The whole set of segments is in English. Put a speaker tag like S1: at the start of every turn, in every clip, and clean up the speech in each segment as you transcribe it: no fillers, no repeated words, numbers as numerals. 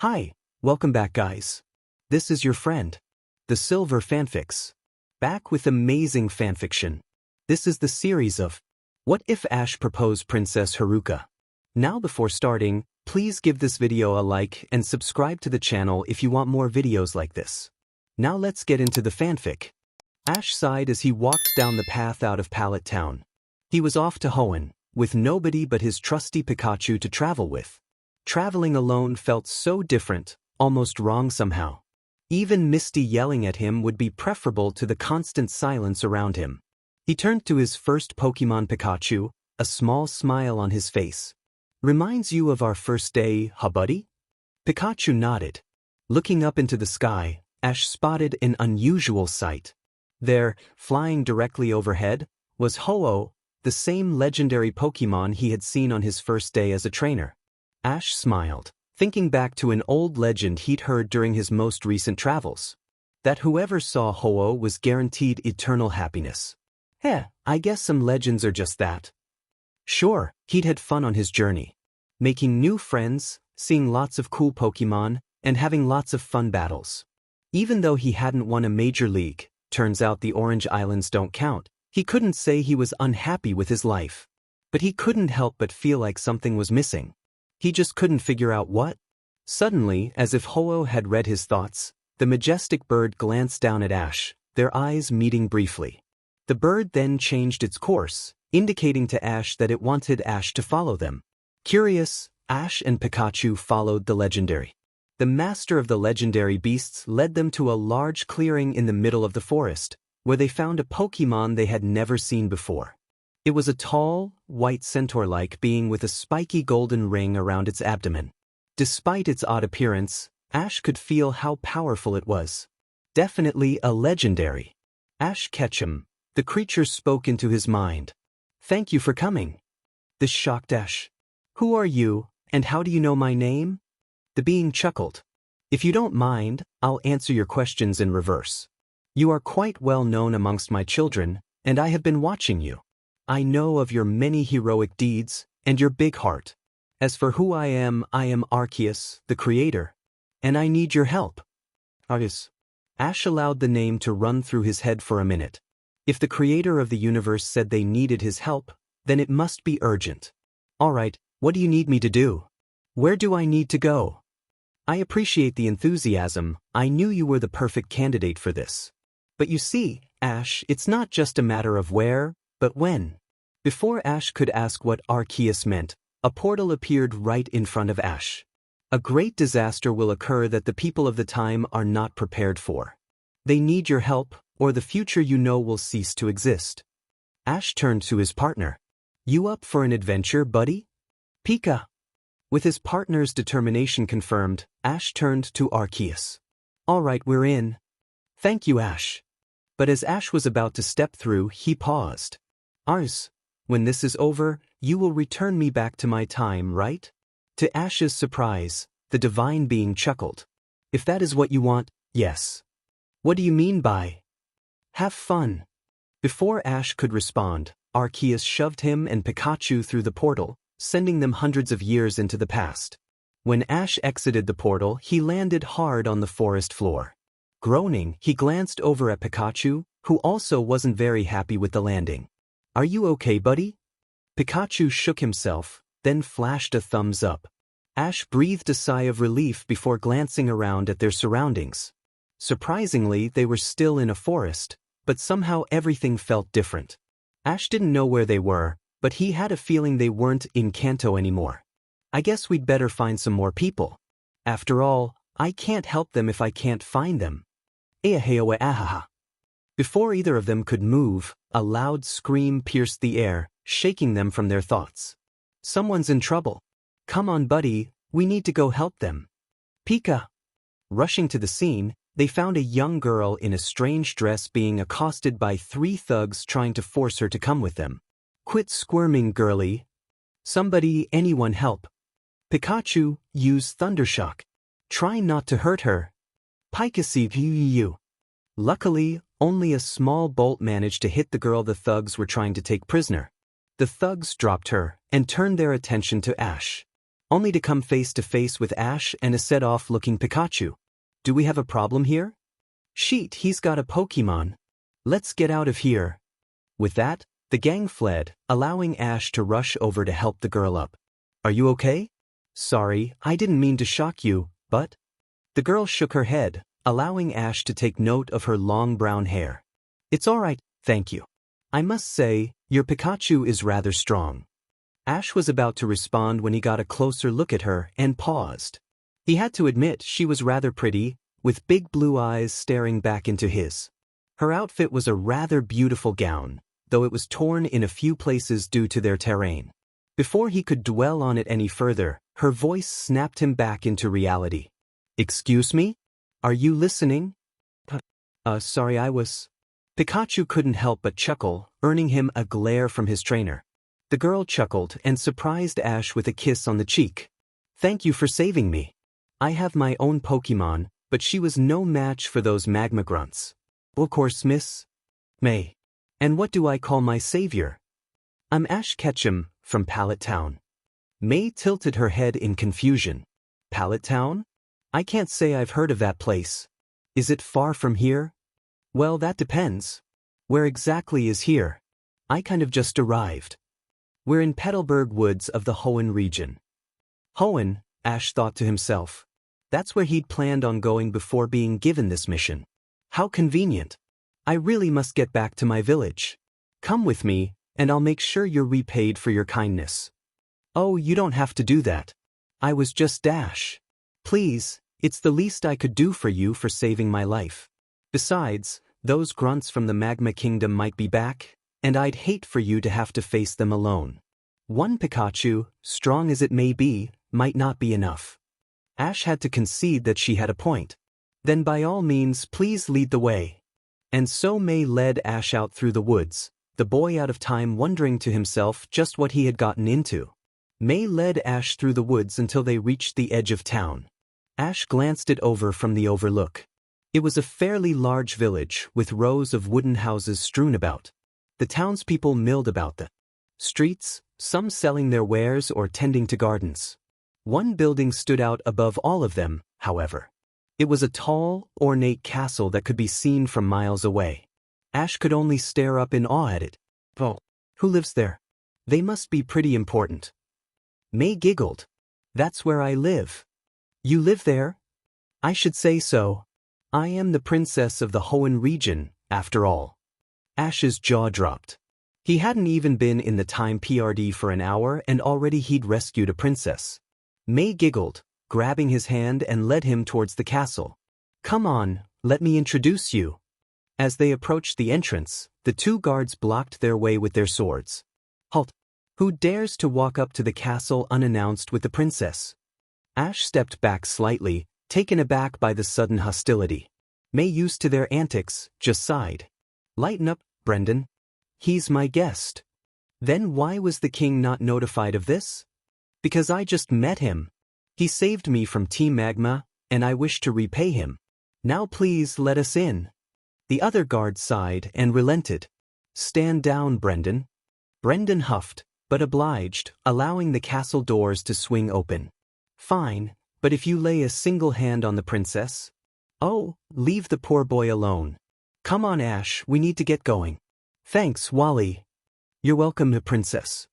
S1: Hi, welcome back guys. This is your friend, the Silver Fanfics. Back with amazing fanfiction. This is the series of What If Ash Proposed Princess Haruka. Now before starting, please give this video a like and subscribe to the channel if you want more videos like this. Now let's get into the fanfic. Ash sighed as he walked down the path out of Pallet Town. He was off to Hoenn, with nobody but his trusty Pikachu to travel with. Traveling alone felt so different, almost wrong somehow. Even Misty yelling at him would be preferable to the constant silence around him. He turned to his first Pokemon Pikachu, a small smile on his face. "Reminds you of our first day, huh buddy?" Pikachu nodded. Looking up into the sky, Ash spotted an unusual sight. There, flying directly overhead, was Ho-Oh, the same legendary Pokemon he had seen on his first day as a trainer. Ash smiled, thinking back to an old legend he'd heard during his most recent travels. That whoever saw Ho-Oh was guaranteed eternal happiness. I guess some legends are just that. Sure, he'd had fun on his journey. Making new friends, seeing lots of cool Pokemon, and having lots of fun battles. Even though he hadn't won a major league, turns out the Orange Islands don't count, he couldn't say he was unhappy with his life. But he couldn't help but feel like something was missing. He just couldn't figure out what. Suddenly, as if Ho-Oh had read his thoughts, the majestic bird glanced down at Ash, their eyes meeting briefly. The bird then changed its course, indicating to Ash that it wanted Ash to follow them. Curious, Ash and Pikachu followed the legendary. The master of the legendary beasts led them to a large clearing in the middle of the forest, where they found a Pokemon they had never seen before. It was a tall, white centaur-like being with a spiky golden ring around its abdomen. Despite its odd appearance, Ash could feel how powerful it was. Definitely a legendary. Ash Ketchum, the creature spoke into his mind. "Thank you for coming." This shocked Ash. "Who are you, and how do you know my name?" The being chuckled. "If you don't mind, I'll answer your questions in reverse. You are quite well known amongst my children, and I have been watching you. I know of your many heroic deeds, and your big heart. As for who I am Arceus, the creator. And I need your help." Arceus. Ash allowed the name to run through his head for a minute. If the creator of the universe said they needed his help, then it must be urgent. "Alright, what do you need me to do? Where do I need to go?" "I appreciate the enthusiasm, I knew you were the perfect candidate for this. But you see, Ash, it's not just a matter of where, but when." Before Ash could ask what Arceus meant, a portal appeared right in front of Ash. A great disaster will occur that the people of the time are not prepared for. They need your help, or the future you know will cease to exist. Ash turned to his partner. "You up for an adventure, buddy?" "Pika." With his partner's determination confirmed, Ash turned to Arceus. "Alright, we're in." "Thank you, Ash." But as Ash was about to step through, he paused. "Arceus, when this is over, you will return me back to my time, right?" To Ash's surprise, the divine being chuckled. "If that is what you want, yes." "What do you mean by?" "Have fun." Before Ash could respond, Arceus shoved him and Pikachu through the portal, sending them hundreds of years into the past. When Ash exited the portal, he landed hard on the forest floor. Groaning, he glanced over at Pikachu, who also wasn't very happy with the landing. "Are you okay, buddy?" Pikachu shook himself, then flashed a thumbs up. Ash breathed a sigh of relief before glancing around at their surroundings. Surprisingly, they were still in a forest, but somehow everything felt different. Ash didn't know where they were, but he had a feeling they weren't in Kanto anymore. "I guess we'd better find some more people. After all, I can't help them if I can't find them." Ahaha. Before either of them could move, a loud scream pierced the air, shaking them from their thoughts. "Someone's in trouble. Come on, buddy, we need to go help them." "Pika." Rushing to the scene, they found a young girl in a strange dress being accosted by 3 thugs trying to force her to come with them. "Quit squirming, girlie. Somebody, anyone help." Pikachu, use Thundershock. "Try not to hurt her." Pikachu. Luckily, only a small bolt managed to hit the girl the thugs were trying to take prisoner. The thugs dropped her and turned their attention to Ash. only to come face to face with Ash and a set-off-looking Pikachu. Do we have a problem here? Sheet, he's got a Pokemon. Let's get out of here. With that, the gang fled, allowing Ash to rush over to help the girl up. Are you okay? Sorry, I didn't mean to shock you, but... The girl shook her head, allowing Ash to take note of her long brown hair. It's alright, thank you. I must say, your Pikachu is rather strong. Ash was about to respond when he got a closer look at her and paused. He had to admit she was rather pretty, with big blue eyes staring back into his. Her outfit was a rather beautiful gown, though it was torn in a few places due to their terrain. Before he could dwell on it any further, her voice snapped him back into reality. Excuse me? Are you listening? Sorry, I was... Pikachu couldn't help but chuckle, earning him a glare from his trainer. The girl chuckled and surprised Ash with a kiss on the cheek. Thank you for saving me. I have my own Pokemon, but she was no match for those magma grunts. Of course, Miss May. And what do I call my savior? I'm Ash Ketchum, from Pallet Town. May tilted her head in confusion. Pallet Town? I can't say I've heard of that place. Is it far from here? Well, that depends. Where exactly is here? I kind of just arrived. We're in Petalburg Woods of the Hoenn region. Hoenn, Ash thought to himself. That's where he'd planned on going before being given this mission. How convenient. I really must get back to my village. Come with me, and I'll make sure you're repaid for your kindness. Oh, you don't have to do that. I was just Ash. Please, it's the least I could do for you for saving my life. Besides, those grunts from the Magma Kingdom might be back, and I'd hate for you to have to face them alone. One Pikachu, strong as it may be, might not be enough. Ash had to concede that she had a point. Then by all means, please lead the way. And so May led Ash out through the woods, the boy out of time wondering to himself just what he had gotten into. May led Ash through the woods until they reached the edge of town. Ash glanced it over from the overlook. It was a fairly large village with rows of wooden houses strewn about. The townspeople milled about the streets, some selling their wares or tending to gardens. One building stood out above all of them, however. It was a tall, ornate castle that could be seen from miles away. Ash could only stare up in awe at it. Oh, who lives there? They must be pretty important. May giggled. That's where I live. You live there? I should say so. I am the princess of the Hoenn region, after all. Ash's jaw dropped. He hadn't even been in the time PRD for an hour and already he'd rescued a princess. May giggled, grabbing his hand and led him towards the castle. Come on, let me introduce you. As they approached the entrance, the two guards blocked their way with their swords. Halt! Who dares to walk up to the castle unannounced with the princess? Ash stepped back slightly, taken aback by the sudden hostility. May, used to their antics, just sighed. Lighten up, Brendan. He's my guest. Then why was the king not notified of this? Because I just met him. He saved me from Team Magma, and I wish to repay him. Now please let us in. The other guard sighed and relented. Stand down, Brendan. Brendan huffed, but obliged, allowing the castle doors to swing open. Fine, but if you lay a single hand on the princess... Oh, leave the poor boy alone. Come on, Ash, we need to get going. Thanks, Wally. You're welcome, princess.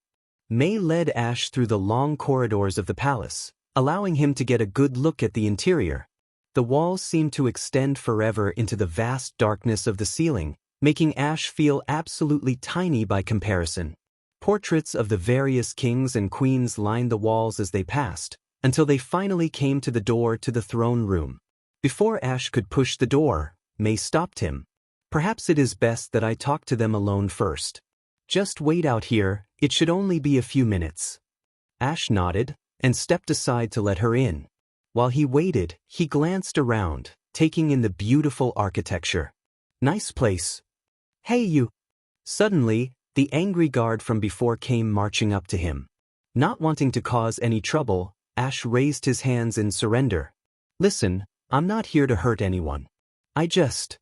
S1: May led Ash through the long corridors of the palace, allowing him to get a good look at the interior. The walls seemed to extend forever into the vast darkness of the ceiling, making Ash feel absolutely tiny by comparison. Portraits of the various kings and queens lined the walls as they passed, until they finally came to the door to the throne room. Before Ash could push the door, May stopped him. Perhaps it is best that I talk to them alone first. Just wait out here, it should only be a few minutes. Ash nodded, and stepped aside to let her in. While he waited, he glanced around, taking in the beautiful architecture. Nice place. Hey you! Suddenly, the angry guard from before came marching up to him. Not wanting to cause any trouble, Ash raised his hands in surrender. Listen, I'm not here to hurt anyone. I just...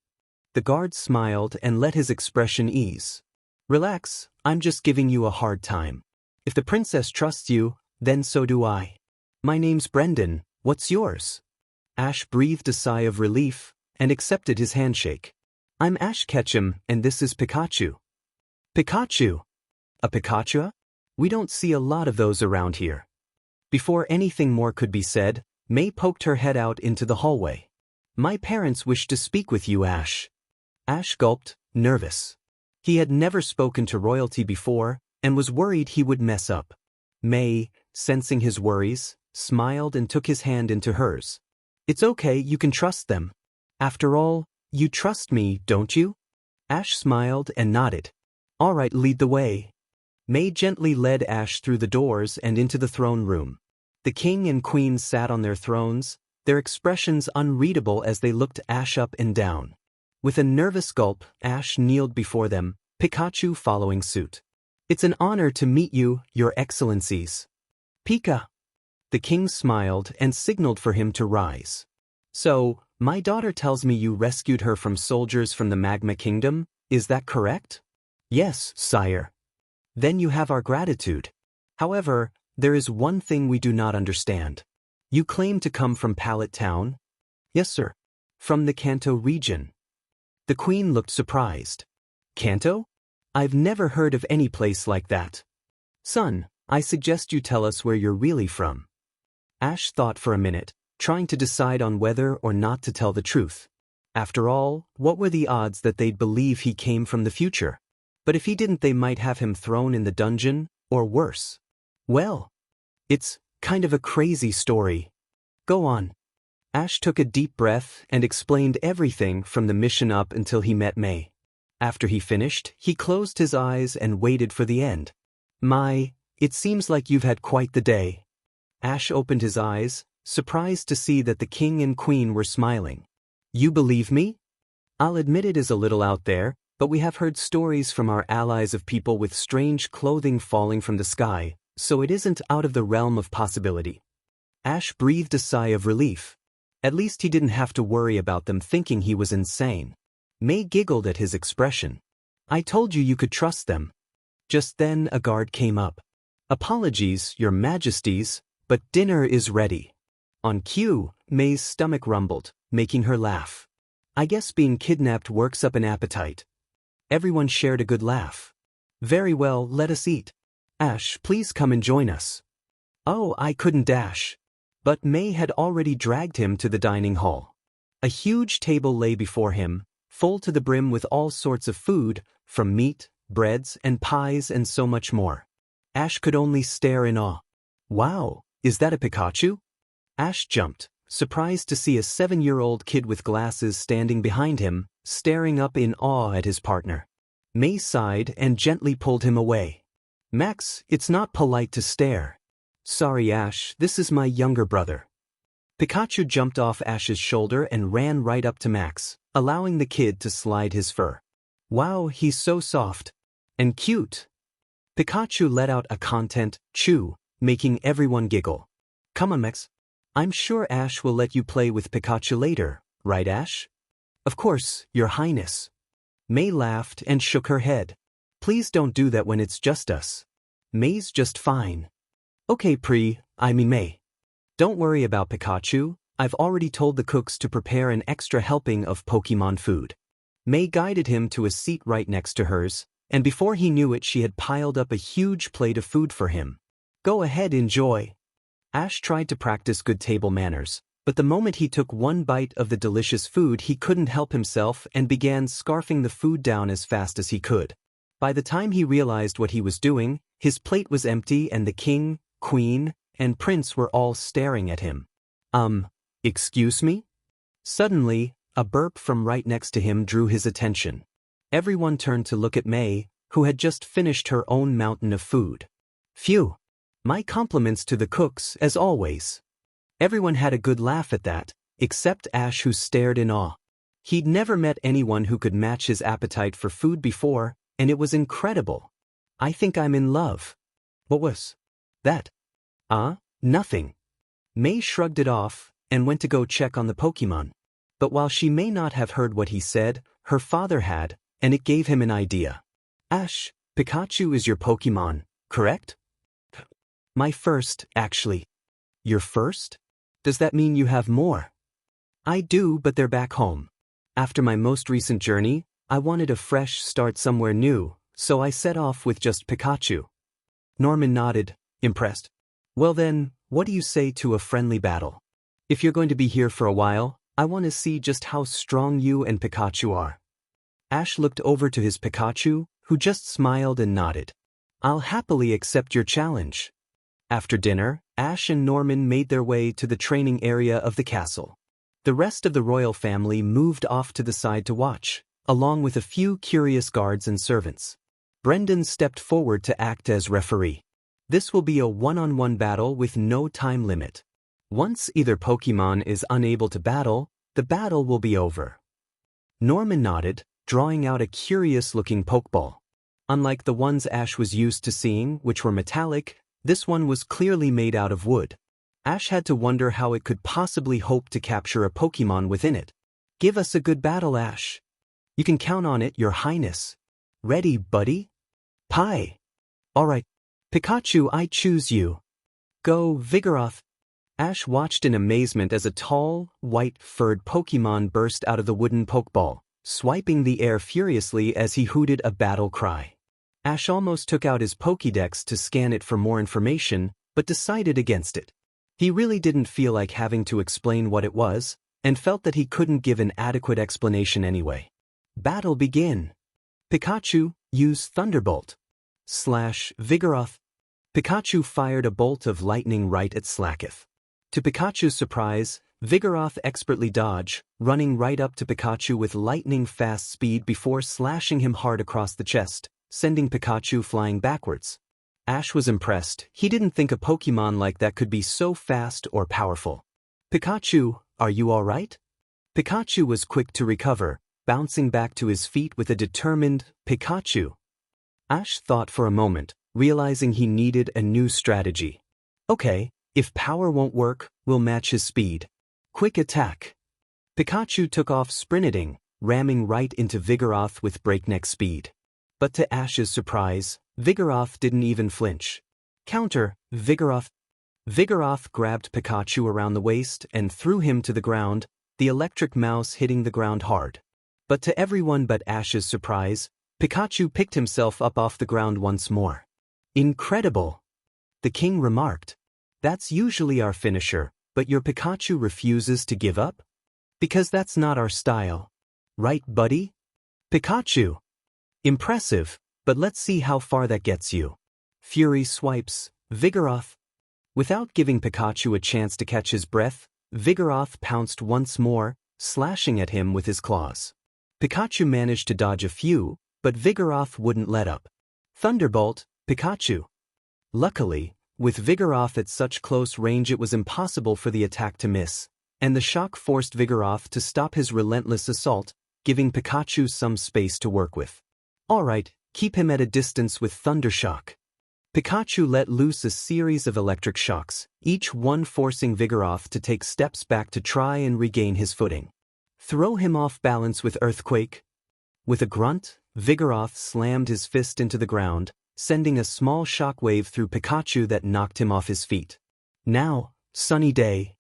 S1: The guard smiled and let his expression ease. Relax, I'm just giving you a hard time. If the princess trusts you, then so do I. My name's Brendan, what's yours? Ash breathed a sigh of relief and accepted his handshake. I'm Ash Ketchum, and this is Pikachu. Pikachu? A Pikachu? We don't see a lot of those around here. Before anything more could be said, May poked her head out into the hallway. My parents wish to speak with you, Ash. Ash gulped, nervous. He had never spoken to royalty before and was worried he would mess up. May, sensing his worries, smiled and took his hand into hers. It's okay, you can trust them. After all, you trust me, don't you? Ash smiled and nodded. All right, lead the way. May gently led Ash through the doors and into the throne room. The king and queen sat on their thrones, their expressions unreadable as they looked Ash up and down. With a nervous gulp, Ash kneeled before them, Pikachu following suit. It's an honor to meet you, your excellencies. Pika. The king smiled and signaled for him to rise. So, my daughter tells me you rescued her from soldiers from the Magma Kingdom, is that correct? Yes, sire. Then you have our gratitude. However, there is one thing we do not understand. You claim to come from Pallet Town? Yes, sir. From the Kanto region. The queen looked surprised. Kanto? I've never heard of any place like that. Son, I suggest you tell us where you're really from. Ash thought for a minute, trying to decide on whether or not to tell the truth. After all, what were the odds that they'd believe he came from the future? But if he didn't, they might have him thrown in the dungeon, or worse. Well, it's kind of a crazy story. Go on. Ash took a deep breath and explained everything from the mission up until he met May. After he finished, he closed his eyes and waited for the end. It seems like you've had quite the day. Ash opened his eyes, surprised to see that the king and queen were smiling. You believe me? I'll admit it is a little out there, but we have heard stories from our allies of people with strange clothing falling from the sky, so it isn't out of the realm of possibility. Ash breathed a sigh of relief. At least he didn't have to worry about them thinking he was insane. May giggled at his expression. I told you you could trust them. Just then a guard came up. Apologies, your majesties, but dinner is ready. On cue, May's stomach rumbled, making her laugh. I guess being kidnapped works up an appetite. Everyone shared a good laugh. Very well, let us eat. Ash, please come and join us. Oh, I couldn't dash. But May had already dragged him to the dining hall. A huge table lay before him, full to the brim with all sorts of food, from meat, breads, and pies and so much more. Ash could only stare in awe. Wow, is that a Pikachu? Ash jumped, surprised to see a 7-year-old kid with glasses standing behind him, staring up in awe at his partner. May sighed and gently pulled him away. Max, it's not polite to stare. Sorry, Ash, this is my younger brother. Pikachu jumped off Ash's shoulder and ran right up to Max, allowing the kid to slide his fur. Wow, he's so soft. And cute. Pikachu let out a content chew, making everyone giggle. Come on, Max. I'm sure Ash will let you play with Pikachu later, right, Ash? Of course, Your Highness. May laughed and shook her head. Please don't do that when it's just us. May's just fine. Okay, May. Don't worry about Pikachu, I've already told the cooks to prepare an extra helping of Pokemon food. May guided him to a seat right next to hers, and before he knew it she had piled up a huge plate of food for him. Go ahead, enjoy. Ash tried to practice good table manners, but the moment he took one bite of the delicious food he couldn't help himself and began scarfing the food down as fast as he could. By the time he realized what he was doing, his plate was empty and the king, queen, and prince were all staring at him. Excuse me? Suddenly, a burp from right next to him drew his attention. Everyone turned to look at May, who had just finished her own mountain of food. Phew! My compliments to the cooks, as always. Everyone had a good laugh at that, except Ash, who stared in awe. He'd never met anyone who could match his appetite for food before, and it was incredible. I think I'm in love. What was that? Nothing. May shrugged it off and went to go check on the Pokemon. But while she may not have heard what he said, her father had, and it gave him an idea. Ash, Pikachu is your Pokemon, correct? My first, actually. Your first? Does that mean you have more? I do, but they're back home. After my most recent journey, I wanted a fresh start somewhere new, so I set off with just Pikachu. Norman nodded, impressed. Well then, what do you say to a friendly battle? If you're going to be here for a while, I want to see just how strong you and Pikachu are. Ash looked over to his Pikachu, who just smiled and nodded. I'll happily accept your challenge. After dinner, Ash and Norman made their way to the training area of the castle. The rest of the royal family moved off to the side to watch, along with a few curious guards and servants. Brendan stepped forward to act as referee. This will be a one-on-one battle with no time limit. Once either Pokemon is unable to battle, the battle will be over. Norman nodded, drawing out a curious-looking Pokeball. Unlike the ones Ash was used to seeing, which were metallic, this one was clearly made out of wood. Ash had to wonder how it could possibly hope to capture a Pokemon within it. Give us a good battle, Ash. You can count on it, Your Highness. Ready, buddy? Pie. Alright. Pikachu, I choose you. Go, Vigoroth. Ash watched in amazement as a tall, white-furred Pokemon burst out of the wooden Pokeball, swiping the air furiously as he hooted a battle cry. Ash almost took out his Pokédex to scan it for more information, but decided against it. He really didn't feel like having to explain what it was, and felt that he couldn't give an adequate explanation anyway. Battle begin. Pikachu, use Thunderbolt. Vigoroth. Pikachu fired a bolt of lightning right at Slacketh. To Pikachu's surprise, Vigoroth expertly dodged, running right up to Pikachu with lightning-fast speed before slashing him hard across the chest, sending Pikachu flying backwards. Ash was impressed. He didn't think a Pokemon like that could be so fast or powerful. Pikachu, are you alright? Pikachu was quick to recover, bouncing back to his feet with a determined, Pikachu. Ash thought for a moment, realizing he needed a new strategy. Okay, if power won't work, we'll match his speed. Quick attack. Pikachu took off sprinting, ramming right into Vigoroth with breakneck speed. But to Ash's surprise, Vigoroth didn't even flinch. Counter, Vigoroth. Vigoroth grabbed Pikachu around the waist and threw him to the ground, the electric mouse hitting the ground hard. But to everyone but Ash's surprise, Pikachu picked himself up off the ground once more. Incredible! The king remarked. That's usually our finisher, but your Pikachu refuses to give up? Because that's not our style. Right, buddy? Pikachu! Impressive, but let's see how far that gets you. Fury swipes, Vigoroth. Without giving Pikachu a chance to catch his breath, Vigoroth pounced once more, slashing at him with his claws. Pikachu managed to dodge a few, but Vigoroth wouldn't let up. Thunderbolt, Pikachu. Luckily, with Vigoroth at such close range it was impossible for the attack to miss, and the shock forced Vigoroth to stop his relentless assault, giving Pikachu some space to work with. Alright, keep him at a distance with Thundershock. Pikachu let loose a series of electric shocks, each one forcing Vigoroth to take steps back to try and regain his footing. Throw him off balance with Earthquake. With a grunt, Vigoroth slammed his fist into the ground, sending a small shockwave through Pikachu that knocked him off his feet. Now, sunny day.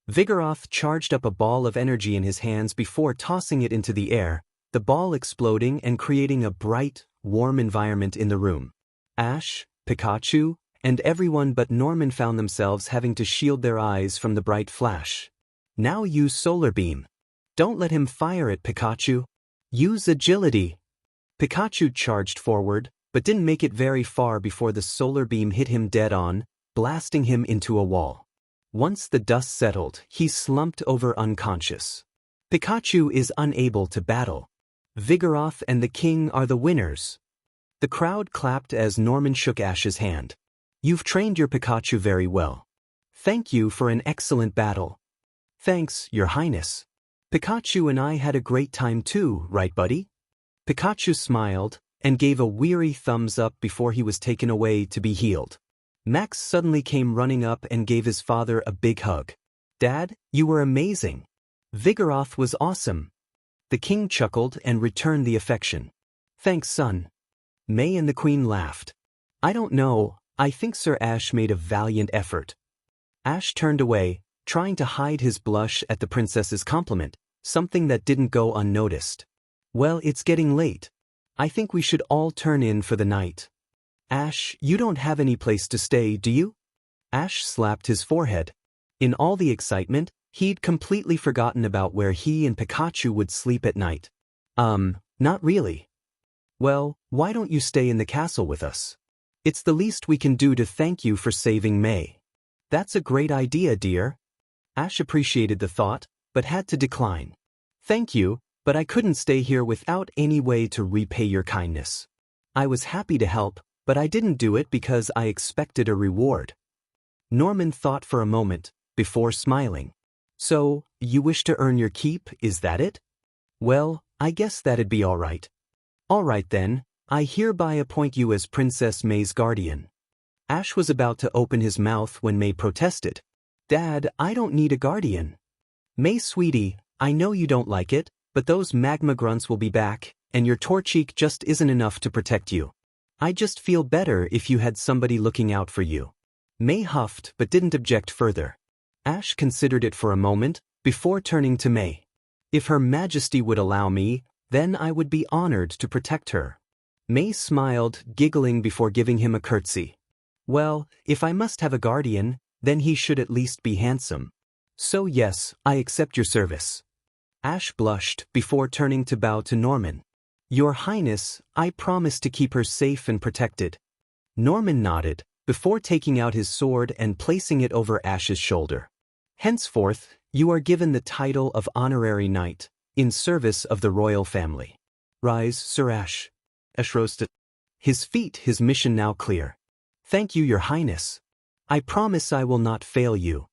S1: Vigoroth charged up a ball of energy in his hands before tossing it into the air, the ball exploding and creating a bright, warm environment in the room. Ash, Pikachu, and everyone but Norman found themselves having to shield their eyes from the bright flash. Now use Solar Beam. Don't let him fire it, Pikachu. Use Agility. Pikachu charged forward, but didn't make it very far before the Solar Beam hit him dead on, blasting him into a wall. Once the dust settled, he slumped over unconscious. Pikachu is unable to battle. Vigoroth and the king are the winners. The crowd clapped as Norman shook Ash's hand. You've trained your Pikachu very well. Thank you for an excellent battle. Thanks, Your Highness. Pikachu and I had a great time too, right, buddy? Pikachu smiled and gave a weary thumbs up before he was taken away to be healed. Max suddenly came running up and gave his father a big hug. Dad, you were amazing. Vigoroth was awesome. The king chuckled and returned the affection. Thanks, son. May and the queen laughed. I don't know, I think Sir Ash made a valiant effort. Ash turned away, trying to hide his blush at the princess's compliment, something that didn't go unnoticed. Well, it's getting late. I think we should all turn in for the night. Ash, you don't have any place to stay, do you? Ash slapped his forehead. In all the excitement, he'd completely forgotten about where he and Pikachu would sleep at night. Not really. Well, why don't you stay in the castle with us? It's the least we can do to thank you for saving May. That's a great idea, dear. Ash appreciated the thought, but had to decline. Thank you, but I couldn't stay here without any way to repay your kindness. I was happy to help, but I didn't do it because I expected a reward. Norman thought for a moment, before smiling. So, you wish to earn your keep, is that it? Well, I guess that'd be all right. All right then, I hereby appoint you as Princess May's guardian. Ash was about to open his mouth when May protested. Dad, I don't need a guardian. May, sweetie, I know you don't like it, but those magma grunts will be back, and your Torchic just isn't enough to protect you. I just feel better if you had somebody looking out for you. May huffed but didn't object further. Ash considered it for a moment, before turning to May. If Her Majesty would allow me, then I would be honored to protect her. May smiled, giggling before giving him a curtsy. Well, if I must have a guardian, then he should at least be handsome. So yes, I accept your service. Ash blushed before turning to bow to Norman. Your Highness, I promise to keep her safe and protected. Norman nodded, before taking out his sword and placing it over Ash's shoulder. Henceforth, you are given the title of Honorary Knight, in service of the royal family. Rise, Sir Ash. Ash rose to his feet, his mission now clear. Thank you, Your Highness. I promise I will not fail you.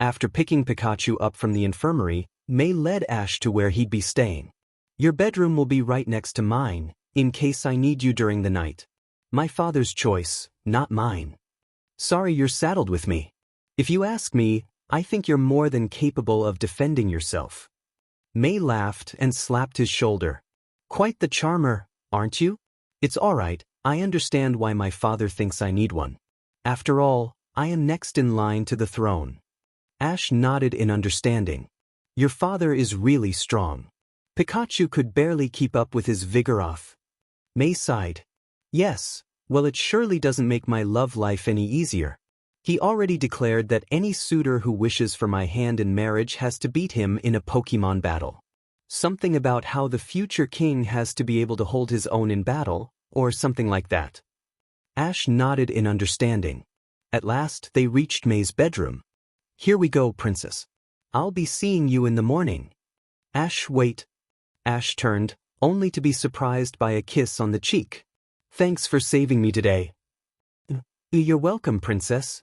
S1: After picking Pikachu up from the infirmary, May led Ash to where he'd be staying. Your bedroom will be right next to mine, in case I need you during the night. My father's choice, not mine. Sorry you're saddled with me. If you ask me, I think you're more than capable of defending yourself. May laughed and slapped his shoulder. Quite the charmer, aren't you? It's all right, I understand why my father thinks I need one. After all, I am next in line to the throne. Ash nodded in understanding. Your father is really strong. Pikachu could barely keep up with his Vigoroth. May sighed. Yes, well it surely doesn't make my love life any easier. He already declared that any suitor who wishes for my hand in marriage has to beat him in a Pokemon battle. Something about how the future king has to be able to hold his own in battle, or something like that. Ash nodded in understanding. At last they reached May's bedroom. Here we go, princess. I'll be seeing you in the morning. Ash, wait. Ash turned, only to be surprised by a kiss on the cheek. Thanks for saving me today. You're welcome, princess.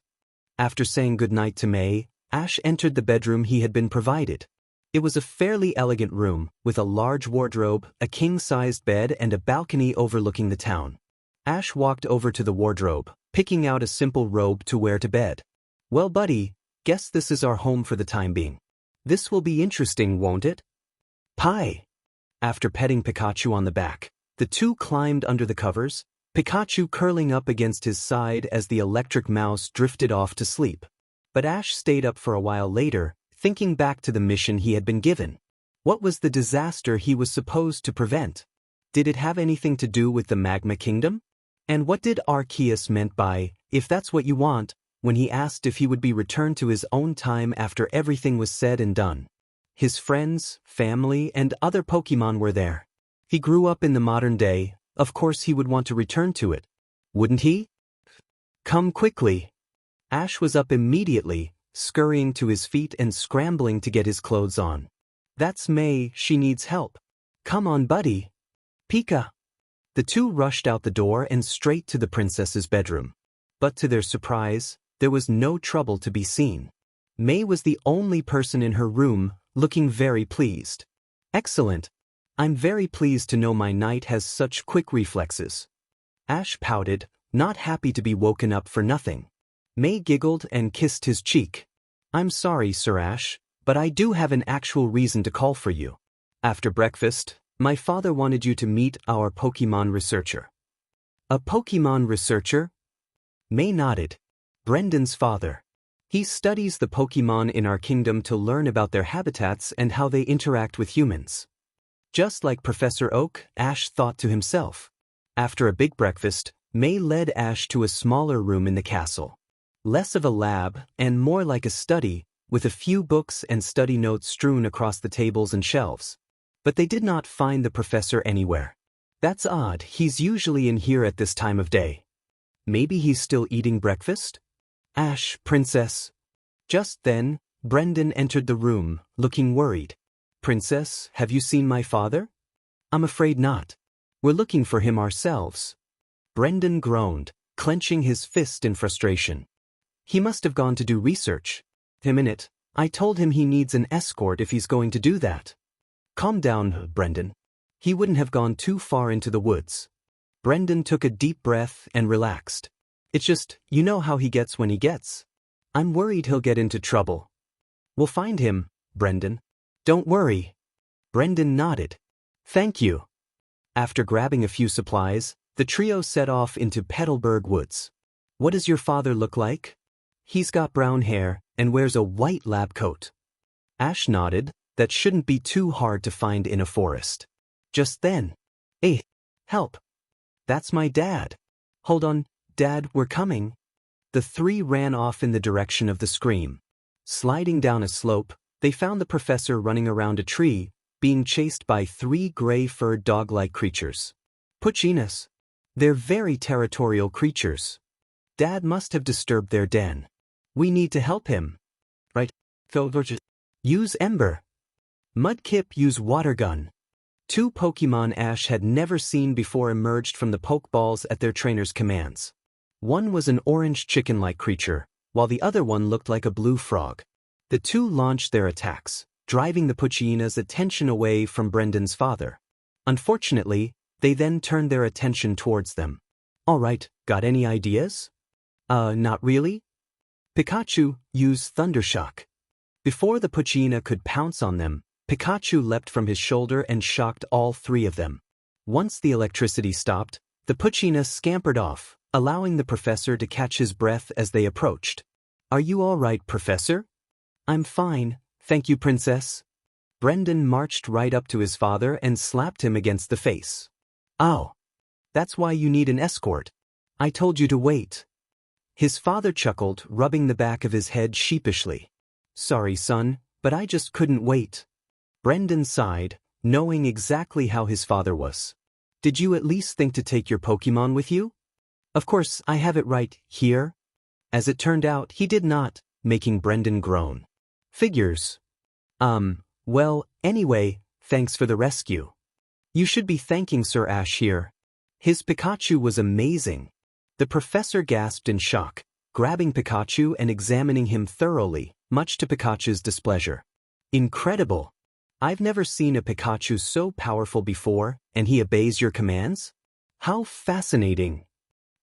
S1: After saying goodnight to May, Ash entered the bedroom he had been provided. It was a fairly elegant room, with a large wardrobe, a king-sized bed and a balcony overlooking the town. Ash walked over to the wardrobe, picking out a simple robe to wear to bed. Well, buddy, guess this is our home for the time being. This will be interesting, won't it? Pie. After petting Pikachu on the back, the two climbed under the covers, Pikachu curling up against his side as the electric mouse drifted off to sleep. But Ash stayed up for a while later, thinking back to the mission he had been given. What was the disaster he was supposed to prevent? Did it have anything to do with the Magma Kingdom? And what did Arceus meant by, if that's what you want, when he asked if he would be returned to his own time after everything was said and done? His friends, family, and other Pokemon were there. He grew up in the modern day, of course he would want to return to it. Wouldn't he? Come quickly. Ash was up immediately, scurrying to his feet and scrambling to get his clothes on. That's May, she needs help. Come on, buddy. Pika. The two rushed out the door and straight to the princess's bedroom. But to their surprise, there was no trouble to be seen. May was the only person in her room, looking very pleased. Excellent. I'm very pleased to know my knight has such quick reflexes. Ash pouted, not happy to be woken up for nothing. May giggled and kissed his cheek. I'm sorry, Sir Ash, but I do have an actual reason to call for you. After breakfast, my father wanted you to meet our Pokemon researcher. A Pokemon researcher? May nodded. Brendan's father. He studies the Pokemon in our kingdom to learn about their habitats and how they interact with humans. Just like Professor Oak, Ash thought to himself. After a big breakfast, May led Ash to a smaller room in the castle. Less of a lab and more like a study, with a few books and study notes strewn across the tables and shelves. But they did not find the professor anywhere. That's odd, he's usually in here at this time of day. Maybe he's still eating breakfast? Ash, princess. Just then, Brendan entered the room, looking worried. Princess, have you seen my father? I'm afraid not. We're looking for him ourselves. Brendan groaned, clenching his fist in frustration. He must have gone to do research. A minute, I told him he needs an escort if he's going to do that. Calm down, Brendan. He wouldn't have gone too far into the woods. Brendan took a deep breath and relaxed. It's just, you know how he gets when he gets. I'm worried he'll get into trouble. We'll find him, Brendan. Don't worry. Brendan nodded. Thank you. After grabbing a few supplies, the trio set off into Petalburg Woods. What does your father look like? He's got brown hair and wears a white lab coat. Ash nodded. That shouldn't be too hard to find in a forest. Just then. Hey, help. That's my dad. Hold on, Dad, we're coming. The three ran off in the direction of the scream. Sliding down a slope, they found the professor running around a tree, being chased by three gray-furred dog-like creatures. Puccinas. They're very territorial creatures. Dad must have disturbed their den. We need to help him. Right? Use Ember. Mudkip use Water Gun. Two Pokemon Ash had never seen before emerged from the Pokeballs at their trainer's commands. One was an orange chicken-like creature, while the other one looked like a blue frog. The two launched their attacks, driving the Puccina's attention away from Brendan's father. Unfortunately, they then turned their attention towards them. Alright, got any ideas? Not really? Pikachu, use Thundershock. Before the Puccina could pounce on them, Pikachu leapt from his shoulder and shocked all three of them. Once the electricity stopped, the Puccina scampered off, allowing the professor to catch his breath as they approached. Are you all right, Professor? I'm fine, thank you, Princess. Brendan marched right up to his father and slapped him against the face. Oh. That's why you need an escort. I told you to wait. His father chuckled, rubbing the back of his head sheepishly. Sorry, son, but I just couldn't wait. Brendan sighed, knowing exactly how his father was. Did you at least think to take your Pokemon with you? Of course, I have it right here. As it turned out, he did not, making Brendan groan. Figures. Well, anyway, thanks for the rescue. You should be thanking Sir Ash here. His Pikachu was amazing. The professor gasped in shock, grabbing Pikachu and examining him thoroughly, much to Pikachu's displeasure. Incredible. I've never seen a Pikachu so powerful before, and he obeys your commands? How fascinating.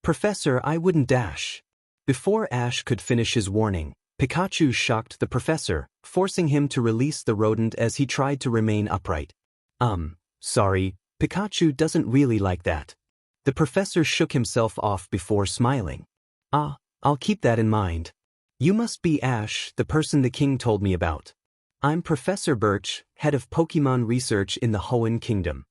S1: Professor, I wouldn't dash. Before Ash could finish his warning, Pikachu shocked the professor, forcing him to release the rodent as he tried to remain upright. Sorry, Pikachu doesn't really like that. The professor shook himself off before smiling. I'll keep that in mind. You must be Ash, the person the king told me about. I'm Professor Birch, head of Pokemon research in the Hoenn Kingdom.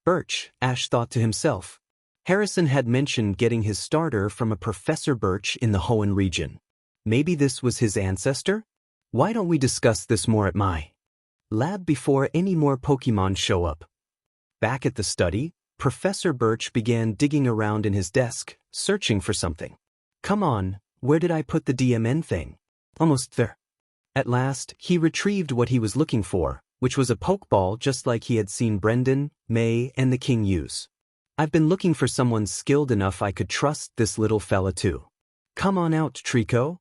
S1: Birch, Ash thought to himself. Harrison had mentioned getting his starter from a Professor Birch in the Hoenn region. Maybe this was his ancestor? Why don't we discuss this more at my lab before any more Pokemon show up? Back at the study, Professor Birch began digging around in his desk, searching for something. Come on, where did I put the DMN thing? Almost there. At last, he retrieved what he was looking for, which was a Pokeball just like he had seen Brendan, May, and the king use. I've been looking for someone skilled enough I could trust this little fella too. Come on out, Trico.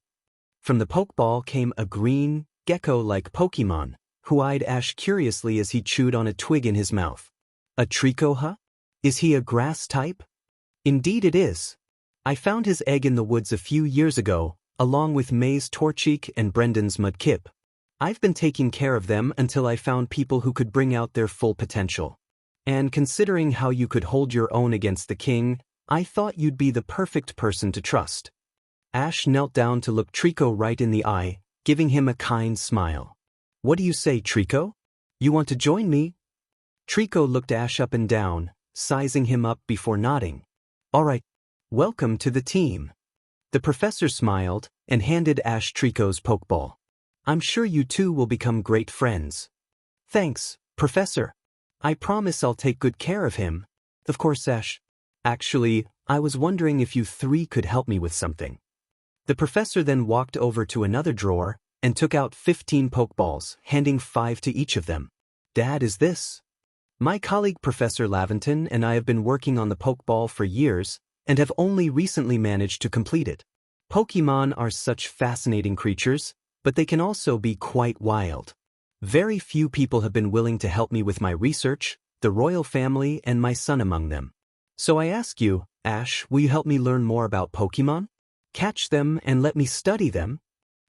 S1: From the Pokeball came a green, gecko-like Pokemon, who eyed Ash curiously as he chewed on a twig in his mouth. A Trico, huh? Is he a grass type? Indeed it is. I found his egg in the woods a few years ago, along with May's Torchic and Brendan's Mudkip. I've been taking care of them until I found people who could bring out their full potential. And considering how you could hold your own against the king, I thought you'd be the perfect person to trust. Ash knelt down to look Trico right in the eye, giving him a kind smile. What do you say, Trico? You want to join me? Trico looked Ash up and down, sizing him up before nodding. All right, welcome to the team. The professor smiled and handed Ash Trico's Pokeball. I'm sure you two will become great friends. Thanks, Professor. I promise I'll take good care of him. Of course, Ash. Actually, I was wondering if you three could help me with something. The professor then walked over to another drawer and took out 15 Pokeballs, handing 5 to each of them. Dad, is this? My colleague Professor Laventon and I have been working on the Pokeball for years and have only recently managed to complete it. Pokemon are such fascinating creatures, but they can also be quite wild. Very few people have been willing to help me with my research, the royal family and my son among them. So I ask you, Ash, will you help me learn more about Pokemon? Catch them and let me study them?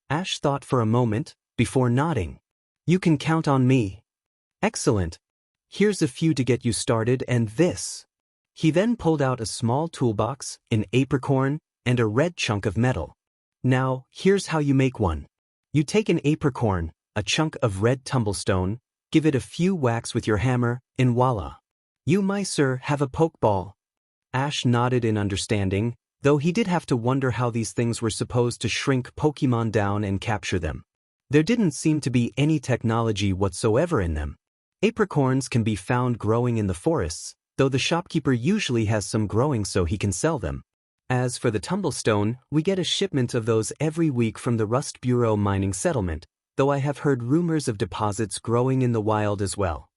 S1: Ash thought for a moment, before nodding. You can count on me. Excellent. Here's a few to get you started and this. He then pulled out a small toolbox, an apricorn, and a red chunk of metal. Now, here's how you make one. You take an apricorn, a chunk of red tumblestone, give it a few whacks with your hammer, and voila. You, my sir, have a Pokeball. Ash nodded in understanding, though he did have to wonder how these things were supposed to shrink Pokemon down and capture them. There didn't seem to be any technology whatsoever in them. Apricorns can be found growing in the forests, though the shopkeeper usually has some growing so he can sell them. As for the tumblestone, we get a shipment of those every week from the Rust Bureau mining settlement, though I have heard rumors of deposits growing in the wild as well.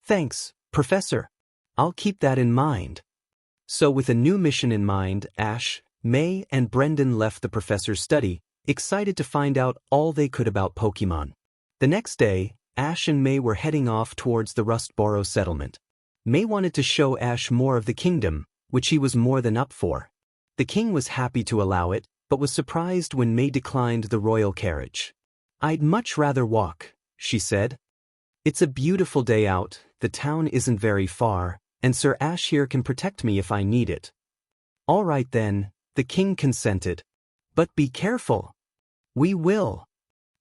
S1: Thanks, Professor. I'll keep that in mind. So with a new mission in mind, Ash, May, and Brendan left the professor's study, excited to find out all they could about Pokemon. The next day, Ash and May were heading off towards the Rustboro settlement. May wanted to show Ash more of the kingdom, which he was more than up for. The king was happy to allow it, but was surprised when May declined the royal carriage. I'd much rather walk, she said. It's a beautiful day out, the town isn't very far, and Sir Ash here can protect me if I need it. All right then, the king consented. But be careful. We will.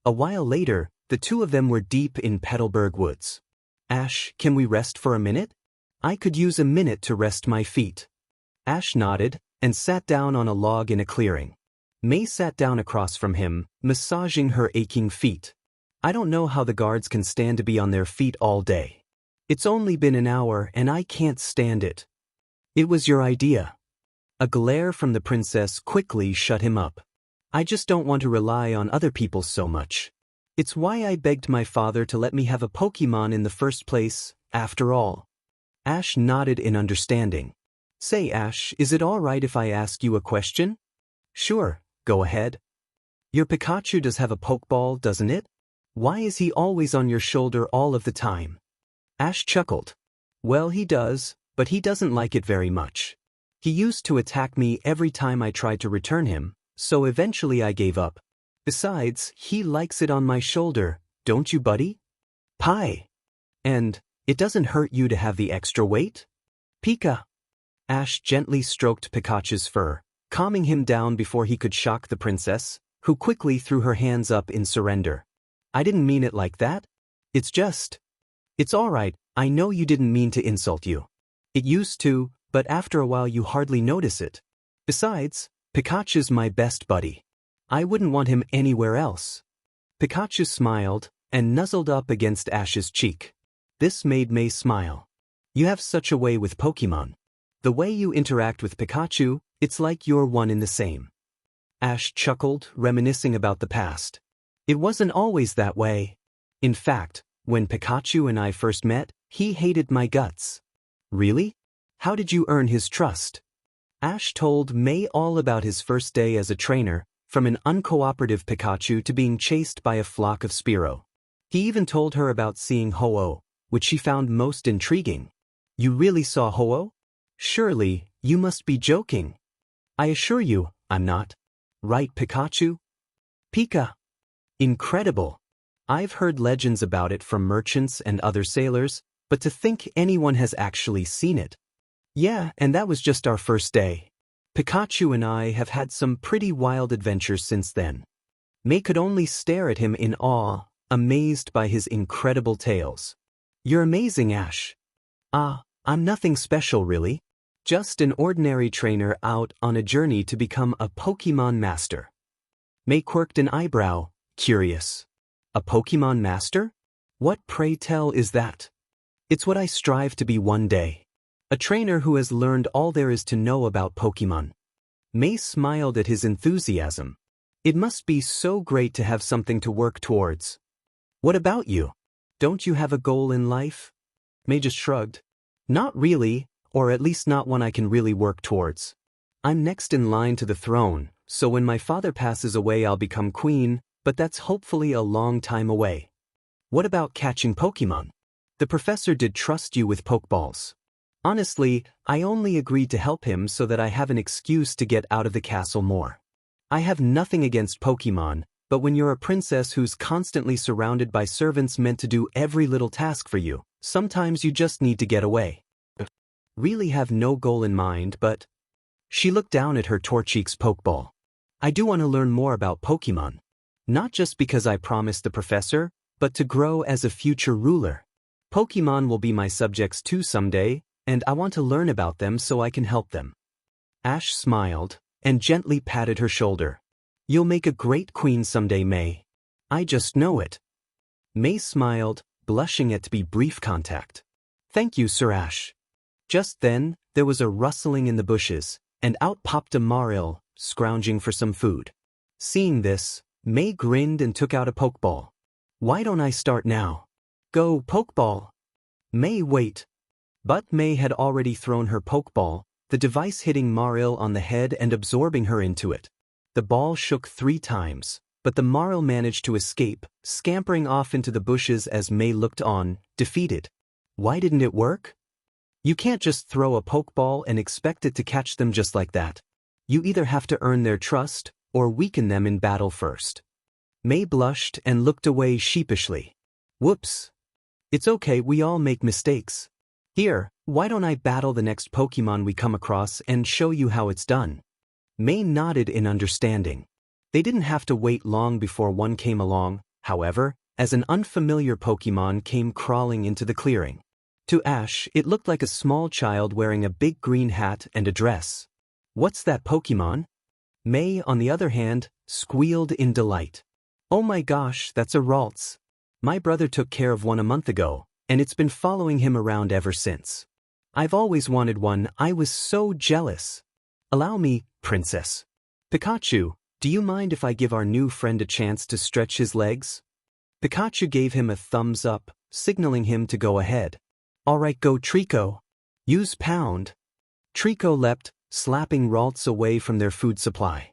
S1: A while later, the two of them were deep in Petalburg Woods. Ash, can we rest for a minute? I could use a minute to rest my feet. Ash nodded and sat down on a log in a clearing. May sat down across from him, massaging her aching feet. I don't know how the guards can stand to be on their feet all day. It's only been an hour and I can't stand it. It was your idea. A glare from the princess quickly shut him up. I just don't want to rely on other people so much. It's why I begged my father to let me have a Pokemon in the first place, after all. Ash nodded in understanding. Say, Ash, is it all right if I ask you a question? Sure, go ahead. Your Pikachu does have a Pokeball, doesn't it? Why is he always on your shoulder all of the time? Ash chuckled. Well, he does, but he doesn't like it very much. He used to attack me every time I tried to return him, so eventually I gave up. Besides, he likes it on my shoulder, don't you, buddy? Pie. And, it doesn't hurt you to have the extra weight? Pika. Ash gently stroked Pikachu's fur, calming him down before he could shock the princess, who quickly threw her hands up in surrender. I didn't mean it like that. It's all right, I know you didn't mean to insult you. It used to, but after a while you hardly notice it. Besides, Pikachu's my best buddy. I wouldn't want him anywhere else. Pikachu smiled and nuzzled up against Ash's cheek. This made May smile. You have such a way with Pokemon. The way you interact with Pikachu, it's like you're one in the same. Ash chuckled, reminiscing about the past. It wasn't always that way. In fact, when Pikachu and I first met, he hated my guts. Really? How did you earn his trust? Ash told May all about his first day as a trainer, from an uncooperative Pikachu to being chased by a flock of Spearow. He even told her about seeing Ho-Oh, which she found most intriguing. You really saw Ho-Oh? Surely, you must be joking. I assure you, I'm not. Right, Pikachu? Pika. Incredible. I've heard legends about it from merchants and other sailors, but to think anyone has actually seen it. Yeah, and that was just our first day. Pikachu and I have had some pretty wild adventures since then. May could only stare at him in awe, amazed by his incredible tales. You're amazing, Ash. I'm nothing special really. Just an ordinary trainer out on a journey to become a Pokemon master. May quirked an eyebrow, curious. A Pokemon master? What, pray tell, is that? It's what I strive to be one day. A trainer who has learned all there is to know about Pokemon. May smiled at his enthusiasm. It must be so great to have something to work towards. What about you? Don't you have a goal in life? May just shrugged. Not really, or at least not one I can really work towards. I'm next in line to the throne, so when my father passes away I'll become queen, but that's hopefully a long time away. What about catching Pokemon? The professor did trust you with Pokeballs. Honestly, I only agreed to help him so that I have an excuse to get out of the castle more. I have nothing against Pokemon, but when you're a princess who's constantly surrounded by servants meant to do every little task for you, sometimes you just need to get away. Really have no goal in mind, but... She looked down at her Torchique's Pokeball. I do want to learn more about Pokemon. Not just because I promised the professor, but to grow as a future ruler. Pokemon will be my subjects too someday, and I want to learn about them so I can help them. Ash smiled and gently patted her shoulder. You'll make a great queen someday, May. I just know it. May smiled, blushing at to be brief contact. Thank you, Sir Ash. Just then, there was a rustling in the bushes, and out popped a Marill, scrounging for some food. Seeing this, May grinned and took out a Pokeball. Why don't I start now? Go, Pokeball. May wait. But May had already thrown her Pokeball, the device hitting Marill on the head and absorbing her into it. The ball shook 3 times, but the Marill managed to escape, scampering off into the bushes as May looked on, defeated. Why didn't it work? You can't just throw a Pokeball and expect it to catch them just like that. You either have to earn their trust, or weaken them in battle first. May blushed and looked away sheepishly. Whoops. It's okay, we all make mistakes. Here, why don't I battle the next Pokemon we come across and show you how it's done? May nodded in understanding. They didn't have to wait long before one came along, however, as an unfamiliar Pokemon came crawling into the clearing. To Ash, it looked like a small child wearing a big green hat and a dress. What's that Pokemon? May, on the other hand, squealed in delight. Oh my gosh, that's a Ralts. My brother took care of one a month ago, and it's been following him around ever since. I've always wanted one, I was so jealous. Allow me, Princess. Pikachu, do you mind if I give our new friend a chance to stretch his legs? Pikachu gave him a thumbs up, signaling him to go ahead. Alright, go Trico. Use Pound. Trico leapt, slapping Ralts away from their food supply.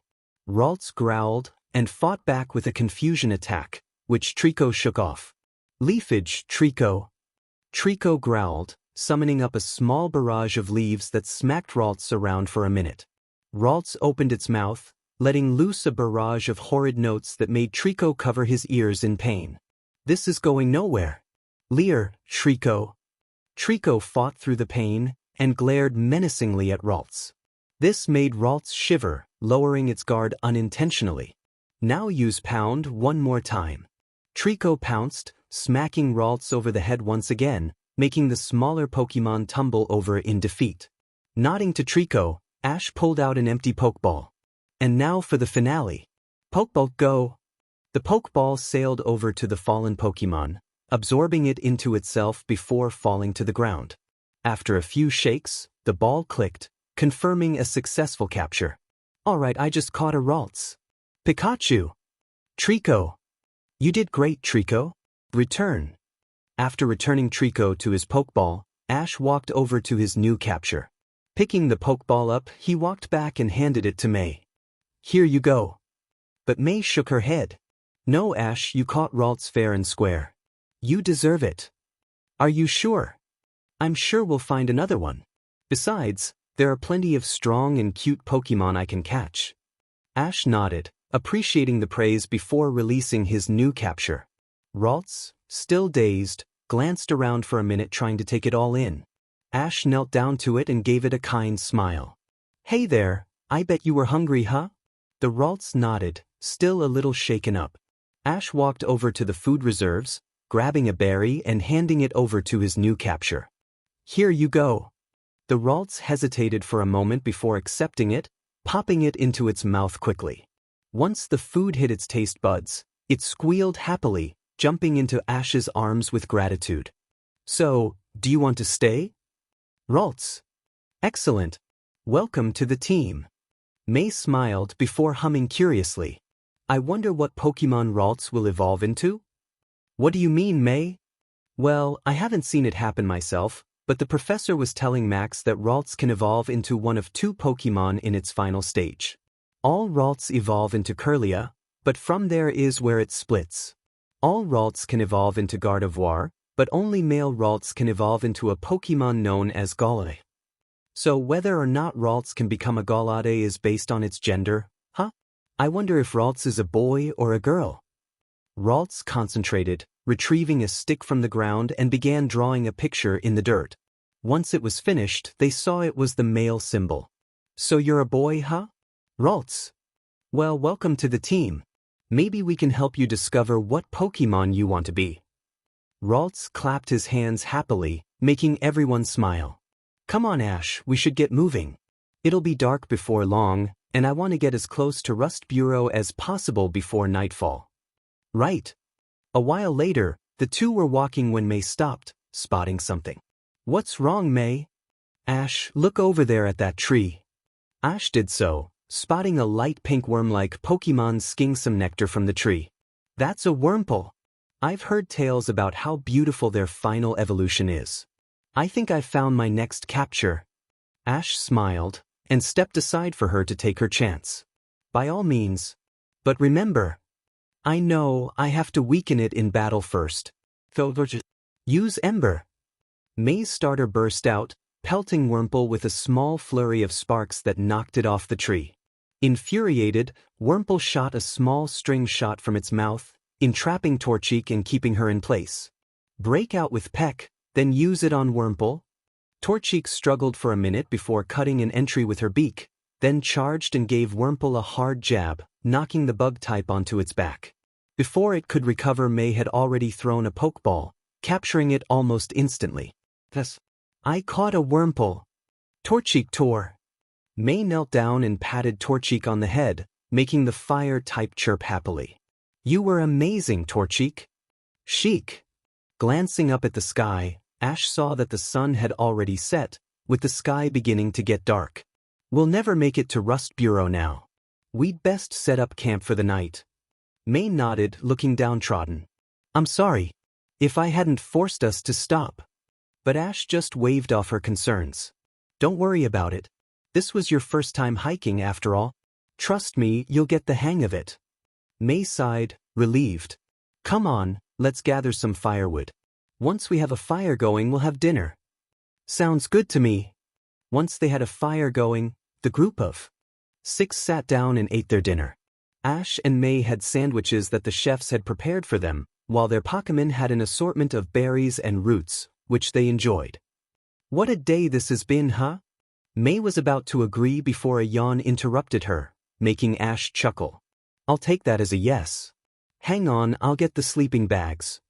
S1: Ralts growled and fought back with a confusion attack, which Trico shook off. Leafage, Trico. Trico growled, summoning up a small barrage of leaves that smacked Ralts around for a minute. Ralts opened its mouth, letting loose a barrage of horrid notes that made Trico cover his ears in pain. This is going nowhere. Leer, Trico. Trico fought through the pain and glared menacingly at Ralts. This made Ralts shiver, lowering its guard unintentionally. Now use Pound one more time. Trico pounced, smacking Ralts over the head once again, making the smaller Pokemon tumble over in defeat. Nodding to Trico, Ash pulled out an empty Pokeball. And now for the finale. Pokeball, go! The Pokeball sailed over to the fallen Pokemon, absorbing it into itself before falling to the ground. After a few shakes, the ball clicked, confirming a successful capture. Alright, I just caught a Ralts. Pikachu! Trico! You did great, Trico. Return. After returning Trico to his Pokeball, Ash walked over to his new capture. Picking the Pokeball up, he walked back and handed it to May. Here you go. But May shook her head. No, Ash, you caught Ralts fair and square. You deserve it. Are you sure? I'm sure we'll find another one. Besides, there are plenty of strong and cute Pokemon I can catch. Ash nodded, appreciating the praise before releasing his new capture. Ralts, still dazed, glanced around for a minute trying to take it all in. Ash knelt down to it and gave it a kind smile. Hey there, I bet you were hungry, huh? The Ralts nodded, still a little shaken up. Ash walked over to the food reserves, grabbing a berry and handing it over to his new capture. Here you go. The Ralts hesitated for a moment before accepting it, popping it into its mouth quickly. Once the food hit its taste buds, it squealed happily, jumping into Ash's arms with gratitude. So, do you want to stay? Ralts. Excellent. Welcome to the team. May smiled before humming curiously. I wonder what Pokemon Ralts will evolve into? What do you mean, May? Well, I haven't seen it happen myself, but the professor was telling Max that Ralts can evolve into one of two Pokemon in its final stage. All Ralts evolve into Kirlia, but from there is where it splits. All Ralts can evolve into Gardevoir, but only male Ralts can evolve into a Pokemon known as Galade. So whether or not Ralts can become a Galade is based on its gender, huh? I wonder if Ralts is a boy or a girl. Ralts concentrated, retrieving a stick from the ground and began drawing a picture in the dirt. Once it was finished, they saw it was the male symbol. So you're a boy, huh? Ralts. Well, welcome to the team. Maybe we can help you discover what Pokemon you want to be. Ralts clapped his hands happily, making everyone smile. Come on, Ash, we should get moving. It'll be dark before long, and I want to get as close to Rust Bureau as possible before nightfall. Right. A while later, the two were walking when May stopped, spotting something. What's wrong, May? Ash, look over there at that tree. Ash did so, spotting a light pink worm-like Pokemon sking some nectar from the tree. That's a Wurmple. I've heard tales about how beautiful their final evolution is. I think I've found my next capture. Ash smiled and stepped aside for her to take her chance. By all means. But remember, I know I have to weaken it in battle first. Use Ember. May's starter burst out, pelting Wurmple with a small flurry of sparks that knocked it off the tree. Infuriated, Wurmple shot a small string shot from its mouth, entrapping Torchic and keeping her in place. Break out with Peck, then use it on Wurmple. Torchic struggled for a minute before cutting an entry with her beak, then charged and gave Wurmple a hard jab, knocking the bug type onto its back. Before it could recover, May had already thrown a Pokeball, capturing it almost instantly. Thus, I caught a Wurmple. Torchic tore. May knelt down and patted Torchic on the head, making the fire type chirp happily. You were amazing, Torchic. Chic. Glancing up at the sky, Ash saw that the sun had already set, with the sky beginning to get dark. We'll never make it to Rust Bureau now. We'd best set up camp for the night. May nodded, looking downtrodden. I'm sorry. If I hadn't forced us to stop. But Ash just waved off her concerns. Don't worry about it. This was your first time hiking after all. Trust me, you'll get the hang of it. May sighed, relieved. Come on, let's gather some firewood. Once we have a fire going, we'll have dinner. Sounds good to me. Once they had a fire going, the group of 6 sat down and ate their dinner. Ash and May had sandwiches that the chefs had prepared for them, while their Pokemon had an assortment of berries and roots, which they enjoyed. What a day this has been, huh? May was about to agree before a yawn interrupted her, making Ash chuckle. I'll take that as a yes. Hang on, I'll get the sleeping bags.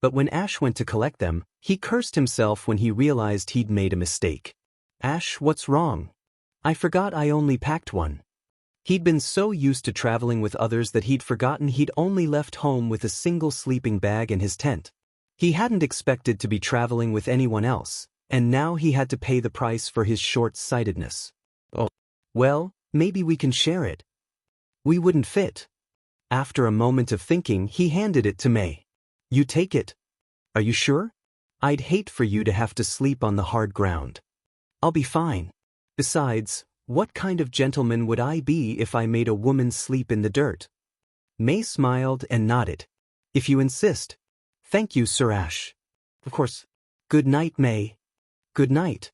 S1: But when Ash went to collect them, he cursed himself when he realized he'd made a mistake. Ash, what's wrong? I forgot I only packed one. He'd been so used to traveling with others that he'd forgotten he'd only left home with a single sleeping bag in his tent. He hadn't expected to be traveling with anyone else, and now he had to pay the price for his short-sightedness. Oh, well, maybe we can share it. We wouldn't fit. After a moment of thinking, he handed it to May. You take it. Are you sure? I'd hate for you to have to sleep on the hard ground. I'll be fine. Besides, what kind of gentleman would I be if I made a woman sleep in the dirt? May smiled and nodded. If you insist. Thank you, Sir Ash. Of course. Good night, May. Good night.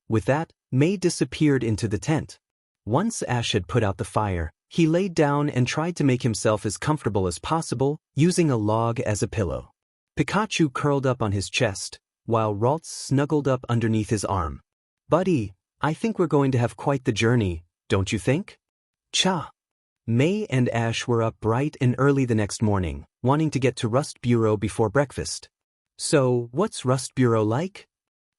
S1: With that, May disappeared into the tent. Once Ash had put out the fire, he laid down and tried to make himself as comfortable as possible, using a log as a pillow. Pikachu curled up on his chest, while Ralts snuggled up underneath his arm. Buddy, I think we're going to have quite the journey, don't you think? Cha! May and Ash were up bright and early the next morning, wanting to get to Rust Bureau before breakfast. So, what's Rust Bureau like?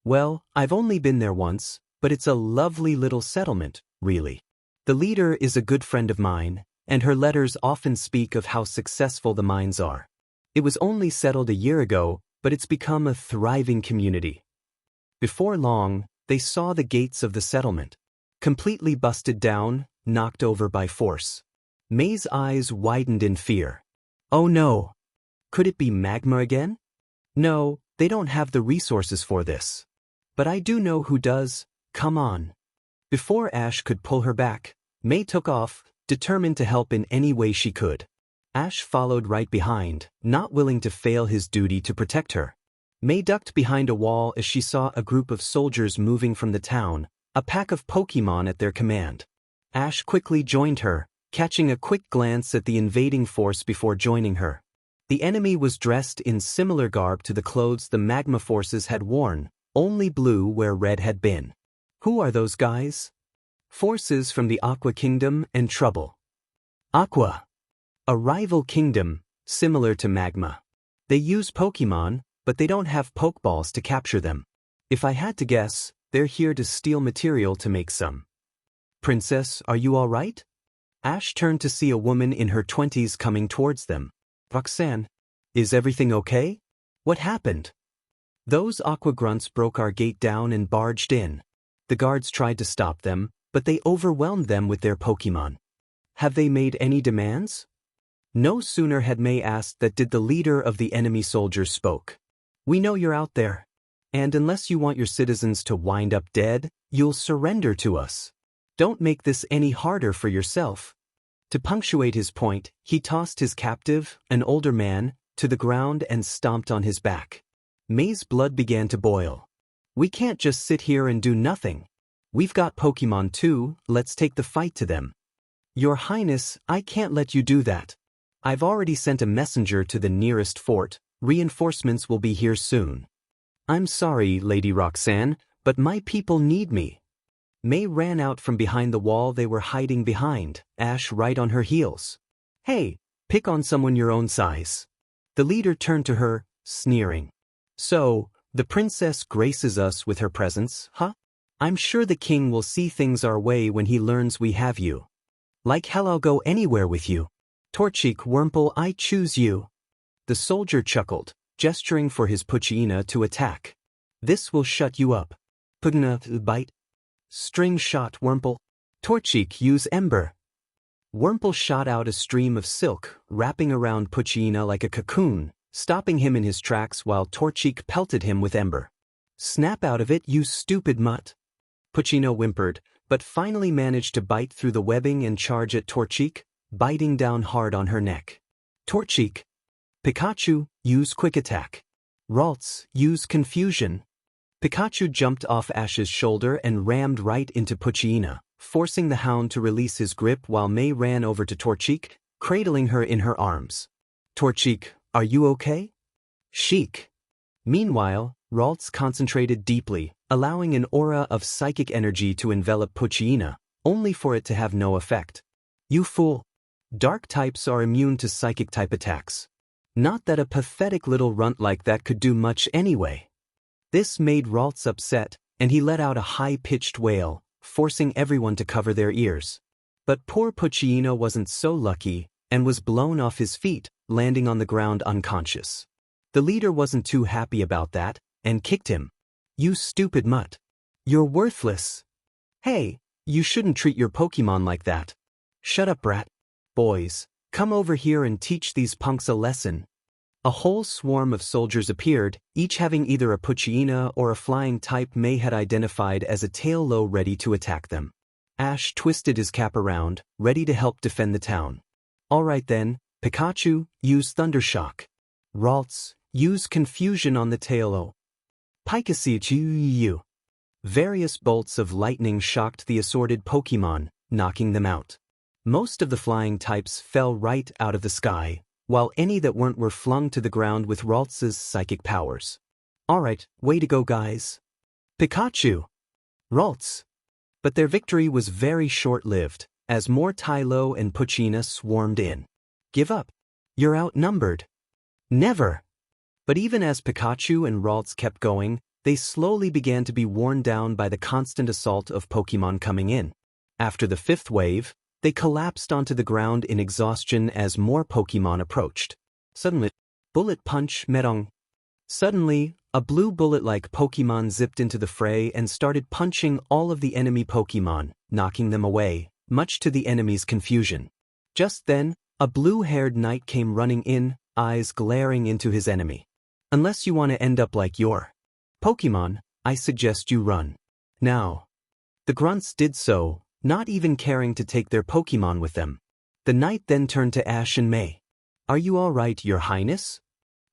S1: Well, I've only been there once, but it's a lovely little settlement, really. The leader is a good friend of mine, and her letters often speak of how successful the mines are. It was only settled a year ago, but it's become a thriving community. Before long, they saw the gates of the settlement, completely busted down, knocked over by force. May's eyes widened in fear. Oh no! Could it be magma again? No, they don't have the resources for this. But I do know who does. Come on. Before Ash could pull her back, May took off, determined to help in any way she could. Ash followed right behind, not willing to fail his duty to protect her. May ducked behind a wall as she saw a group of soldiers moving from the town, a pack of Pokémon at their command. Ash quickly joined her, catching a quick glance at the invading force before joining her. The enemy was dressed in similar garb to the clothes the magma forces had worn, only blue where red had been. Who are those guys? Forces from the Aqua Kingdom and Trouble. Aqua. A rival kingdom, similar to Magma. They use Pokémon, but they don't have Pokeballs to capture them. If I had to guess, they're here to steal material to make some. Princess, are you all right? Ash turned to see a woman in her 20s coming towards them. Roxanne, is everything okay? What happened? Those aqua grunts broke our gate down and barged in. The guards tried to stop them, but they overwhelmed them with their Pokémon. Have they made any demands? No sooner had May asked that did the leader of the enemy soldiers spoke. We know you're out there. And unless you want your citizens to wind up dead, you'll surrender to us. Don't make this any harder for yourself. To punctuate his point, he tossed his captive, an older man, to the ground and stomped on his back. May's blood began to boil. We can't just sit here and do nothing. We've got Pokémon too, let's take the fight to them. Your Highness, I can't let you do that. I've already sent a messenger to the nearest fort. Reinforcements will be here soon. I'm sorry, Lady Roxanne, but my people need me. May ran out from behind the wall they were hiding behind, Ash right on her heels. Hey, pick on someone your own size. The leader turned to her, sneering. So, the princess graces us with her presence, huh? I'm sure the king will see things our way when he learns we have you. Like hell I'll go anywhere with you. Torchic Wurmple, I choose you. The soldier chuckled, gesturing for his Poochyena to attack. This will shut you up. Pugna, bite. String shot Wurmple. Torchic, use Ember. Wurmple shot out a stream of silk, wrapping around Poochyena like a cocoon, stopping him in his tracks while Torchic pelted him with Ember. Snap out of it, you stupid mutt. Poochyena whimpered, but finally managed to bite through the webbing and charge at Torchic, biting down hard on her neck. Torchic. Pikachu, use Quick Attack. Ralts, use Confusion. Pikachu jumped off Ash's shoulder and rammed right into Poochyena, forcing the hound to release his grip while May ran over to Torchic, cradling her in her arms. Torchic, are you okay? Chic. Meanwhile, Ralts concentrated deeply, allowing an aura of psychic energy to envelop Poochyena, only for it to have no effect. You fool. Dark types are immune to psychic type attacks. Not that a pathetic little runt like that could do much anyway. This made Ralts upset, and he let out a high-pitched wail, forcing everyone to cover their ears. But poor Poochyena wasn't so lucky, and was blown off his feet, landing on the ground unconscious. The leader wasn't too happy about that, and kicked him. You stupid mutt. You're worthless. Hey, you shouldn't treat your Pokémon like that. Shut up, brat. Boys, come over here and teach these punks a lesson. A whole swarm of soldiers appeared, each having either a Poochyena or a flying type May had identified as a tail low ready to attack them. Ash twisted his cap around, ready to help defend the town. Alright then, Pikachu, use Thundershock. Ralts, use Confusion on the Tailo. Pikachu. Various bolts of lightning shocked the assorted Pokémon, knocking them out. Most of the flying types fell right out of the sky, while any that weren't were flung to the ground with Ralts's psychic powers. Alright, way to go guys. Pikachu. Ralts. But their victory was very short-lived, as more Tylo and Puccina swarmed in. Give up. You're outnumbered. Never. But even as Pikachu and Ralts kept going, they slowly began to be worn down by the constant assault of Pokémon coming in. After the fifth wave, they collapsed onto the ground in exhaustion as more Pokémon approached. Suddenly, Bullet Punch Metong. Suddenly, a blue bullet-like Pokémon zipped into the fray and started punching all of the enemy Pokémon, knocking them away, much to the enemy's confusion. Just then, a blue-haired knight came running in, eyes glaring into his enemy. Unless you want to end up like your Pokémon, I suggest you run. Now. The grunts did so, not even caring to take their Pokémon with them. The knight then turned to Ash and May. Are you all right, Your Highness?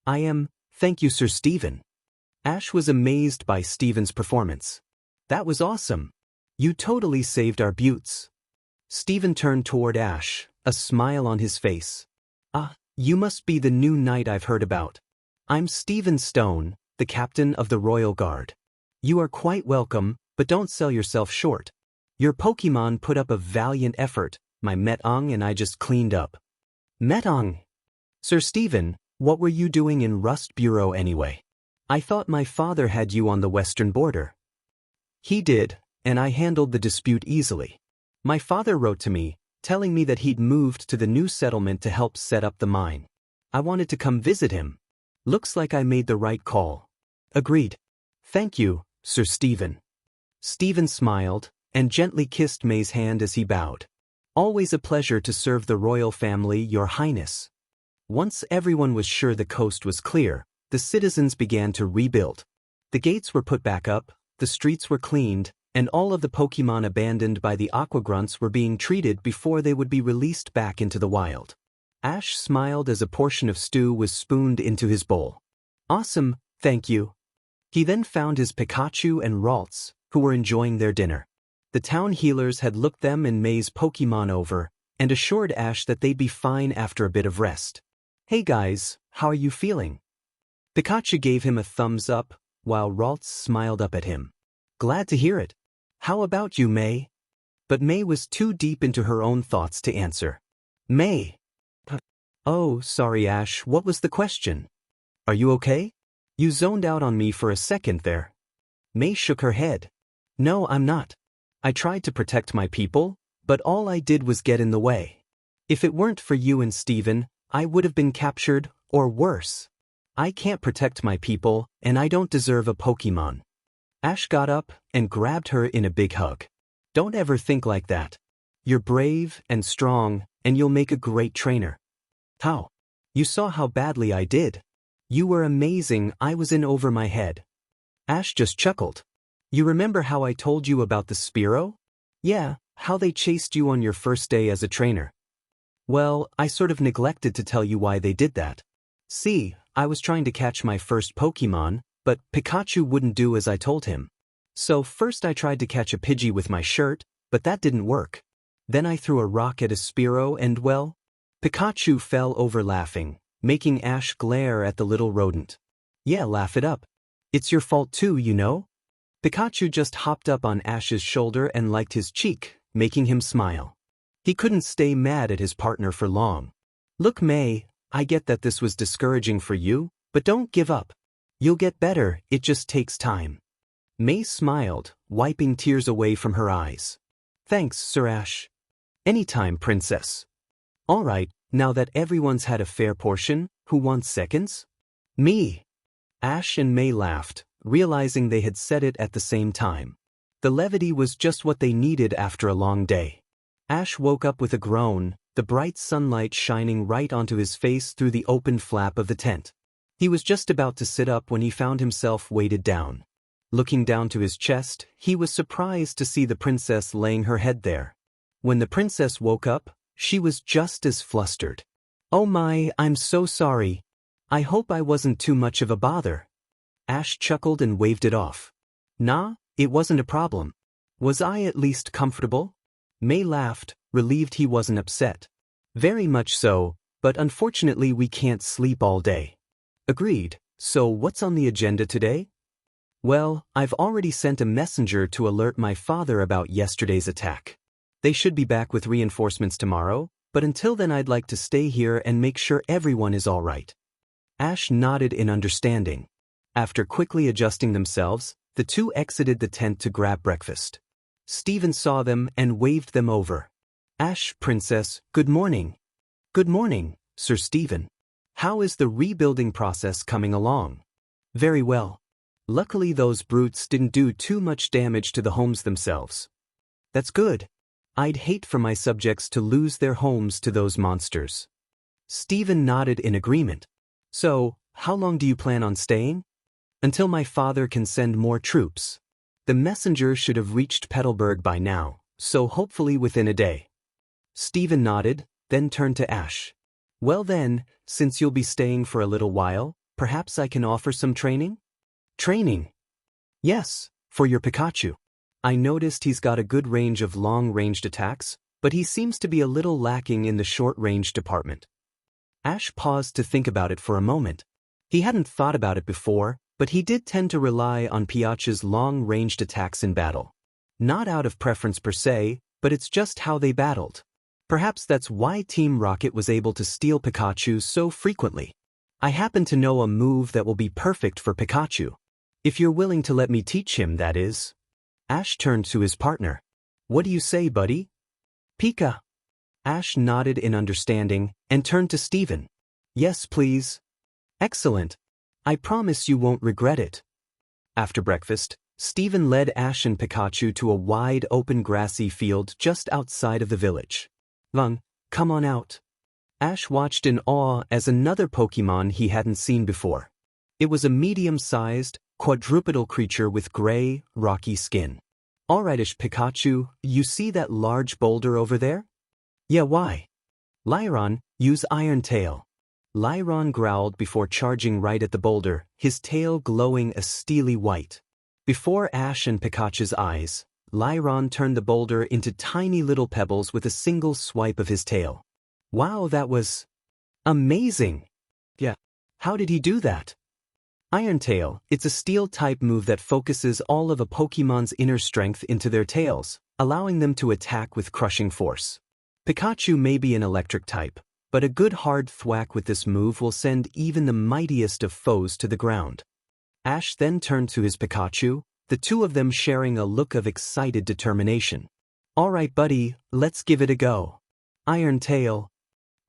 S1: I am, thank you, Sir Stephen. Ash was amazed by Stephen's performance. That was awesome. You totally saved our buttes. Stephen turned toward Ash, a smile on his face. Ah, you must be the new knight I've heard about. I'm Stephen Stone, the captain of the Royal Guard. You are quite welcome, but don't sell yourself short. Your Pokémon put up a valiant effort, my Metong and I just cleaned up. Metong? Sir Stephen, what were you doing in Rust Bureau anyway? I thought my father had you on the western border. He did, and I handled the dispute easily. My father wrote to me, telling me that he'd moved to the new settlement to help set up the mine. I wanted to come visit him. Looks like I made the right call. Agreed. Thank you, Sir Stephen. Stephen smiled, and gently kissed May's hand as he bowed. Always a pleasure to serve the royal family, Your Highness. Once everyone was sure the coast was clear, the citizens began to rebuild. The gates were put back up, the streets were cleaned, and all of the Pokémon abandoned by the Aquagrunts were being treated before they would be released back into the wild. Ash smiled as a portion of stew was spooned into his bowl. Awesome, thank you. He then found his Pikachu and Ralts, who were enjoying their dinner. The town healers had looked them and May's Pokémon over, and assured Ash that they'd be fine after a bit of rest. Hey guys, how are you feeling? Pikachu gave him a thumbs up, while Ralts smiled up at him. Glad to hear it. How about you, May? But May was too deep into her own thoughts to answer. May. Oh, sorry Ash, what was the question? Are you okay? You zoned out on me for a second there. May shook her head. No, I'm not. I tried to protect my people, but all I did was get in the way. If it weren't for you and Stephen, I would have been captured, or worse. I can't protect my people, and I don't deserve a Pokémon. Ash got up and grabbed her in a big hug. Don't ever think like that. You're brave and strong, and you'll make a great trainer. How? You saw how badly I did. You were amazing, I was in over my head. Ash just chuckled. You remember how I told you about the Spearow? Yeah, how they chased you on your first day as a trainer. Well, I sort of neglected to tell you why they did that. See, I was trying to catch my first Pokémon, but Pikachu wouldn't do as I told him. So first I tried to catch a Pidgey with my shirt, but that didn't work. Then I threw a rock at a Spearow and well, Pikachu fell over laughing, making Ash glare at the little rodent. Yeah, laugh it up. It's your fault too, you know? Pikachu just hopped up on Ash's shoulder and liked his cheek, making him smile. He couldn't stay mad at his partner for long. Look, May, I get that this was discouraging for you, but don't give up. You'll get better, it just takes time. May smiled, wiping tears away from her eyes. Thanks, Sir Ash. Anytime, Princess. All right, now that everyone's had a fair portion, who wants seconds? Me. Ash and May laughed, realizing they had said it at the same time. The levity was just what they needed after a long day. Ash woke up with a groan, the bright sunlight shining right onto his face through the open flap of the tent. He was just about to sit up when he found himself weighted down. Looking down to his chest, he was surprised to see the princess laying her head there. When the princess woke up, she was just as flustered. Oh my, I'm so sorry. I hope I wasn't too much of a bother. Ash chuckled and waved it off. Nah, it wasn't a problem. Was I at least comfortable? May laughed, relieved he wasn't upset. Very much so, but unfortunately we can't sleep all day. Agreed, so what's on the agenda today? Well, I've already sent a messenger to alert my father about yesterday's attack. They should be back with reinforcements tomorrow, but until then I'd like to stay here and make sure everyone is all right. Ash nodded in understanding. After quickly adjusting themselves, the two exited the tent to grab breakfast. Steven saw them and waved them over. Ash, Princess, good morning. Good morning, Sir Steven. How is the rebuilding process coming along? Very well. Luckily those brutes didn't do too much damage to the homes themselves. That's good. I'd hate for my subjects to lose their homes to those monsters. Steven nodded in agreement. So, how long do you plan on staying? Until my father can send more troops. The messenger should have reached Petalburg by now, so hopefully within a day. Steven nodded, then turned to Ash. Well then, since you'll be staying for a little while, perhaps I can offer some training? Training? Yes, for your Pikachu. I noticed he's got a good range of long-ranged attacks, but he seems to be a little lacking in the short-range department. Ash paused to think about it for a moment. He hadn't thought about it before, but he did tend to rely on Pikachu's long-ranged attacks in battle. Not out of preference per se, but it's just how they battled. Perhaps that's why Team Rocket was able to steal Pikachu so frequently. I happen to know a move that will be perfect for Pikachu. If you're willing to let me teach him, that is. Ash turned to his partner. What do you say, buddy? Pika. Ash nodded in understanding and turned to Steven. Yes, please. Excellent. I promise you won't regret it. After breakfast, Steven led Ash and Pikachu to a wide open grassy field just outside of the village. Lung, come on out. Ash watched in awe as another Pokemon he hadn't seen before. It was a medium-sized, quadrupedal creature with gray, rocky skin. Alrightish Pikachu, you see that large boulder over there? Yeah, why? Lyron, use Iron Tail. Lyron growled before charging right at the boulder, his tail glowing a steely white. Before Ash and Pikachu's eyes, Lyron turned the boulder into tiny little pebbles with a single swipe of his tail. Wow, that was amazing! Yeah, how did he do that? Iron Tail, it's a steel-type move that focuses all of a Pokemon's inner strength into their tails, allowing them to attack with crushing force. Pikachu may be an electric type, but a good hard thwack with this move will send even the mightiest of foes to the ground. Ash then turned to his Pikachu, the two of them sharing a look of excited determination. Alright buddy, let's give it a go. Iron Tail.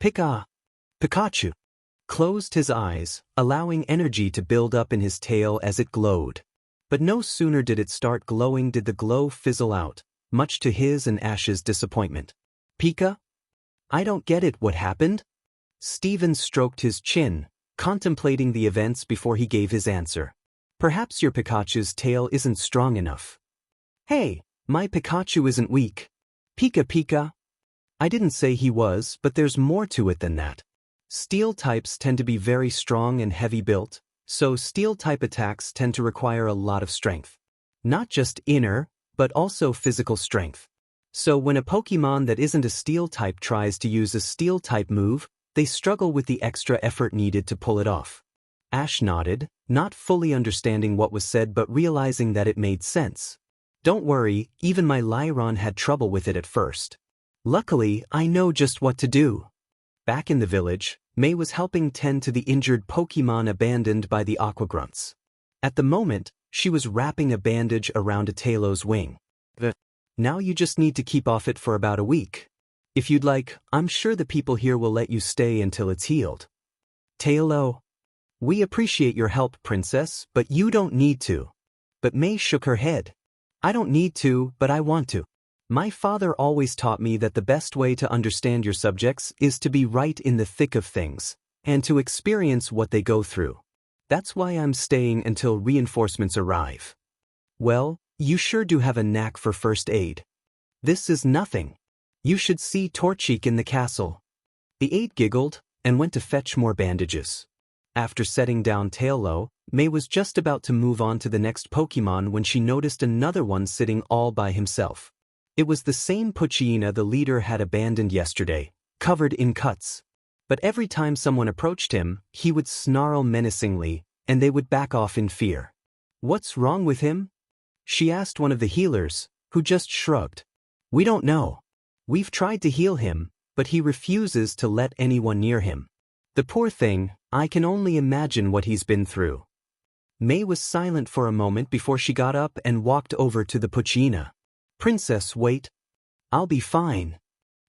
S1: Pikachu closed his eyes, allowing energy to build up in his tail as it glowed. But no sooner did it start glowing did the glow fizzle out, much to his and Ash's disappointment. Pika? I don't get it, what happened? Steven stroked his chin, contemplating the events before he gave his answer. Perhaps your Pikachu's tail isn't strong enough. Hey, my Pikachu isn't weak. Pika. I didn't say he was, but there's more to it than that. Steel types tend to be very strong and heavy built, so steel type attacks tend to require a lot of strength. Not just inner, but also physical strength. So when a Pokemon that isn't a steel type tries to use a steel type move, they struggle with the extra effort needed to pull it off. Ash nodded, not fully understanding what was said but realizing that it made sense. Don't worry, even my Lyron had trouble with it at first. Luckily, I know just what to do. Back in the village, May was helping tend to the injured Pokemon abandoned by the Aquagrunts. At the moment, she was wrapping a bandage around a Tailow's wing. Now you just need to keep off it for about a week. If you'd like, I'm sure the people here will let you stay until it's healed. Taillow. We appreciate your help, Princess, but you don't need to. But May shook her head. I don't need to, but I want to. My father always taught me that the best way to understand your subjects is to be right in the thick of things, and to experience what they go through. That's why I'm staying until reinforcements arrive. Well, you sure do have a knack for first aid. This is nothing. You should see Torchic in the castle. The aide giggled and went to fetch more bandages. After setting down Taillow, May was just about to move on to the next Pokemon when she noticed another one sitting all by himself. It was the same Poochyena the leader had abandoned yesterday, covered in cuts. But every time someone approached him, he would snarl menacingly, and they would back off in fear. What's wrong with him? She asked one of the healers, who just shrugged. We don't know. We've tried to heal him, but he refuses to let anyone near him. The poor thing, I can only imagine what he's been through. May was silent for a moment before she got up and walked over to the Puccina. Princess, wait. I'll be fine.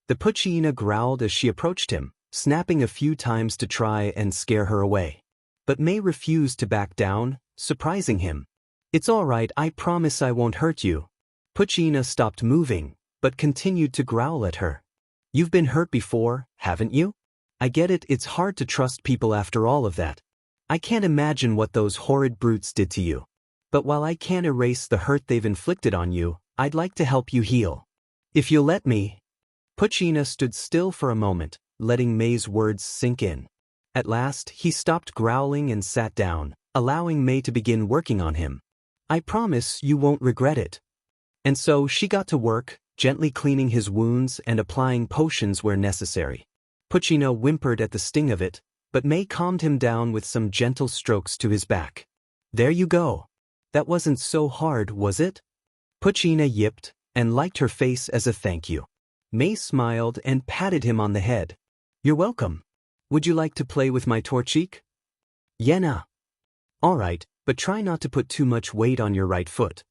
S1: The Puccina growled as she approached him, snapping a few times to try and scare her away. But May refused to back down, surprising him. It's all right, I promise I won't hurt you. Puccina stopped moving, but continued to growl at her. You've been hurt before, haven't you? I get it, it's hard to trust people after all of that. I can't imagine what those horrid brutes did to you. But while I can't erase the hurt they've inflicted on you, I'd like to help you heal. If you'll let me. Puccina stood still for a moment, letting May's words sink in. At last, he stopped growling and sat down, allowing May to begin working on him. I promise you won't regret it. And so she got to work, gently cleaning his wounds and applying potions where necessary. Puccina whimpered at the sting of it, but May calmed him down with some gentle strokes to his back. There you go. That wasn't so hard, was it? Puccina yipped, and liked her face as a thank you. May smiled and patted him on the head. You're welcome. Would you like to play with my torchic? Yenna. All right, but try not to put too much weight on your right foot.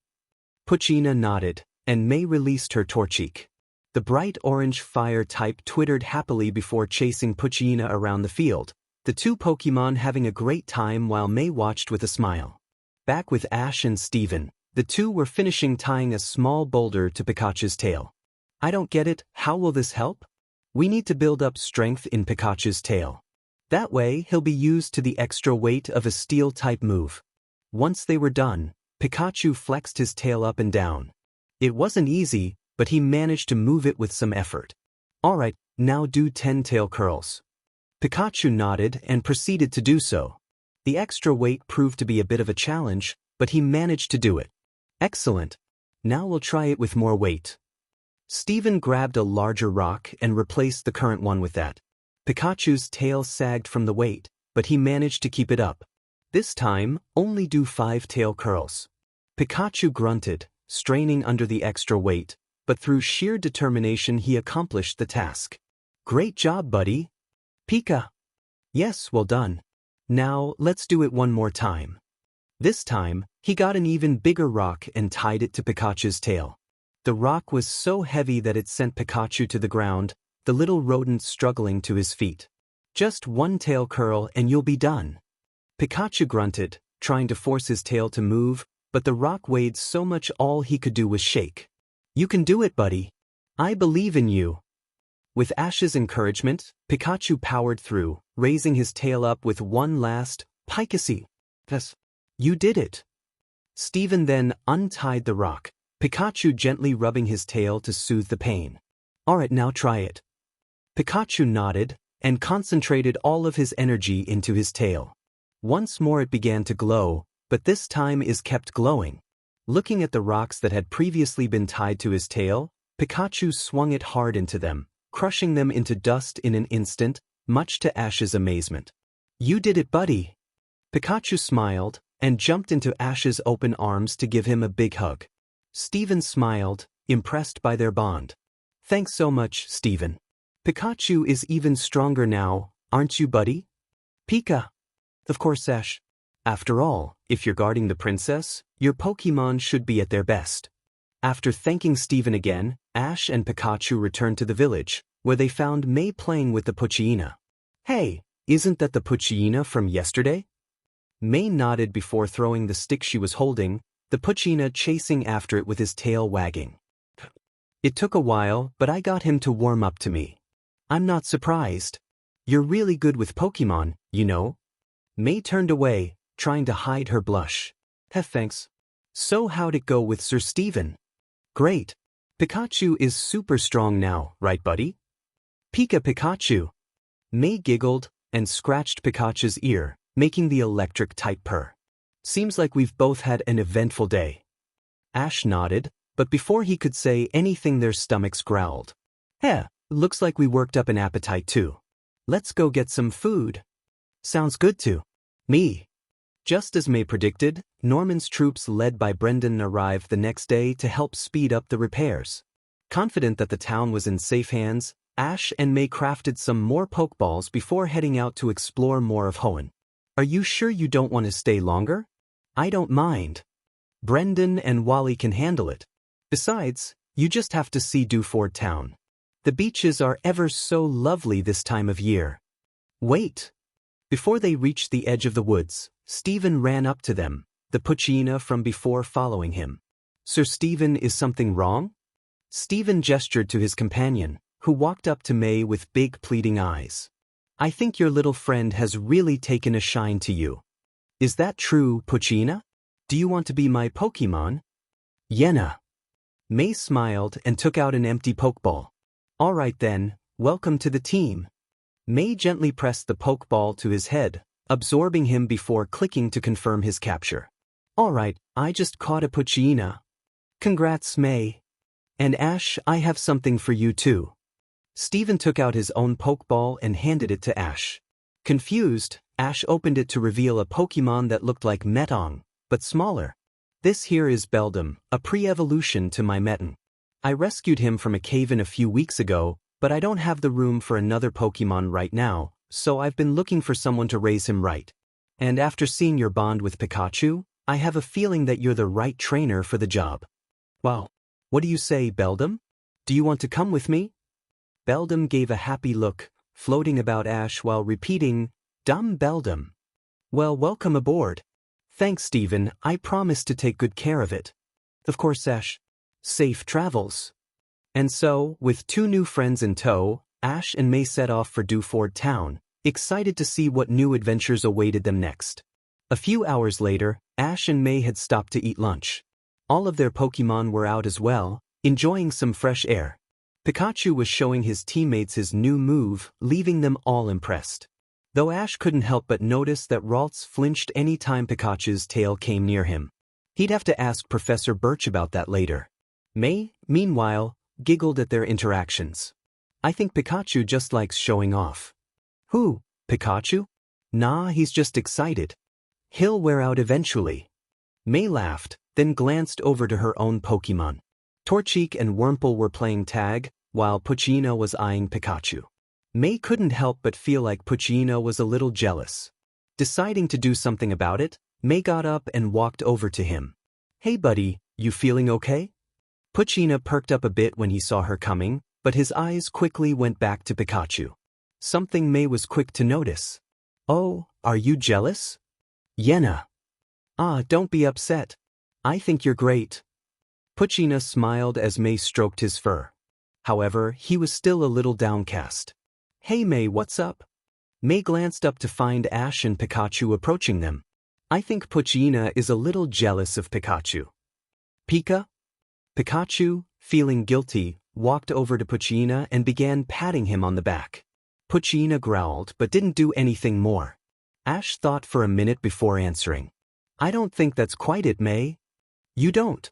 S1: Puccina nodded, and May released her torchic. The bright orange fire type twittered happily before chasing Puccina around the field, the two Pokémon having a great time while May watched with a smile. Back with Ash and Steven, the two were finishing tying a small boulder to Pikachu's tail. I don't get it, how will this help? We need to build up strength in Pikachu's tail. That way, he'll be used to the extra weight of a steel-type move. Once they were done, Pikachu flexed his tail up and down. It wasn't easy, but he managed to move it with some effort. Alright, now do 10 tail curls. Pikachu nodded and proceeded to do so. The extra weight proved to be a bit of a challenge, but he managed to do it. Excellent. Now we'll try it with more weight. Steven grabbed a larger rock and replaced the current one with that. Pikachu's tail sagged from the weight, but he managed to keep it up. This time, only do 5 tail curls. Pikachu grunted, straining under the extra weight, but through sheer determination he accomplished the task. Great job, buddy. Pika. Yes, well done. Now, let's do it one more time. This time, he got an even bigger rock and tied it to Pikachu's tail. The rock was so heavy that it sent Pikachu to the ground, the little rodent struggling to his feet. Just 1 tail curl and you'll be done. Pikachu grunted, trying to force his tail to move, but the rock weighed so much all he could do was shake. You can do it, buddy. I believe in you. With Ash's encouragement, Pikachu powered through, raising his tail up with one last picasy. Yes, you did it. Steven then untied the rock, Pikachu gently rubbing his tail to soothe the pain. Alright, now try it. Pikachu nodded and concentrated all of his energy into his tail. Once more it began to glow, but this time it kept glowing. Looking at the rocks that had previously been tied to his tail, Pikachu swung it hard into them, crushing them into dust in an instant, much to Ash's amazement. You did it, buddy. Pikachu smiled and jumped into Ash's open arms to give him a big hug. Steven smiled, impressed by their bond. Thanks so much, Steven. Pikachu is even stronger now, aren't you, buddy? Pika. Of course, Ash. After all, if you're guarding the princess, your Pokémon should be at their best. After thanking Steven again, Ash and Pikachu returned to the village, where they found May playing with the Puccina. Hey, isn't that the Puccina from yesterday? May nodded before throwing the stick she was holding, the Puccina chasing after it with his tail wagging. It took a while, but I got him to warm up to me. I'm not surprised. You're really good with Pokémon, you know. May turned away, trying to hide her blush. Thanks. So how'd it go with Sir Steven? Great. Pikachu is super strong now, right, buddy? Pika Pikachu. May giggled and scratched Pikachu's ear, making the electric-type purr. Seems like we've both had an eventful day. Ash nodded, but before he could say anything their stomachs growled. Looks like we worked up an appetite too. Let's go get some food. Sounds good to me. Just as May predicted, Norman's troops led by Brendan arrived the next day to help speed up the repairs. Confident that the town was in safe hands, Ash and May crafted some more Pokeballs before heading out to explore more of Hoenn. Are you sure you don't want to stay longer? I don't mind. Brendan and Wally can handle it. Besides, you just have to see Dewford Town. The beaches are ever so lovely this time of year. Wait. Before they reached the edge of the woods, Stephen ran up to them, the Poochyena from before following him. Sir Stephen, is something wrong? Stephen gestured to his companion, who walked up to May with big pleading eyes. I think your little friend has really taken a shine to you. Is that true, Poochyena? Do you want to be my Pokemon? Yenna. May smiled and took out an empty Pokeball. All right then, welcome to the team. May gently pressed the Pokeball to his head, absorbing him before clicking to confirm his capture. All right, I just caught a Poochyena. Congrats, May. And Ash, I have something for you too. Stephen took out his own Pokeball and handed it to Ash. Confused, Ash opened it to reveal a Pokemon that looked like Metong, but smaller. This here is Beldum, a pre-evolution to my Metong. I rescued him from a cave-in a few weeks ago, but I don't have the room for another Pokemon right now, so I've been looking for someone to raise him right. And after seeing your bond with Pikachu, I have a feeling that you're the right trainer for the job. Wow. What do you say, Beldum? Do you want to come with me? Beldum gave a happy look, floating about Ash while repeating, Dumb Beldum. Well, welcome aboard. Thanks, Stephen, I promise to take good care of it. Of course, Ash. Safe travels. And so, with two new friends in tow, Ash and May set off for Dewford Town, excited to see what new adventures awaited them next. A few hours later, Ash and May had stopped to eat lunch. All of their Pokemon were out as well, enjoying some fresh air. Pikachu was showing his teammates his new move, leaving them all impressed. Though Ash couldn't help but notice that Ralts flinched any time Pikachu's tail came near him. He'd have to ask Professor Birch about that later. May, meanwhile, giggled at their interactions. I think Pikachu just likes showing off. Who, Pikachu? Nah, he's just excited. He'll wear out eventually. May laughed, then glanced over to her own Pokemon. Torchic and Wurmple were playing tag, while Poochyena was eyeing Pikachu. May couldn't help but feel like Poochyena was a little jealous. Deciding to do something about it, May got up and walked over to him. Hey buddy, you feeling okay? Poochyena perked up a bit when he saw her coming, but his eyes quickly went back to Pikachu. Something May was quick to notice. Oh, are you jealous? Yenna. Ah, don't be upset. I think you're great. Poochyena smiled as May stroked his fur. However, he was still a little downcast. Hey May, what's up? May glanced up to find Ash and Pikachu approaching them. I think Poochyena is a little jealous of Pikachu. Pika? Pikachu, feeling guilty, walked over to Poochyena and began patting him on the back. Poochyena growled but didn't do anything more. Ash thought for a minute before answering. I don't think that's quite it, May. You don't?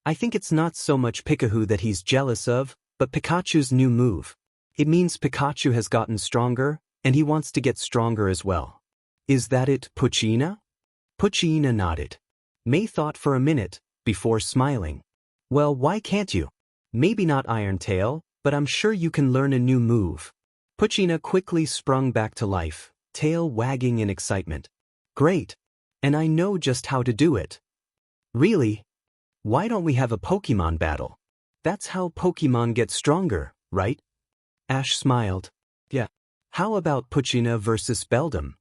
S1: I think it's not so much Pikachu that he's jealous of, but Pikachu's new move. It means Pikachu has gotten stronger, and he wants to get stronger as well. Is that it, Poochyena? Poochyena nodded. May thought for a minute, before smiling. Well, why can't you? Maybe not Iron Tail, but I'm sure you can learn a new move. Poochyena quickly sprung back to life, tail wagging in excitement. Great. And I know just how to do it. Really? Why don't we have a Pokemon battle? That's how Pokemon get stronger, right? Ash smiled. Yeah. How about Poochyena versus Beldum?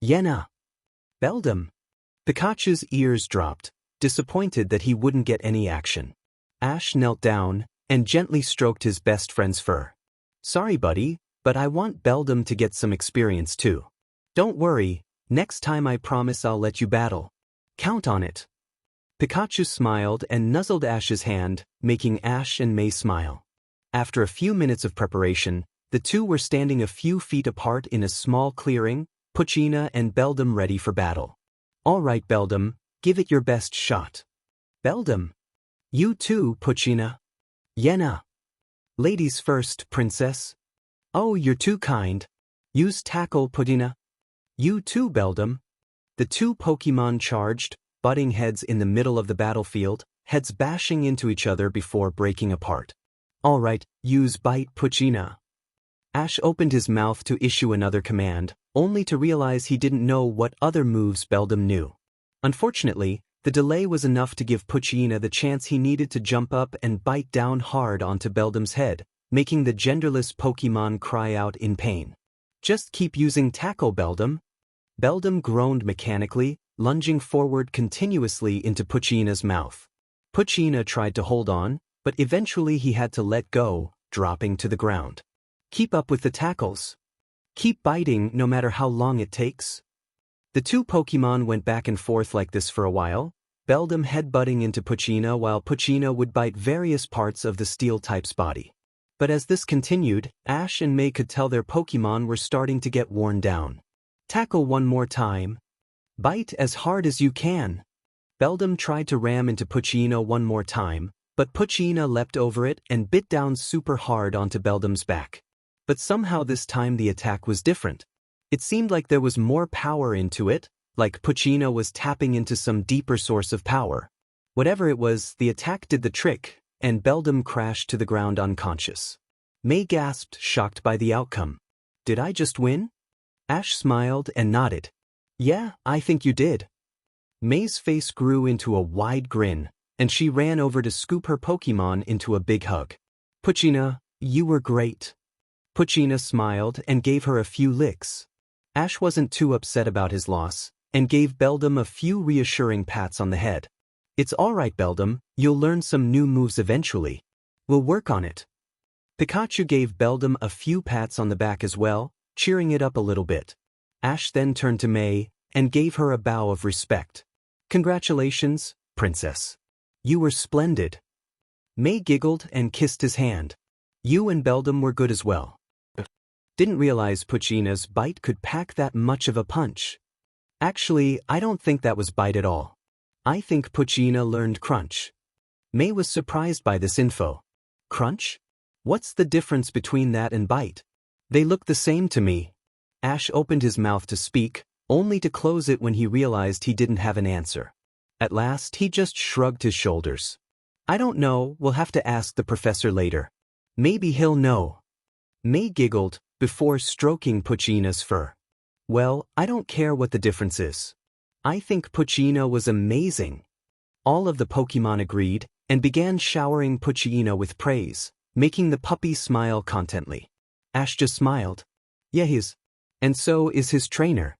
S1: Yenna. Beldum. Pikachu's ears dropped, disappointed that he wouldn't get any action. Ash knelt down and gently stroked his best friend's fur. Sorry, buddy, but I want Beldum to get some experience too. Don't worry, next time I promise I'll let you battle. Count on it. Pikachu smiled and nuzzled Ash's hand, making Ash and May smile. After a few minutes of preparation, the two were standing a few feet apart in a small clearing, Poochyena and Beldum ready for battle. All right, Beldum, give it your best shot. Beldum. You too, Poochyena. Yenna. Ladies first, princess. Oh, you're too kind. Use tackle, Poochyena. You too, Beldum. The two Pokemon charged, butting heads in the middle of the battlefield, heads bashing into each other before breaking apart. Alright, use Bite Poochyena. Ash opened his mouth to issue another command, only to realize he didn't know what other moves Beldum knew. Unfortunately, the delay was enough to give Poochyena the chance he needed to jump up and bite down hard onto Beldum's head, making the genderless Pokemon cry out in pain. Just keep using Tackle, Beldum. Beldum groaned mechanically, lunging forward continuously into Poochyena's mouth. Poochyena tried to hold on, but eventually he had to let go, dropping to the ground. Keep up with the tackles. Keep biting no matter how long it takes. The two Pokemon went back and forth like this for a while, Beldum headbutting into Poochyena while Poochyena would bite various parts of the Steel-type's body. But as this continued, Ash and May could tell their Pokemon were starting to get worn down. Tackle one more time. Bite as hard as you can. Beldum tried to ram into Poochyena one more time, but Poochyena leapt over it and bit down super hard onto Beldum's back. But somehow this time the attack was different. It seemed like there was more power into it, like Poochyena was tapping into some deeper source of power. Whatever it was, the attack did the trick, and Beldum crashed to the ground unconscious. May gasped, shocked by the outcome. Did I just win? Ash smiled and nodded. Yeah, I think you did. May's face grew into a wide grin, and she ran over to scoop her Pokemon into a big hug. Poochyena, you were great. Poochyena smiled and gave her a few licks. Ash wasn't too upset about his loss, and gave Beldum a few reassuring pats on the head. It's alright, Beldum, you'll learn some new moves eventually. We'll work on it. Pikachu gave Beldum a few pats on the back as well, cheering it up a little bit. Ash then turned to May and gave her a bow of respect. Congratulations, Princess. You were splendid. May giggled and kissed his hand. You and Beldum were good as well. Didn't realize Poochyena's bite could pack that much of a punch. Actually, I don't think that was bite at all. I think Poochyena learned Crunch. May was surprised by this info. Crunch? What's the difference between that and bite? They look the same to me. Ash opened his mouth to speak, only to close it when he realized he didn't have an answer. At last, he just shrugged his shoulders. I don't know, we'll have to ask the professor later. Maybe he'll know. May giggled, before stroking Poochyena's fur. Well, I don't care what the difference is. I think Poochyena was amazing. All of the Pokemon agreed, and began showering Poochyena with praise, making the puppy smile contently. Ash just smiled. Yeah, and so is his trainer.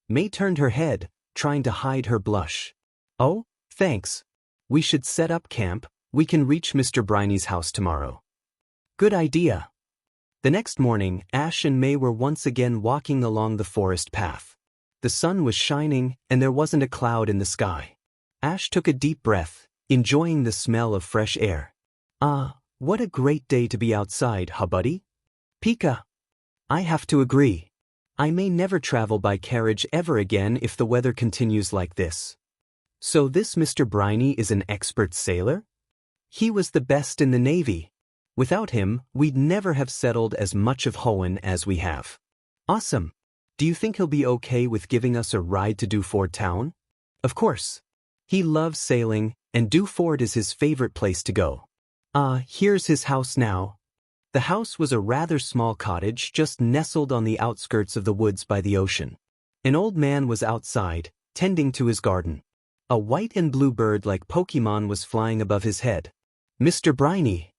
S1: May turned her head, trying to hide her blush. Oh, thanks. We should set up camp, we can reach Mr. Briney's house tomorrow. Good idea. The next morning, Ash and May were once again walking along the forest path. The sun was shining, and there wasn't a cloud in the sky. Ash took a deep breath, enjoying the smell of fresh air. Ah, what a great day to be outside, huh, buddy? Pika. I have to agree. I may never travel by carriage ever again if the weather continues like this. So this Mr. Briney is an expert sailor? He was the best in the Navy. Without him, we'd never have settled as much of Hoenn as we have. Awesome. Do you think he'll be okay with giving us a ride to Dewford Town? Of course. He loves sailing, and Dewford is his favorite place to go. Here's his house now. The house was a rather small cottage just nestled on the outskirts of the woods by the ocean. An old man was outside, tending to his garden. A white and blue bird-like Pokemon was flying above his head. Mr. Briney.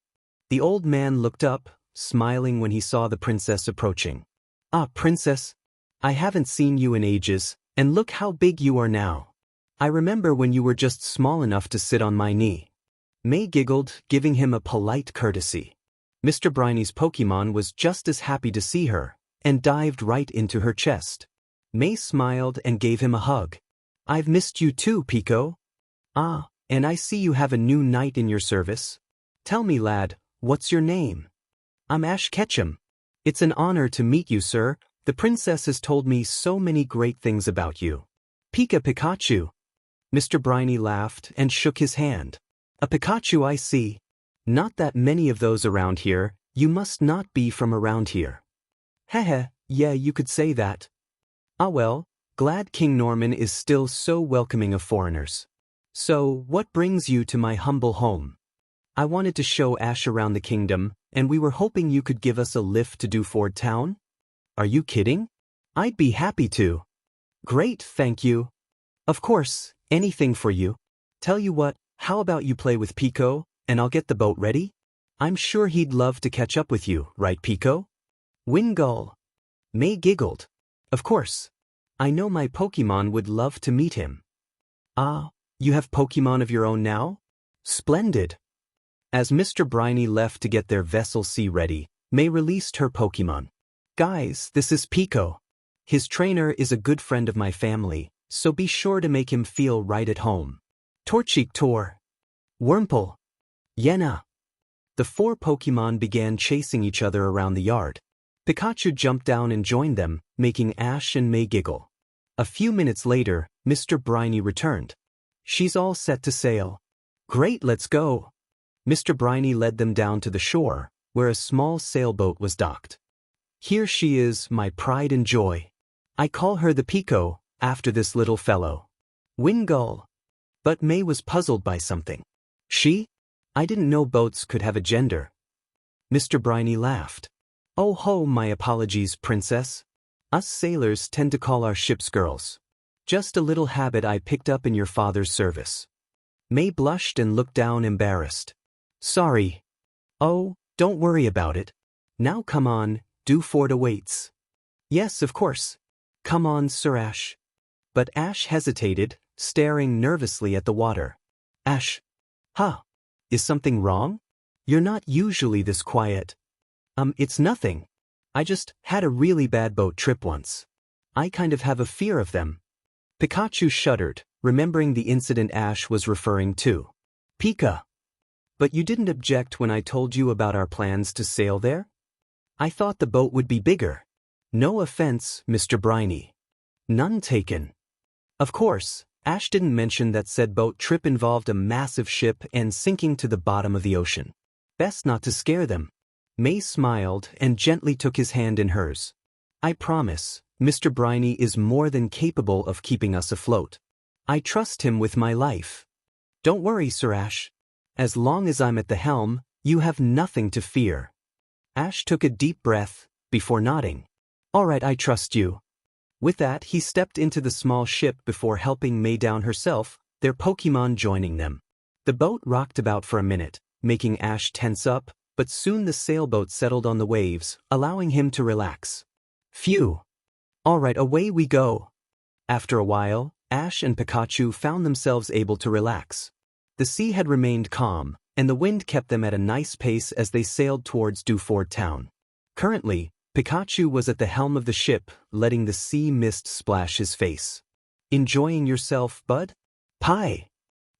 S1: The old man looked up, smiling when he saw the princess approaching. Princess. I haven't seen you in ages, and look how big you are now. I remember when you were just small enough to sit on my knee. May giggled, giving him a polite courtesy. Mr. Briney's Pokemon was just as happy to see her, and dived right into her chest. May smiled and gave him a hug. I've missed you too, Pico. And I see you have a new knight in your service. Tell me, lad, what's your name? I'm Ash Ketchum. It's an honor to meet you, sir. The princess has told me so many great things about you. Pikachu. Mr. Briney laughed and shook his hand. A Pikachu, I see. Not that many of those around here. You must not be from around here. Heh, yeah, you could say that. Well, Glad King Norman is still so welcoming of foreigners. So, what brings you to my humble home? I wanted to show Ash around the kingdom, and we were hoping you could give us a lift to Dewford Town? Are you kidding? I'd be happy to. Great, thank you. Of course, anything for you. Tell you what, how about you play with Pico, and I'll get the boat ready? I'm sure he'd love to catch up with you, right Pico? Wingull. May giggled. Of course. I know my Pokemon would love to meet him. Ah, you have Pokemon of your own now? Splendid. As Mr. Briny left to get their vessel C ready, May released her Pokemon. Guys, this is Pico. His trainer is a good friend of my family, so be sure to make him feel right at home. Torchic Tor. Wurmple. Yenna. The 4 Pokemon began chasing each other around the yard. Pikachu jumped down and joined them, making Ash and May giggle. A few minutes later, Mr. Briny returned. She's all set to sail. Great, let's go. Mr. Briny led them down to the shore, where a small sailboat was docked. Here she is, my pride and joy. I call her the Pico, after this little fellow. Wingull. But May was puzzled by something. She? I didn't know boats could have a gender. Mr. Briny laughed. Oh ho, my apologies, princess. Us sailors tend to call our ships girls. Just a little habit I picked up in your father's service. May blushed and looked down embarrassed. Sorry. Oh, don't worry about it. Now come on, Dewford awaits. Yes, of course. Come on, Sir Ash. But Ash hesitated, staring nervously at the water. Ash. Huh. Is something wrong? You're not usually this quiet. It's nothing. I just had a really bad boat trip once. I kind of have a fear of them. Pikachu shuddered, remembering the incident Ash was referring to. Pika. But you didn't object when I told you about our plans to sail there? I thought the boat would be bigger. No offense, Mr. Briny. None taken. Of course, Ash didn't mention that said boat trip involved a massive ship and sinking to the bottom of the ocean. Best not to scare them. May smiled and gently took his hand in hers. I promise, Mr. Briny is more than capable of keeping us afloat. I trust him with my life. Don't worry, Sir Ash. As long as I'm at the helm, you have nothing to fear. Ash took a deep breath, before nodding. All right, I trust you. With that, he stepped into the small ship before helping May down herself, their Pokemon joining them. The boat rocked about for a minute, making Ash tense up, but soon the sailboat settled on the waves, allowing him to relax. Phew. All right, away we go. After a while, Ash and Pikachu found themselves able to relax. The sea had remained calm, and the wind kept them at a nice pace as they sailed towards Dewford Town. Currently, Pikachu was at the helm of the ship, letting the sea mist splash his face. Enjoying yourself, bud? Pie.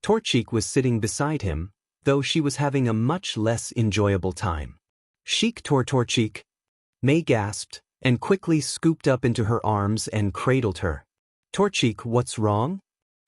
S1: Torchic was sitting beside him, though she was having a much less enjoyable time. Chic Torchic. May gasped, and quickly scooped up into her arms and cradled her. Torchic, what's wrong?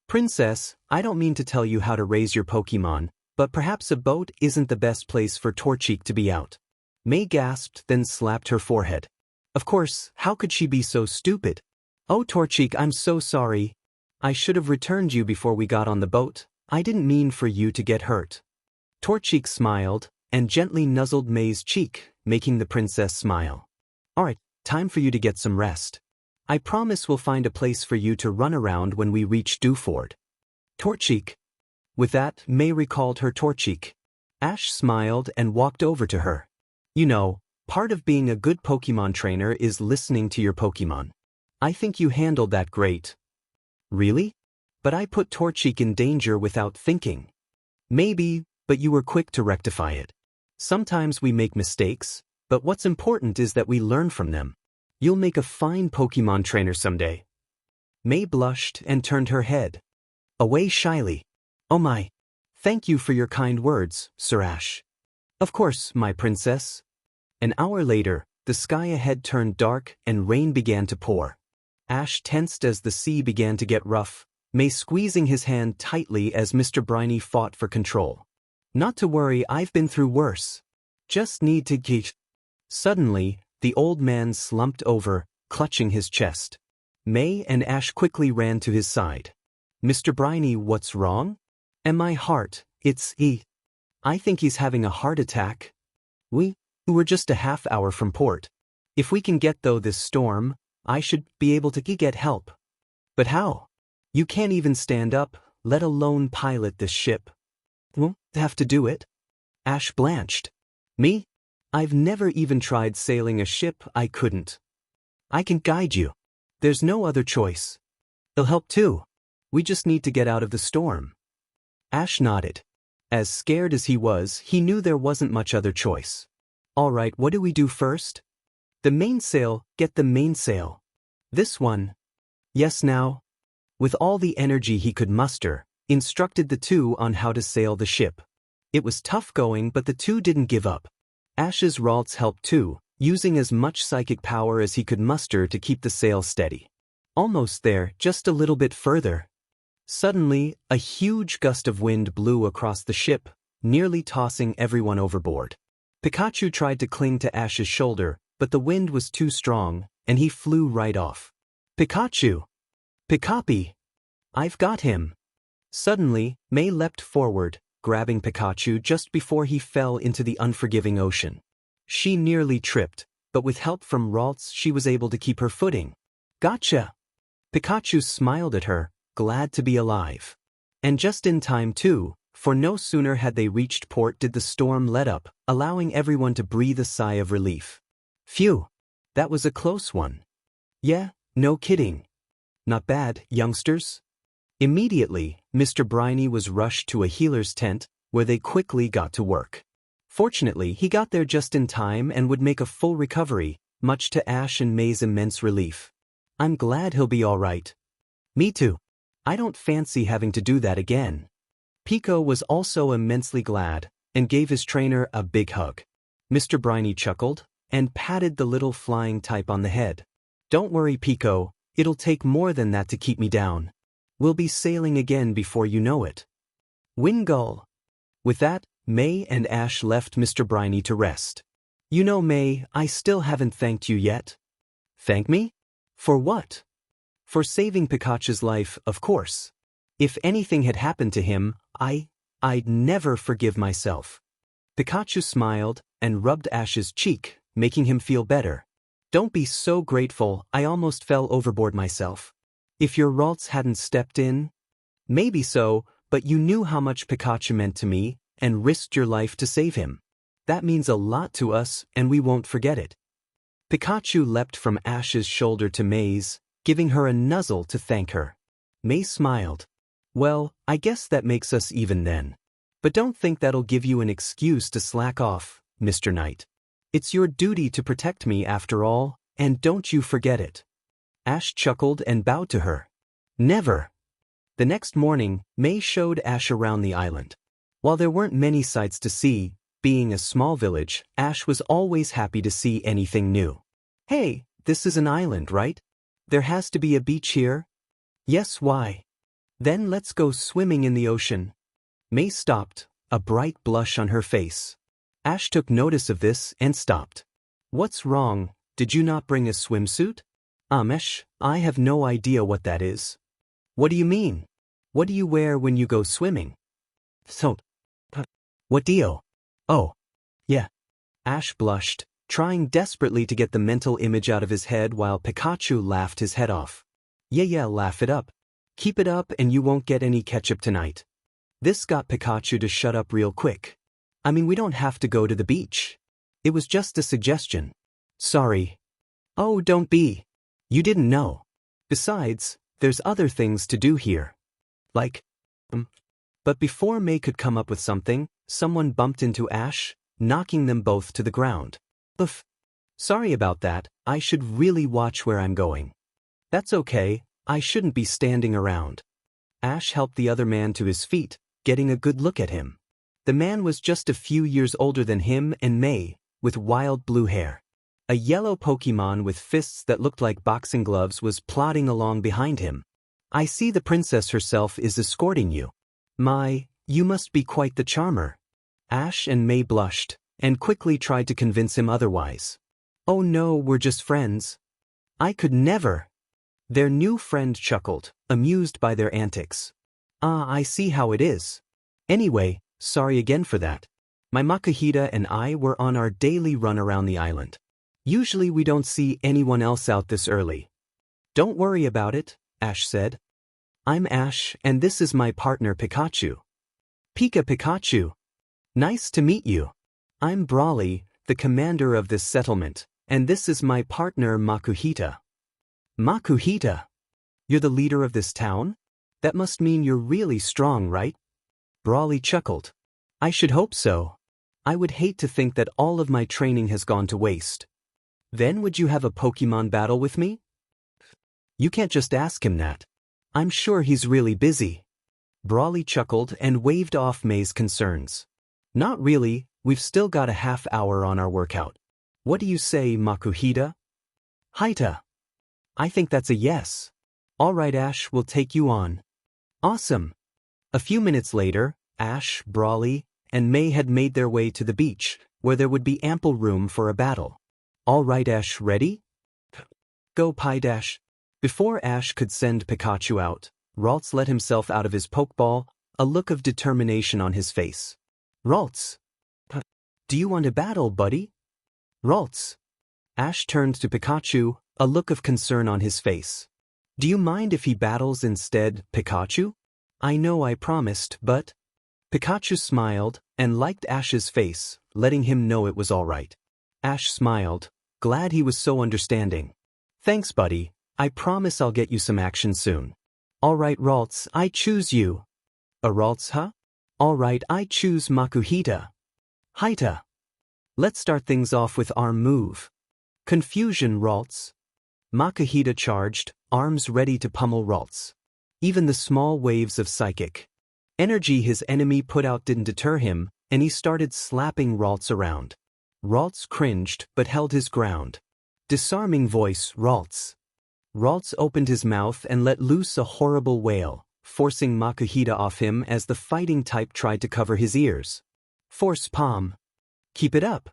S1: Princess, I don't mean to tell you how to raise your Pokemon, but perhaps a boat isn't the best place for Torchic to be out. May gasped, then slapped her forehead. Of course, how could she be so stupid? Oh Torchic, I'm so sorry. I should have returned you before we got on the boat. I didn't mean for you to get hurt. Torchic smiled, and gently nuzzled May's cheek, making the princess smile. Alright, time for you to get some rest. I promise we'll find a place for you to run around when we reach Dewford. Torchic. With that, May recalled her Torchic. Ash smiled and walked over to her. You know, part of being a good Pokemon trainer is listening to your Pokemon. I think you handled that great. Really? But I put Torchic in danger without thinking. Maybe, but you were quick to rectify it. Sometimes we make mistakes, but what's important is that we learn from them. You'll make a fine Pokemon trainer someday. May blushed and turned her head away shyly. Oh my. Thank you for your kind words, Sir Ash. Of course, my princess. An hour later, the sky ahead turned dark and rain began to pour. Ash tensed as the sea began to get rough, May squeezing his hand tightly as Mr. Briny fought for control. Not to worry, I've been through worse. Just need to get. Suddenly, the old man slumped over, clutching his chest. May and Ash quickly ran to his side. Mr. Briny, what's wrong? And my heart, I think he's having a heart attack. We're just a half hour from port. If we can get through this storm, I should be able to get help. But how? You can't even stand up, let alone pilot this ship. Won't have to do it. Ash blanched. Me? I've never even tried sailing a ship. I couldn't. I can guide you. There's no other choice. It'll help too. We just need to get out of the storm. Ash nodded. As scared as he was, he knew there wasn't much other choice. All right, what do we do first? The mainsail, get the mainsail. This one. Yes now. With all the energy he could muster, instructed the two on how to sail the ship. It was tough going, but the two didn't give up. Ash's Ralts helped too, using as much psychic power as he could muster to keep the sail steady. Almost there, just a little bit further. Suddenly, a huge gust of wind blew across the ship, nearly tossing everyone overboard. Pikachu tried to cling to Ash's shoulder, but the wind was too strong, and he flew right off. Pikachu! Pikapi! I've got him! Suddenly, May leapt forward, grabbing Pikachu just before he fell into the unforgiving ocean. She nearly tripped, but with help from Ralts she was able to keep her footing. Gotcha! Pikachu smiled at her, glad to be alive. And just in time too, for no sooner had they reached port did the storm let up, allowing everyone to breathe a sigh of relief. Phew! That was a close one. Yeah, no kidding. Not bad, youngsters. Immediately, Mr. Briny was rushed to a healer's tent, where they quickly got to work. Fortunately, he got there just in time and would make a full recovery, much to Ash and May's immense relief. I'm glad he'll be all right. Me too. I don't fancy having to do that again. Pico was also immensely glad, and gave his trainer a big hug. Mr. Briny chuckled, and patted the little flying type on the head. Don't worry, Pico, it'll take more than that to keep me down. We'll be sailing again before you know it. Wingull. With that, May and Ash left Mr. Briny to rest. You know, May, I still haven't thanked you yet. Thank me? For what? For saving Pikachu's life, of course. If anything had happened to him, I'd never forgive myself. Pikachu smiled and rubbed Ash's cheek, making him feel better. Don't be so grateful, I almost fell overboard myself. If your Ralts hadn't stepped in? Maybe so, but you knew how much Pikachu meant to me, and risked your life to save him. That means a lot to us, and we won't forget it. Pikachu leapt from Ash's shoulder to May's, giving her a nuzzle to thank her. May smiled. Well, I guess that makes us even then. But don't think that'll give you an excuse to slack off, Mr. Knight. It's your duty to protect me after all, and don't you forget it. Ash chuckled and bowed to her. Never. The next morning, May showed Ash around the island. While there weren't many sights to see, being a small village, Ash was always happy to see anything new. Hey, this is an island, right? There has to be a beach here? Yes, why? Then let's go swimming in the ocean. May stopped, a bright blush on her face. Ash took notice of this and stopped. What's wrong? Did you not bring a swimsuit? Amesh, I have no idea what that is. What do you mean? What do you wear when you go swimming? So, what deal? Oh, yeah. Ash blushed, trying desperately to get the mental image out of his head while Pikachu laughed his head off. Yeah, laugh it up. Keep it up and you won't get any ketchup tonight. This got Pikachu to shut up real quick. I mean, we don't have to go to the beach. It was just a suggestion. Sorry. Oh, don't be. You didn't know. Besides, there's other things to do here. Like, But before May could come up with something, someone bumped into Ash, knocking them both to the ground. Oof. Sorry about that, I should really watch where I'm going. That's okay, I shouldn't be standing around. Ash helped the other man to his feet, getting a good look at him. The man was just a few years older than him and May, with wild blue hair. A yellow Pokemon with fists that looked like boxing gloves was plodding along behind him. I see the princess herself is escorting you. My, you must be quite the charmer. Ash and May blushed, and quickly tried to convince him otherwise. Oh no, we're just friends. I could never. Their new friend chuckled, amused by their antics. Ah, I see how it is. Anyway, sorry again for that. My Makuhita and I were on our daily run around the island. Usually we don't see anyone else out this early. Don't worry about it, Ash said. I'm Ash, and this is my partner Pikachu. Pikachu. Nice to meet you. I'm Brawly, the commander of this settlement, and this is my partner Makuhita. Makuhita? You're the leader of this town? That must mean you're really strong, right? Brawly chuckled. I should hope so. I would hate to think that all of my training has gone to waste. Then would you have a Pokemon battle with me? You can't just ask him that. I'm sure he's really busy. Brawly chuckled and waved off May's concerns. Not really, we've still got a half hour on our workout. What do you say, Makuhita? Hita. I think that's a yes. All right, Ash, we'll take you on. Awesome. A few minutes later, Ash, Brawly, and May had made their way to the beach, where there would be ample room for a battle. All right, Ash, ready? Go, Dash. Before Ash could send Pikachu out, Ralts let himself out of his Pokeball, a look of determination on his face. Ralts. Do you want to battle, buddy? Ralts. Ash turned to Pikachu, a look of concern on his face. Do you mind if he battles instead, Pikachu? I know I promised, but... Pikachu smiled and liked Ash's face, letting him know it was all right. Ash smiled, glad he was so understanding. Thanks, buddy. I promise I'll get you some action soon. All right, Ralts, I choose you. A Ralts, huh? All right, I choose Makuhita. Hita. Let's start things off with arm move. Confusion, Ralts. Makuhita charged, arms ready to pummel Ralts. Even the small waves of psychic energy his enemy put out didn't deter him, and he started slapping Ralts around. Ralts cringed but held his ground. Disarming voice, Ralts. Ralts opened his mouth and let loose a horrible wail, forcing Makuhita off him as the fighting type tried to cover his ears. Force palm. Keep it up.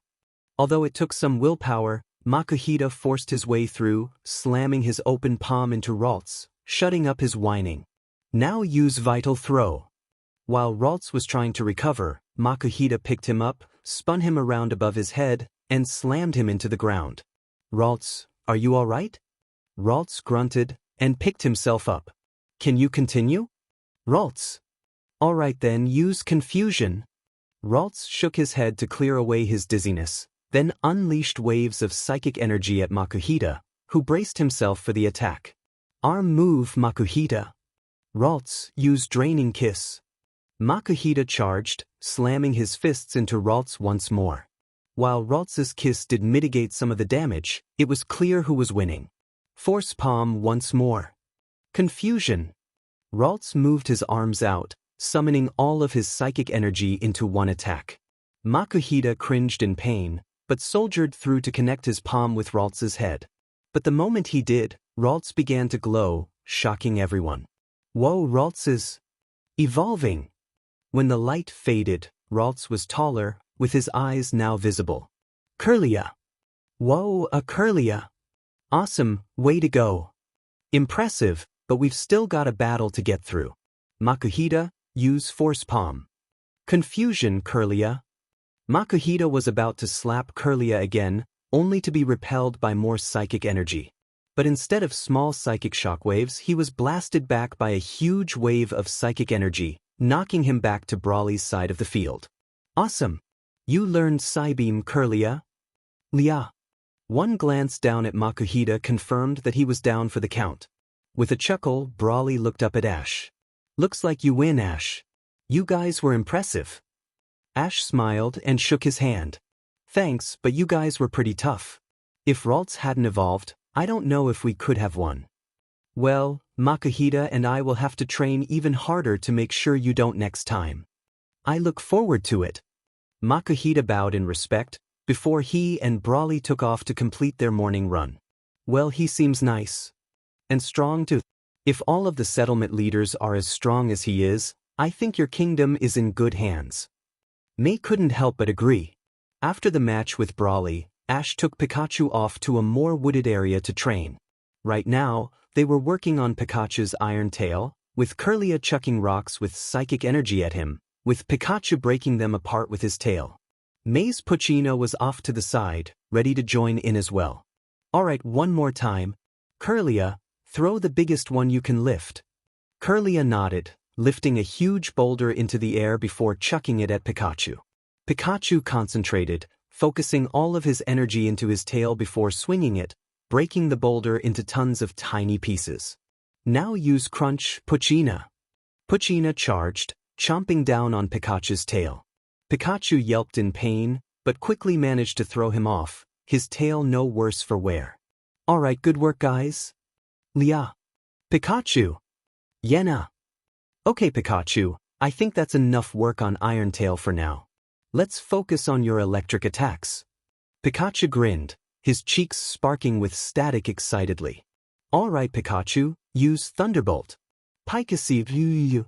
S1: Although it took some willpower, Makuhita forced his way through, slamming his open palm into Ralts, shutting up his whining. Now use vital throw. While Ralts was trying to recover, Makuhita picked him up, spun him around above his head, and slammed him into the ground. Ralts, are you all right? Ralts grunted and picked himself up. Can you continue? Ralts. All right then, use confusion. Ralts shook his head to clear away his dizziness, then unleashed waves of psychic energy at Makuhita, who braced himself for the attack. Arm move, Makuhita. Ralts, use draining kiss. Makuhita charged, slamming his fists into Ralts once more. While Ralts's kiss did mitigate some of the damage, it was clear who was winning. Force palm once more. Confusion. Ralts moved his arms out, summoning all of his psychic energy into one attack. Makuhita cringed in pain, but soldiered through to connect his palm with Ralts's head. But the moment he did, Ralts began to glow, shocking everyone. Whoa, Ralts is evolving. When the light faded, Ralts was taller, with his eyes now visible. Kirlia. Whoa, a Kirlia. Awesome, way to go. Impressive, but we've still got a battle to get through. Makuhita, use force palm. Confusion, Kirlia. Makuhita was about to slap Kirlia again, only to be repelled by more psychic energy. But instead of small psychic shockwaves, he was blasted back by a huge wave of psychic energy, knocking him back to Brawly's side of the field. Awesome. You learned Psybeam, Kirlia. Lia. One glance down at Makuhita confirmed that he was down for the count. With a chuckle, Brawly looked up at Ash. Looks like you win, Ash. You guys were impressive. Ash smiled and shook his hand. Thanks, but you guys were pretty tough. If Ralts hadn't evolved, I don't know if we could have won. Well, Makuhita and I will have to train even harder to make sure you don't next time. I look forward to it. Makuhita bowed in respect, before he and Brawly took off to complete their morning run. Well, he seems nice. And strong too. If all of the settlement leaders are as strong as he is, I think your kingdom is in good hands. May couldn't help but agree. After the match with Brawly, Ash took Pikachu off to a more wooded area to train. Right now, they were working on Pikachu's iron tail, with Kirlia chucking rocks with psychic energy at him, with Pikachu breaking them apart with his tail. May's Pochino was off to the side, ready to join in as well. Alright, one more time. Kirlia, throw the biggest one you can lift. Kirlia nodded, lifting a huge boulder into the air before chucking it at Pikachu. Pikachu concentrated, focusing all of his energy into his tail before swinging it, breaking the boulder into tons of tiny pieces. Now use Crunch, Pochina. Pochina charged, chomping down on Pikachu's tail. Pikachu yelped in pain, but quickly managed to throw him off, his tail no worse for wear. Alright, good work guys. Lia. Pikachu. Yenna. Okay Pikachu, I think that's enough work on Iron Tail for now. Let's focus on your electric attacks. Pikachu grinned, his cheeks sparking with static excitedly. Alright Pikachu, use Thunderbolt. Pikachu.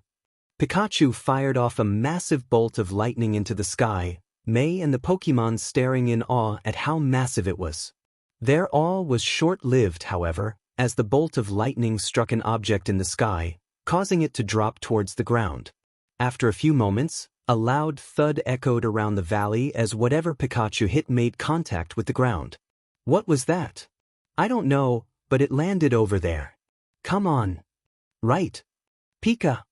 S1: Pikachu fired off a massive bolt of lightning into the sky, May and the Pokémon staring in awe at how massive it was. Their awe was short-lived, however, as the bolt of lightning struck an object in the sky, causing it to drop towards the ground. After a few moments, a loud thud echoed around the valley as whatever Pikachu hit made contact with the ground. What was that? I don't know, but it landed over there. Come on. Right. Pika.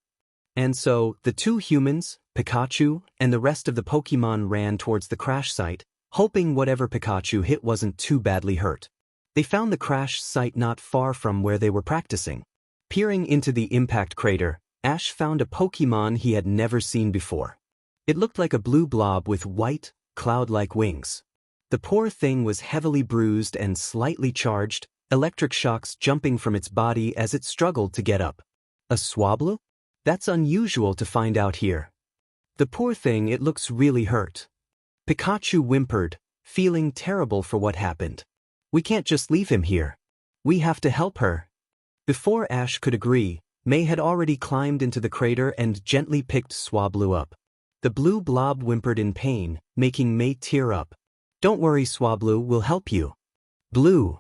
S1: And so, the two humans, Pikachu, and the rest of the Pokémon ran towards the crash site, hoping whatever Pikachu hit wasn't too badly hurt. They found the crash site not far from where they were practicing. Peering into the impact crater, Ash found a Pokémon he had never seen before. It looked like a blue blob with white, cloud-like wings. The poor thing was heavily bruised and slightly charged, electric shocks jumping from its body as it struggled to get up. A Swablu? That's unusual to find out here. The poor thing, it looks really hurt. Pikachu whimpered, feeling terrible for what happened. We can't just leave him here. We have to help her. Before Ash could agree, May had already climbed into the crater and gently picked Swablu up. The blue blob whimpered in pain, making May tear up. Don't worry Swablu, we'll help you. Blue.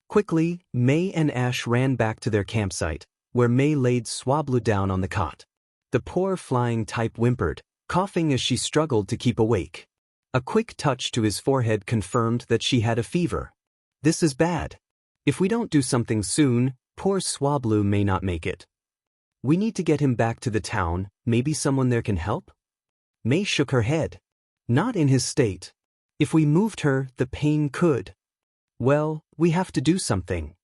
S1: Quickly, May and Ash ran back to their campsite, where May laid Swablu down on the cot. The poor flying type whimpered, coughing as she struggled to keep awake. A quick touch to his forehead confirmed that she had a fever. This is bad. If we don't do something soon, poor Swablu may not make it. We need to get him back to the town, maybe someone there can help? May shook her head. Not in his state. If we moved her, the pain could. Well, we have to do something.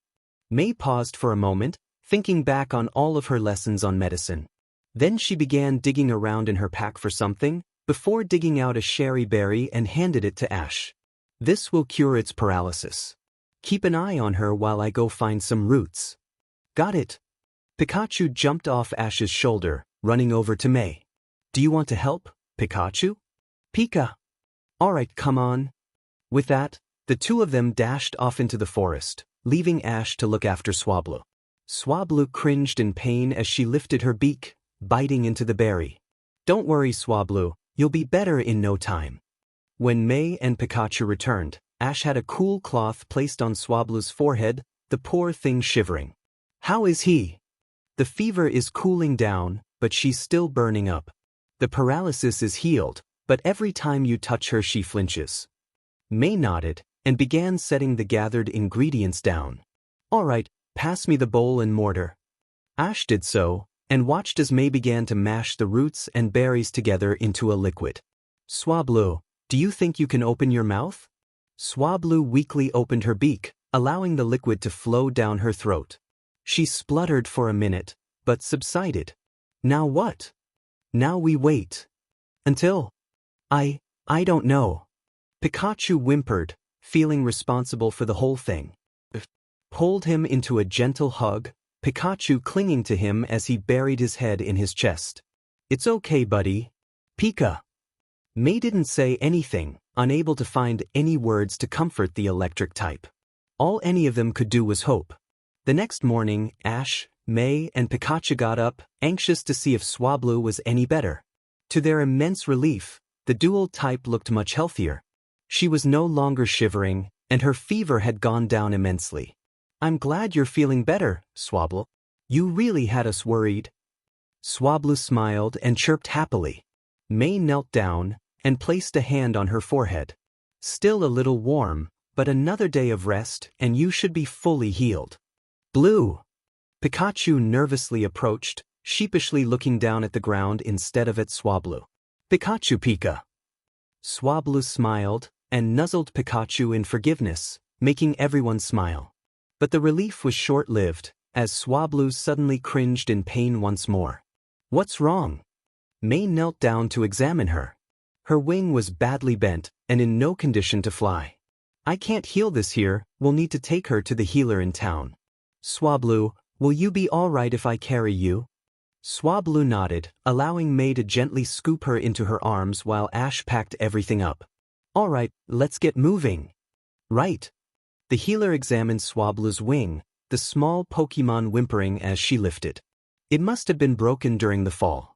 S1: May paused for a moment, thinking back on all of her lessons on medicine. Then she began digging around in her pack for something, before digging out a sherry berry and handed it to Ash. This will cure its paralysis. Keep an eye on her while I go find some roots. Got it. Pikachu jumped off Ash's shoulder, running over to May. Do you want to help, Pikachu? Pika. Alright, come on. With that, the two of them dashed off into the forest, leaving Ash to look after Swablu. Swablu cringed in pain as she lifted her beak, biting into the berry. Don't worry, Swablu, you'll be better in no time. When May and Pikachu returned, Ash had a cool cloth placed on Swablu's forehead, the poor thing shivering. How is he? The fever is cooling down, but she's still burning up. The paralysis is healed, but every time you touch her she flinches. May nodded, and began setting the gathered ingredients down. Alright, pass me the bowl and mortar. Ash did so, and watched as May began to mash the roots and berries together into a liquid. Swablu, do you think you can open your mouth? Swablu weakly opened her beak, allowing the liquid to flow down her throat. She spluttered for a minute, but subsided. Now what? Now we wait. Until... I don't know. Pikachu whimpered, feeling responsible for the whole thing. Pulled him into a gentle hug, Pikachu clinging to him as he buried his head in his chest. It's okay, buddy. Pika. May didn't say anything, unable to find any words to comfort the electric type. All any of them could do was hope. The next morning, Ash, May, and Pikachu got up, anxious to see if Swablu was any better. To their immense relief, the dual type looked much healthier. She was no longer shivering, and her fever had gone down immensely. I'm glad you're feeling better, Swablu. You really had us worried. Swablu smiled and chirped happily. May knelt down and placed a hand on her forehead. Still a little warm, but another day of rest and you should be fully healed. Blue. Pikachu nervously approached, sheepishly looking down at the ground instead of at Swablu. Pikachu Pika. Swablu smiled and nuzzled Pikachu in forgiveness, making everyone smile. But the relief was short-lived, as Swablu suddenly cringed in pain once more. What's wrong? May knelt down to examine her. Her wing was badly bent and in no condition to fly. I can't heal this here, we'll need to take her to the healer in town. Swablu, will you be all right if I carry you? Swablu nodded, allowing May to gently scoop her into her arms while Ash packed everything up. All right, let's get moving. Right. The healer examined Swablu's wing, the small Pokemon whimpering as she lifted. It must have been broken during the fall.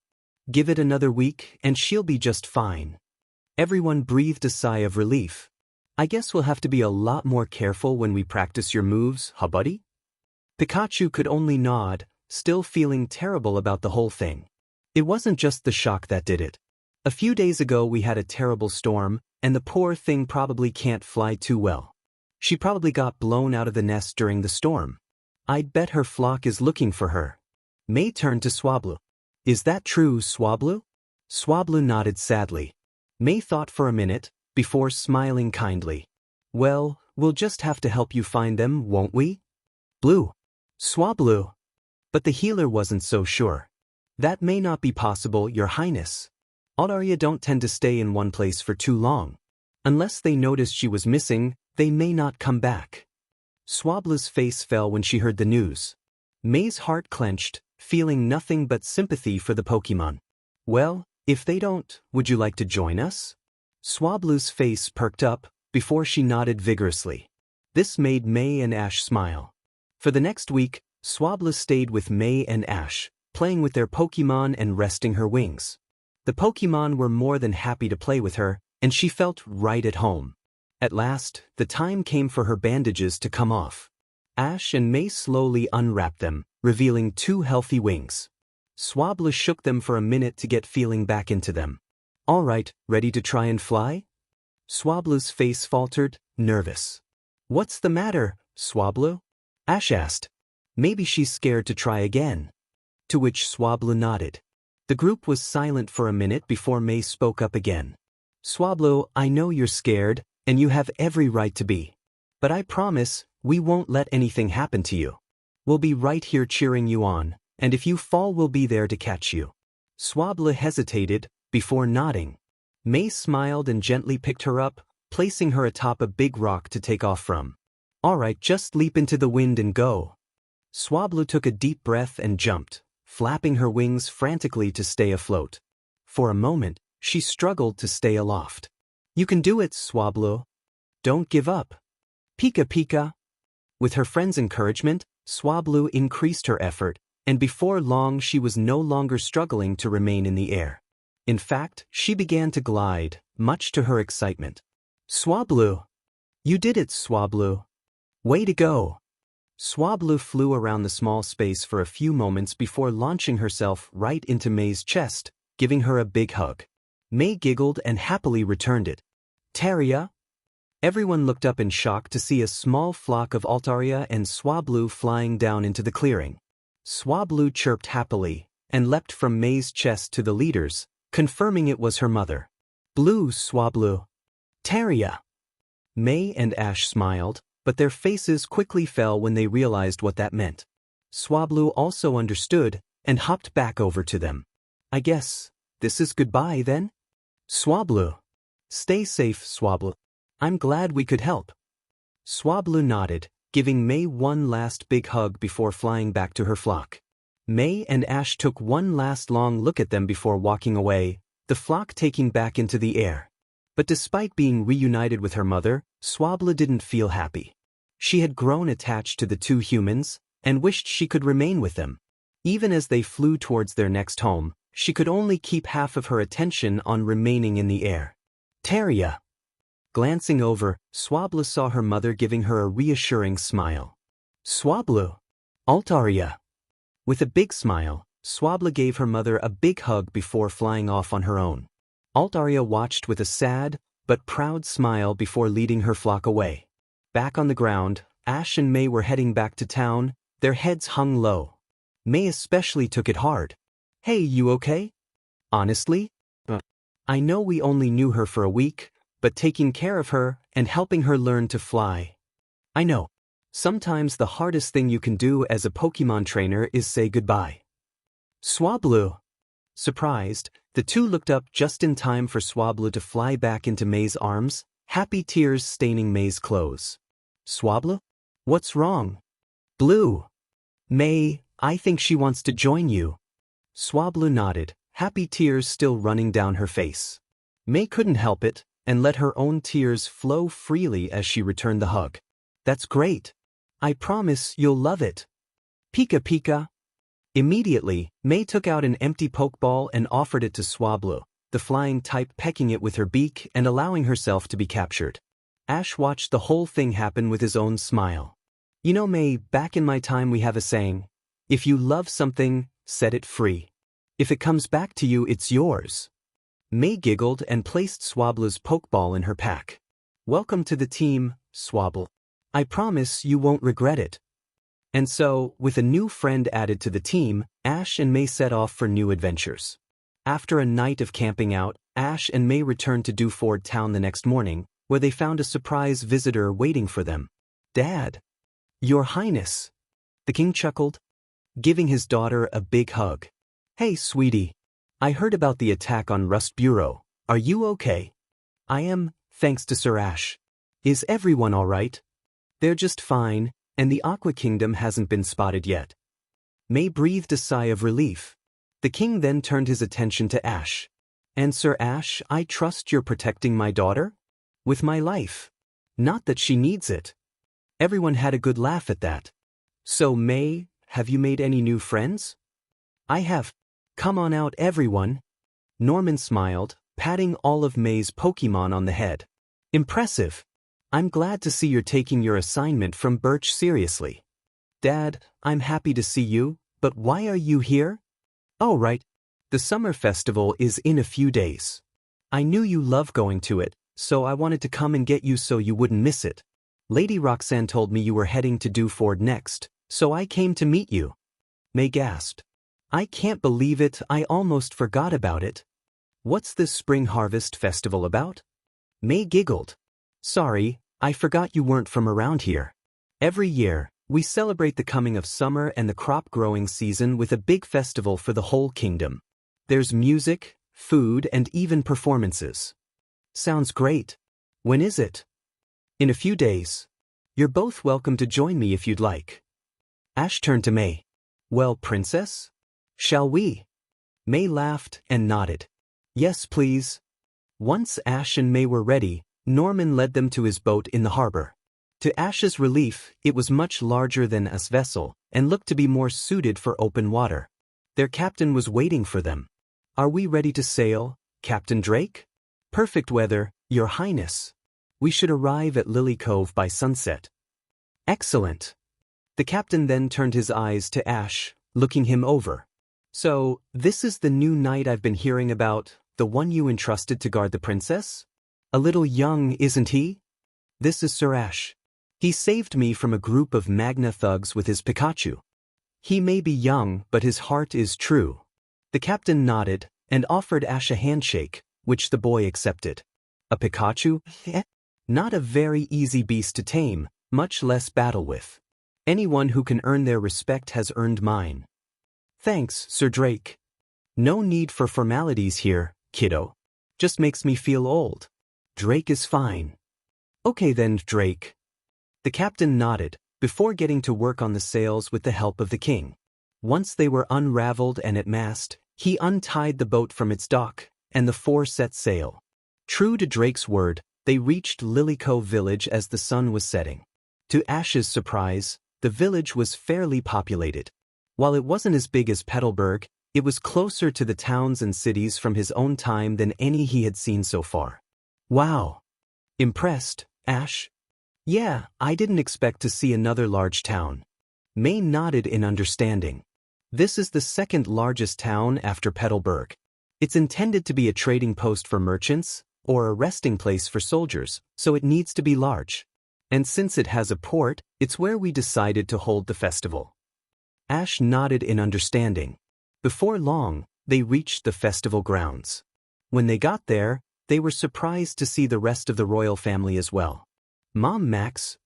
S1: Give it another week and she'll be just fine. Everyone breathed a sigh of relief. I guess we'll have to be a lot more careful when we practice your moves, huh buddy? Pikachu could only nod, still feeling terrible about the whole thing. It wasn't just the shock that did it. A few days ago we had a terrible storm, and the poor thing probably can't fly too well. She probably got blown out of the nest during the storm. I'd bet her flock is looking for her. May turned to Swablu. Is that true, Swablu? Swablu nodded sadly. May thought for a minute, before smiling kindly. Well, we'll just have to help you find them, won't we? Blue. Swablu. But the healer wasn't so sure. That may not be possible, Your Highness. Aldaria don't tend to stay in one place for too long. Unless they noticed she was missing, they may not come back. Swablu's face fell when she heard the news. May's heart clenched, feeling nothing but sympathy for the Pokemon. Well, if they don't, would you like to join us? Swablu's face perked up, before she nodded vigorously. This made May and Ash smile. For the next week, Swablu stayed with May and Ash, playing with their Pokemon and resting her wings. The Pokemon were more than happy to play with her, and she felt right at home. At last, the time came for her bandages to come off. Ash and May slowly unwrapped them, revealing 2 healthy wings. Swablu shook them for a minute to get feeling back into them. All right, ready to try and fly? Swablu's face faltered, nervous. What's the matter, Swablu? Ash asked. Maybe she's scared to try again. To which Swablu nodded. The group was silent for a minute before May spoke up again. Swablu, I know you're scared, and you have every right to be. But I promise, we won't let anything happen to you. We'll be right here cheering you on, and if you fall we'll be there to catch you. Swablu hesitated, before nodding. May smiled and gently picked her up, placing her atop a big rock to take off from. All right, just leap into the wind and go. Swablu took a deep breath and jumped, flapping her wings frantically to stay afloat. For a moment, she struggled to stay aloft. You can do it, Swablu. Don't give up. Pika Pika. With her friend's encouragement, Swablu increased her effort, and before long she was no longer struggling to remain in the air. In fact, she began to glide, much to her excitement. Swablu! You did it, Swablu! Way to go! Swablu flew around the small space for a few moments before launching herself right into May's chest, giving her a big hug. May giggled and happily returned it. Taria? Everyone looked up in shock to see a small flock of Altaria and Swablu flying down into the clearing. Swablu chirped happily, and leapt from May's chest to the leaders, confirming it was her mother. Blue, Swablu. Taria! May and Ash smiled, but their faces quickly fell when they realized what that meant. Swablu also understood, and hopped back over to them. I guess, this is goodbye then? Swablu. Stay safe, Swablu. I'm glad we could help. Swablu nodded, giving May one last big hug before flying back to her flock. May and Ash took one last long look at them before walking away, the flock taking back into the air. But despite being reunited with her mother, Swablu didn't feel happy. She had grown attached to the 2 humans, and wished she could remain with them. Even as they flew towards their next home, she could only keep half of her attention on remaining in the air. Taria! Glancing over, Swablu saw her mother giving her a reassuring smile. Swablu. Altaria. With a big smile, Swablu gave her mother a big hug before flying off on her own. Altaria watched with a sad but proud smile before leading her flock away. Back on the ground, Ash and May were heading back to town, their heads hung low. May especially took it hard. Hey, you okay? Honestly? I know we only knew her for a week, but taking care of her and helping her learn to fly. I know. Sometimes the hardest thing you can do as a Pokemon trainer is say goodbye. Swablu. Surprised, the two looked up just in time for Swablu to fly back into May's arms, happy tears staining May's clothes. Swablu? What's wrong? Blue. May, I think she wants to join you. Swablu nodded, happy tears still running down her face. May couldn't help it, and let her own tears flow freely as she returned the hug. That's great. I promise you'll love it. Pika Pika. Immediately, May took out an empty Pokeball and offered it to Swablu, the flying type pecking it with her beak and allowing herself to be captured. Ash watched the whole thing happen with his own smile. You know, May, back in my time we have a saying, if you love something, set it free. If it comes back to you, it's yours. May giggled and placed Swablu's Pokeball in her pack. Welcome to the team, Swablu. I promise you won't regret it. And so, with a new friend added to the team, Ash and May set off for new adventures. After a night of camping out, Ash and May returned to Dewford Town the next morning, where they found a surprise visitor waiting for them. Dad. Your Highness. The king chuckled, giving his daughter a big hug. Hey, sweetie. I heard about the attack on Rust Bureau. Are you okay? I am, thanks to Sir Ash. Is everyone all right? They're just fine, and the Aqua Kingdom hasn't been spotted yet. May breathed a sigh of relief. The king then turned his attention to Ash. And Sir Ash, I trust you're protecting my daughter? With my life. Not that she needs it. Everyone had a good laugh at that. So May, have you made any new friends? I have. Come on out, everyone. Norman smiled, patting all of May's Pokemon on the head. Impressive. I'm glad to see you're taking your assignment from Birch seriously. Dad, I'm happy to see you, but why are you here? Oh, right. The summer festival is in a few days. I knew you love going to it, so I wanted to come and get you so you wouldn't miss it. Lady Roxanne told me you were heading to Dewford next, so I came to meet you. May gasped. I can't believe it, I almost forgot about it. What's this spring harvest festival about? May giggled. Sorry, I forgot you weren't from around here. Every year, we celebrate the coming of summer and the crop growing season with a big festival for the whole kingdom. There's music, food, and even performances. Sounds great. When is it? In a few days. You're both welcome to join me if you'd like. Ash turned to May. Well, Princess? Shall we? May laughed and nodded. Yes, please. Once Ash and May were ready, Norman led them to his boat in the harbor. To Ash's relief, it was much larger than a vessel and looked to be more suited for open water. Their captain was waiting for them. Are we ready to sail, Captain Drake? Perfect weather, Your Highness. We should arrive at Lily Cove by sunset. Excellent. The captain then turned his eyes to Ash, looking him over. So, this is the new knight I've been hearing about, the one you entrusted to guard the princess? A little young, isn't he? This is Sir Ash. He saved me from a group of Magna thugs with his Pikachu. He may be young, but his heart is true. The captain nodded and offered Ash a handshake, which the boy accepted. A Pikachu? Not a very easy beast to tame, much less battle with. Anyone who can earn their respect has earned mine. Thanks, Sir Drake. No need for formalities here, kiddo. Just makes me feel old. Drake is fine. Okay then, Drake. The captain nodded, before getting to work on the sails with the help of the king. Once they were unraveled and at mast, he untied the boat from its dock, and the four set sail. True to Drake's word, they reached Lily Cove village as the sun was setting. To Ash's surprise, the village was fairly populated. While it wasn't as big as Petalburg, it was closer to the towns and cities from his own time than any he had seen so far. Wow. Impressed, Ash? Yeah, I didn't expect to see another large town. May nodded in understanding. This is the second largest town after Petalburg. It's intended to be a trading post for merchants, or a resting place for soldiers, so it needs to be large. And since it has a port, it's where we decided to hold the festival. Ash nodded in understanding. Before long, they reached the festival grounds. When they got there, they were surprised to see the rest of the royal family as well. Mom Max.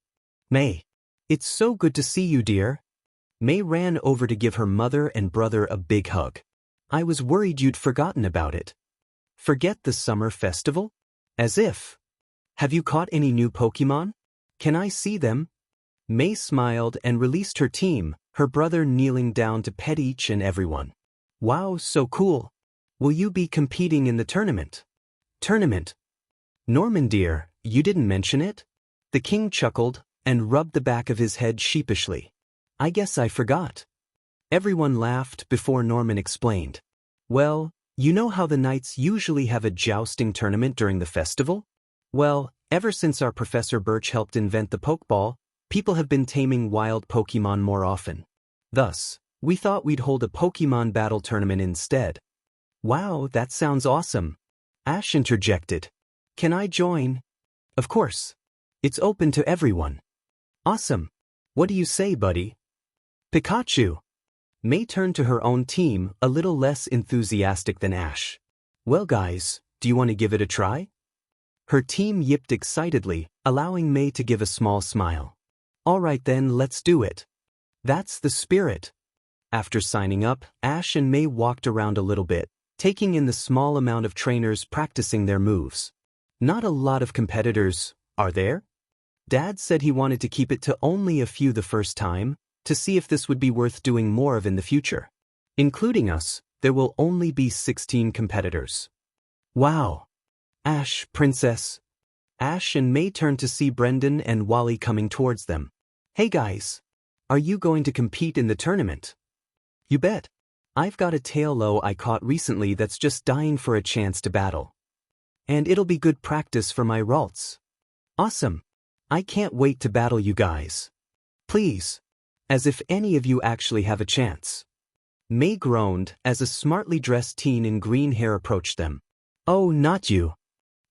S1: May. It's so good to see you, dear. May ran over to give her mother and brother a big hug. I was worried you'd forgotten about it. Forget the summer festival? As if. Have you caught any new Pokemon? Can I see them? May smiled and released her team, her brother kneeling down to pet each and everyone. Wow, so cool. Will you be competing in the tournament? Tournament? Norman dear, you didn't mention it? The king chuckled and rubbed the back of his head sheepishly. I guess I forgot. Everyone laughed before Norman explained. Well, you know how the knights usually have a jousting tournament during the festival? Well, ever since our Professor Birch helped invent the Pokeball, people have been taming wild Pokemon more often. Thus, we thought we'd hold a Pokemon battle tournament instead. Wow, that sounds awesome. Ash interjected. Can I join? Of course. It's open to everyone. Awesome. What do you say, buddy? Pikachu. May turned to her own team, a little less enthusiastic than Ash. Well guys, do you want to give it a try? Her team yipped excitedly, allowing May to give a small smile. All right then, let's do it. That's the spirit. After signing up, Ash and May walked around a little bit, taking in the small amount of trainers practicing their moves. Not a lot of competitors, are there? Dad said he wanted to keep it to only a few the first time, to see if this would be worth doing more of in the future. Including us, there will only be 16 competitors. Wow. Ash, Princess. Ash and May turned to see Brendan and Wally coming towards them. Hey guys. Are you going to compete in the tournament? You bet. I've got a Taillow I caught recently that's just dying for a chance to battle. And it'll be good practice for my Ralts. Awesome. I can't wait to battle you guys. Please. As if any of you actually have a chance. May groaned as a smartly dressed teen in green hair approached them. Oh, not you.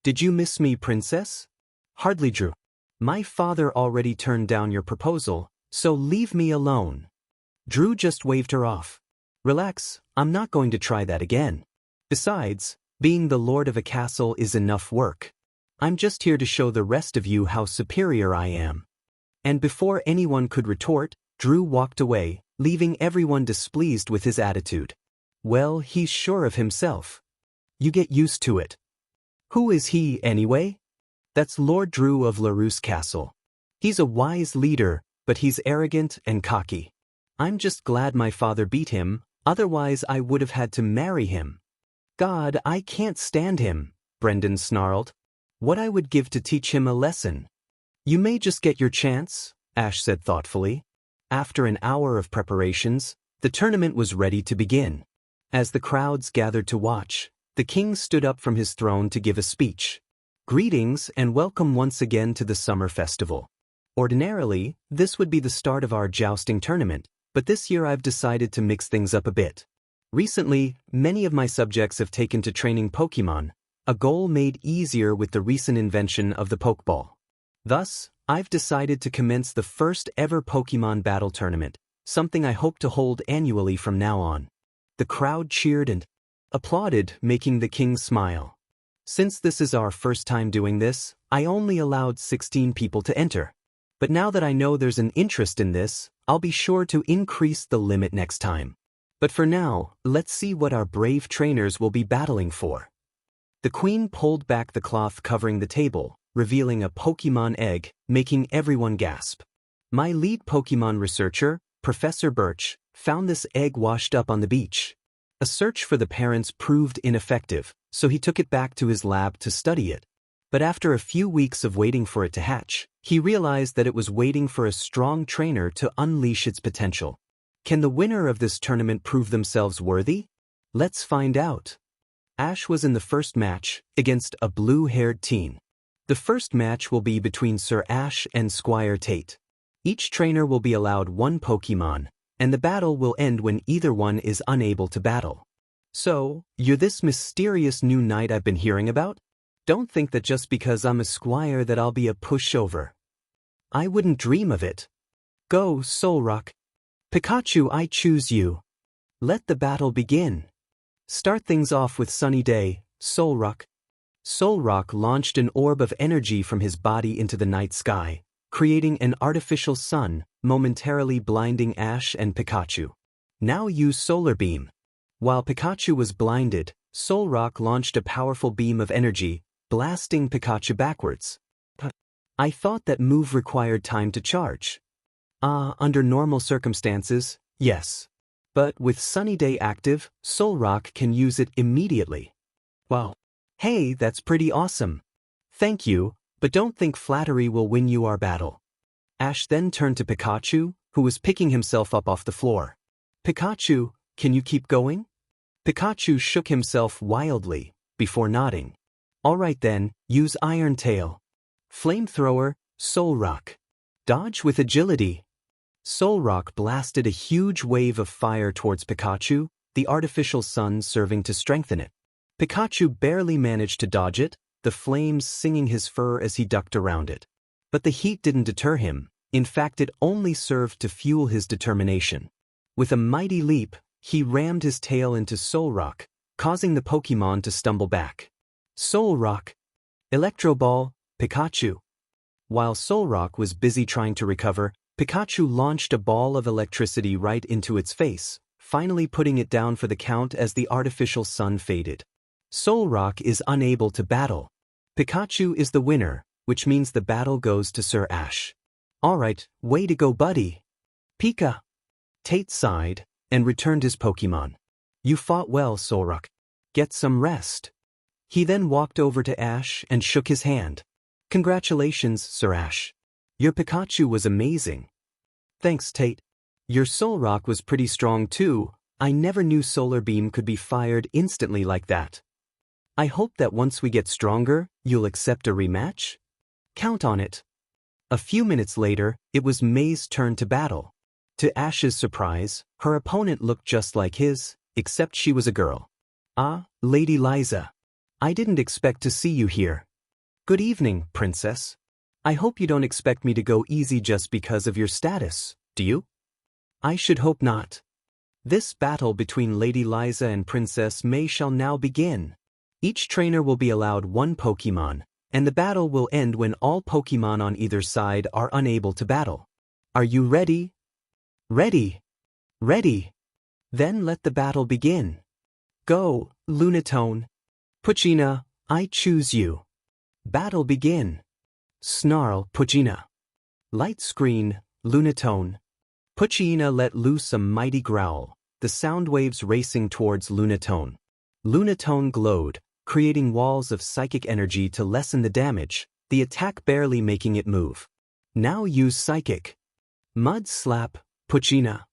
S1: Did you miss me, Princess? Hardly, Drew. My father already turned down your proposal, so leave me alone. Drew just waved her off. Relax, I'm not going to try that again. Besides, being the lord of a castle is enough work. I'm just here to show the rest of you how superior I am. And before anyone could retort, Drew walked away, leaving everyone displeased with his attitude. Well, he's sure of himself. You get used to it. Who is he, anyway? That's Lord Drew of LaRousse Castle. He's a wise leader, but he's arrogant and cocky. I'm just glad my father beat him, otherwise I would have had to marry him. God, I can't stand him, Brendan snarled. What I would give to teach him a lesson. You may just get your chance, Ash said thoughtfully. After an hour of preparations, the tournament was ready to begin. As the crowds gathered to watch, the king stood up from his throne to give a speech. Greetings and welcome once again to the summer festival. Ordinarily, this would be the start of our jousting tournament, but this year I've decided to mix things up a bit. Recently, many of my subjects have taken to training Pokemon, a goal made easier with the recent invention of the Pokeball. Thus, I've decided to commence the first ever Pokemon battle tournament, something I hope to hold annually from now on. The crowd cheered and applauded, making the king smile. Since this is our first time doing this, I only allowed 16 people to enter. But now that I know there's an interest in this, I'll be sure to increase the limit next time. But for now, let's see what our brave trainers will be battling for. The queen pulled back the cloth covering the table, revealing a Pokemon egg, making everyone gasp. My lead Pokemon researcher, Professor Birch, found this egg washed up on the beach. A search for the parents proved ineffective, so he took it back to his lab to study it. But after a few weeks of waiting for it to hatch, he realized that it was waiting for a strong trainer to unleash its potential. Can the winner of this tournament prove themselves worthy? Let's find out. Ash was in the first match, against a blue-haired teen. The first match will be between Sir Ash and Squire Tate. Each trainer will be allowed one Pokemon, and the battle will end when either one is unable to battle. So, you're this mysterious new knight I've been hearing about? Don't think that just because I'm a squire that I'll be a pushover. I wouldn't dream of it. Go, Solrock. Pikachu, I choose you. Let the battle begin. Start things off with Sunny Day, Solrock. Solrock launched an orb of energy from his body into the night sky, creating an artificial sun, momentarily blinding Ash and Pikachu. Now use Solar Beam. While Pikachu was blinded, Solrock launched a powerful beam of energy, blasting Pikachu backwards. I thought that move required time to charge. Under normal circumstances, yes. But with Sunny Day active, Solrock can use it immediately. Wow. Hey, that's pretty awesome. Thank you, but don't think flattery will win you our battle. Ash then turned to Pikachu, who was picking himself up off the floor. Pikachu, can you keep going? Pikachu shook himself wildly, before nodding. Alright then, use Iron Tail. Flamethrower, Solrock. Dodge with agility. Solrock blasted a huge wave of fire towards Pikachu, the artificial sun serving to strengthen it. Pikachu barely managed to dodge it, the flames singing his fur as he ducked around it. But the heat didn't deter him, in fact it only served to fuel his determination. With a mighty leap, he rammed his tail into Solrock, causing the Pokemon to stumble back. Solrock. Electro Ball, Pikachu. While Solrock was busy trying to recover, Pikachu launched a ball of electricity right into its face, finally putting it down for the count as the artificial sun faded. Solrock is unable to battle. Pikachu is the winner, which means the battle goes to Sir Ash. Alright, way to go, buddy. Pika. Tate sighed and returned his Pokemon. You fought well, Solrock. Get some rest. He then walked over to Ash and shook his hand. Congratulations, Sir Ash. Your Pikachu was amazing. Thanks, Tate. Your Solrock was pretty strong too. I never knew Solar Beam could be fired instantly like that. I hope that once we get stronger, you'll accept a rematch? Count on it. A few minutes later, it was May's turn to battle. To Ash's surprise, her opponent looked just like his, except she was a girl. Lady Liza. I didn't expect to see you here. Good evening, Princess. I hope you don't expect me to go easy just because of your status, do you? I should hope not. This battle between Lady Liza and Princess May shall now begin. Each trainer will be allowed one Pokemon, and the battle will end when all Pokemon on either side are unable to battle. Are you ready? Ready. Ready. Then let the battle begin. Go, Lunatone. Poochyena, I choose you. Battle begin. Snarl, Poochyena. Light screen, Lunatone. Poochyena let loose a mighty growl, the sound waves racing towards Lunatone. Lunatone glowed, creating walls of psychic energy to lessen the damage, the attack barely making it move. Now use Psychic. Mud Slap, Poochyena.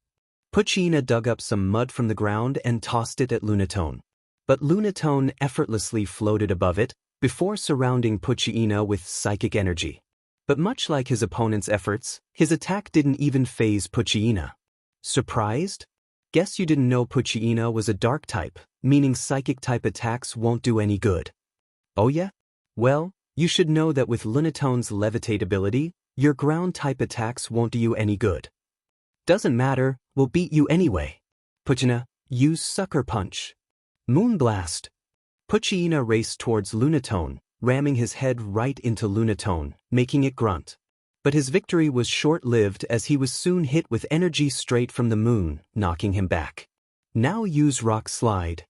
S1: Poochyena dug up some mud from the ground and tossed it at Lunatone. But Lunatone effortlessly floated above it, before surrounding Poochyena with psychic energy. But much like his opponent's efforts, his attack didn't even faze Poochyena. Surprised? Guess you didn't know Poochyena was a dark type, meaning psychic type attacks won't do any good. Oh yeah? Well, you should know that with Lunatone's levitate ability, your ground type attacks won't do you any good. Doesn't matter, we'll beat you anyway. Poochyena, use Sucker Punch. Moonblast. Poochyena raced towards Lunatone, ramming his head right into Lunatone, making it grunt. But his victory was short-lived as he was soon hit with energy straight from the moon, knocking him back. Now use Rock Slide.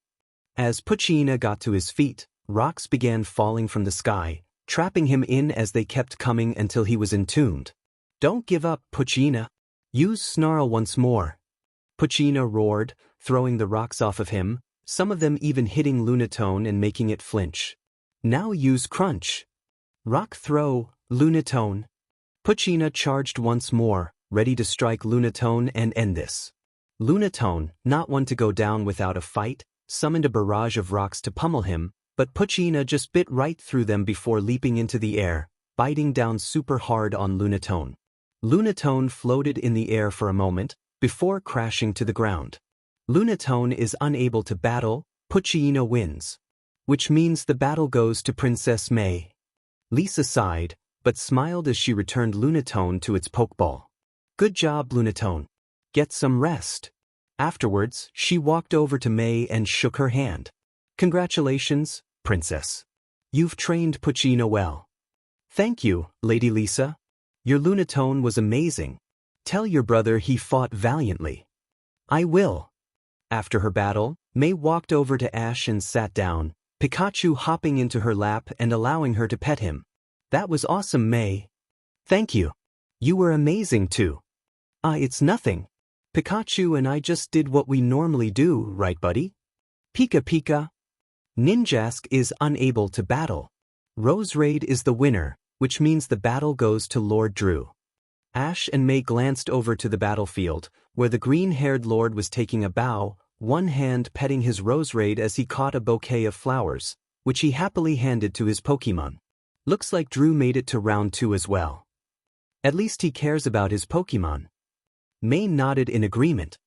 S1: As Poochyena got to his feet, rocks began falling from the sky, trapping him in as they kept coming until he was entombed. Don't give up, Poochyena. Use Snarl once more. Poochyena roared, throwing the rocks off of him, some of them even hitting Lunatone and making it flinch. Now use Crunch. Rock Throw, Lunatone. Poochyena charged once more, ready to strike Lunatone and end this. Lunatone, not one to go down without a fight, summoned a barrage of rocks to pummel him, but Poochyena just bit right through them before leaping into the air, biting down super hard on Lunatone. Lunatone floated in the air for a moment, before crashing to the ground. Lunatone is unable to battle, Puccino wins. Which means the battle goes to Princess May. Lisa sighed, but smiled as she returned Lunatone to its pokeball. Good job, Lunatone. Get some rest. Afterwards, she walked over to May and shook her hand. Congratulations, Princess. You've trained Puccino well. Thank you, Lady Lisa. Your Lunatone was amazing. Tell your brother he fought valiantly. I will. After her battle, May walked over to Ash and sat down, Pikachu hopping into her lap and allowing her to pet him. That was awesome, May. Thank you. You were amazing too. It's nothing. Pikachu and I just did what we normally do, right, buddy? Pika Pika. Ninjask is unable to battle. Roserade is the winner, which means the battle goes to Lord Drew. Ash and May glanced over to the battlefield, where the green-haired lord was taking a bow, one hand petting his Roserade as he caught a bouquet of flowers, which he happily handed to his Pokémon. Looks like Drew made it to round 2 as well. At least he cares about his Pokémon. May nodded in agreement.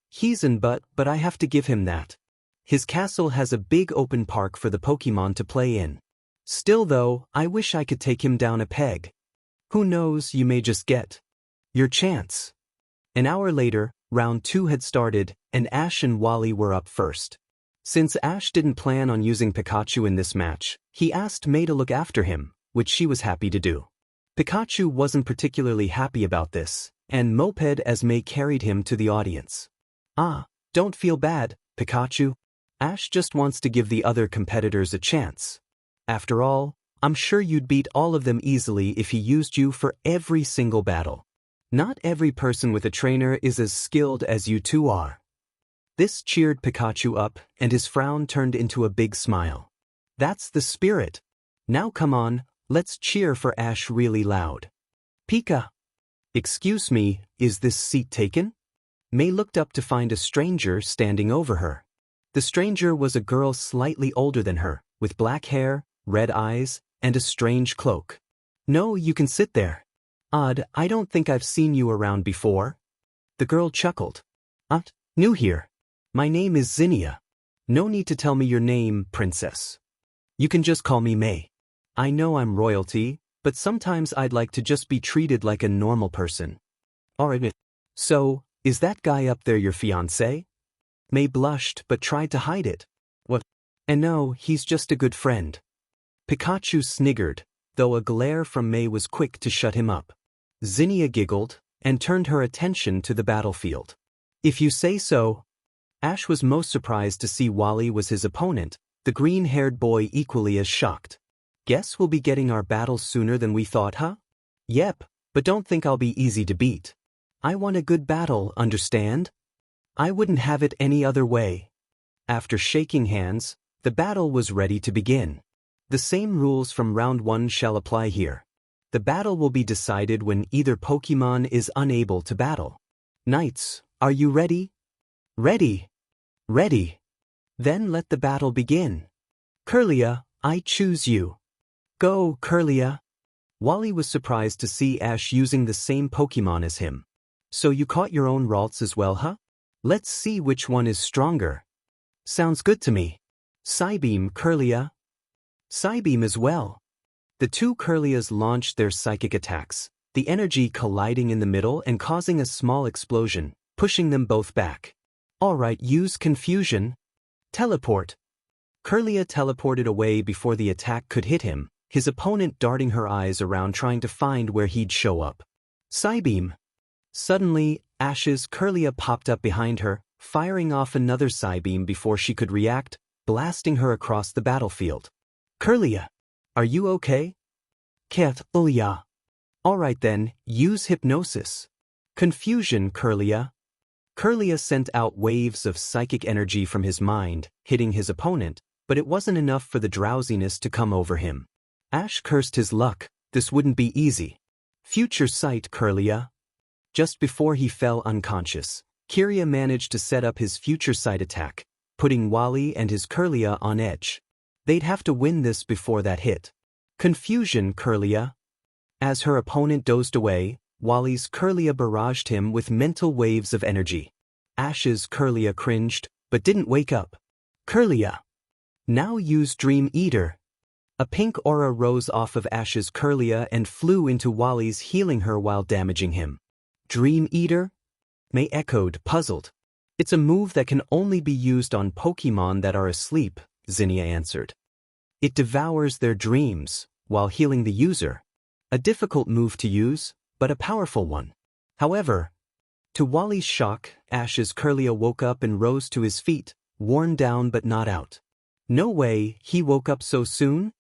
S1: He's an but I have to give him that. His castle has a big open park for the Pokémon to play in. Still though, I wish I could take him down a peg. Who knows, you may just get your chance. An hour later, round 2 had started, and Ash and Wally were up first. Since Ash didn't plan on using Pikachu in this match, he asked May to look after him, which she was happy to do. Pikachu wasn't particularly happy about this, and moped as May carried him to the audience. Don't feel bad, Pikachu. Ash just wants to give the other competitors a chance. After all, I'm sure you'd beat all of them easily if he used you for every single battle. Not every person with a trainer is as skilled as you two are. This cheered Pikachu up, and his frown turned into a big smile. That's the spirit. Now come on, let's cheer for Ash really loud. Pika. Excuse me, is this seat taken? May looked up to find a stranger standing over her. The stranger was a girl slightly older than her, with black hair, red eyes, and a strange cloak. No, you can sit there. Odd, I don't think I've seen you around before. The girl chuckled. New here. My name is Zinnia. No need to tell me your name, princess. You can just call me May. I know I'm royalty, but sometimes I'd like to just be treated like a normal person. Alright. So, is that guy up there your fiancé? May blushed but tried to hide it. What? And no, he's just a good friend. Pikachu sniggered, though a glare from May was quick to shut him up. Zinnia giggled, and turned her attention to the battlefield. If you say so. Ash was most surprised to see Wally was his opponent, the green-haired boy equally as shocked. Guess we'll be getting our battle sooner than we thought, huh? Yep, but don't think I'll be easy to beat. I want a good battle, understand? I wouldn't have it any other way. After shaking hands, the battle was ready to begin. The same rules from round 1 shall apply here. The battle will be decided when either Pokémon is unable to battle. Knights, are you ready? Ready. Ready. Then let the battle begin. Kirlia, I choose you. Go, Kirlia. Wally was surprised to see Ash using the same Pokémon as him. So you caught your own Ralts as well, huh? Let's see which one is stronger. Sounds good to me. Psybeam, Kirlia. Psybeam as well. The two Kirlias launched their psychic attacks, the energy colliding in the middle and causing a small explosion, pushing them both back. Alright, use confusion. Teleport. Kirlia teleported away before the attack could hit him, his opponent darting her eyes around trying to find where he'd show up. Psybeam. Suddenly, Ash's Kirlia popped up behind her, firing off another Psybeam before she could react, blasting her across the battlefield. Kirlia, are you okay? Ket, yeah. Alright then, use hypnosis. Confusion, Kirlia. Kirlia sent out waves of psychic energy from his mind, hitting his opponent, but it wasn't enough for the drowsiness to come over him. Ash cursed his luck, this wouldn't be easy. Future sight, Kirlia. Just before he fell unconscious, Kirlia managed to set up his future sight attack, putting Wally and his Kirlia on edge. They'd have to win this before that hit. Confusion, Kirlia. As her opponent dozed away, Wally's Kirlia barraged him with mental waves of energy. Ash's Kirlia cringed, but didn't wake up. Kirlia. Now use Dream Eater. A pink aura rose off of Ash's Kirlia and flew into Wally's, healing her while damaging him. Dream Eater? May echoed, puzzled. It's a move that can only be used on Pokemon that are asleep, Zinnia answered. It devours their dreams, while healing the user. A difficult move to use, but a powerful one. However, to Wally's shock, Ash's Kirlia woke up and rose to his feet, worn down but not out. No way, he woke up so soon?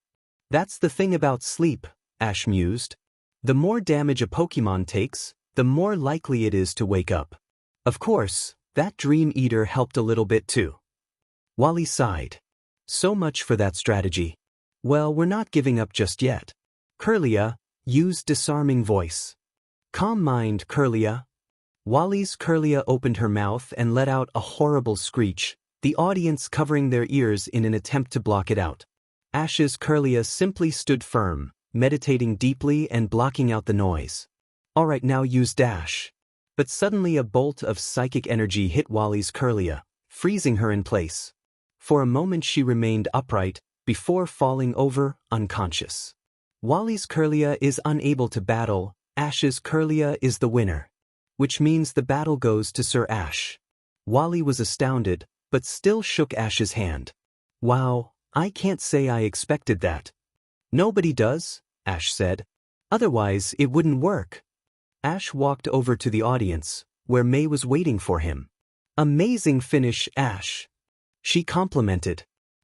S1: That's the thing about sleep, Ash mused. The more damage a Pokemon takes, the more likely it is to wake up. Of course, that Dream Eater helped a little bit too. Wally sighed. So much for that strategy. Well, we're not giving up just yet. Kirlia, use Disarming Voice. Calm mind, Kirlia. Wally's Kirlia opened her mouth and let out a horrible screech, the audience covering their ears in an attempt to block it out. Ash's Kirlia simply stood firm, meditating deeply and blocking out the noise. Alright, now use Dash. But suddenly a bolt of psychic energy hit Wally's Kirlia, freezing her in place. For a moment she remained upright, before falling over, unconscious. Wally's Kirlia is unable to battle, Ash's Kirlia is the winner. Which means the battle goes to Sir Ash. Wally was astounded, but still shook Ash's hand. Wow, I can't say I expected that. Nobody does, Ash said. Otherwise it wouldn't work. Ash walked over to the audience, where May was waiting for him. Amazing finish, Ash. She complimented.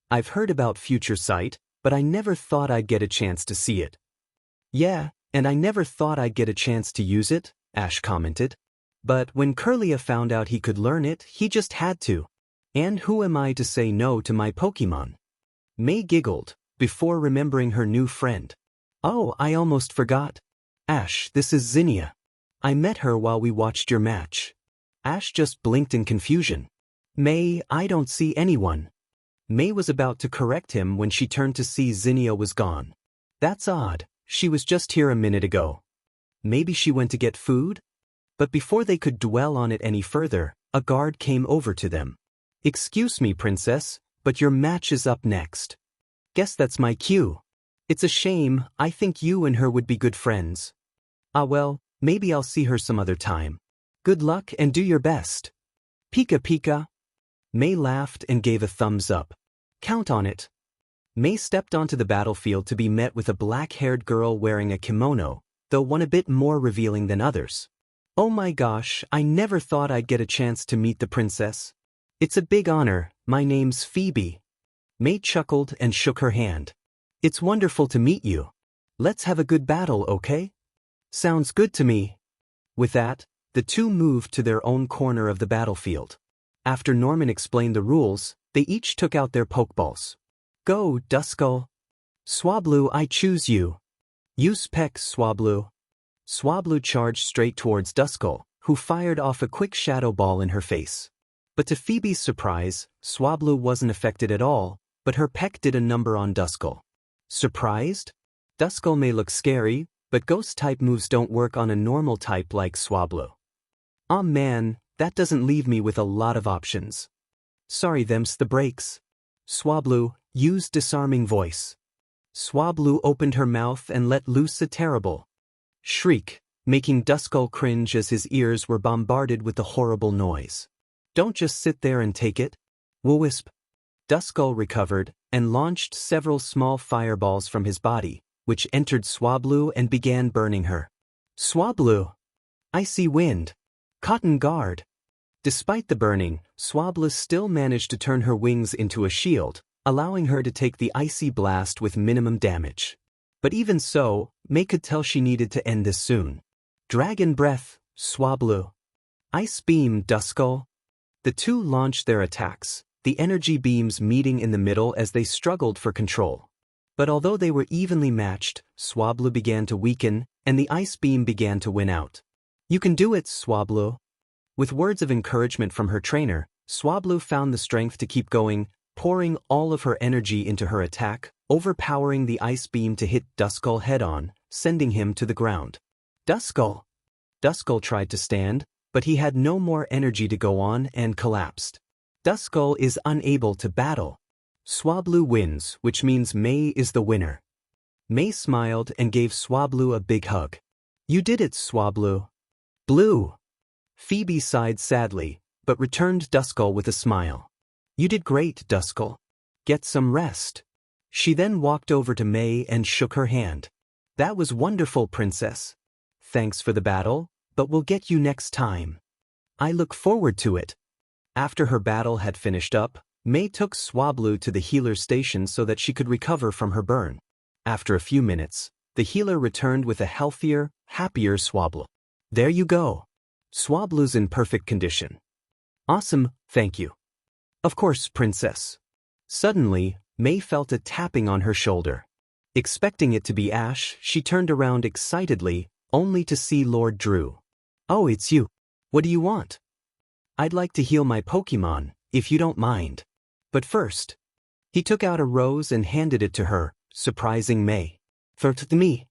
S1: I've heard about Future Sight, but I never thought I'd get a chance to see it. Yeah, and I never thought I'd get a chance to use it, Ash commented. But when Kirlia found out he could learn it, he just had to. And who am I to say no to my Pokemon? May giggled, before remembering her new friend. Oh, I almost forgot. Ash, this is Zinnia. I met her while we watched your match. Ash just blinked in confusion. May, I don't see anyone. May was about to correct him when she turned to see Zinnia was gone. That's odd, she was just here a minute ago. Maybe she went to get food? But before they could dwell on it any further, a guard came over to them. Excuse me, princess, but your match is up next. Guess that's my cue. It's a shame, I think you and her would be good friends. Ah well, maybe I'll see her some other time. Good luck and do your best. Pika Pika. May laughed and gave a thumbs up. Count on it. May stepped onto the battlefield to be met with a black-haired girl wearing a kimono, though one a bit more revealing than others. Oh my gosh, I never thought I'd get a chance to meet the princess. It's a big honor, my name's Phoebe. May chuckled and shook her hand. It's wonderful to meet you. Let's have a good battle, okay? Sounds good to me. With that, the two moved to their own corner of the battlefield. After Norman explained the rules, they each took out their Pokeballs. Go, Duskull. Swablu, I choose you. Use Peck, Swablu. Swablu charged straight towards Duskull, who fired off a quick shadow ball in her face. But to Phoebe's surprise, Swablu wasn't affected at all, but her Peck did a number on Duskull. Surprised? Duskull may look scary, but ghost-type moves don't work on a normal type like Swablu. Aw man, that doesn't leave me with a lot of options. Sorry, them's the breaks. Swablu, use Disarming Voice. Swablu opened her mouth and let loose a terrible shriek, making Duskull cringe as his ears were bombarded with the horrible noise. Don't just sit there and take it. Woo-wisp. Duskull recovered and launched several small fireballs from his body, which entered Swablu and began burning her. Swablu! Icy Wind! Cotton Guard! Despite the burning, Swablu still managed to turn her wings into a shield, allowing her to take the icy blast with minimum damage. But even so, May could tell she needed to end this soon. Dragon Breath, Swablu. Ice Beam, Duskull. The two launched their attacks, the energy beams meeting in the middle as they struggled for control. But although they were evenly matched, Swablu began to weaken, and the ice beam began to win out. You can do it, Swablu. With words of encouragement from her trainer, Swablu found the strength to keep going, pouring all of her energy into her attack, overpowering the ice beam to hit Duskull head-on, sending him to the ground. Duskull! Duskull tried to stand, but he had no more energy to go on and collapsed. Duskull is unable to battle. Swablu wins, which means May is the winner. May smiled and gave Swablu a big hug. You did it, Swablu. Blue. Phoebe sighed sadly, but returned Duskull with a smile. You did great, Duskull. Get some rest. She then walked over to May and shook her hand. That was wonderful, Princess. Thanks for the battle, but we'll get you next time. I look forward to it. After her battle had finished up, May took Swablu to the healer's station so that she could recover from her burn. After a few minutes, the healer returned with a healthier, happier Swablu. There you go. Swablu's in perfect condition. Awesome, thank you. Of course, Princess. Suddenly, May felt a tapping on her shoulder. Expecting it to be Ash, she turned around excitedly, only to see Lord Drew. Oh, it's you. What do you want? I'd like to heal my Pokemon, if you don't mind. But first. He took out a rose and handed it to her, surprising May. For me?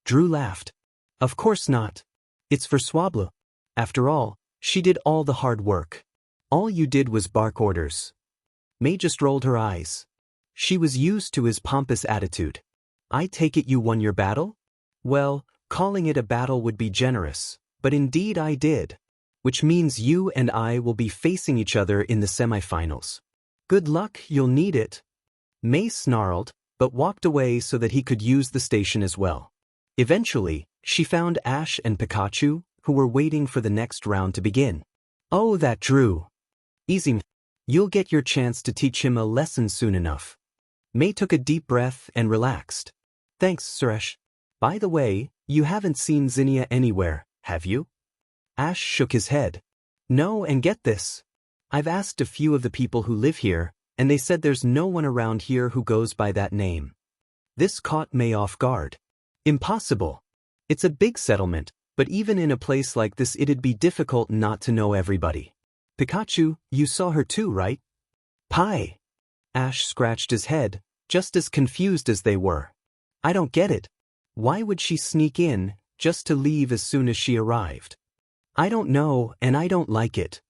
S1: Drew laughed. Of course not. It's for Swablu. After all, she did all the hard work. All you did was bark orders. May just rolled her eyes. She was used to his pompous attitude. I take it you won your battle? Well, calling it a battle would be generous, but indeed I did. Which means you and I will be facing each other in the semifinals. Good luck, you'll need it. May snarled, but walked away so that he could use the station as well. Eventually, she found Ash and Pikachu, who were waiting for the next round to begin. Oh, that Drew. Easy. You'll get your chance to teach him a lesson soon enough. May took a deep breath and relaxed. Thanks, Suresh. By the way, you haven't seen Zinnia anywhere, have you? Ash shook his head. No, and get this. I've asked a few of the people who live here, and they said there's no one around here who goes by that name. This caught May off guard. Impossible. It's a big settlement, but even in a place like this it'd be difficult not to know everybody. Pikachu, you saw her too, right? Pie. Ash scratched his head, just as confused as they were. I don't get it. Why would she sneak in, just to leave as soon as she arrived? I don't know, and I don't like it.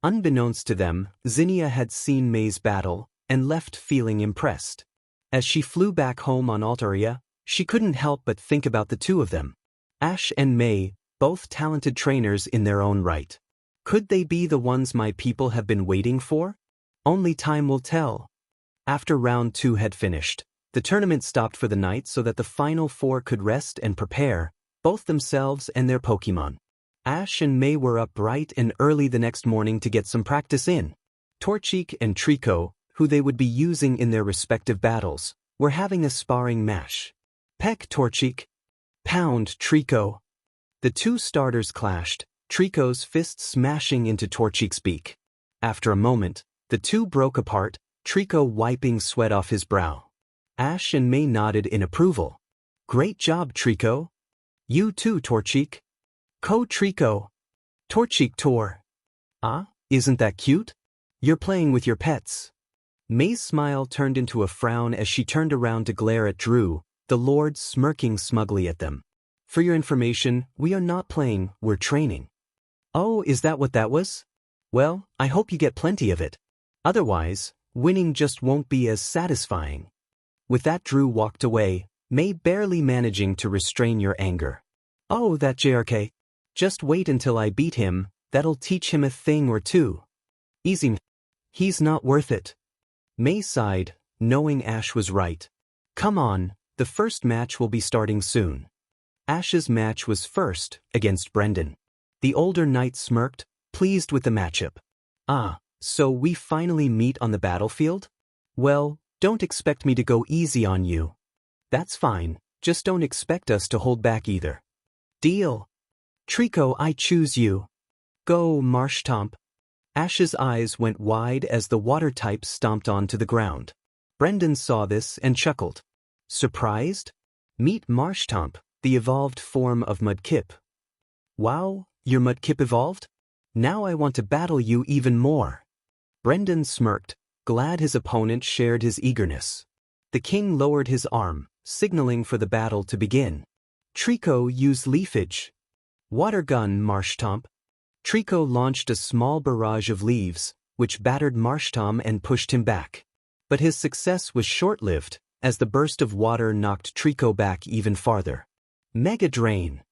S1: Unbeknownst to them, Zinnia had seen May's battle, and left feeling impressed. As she flew back home on Altaria, she couldn't help but think about the two of them. Ash and May, both talented trainers in their own right. Could they be the ones my people have been waiting for? Only time will tell. After round 2 had finished, the tournament stopped for the night so that the final 4 could rest and prepare, both themselves and their Pokemon. Ash and May were up bright and early the next morning to get some practice in. Torchic and Trico, who they would be using in their respective battles, were having a sparring match. Peck Torchic. Pound Trico. The two starters clashed, Trico's fist smashing into Torchic's beak. After a moment, the two broke apart, Trico wiping sweat off his brow. Ash and May nodded in approval. Great job, Trico. You too, Torchic. Trico. Torchic Tor. Ah, isn't that cute? You're playing with your pets. May's smile turned into a frown as she turned around to glare at Drew, the Lord smirking smugly at them. For your information, we are not playing, we're training. Oh, is that what that was? Well, I hope you get plenty of it. Otherwise, winning just won't be as satisfying. With that, Drew walked away, May barely managing to restrain your anger. Oh, that JRK. Just wait until I beat him, that'll teach him a thing or two. Easy. He's not worth it. May sighed, knowing Ash was right. Come on, the first match will be starting soon. Ash's match was first, against Brendan. The older knight smirked, pleased with the matchup. Ah, so we finally meet on the battlefield? Well, don't expect me to go easy on you. That's fine, just don't expect us to hold back either. Deal. Trico, I choose you. Go, Marshtomp. Ash's eyes went wide as the water type stomped onto the ground. Brendan saw this and chuckled. Surprised? Meet Marshtomp, the evolved form of Mudkip. Wow, your Mudkip evolved? Now I want to battle you even more. Brendan smirked, glad his opponent shared his eagerness. The king lowered his arm, signaling for the battle to begin. Trico used Leafage. Water gun Marshtomp. Trico launched a small barrage of leaves, which battered Marshtomp and pushed him back. But his success was short-lived, as the burst of water knocked Trico back even farther. Mega Drain.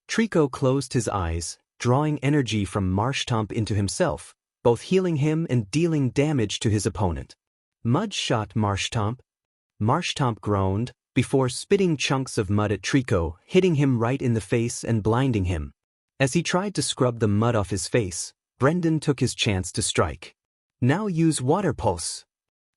S1: Trico closed his eyes, drawing energy from Marshtomp into himself, both healing him and dealing damage to his opponent. Mud Shot Marshtomp. Marshtomp groaned, before spitting chunks of mud at Trico, hitting him right in the face and blinding him. As he tried to scrub the mud off his face, Brendan took his chance to strike. Now use Water Pulse.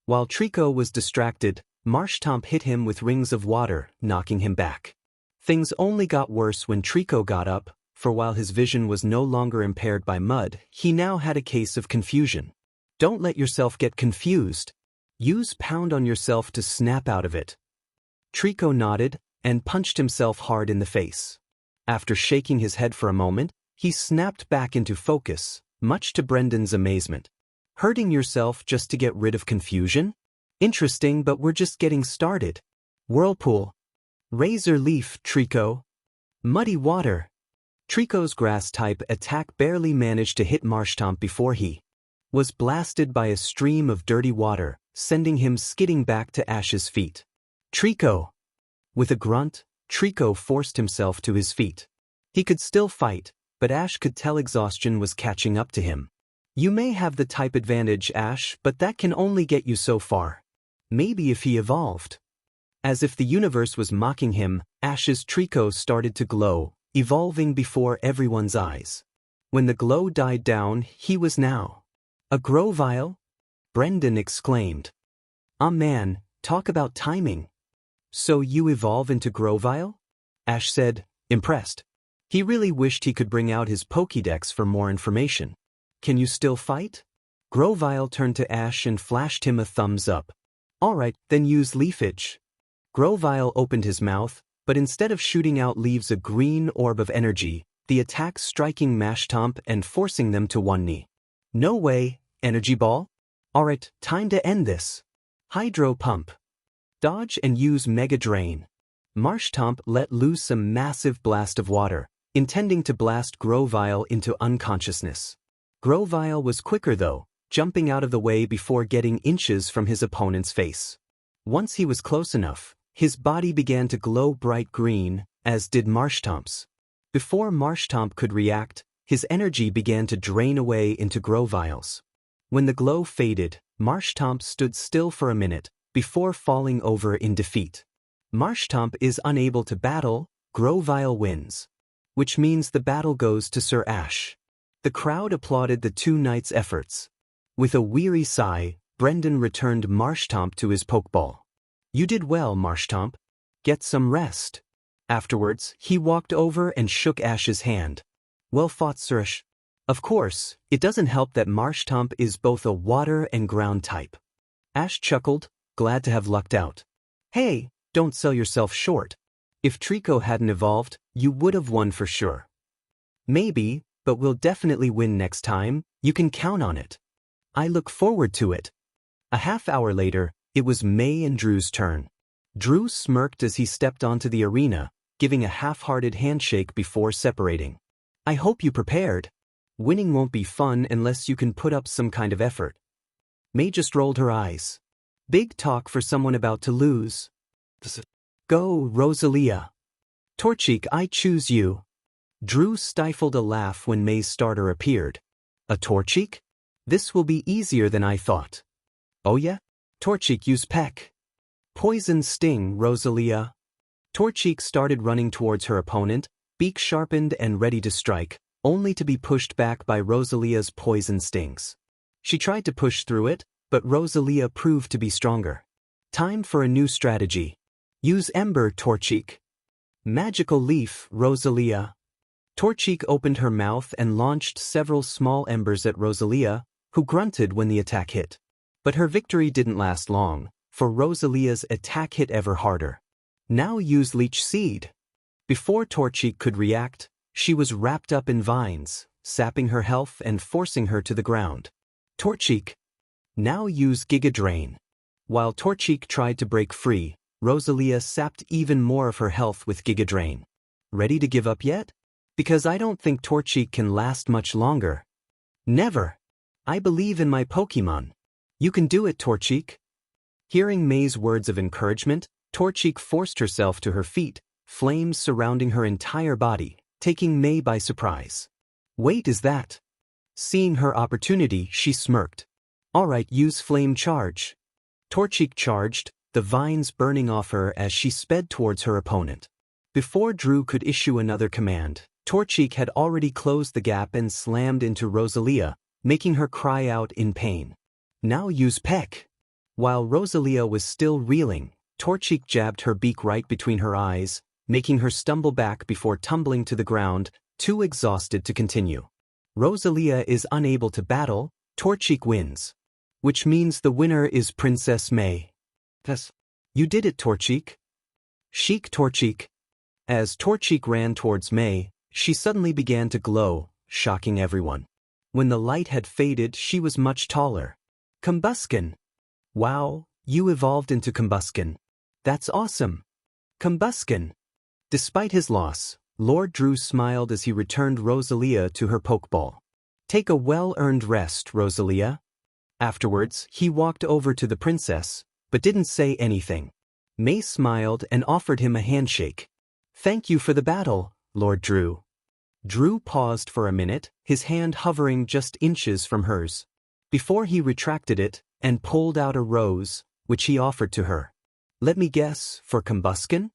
S1: While Trico was distracted, Marshtomp hit him with rings of water, knocking him back. Things only got worse when Trico got up, for while his vision was no longer impaired by mud, he now had a case of confusion. Don't let yourself get confused. Use Pound on yourself to snap out of it. Trico nodded and punched himself hard in the face. After shaking his head for a moment, he snapped back into focus, much to Brendan's amazement. Hurting yourself just to get rid of confusion? Interesting, but we're just getting started. Whirlpool. Razor Leaf Trico. Muddy Water. Trico's grass-type attack barely managed to hit Marshtomp before he was blasted by a stream of dirty water, sending him skidding back to Ash's feet. Trico. With a grunt, Trico forced himself to his feet. He could still fight, but Ash could tell exhaustion was catching up to him. You may have the type advantage, Ash, but that can only get you so far. Maybe if he evolved. As if the universe was mocking him, Ash's Trico started to glow, evolving before everyone's eyes. When the glow died down, he was now a Grovyle? Brendan exclaimed. Ah man, talk about timing. So you evolve into Grovyle? Ash said, impressed. He really wished he could bring out his Pokédex for more information. Can you still fight? Grovyle turned to Ash and flashed him a thumbs up. Alright, then use Leafage. Grovyle opened his mouth, but instead of shooting out leaves a green orb of energy, the attack striking Marshtomp and forcing them to one knee. No way, Energy Ball? Alright, time to end this. Hydro Pump. Dodge and use Mega Drain. Marshtomp let loose a massive blast of water, intending to blast Grovyle into unconsciousness. Grovyle was quicker though, jumping out of the way before getting inches from his opponent's face. Once he was close enough, his body began to glow bright green, as did Marshtomp's. Before Marshtomp could react, his energy began to drain away into Grovyle's. When the glow faded, Marshtomp stood still for a minute, before falling over in defeat. Marshtomp is unable to battle, Grovyle wins. Which means the battle goes to Sir Ash. The crowd applauded the two knights' efforts. With a weary sigh, Brendan returned Marshtomp to his Pokeball. You did well, Marshtomp. Get some rest. Afterwards, he walked over and shook Ash's hand. Well fought, Sir Ash. Of course, it doesn't help that Marshtomp is both a water and ground type. Ash chuckled, glad to have lucked out. Hey, don't sell yourself short. If Trico hadn't evolved, you would have won for sure. Maybe, but we'll definitely win next time, you can count on it. I look forward to it. A half hour later, it was May and Drew's turn. Drew smirked as he stepped onto the arena, giving a half-hearted handshake before separating. I hope you prepared. Winning won't be fun unless you can put up some kind of effort. May just rolled her eyes. Big talk for someone about to lose. Go, Rosalia. Torchic, I choose you. Drew stifled a laugh when May's starter appeared. A Torchic? This will be easier than I thought. Oh yeah? Torchic, use Peck. Poison Sting, Rosalia. Torchic started running towards her opponent, beak sharpened and ready to strike, only to be pushed back by Rosalia's poison stings. She tried to push through it, but Rosalia proved to be stronger. Time for a new strategy. Use Ember, Torchic. Magical Leaf, Rosalia. Torchic opened her mouth and launched several small embers at Rosalia, who grunted when the attack hit. But her victory didn't last long, for Rosalia's attack hit ever harder. Now use Leech Seed. Before Torchic could react, she was wrapped up in vines, sapping her health and forcing her to the ground. Torchic. Now use Giga Drain. While Torchic tried to break free, Rosalia sapped even more of her health with Giga Drain. Ready to give up yet? Because I don't think Torchic can last much longer. Never. I believe in my Pokemon. You can do it, Torchic. Hearing May's words of encouragement, Torchic forced herself to her feet, flames surrounding her entire body, taking May by surprise. Wait, is that? Seeing her opportunity, she smirked. Alright, use Flame Charge. Torchic charged, the vines burning off her as she sped towards her opponent. Before Drew could issue another command, Torchic had already closed the gap and slammed into Rosalia, making her cry out in pain. Now use Peck. While Rosalia was still reeling, Torchic jabbed her beak right between her eyes, making her stumble back before tumbling to the ground, too exhausted to continue. Rosalia is unable to battle, Torchic wins. Which means the winner is Princess May. Thus, you did it, Torchic. Chic Torchic. As Torchic ran towards May, she suddenly began to glow, shocking everyone. When the light had faded, she was much taller. Combuskin. Wow, you evolved into Combuskin. That's awesome. Combuskin. Despite his loss, Lord Drew smiled as he returned Rosalia to her Pokeball. Take a well-earned rest, Rosalia. Afterwards, he walked over to the princess, but didn't say anything. May smiled and offered him a handshake. Thank you for the battle, Lord Drew. Drew paused for a minute, his hand hovering just inches from hers. Before he retracted it and pulled out a rose, which he offered to her. Let me guess, for Combuskin?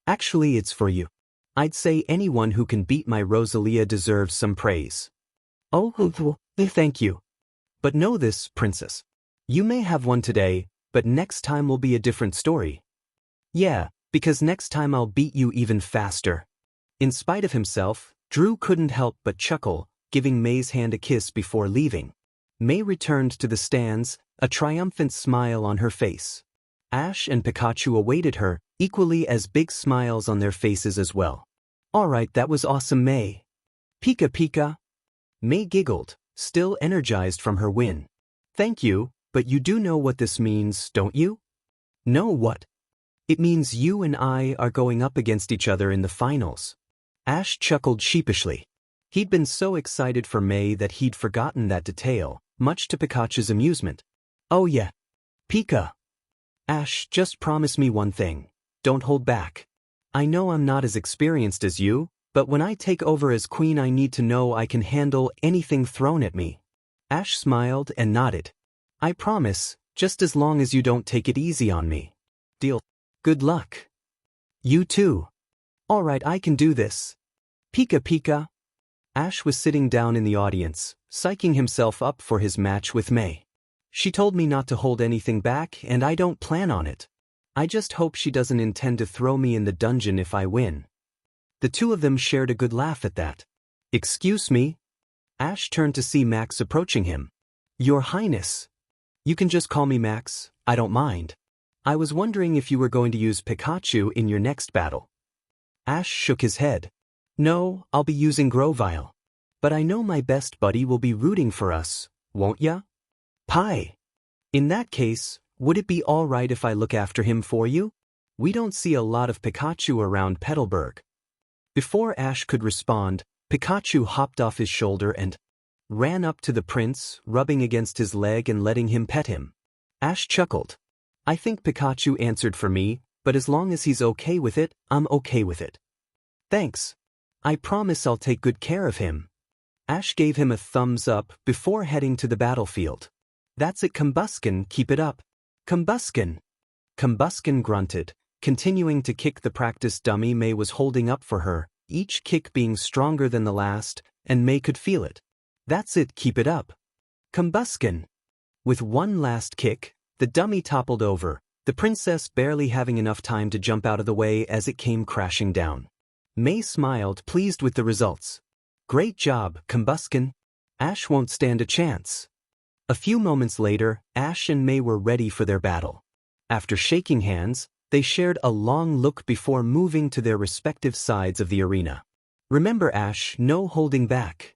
S1: Actually, it's for you. I'd say anyone who can beat my Rosalia deserves some praise. Oh, thank you. But know this, princess. You may have one today, but next time will be a different story. Yeah, because next time I'll beat you even faster. In spite of himself, Drew couldn't help but chuckle, giving May's hand a kiss before leaving. May returned to the stands, a triumphant smile on her face. Ash and Pikachu awaited her, equally as big smiles on their faces as well. Alright, that was awesome, May. Pika Pika. May giggled, still energized from her win. Thank you, but you do know what this means, don't you? Know what? It means you and I are going up against each other in the finals. Ash chuckled sheepishly. He'd been so excited for May that he'd forgotten that detail, much to Pikachu's amusement. Oh yeah. Pika. Ash, just promise me one thing. Don't hold back. I know I'm not as experienced as you, but when I take over as queen I need to know I can handle anything thrown at me. Ash smiled and nodded. I promise, just as long as you don't take it easy on me. Deal. Good luck. You too. Alright, I can do this. Pika Pika. Ash was sitting down in the audience, psyching himself up for his match with May. She told me not to hold anything back and I don't plan on it. I just hope she doesn't intend to throw me in the dungeon if I win. The two of them shared a good laugh at that. Excuse me? Ash turned to see Max approaching him. Your Highness. You can just call me Max, I don't mind. I was wondering if you were going to use Pikachu in your next battle. Ash shook his head. No, I'll be using Grovyle. But I know my best buddy will be rooting for us, won't ya? Pie. In that case, would it be alright if I look after him for you? We don't see a lot of Pikachu around Petalburg. Before Ash could respond, Pikachu hopped off his shoulder and ran up to the prince, rubbing against his leg and letting him pet him. Ash chuckled. I think Pikachu answered for me, but as long as he's okay with it, I'm okay with it. Thanks. I promise I'll take good care of him. Ash gave him a thumbs up before heading to the battlefield. That's it, Combuskin, keep it up. Combuskin. Combuskin grunted, continuing to kick the practice dummy May was holding up for her, each kick being stronger than the last, and May could feel it. That's it, keep it up. Combuskin. With one last kick, the dummy toppled over, the princess barely having enough time to jump out of the way as it came crashing down. May smiled, pleased with the results. Great job, Combuskin. Ash won't stand a chance. A few moments later, Ash and May were ready for their battle. After shaking hands, they shared a long look before moving to their respective sides of the arena. Remember, Ash, no holding back.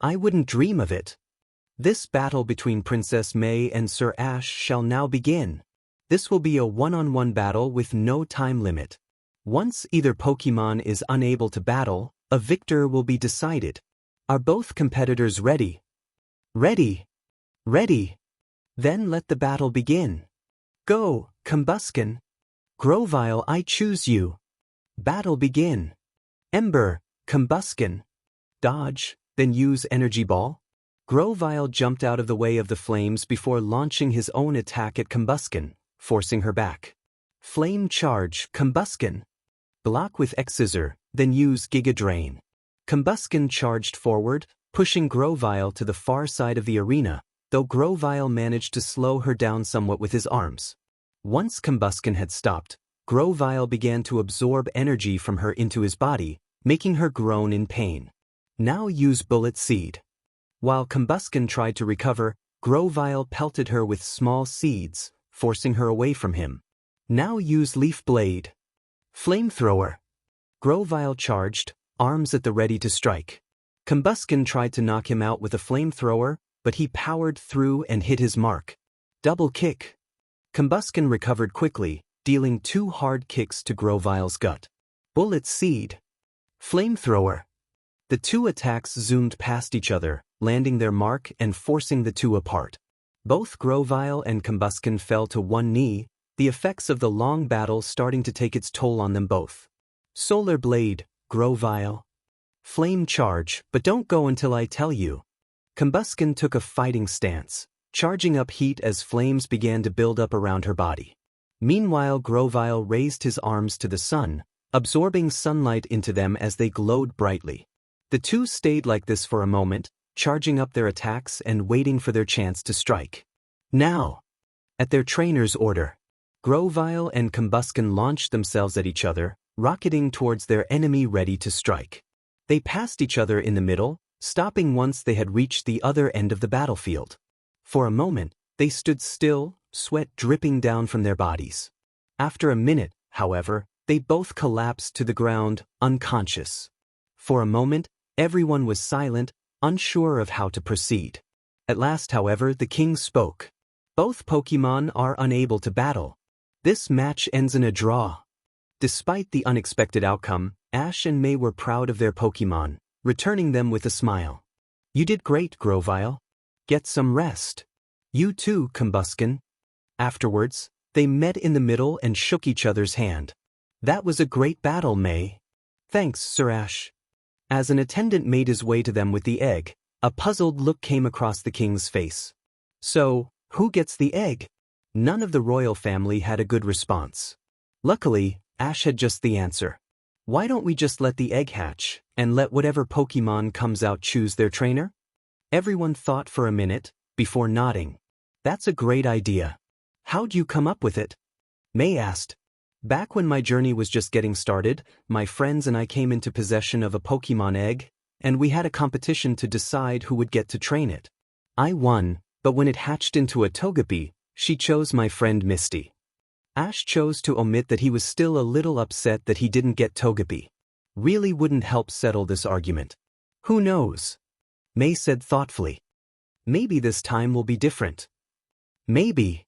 S1: I wouldn't dream of it. This battle between Princess May and Sir Ash shall now begin. This will be a one-on-one battle with no time limit. Once either Pokemon is unable to battle, A victor will be decided. Are both competitors ready? Ready. Ready. Then let the battle begin. Go, Combusken. Grovyle, I choose you. Battle begin. Ember, Combusken. Dodge, then use Energy Ball. Grovyle jumped out of the way of the flames before launching his own attack at Combusken, forcing her back. Flame Charge, Combusken. Block with X-Scissor, then use Giga Drain. Combusken charged forward, pushing Grovyle to the far side of the arena, though Grovyle managed to slow her down somewhat with his arms. Once Combusken had stopped, Grovyle began to absorb energy from her into his body, making her groan in pain. Now use Bullet Seed. While Combusken tried to recover, Grovyle pelted her with small seeds, forcing her away from him. Now use Leaf Blade. Flamethrower. Grovyle charged, arms at the ready to strike. Combusken tried to knock him out with a flamethrower, but he powered through and hit his mark. Double Kick. Combusken recovered quickly, dealing 2 hard kicks to Grovyle's gut. Bullet Seed. Flamethrower. The 2 attacks zoomed past each other, landing their mark and forcing the 2 apart. Both Grovyle and Combusken fell to one knee, the effects of the long battle starting to take its toll on them both. Solar Blade, Grovyle. Flame Charge, but don't go until I tell you. Combusken took a fighting stance, charging up heat as flames began to build up around her body. Meanwhile, Grovyle raised his arms to the sun, absorbing sunlight into them as they glowed brightly. The 2 stayed like this for a moment, charging up their attacks and waiting for their chance to strike. Now! At their trainer's order, Grovyle and Combusken launched themselves at each other, rocketing towards their enemy ready to strike. They passed each other in the middle, stopping once they had reached the other end of the battlefield. For a moment, they stood still, sweat dripping down from their bodies. After a minute, however, they both collapsed to the ground, unconscious. For a moment, everyone was silent, unsure of how to proceed. At last, however, the king spoke. Both Pokémon are unable to battle. This match ends in a draw. Despite the unexpected outcome, Ash and May were proud of their Pokémon, returning them with a smile. You did great, Grovyle. Get some rest. You too, Combusken. Afterwards, they met in the middle and shook each other's hand. That was a great battle, May. Thanks, Sir Ash. As an attendant made his way to them with the egg, a puzzled look came across the king's face. So, who gets the egg? None of the royal family had a good response. Luckily, Ash had just the answer. Why don't we just let the egg hatch, and let whatever Pokémon comes out choose their trainer? Everyone thought for a minute, before nodding. That's a great idea. How'd you come up with it? May asked. Back when my journey was just getting started, my friends and I came into possession of a Pokémon egg, and we had a competition to decide who would get to train it. I won, but when it hatched into a Togepi, she chose my friend Misty. Ash chose to omit that he was still a little upset that he didn't get Togepi. Really wouldn't help settle this argument. Who knows? May said thoughtfully. Maybe this time will be different. Maybe.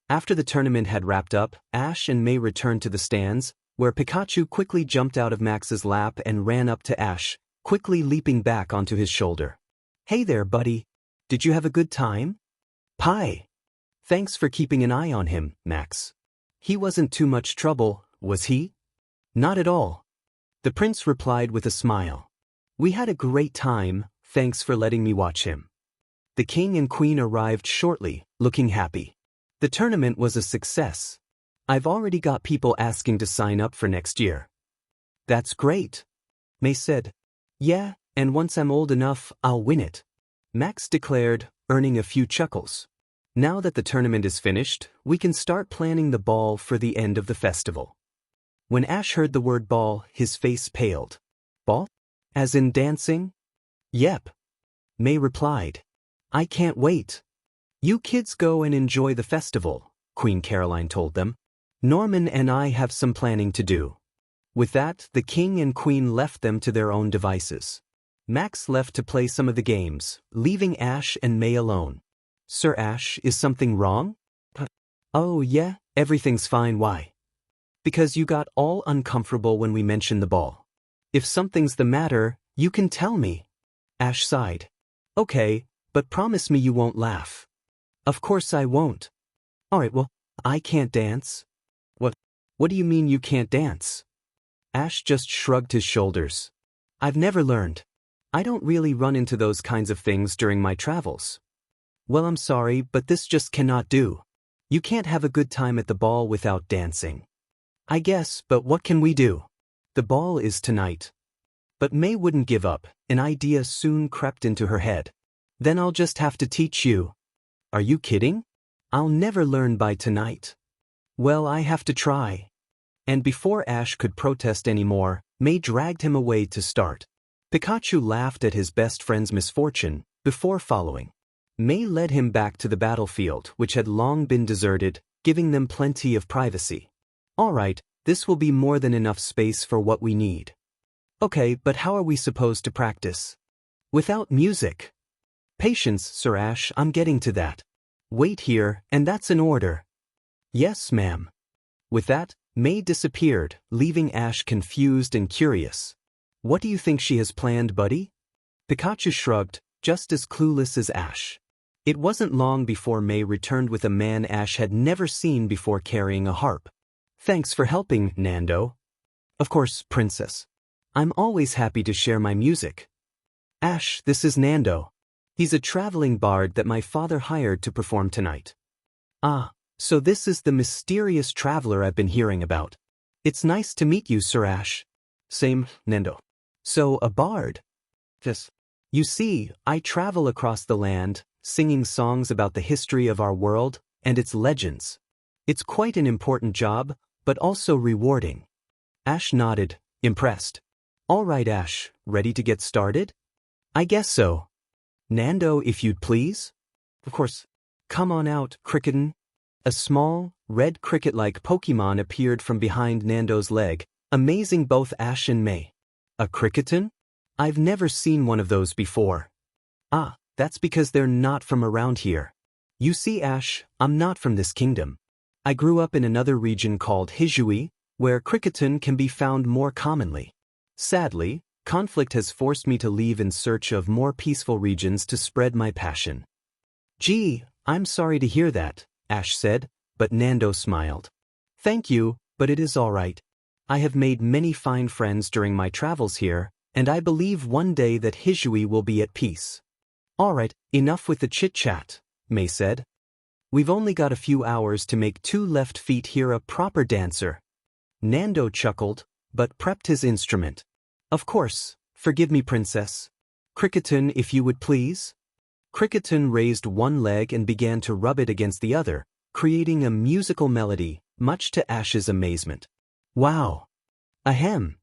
S1: After the tournament had wrapped up, Ash and May returned to the stands, where Pikachu quickly jumped out of Max's lap and ran up to Ash, quickly leaping back onto his shoulder. Hey there, buddy. Did you have a good time? Pie. Thanks for keeping an eye on him, Max. He wasn't too much trouble, was he? Not at all. The prince replied with a smile. We had a great time, thanks for letting me watch him. The king and queen arrived shortly, looking happy. The tournament was a success. I've already got people asking to sign up for next year. That's great. May said. Yeah, and once I'm old enough, I'll win it. Max declared, earning a few chuckles. Now that the tournament is finished, we can start planning the ball for the end of the festival. When Ash heard the word ball, his face paled. Ball? As in dancing? Yep. May replied. I can't wait. You kids go and enjoy the festival, Queen Caroline told them. Norman and I have some planning to do. With that, the king and queen left them to their own devices. Max left to play some of the games, leaving Ash and May alone. Sir Ash, is something wrong? Oh yeah, everything's fine. Why? Because you got all uncomfortable when we mentioned the ball. If something's the matter, you can tell me. Ash sighed. Okay, but promise me you won't laugh. Of course I won't. Alright, well, I can't dance. What do you mean you can't dance? Ash just shrugged his shoulders. I've never learned. I don't really run into those kinds of things during my travels. Well, I'm sorry, but this just cannot do. You can't have a good time at the ball without dancing. I guess, but what can we do? The ball is tonight. But May wouldn't give up. An idea soon crept into her head. Then I'll just have to teach you. Are you kidding? I'll never learn by tonight. Well, I have to try. And before Ash could protest anymore, May dragged him away to start. Pikachu laughed at his best friend's misfortune, before following. May led him back to the battlefield, which had long been deserted, giving them plenty of privacy. Alright, this will be more than enough space for what we need. Okay, but how are we supposed to practice? Without music. Patience, Sir Ash, I'm getting to that. Wait here, and that's an order. Yes, ma'am. With that, May disappeared, leaving Ash confused and curious. What do you think she has planned, buddy? Pikachu shrugged, just as clueless as Ash. It wasn't long before May returned with a man Ash had never seen before carrying a harp. Thanks for helping, Nando. Of course, Princess. I'm always happy to share my music. Ash, this is Nando. He's a traveling bard that my father hired to perform tonight. Ah, so this is the mysterious traveler I've been hearing about. It's nice to meet you, Sir Ash. Same, Nando. So, a bard? Yes. You see, I travel across the land, singing songs about the history of our world and its legends. It's quite an important job, but also rewarding. Ash nodded, impressed. All right, Ash, ready to get started? I guess so. Nando, if you'd please? Of course. Come on out, Cricketin. A small, red cricket-like Pokemon appeared from behind Nando's leg, amazing both Ash and May. A Cricketin? I've never seen one of those before. Ah, that's because they're not from around here. You see, Ash, I'm not from this kingdom. I grew up in another region called Hisui, where Cricketin can be found more commonly. Sadly, conflict has forced me to leave in search of more peaceful regions to spread my passion. Gee, I'm sorry to hear that, Ash said, but Nando smiled. Thank you, but it is all right. I have made many fine friends during my travels here, and I believe one day that Hisui will be at peace. All right, enough with the chit-chat, May said. We've only got a few hours to make 2 left feet here a proper dancer. Nando chuckled, but prepped his instrument. Of course, forgive me, Princess. Cricketin, if you would please. Cricketin raised one leg and began to rub it against the other, creating a musical melody, much to Ash's amazement. Wow! Ahem!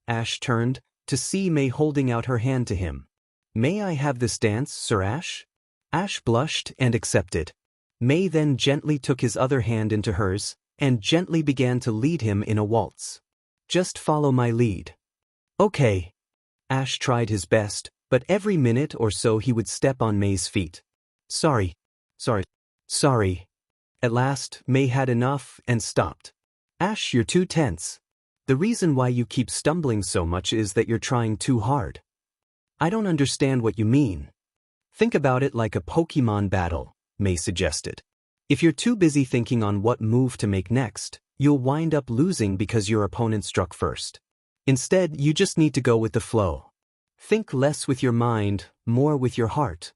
S1: Ash turned, to see May holding out her hand to him. May I have this dance, Sir Ash? Ash blushed and accepted. May then gently took his other hand into hers, and gently began to lead him in a waltz. Just follow my lead. Okay. Ash tried his best, but every minute or so he would step on May's feet. Sorry. At last, May had enough and stopped. Ash, you're too tense. The reason why you keep stumbling so much is that you're trying too hard. I don't understand what you mean. Think about it like a Pokemon battle, May suggested. If you're too busy thinking on what move to make next, you'll wind up losing because your opponent struck first. Instead, you just need to go with the flow. Think less with your mind, more with your heart.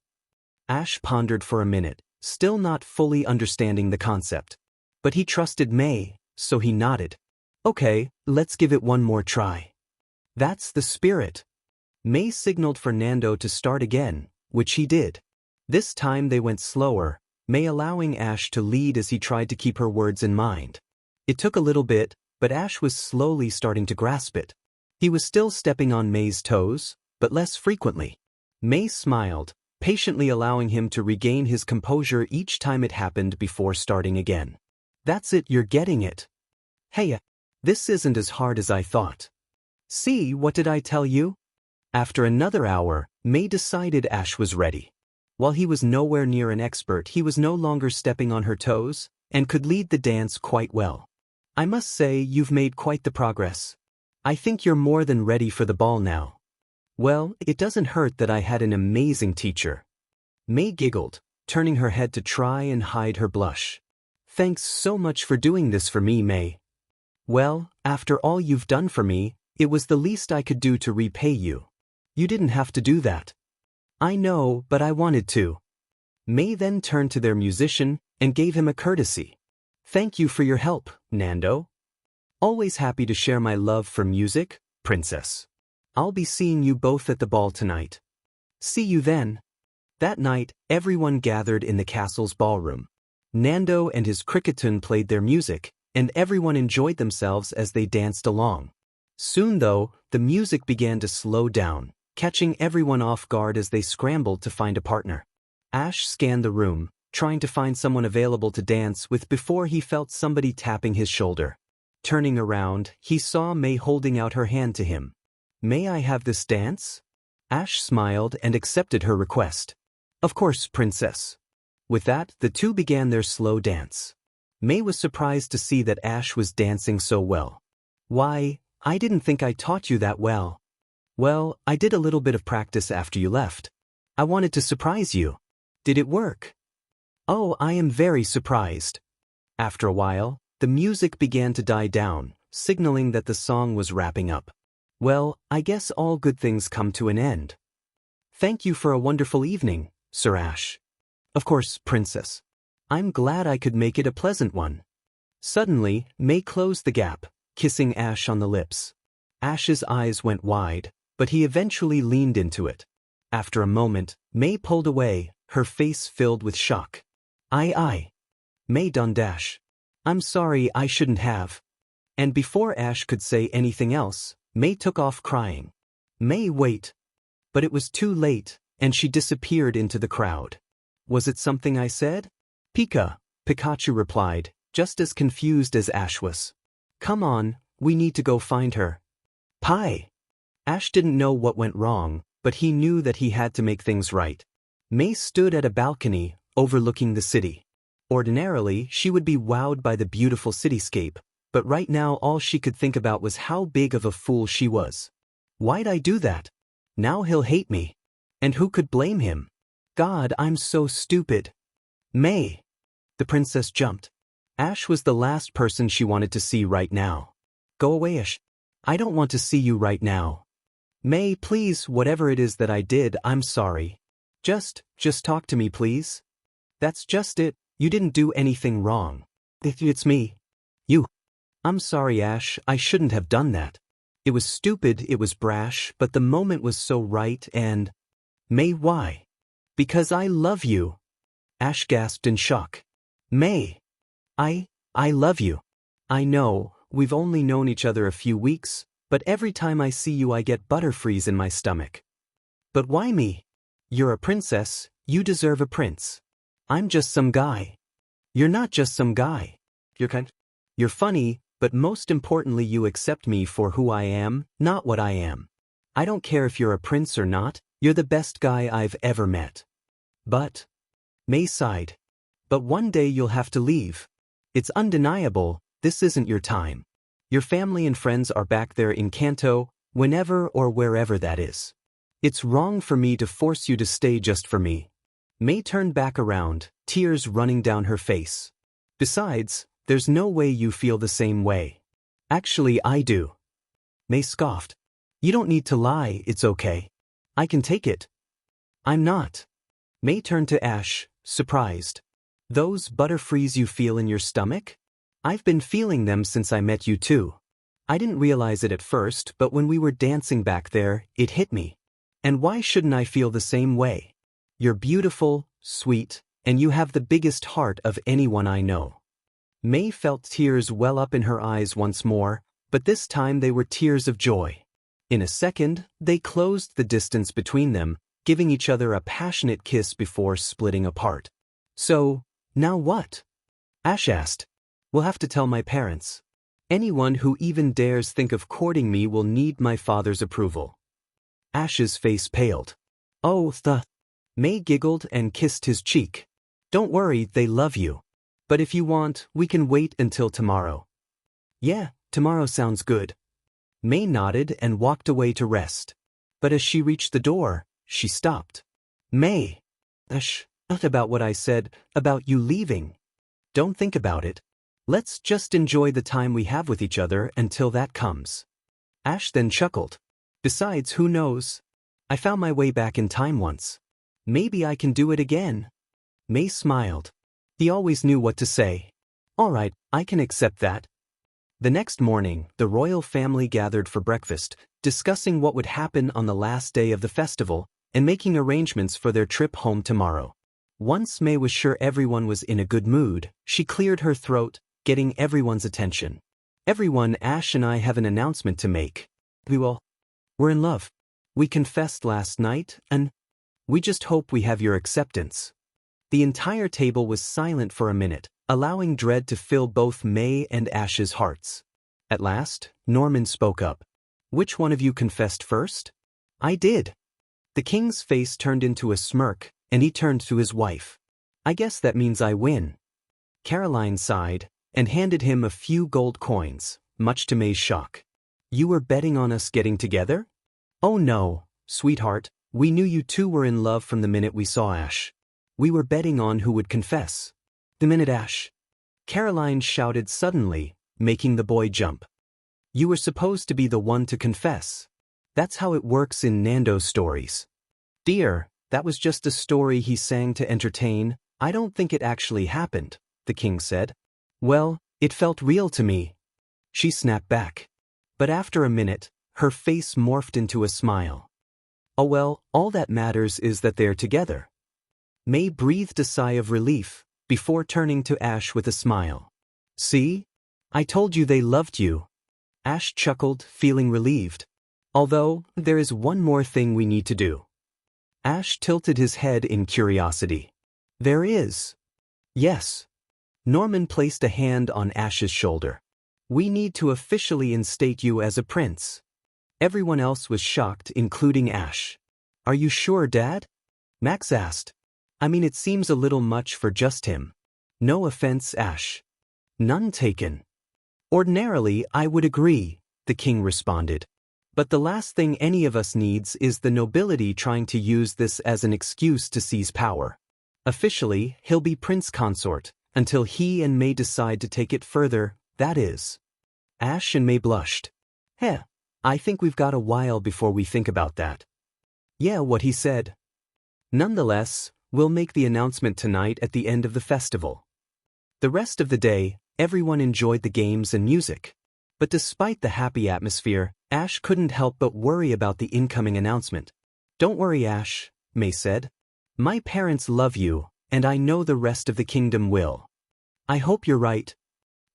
S1: Ash pondered for a minute, still not fully understanding the concept. But he trusted May, so he nodded. Okay, let's give it one more try. That's the spirit. May signaled for Nando to start again, which he did. This time they went slower, May allowing Ash to lead as he tried to keep her words in mind. It took a little bit, but Ash was slowly starting to grasp it. He was still stepping on May's toes, but less frequently. May smiled, patiently allowing him to regain his composure each time it happened before starting again. That's it, you're getting it. Hey, this isn't as hard as I thought. See, what did I tell you? After another hour, May decided Ash was ready. While he was nowhere near an expert, he was no longer stepping on her toes, and could lead the dance quite well. I must say, you've made quite the progress. I think you're more than ready for the ball now. Well, it doesn't hurt that I had an amazing teacher. May giggled, turning her head to try and hide her blush. Thanks so much for doing this for me, May. Well, after all you've done for me, it was the least I could do to repay you. You didn't have to do that. I know, but I wanted to. May then turned to their musician and gave him a courtesy. Thank you for your help, Nando. Always happy to share my love for music, princess. I'll be seeing you both at the ball tonight. See you then. That night, everyone gathered in the castle's ballroom. Nando and his cricketon played their music, and everyone enjoyed themselves as they danced along. Soon though, the music began to slow down, catching everyone off guard as they scrambled to find a partner. Ash scanned the room, trying to find someone available to dance with before he felt somebody tapping his shoulder. Turning around, he saw May holding out her hand to him. May I have this dance? Ash smiled and accepted her request. Of course, princess. With that, the two began their slow dance. May was surprised to see that Ash was dancing so well. Why, I didn't think I taught you that well. Well, I did a little bit of practice after you left. I wanted to surprise you. Did it work? Oh, I am very surprised. After a while, the music began to die down, signaling that the song was wrapping up. Well, I guess all good things come to an end. Thank you for a wonderful evening, Sir Ash. Of course, princess. I'm glad I could make it a pleasant one. Suddenly, May closed the gap, kissing Ash on the lips. Ash's eyes went wide, but he eventually leaned into it. After a moment, May pulled away, her face filled with shock. May dunned Ash. I'm sorry, I shouldn't have. And before Ash could say anything else, May took off crying. May, wait. But it was too late, and she disappeared into the crowd. Was it something I said? Pikachu replied, just as confused as Ash was. Come on, we need to go find her. Pie. Ash didn't know what went wrong, but he knew that he had to make things right. May stood at a balcony, overlooking the city. Ordinarily, she would be wowed by the beautiful cityscape, but right now all she could think about was how big of a fool she was. Why'd I do that? Now he'll hate me. And who could blame him? God, I'm so stupid. May. The princess jumped. Ash was the last person she wanted to see right now. Go away, Ash. I don't want to see you right now. May, please, whatever it is that I did, I'm sorry. Just talk to me, please. That's just it, you didn't do anything wrong. It's me. You. I'm sorry, Ash, I shouldn't have done that. It was stupid, it was brash, but the moment was so right and… May, why? Because I love you. Ash gasped in shock. May. I love you. I know, we've only known each other a few weeks, but every time I see you I get butterfrees in my stomach. But why me? You're a princess, you deserve a prince. I'm just some guy. You're not just some guy. You're funny, but most importantly you accept me for who I am, not what I am. I don't care if you're a prince or not, you're the best guy I've ever met. But… May sighed. But one day you'll have to leave. It's undeniable, this isn't your time. Your family and friends are back there in Kanto, whenever or wherever that is. It's wrong for me to force you to stay just for me. May turned back around, tears running down her face. Besides, there's no way you feel the same way. Actually, I do. May scoffed. You don't need to lie, it's okay. I can take it. I'm not. May turned to Ash, surprised. Those butterfrees you feel in your stomach? I've been feeling them since I met you too. I didn't realize it at first, but when we were dancing back there, it hit me. And why shouldn't I feel the same way? You're beautiful, sweet, and you have the biggest heart of anyone I know. May felt tears well up in her eyes once more, but this time they were tears of joy. In a second, they closed the distance between them, giving each other a passionate kiss before splitting apart. So, now what? Ash asked. We'll have to tell my parents. Anyone who even dares think of courting me will need my father's approval. Ash's face paled. Oh, May giggled and kissed his cheek. Don't worry, they love you. But if you want, we can wait until tomorrow. Yeah, tomorrow sounds good. May nodded and walked away to rest. But as she reached the door, she stopped. May. Not about what I said, about you leaving. Don't think about it. Let's just enjoy the time we have with each other until that comes. Ash then chuckled. Besides, who knows? I found my way back in time once. Maybe I can do it again. May smiled. He always knew what to say. All right, I can accept that. The next morning, the royal family gathered for breakfast, discussing what would happen on the last day of the festival and making arrangements for their trip home tomorrow. Once May was sure everyone was in a good mood, she cleared her throat, getting everyone's attention. Everyone, Ash and I have an announcement to make. We're in love. We confessed last night, and we just hope we have your acceptance. The entire table was silent for a minute, allowing dread to fill both May and Ash's hearts. At last, Norman spoke up. Which one of you confessed first? I did. The king's face turned into a smirk, and he turned to his wife. I guess that means I win. Caroline sighed and handed him a few gold coins, much to May's shock. You were betting on us getting together? Oh no, sweetheart, we knew you two were in love from the minute we saw Ash. We were betting on who would confess. The minute Ash. Caroline shouted suddenly, making the boy jump. You were supposed to be the one to confess. That's how it works in Nando's stories. Dear, that was just a story he sang to entertain. I don't think it actually happened, the king said. Well, it felt real to me. She snapped back. But after a minute, her face morphed into a smile. Oh well, all that matters is that they're together. May breathed a sigh of relief, before turning to Ash with a smile. See? I told you they loved you. Ash chuckled, feeling relieved. Although, there is one more thing we need to do. Ash tilted his head in curiosity. There is. Yes. Norman placed a hand on Ash's shoulder. We need to officially instate you as a prince. Everyone else was shocked, including Ash. Are you sure, Dad? Max asked. I mean, it seems a little much for just him. No offense, Ash. None taken. Ordinarily, I would agree, the king responded. But the last thing any of us needs is the nobility trying to use this as an excuse to seize power. Officially, he'll be prince consort, until he and May decide to take it further, that is. Ash and May blushed. I think we've got a while before we think about that. Yeah, what he said. Nonetheless, we'll make the announcement tonight at the end of the festival. The rest of the day, everyone enjoyed the games and music. But despite the happy atmosphere, Ash couldn't help but worry about the incoming announcement. Don't worry, Ash, May said. My parents love you, and I know the rest of the kingdom will. I hope you're right.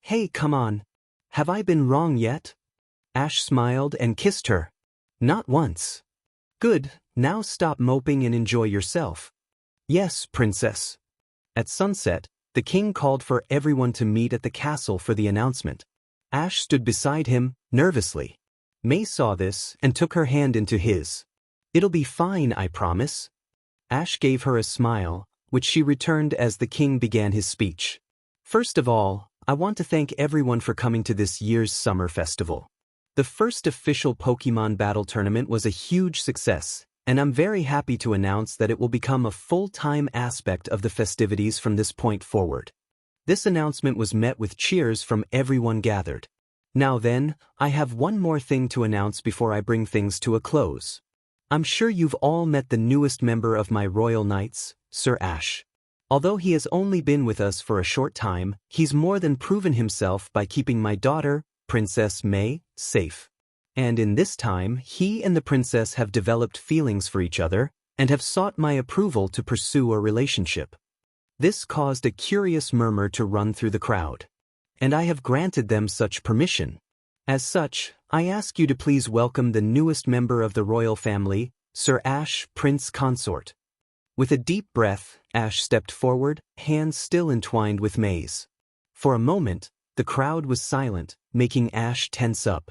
S1: Hey, come on. Have I been wrong yet? Ash smiled and kissed her. Not once. Good, now stop moping and enjoy yourself. Yes, princess. At sunset, the king called for everyone to meet at the castle for the announcement. Ash stood beside him, nervously. May saw this and took her hand into his. It'll be fine, I promise. Ash gave her a smile, which she returned as the king began his speech. First of all, I want to thank everyone for coming to this year's summer festival. The first official Pokemon Battle Tournament was a huge success, and I'm very happy to announce that it will become a full-time aspect of the festivities from this point forward. This announcement was met with cheers from everyone gathered. Now then, I have one more thing to announce before I bring things to a close. I'm sure you've all met the newest member of my Royal Knights, Sir Ash. Although he has only been with us for a short time, he's more than proven himself by keeping my daughter, Princess May, safe. And in this time, he and the princess have developed feelings for each other and have sought my approval to pursue a relationship. This caused a curious murmur to run through the crowd. And I have granted them such permission. As such, I ask you to please welcome the newest member of the royal family, Sir Ash, Prince Consort. With a deep breath, Ash stepped forward, hands still entwined with May's. For a moment, the crowd was silent, making Ash tense up.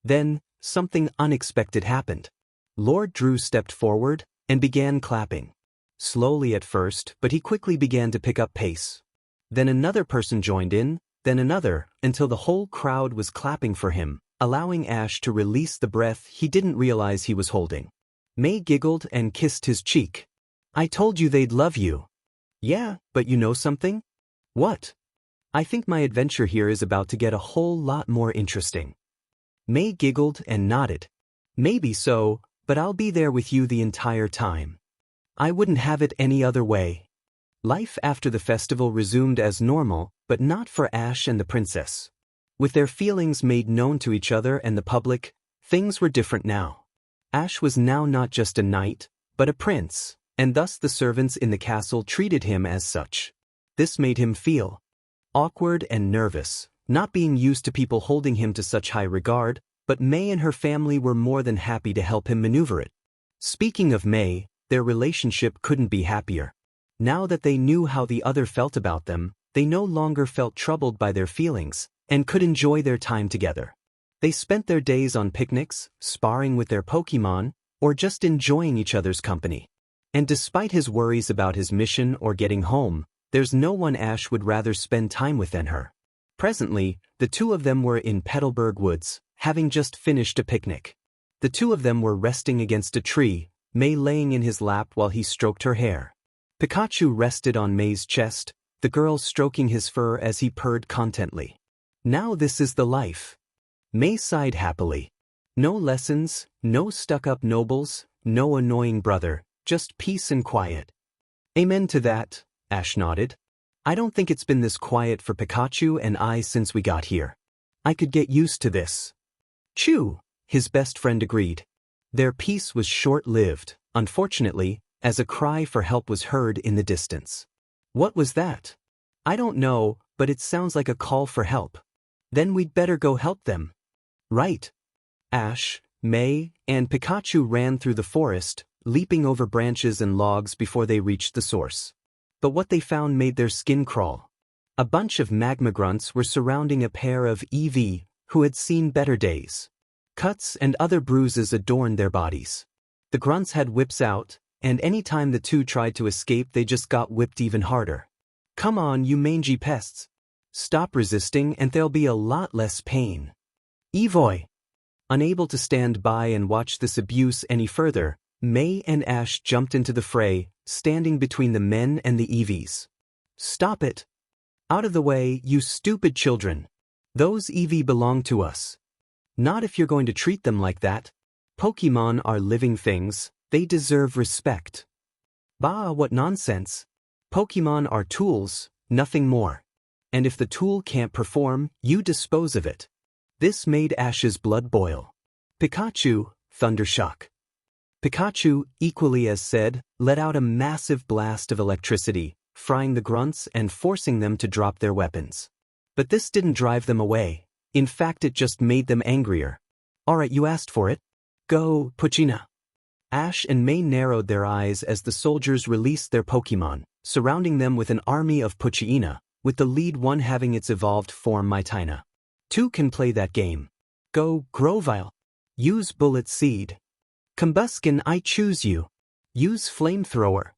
S1: Then, something unexpected happened. Lord Drew stepped forward and began clapping. Slowly at first, but he quickly began to pick up pace. Then another person joined in, then another, until the whole crowd was clapping for him, allowing Ash to release the breath he didn't realize he was holding. May giggled and kissed his cheek. I told you they'd love you. Yeah, but you know something? What? I think my adventure here is about to get a whole lot more interesting. May giggled and nodded. Maybe so, but I'll be there with you the entire time. I wouldn't have it any other way. Life after the festival resumed as normal, but not for Ash and the princess. With their feelings made known to each other and the public, things were different now. Ash was now not just a knight, but a prince, and thus the servants in the castle treated him as such. This made him feel awkward and nervous, not being used to people holding him to such high regard, but May and her family were more than happy to help him maneuver it. Speaking of May, their relationship couldn't be happier. Now that they knew how the other felt about them, they no longer felt troubled by their feelings, and could enjoy their time together. They spent their days on picnics, sparring with their Pokémon, or just enjoying each other's company. And despite his worries about his mission or getting home, there's no one Ash would rather spend time with than her. Presently, the two of them were in Petalburg Woods, having just finished a picnic. The two of them were resting against a tree, May laying in his lap while he stroked her hair. Pikachu rested on May's chest, the girl stroking his fur as he purred contently. Now this is the life. May sighed happily. No lessons, no stuck-up nobles, no annoying brother, just peace and quiet. Amen to that, Ash nodded. I don't think it's been this quiet for Pikachu and I since we got here. I could get used to this. Chew, his best friend agreed. Their peace was short-lived, unfortunately, as a cry for help was heard in the distance. What was that? I don't know, but it sounds like a call for help. Then we'd better go help them. Right. Ash, May, and Pikachu ran through the forest, leaping over branches and logs before they reached the source. But what they found made their skin crawl. A bunch of magma grunts were surrounding a pair of EV who had seen better days. Cuts and other bruises adorned their bodies. The grunts had whips out, and any time the two tried to escape they just got whipped even harder. Come on, you mangy pests. Stop resisting and there'll be a lot less pain. Evoy. Unable to stand by and watch this abuse any further, May and Ash jumped into the fray, standing between the men and the EVs. Stop it. Out of the way, you stupid children. Those EV belong to us. Not if you're going to treat them like that. Pokémon are living things, they deserve respect. Bah, what nonsense. Pokémon are tools, nothing more. And if the tool can't perform, you dispose of it. This made Ash's blood boil. Pikachu, Thundershock. Pikachu, equally as said, let out a massive blast of electricity, frying the grunts and forcing them to drop their weapons. But this didn't drive them away. In fact, it just made them angrier. Alright, you asked for it. Go, Poochyena. Ash and May narrowed their eyes as the soldiers released their Pokémon, surrounding them with an army of Poochyena, with the lead one having its evolved form Mytina. Two can play that game. Go, Grovyle. Use Bullet Seed. Combuskin, I choose you. Use Flamethrower.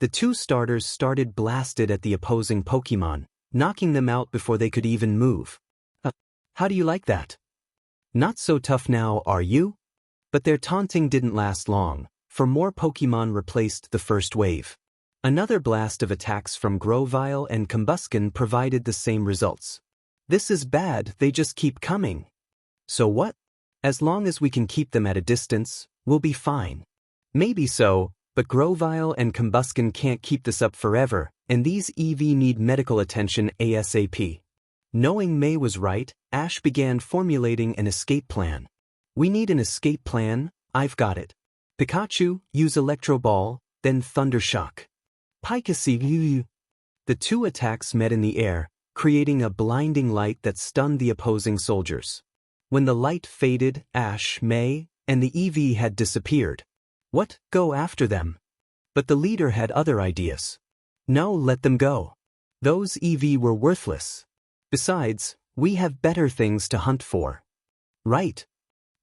S1: The two starters started blasted at the opposing Pokémon, knocking them out before they could even move. How do you like that? Not so tough now, are you? But their taunting didn't last long, for more Pokémon replaced the first wave. Another blast of attacks from Grovyle and Combuskin provided the same results. This is bad, they just keep coming. So what? As long as we can keep them at a distance, we'll be fine. Maybe so, but Grovyle and Combuskin can't keep this up forever, and these EV need medical attention ASAP. Knowing May was right, Ash began formulating an escape plan. We need an escape plan, I've got it. Pikachu, use Electro Ball, then Thundershock. Pikachu. The two attacks met in the air, creating a blinding light that stunned the opposing soldiers. When the light faded, Ash, May, and the EV had disappeared. What? Go after them. But the leader had other ideas. No, let them go. Those EV were worthless. Besides, we have better things to hunt for. Right.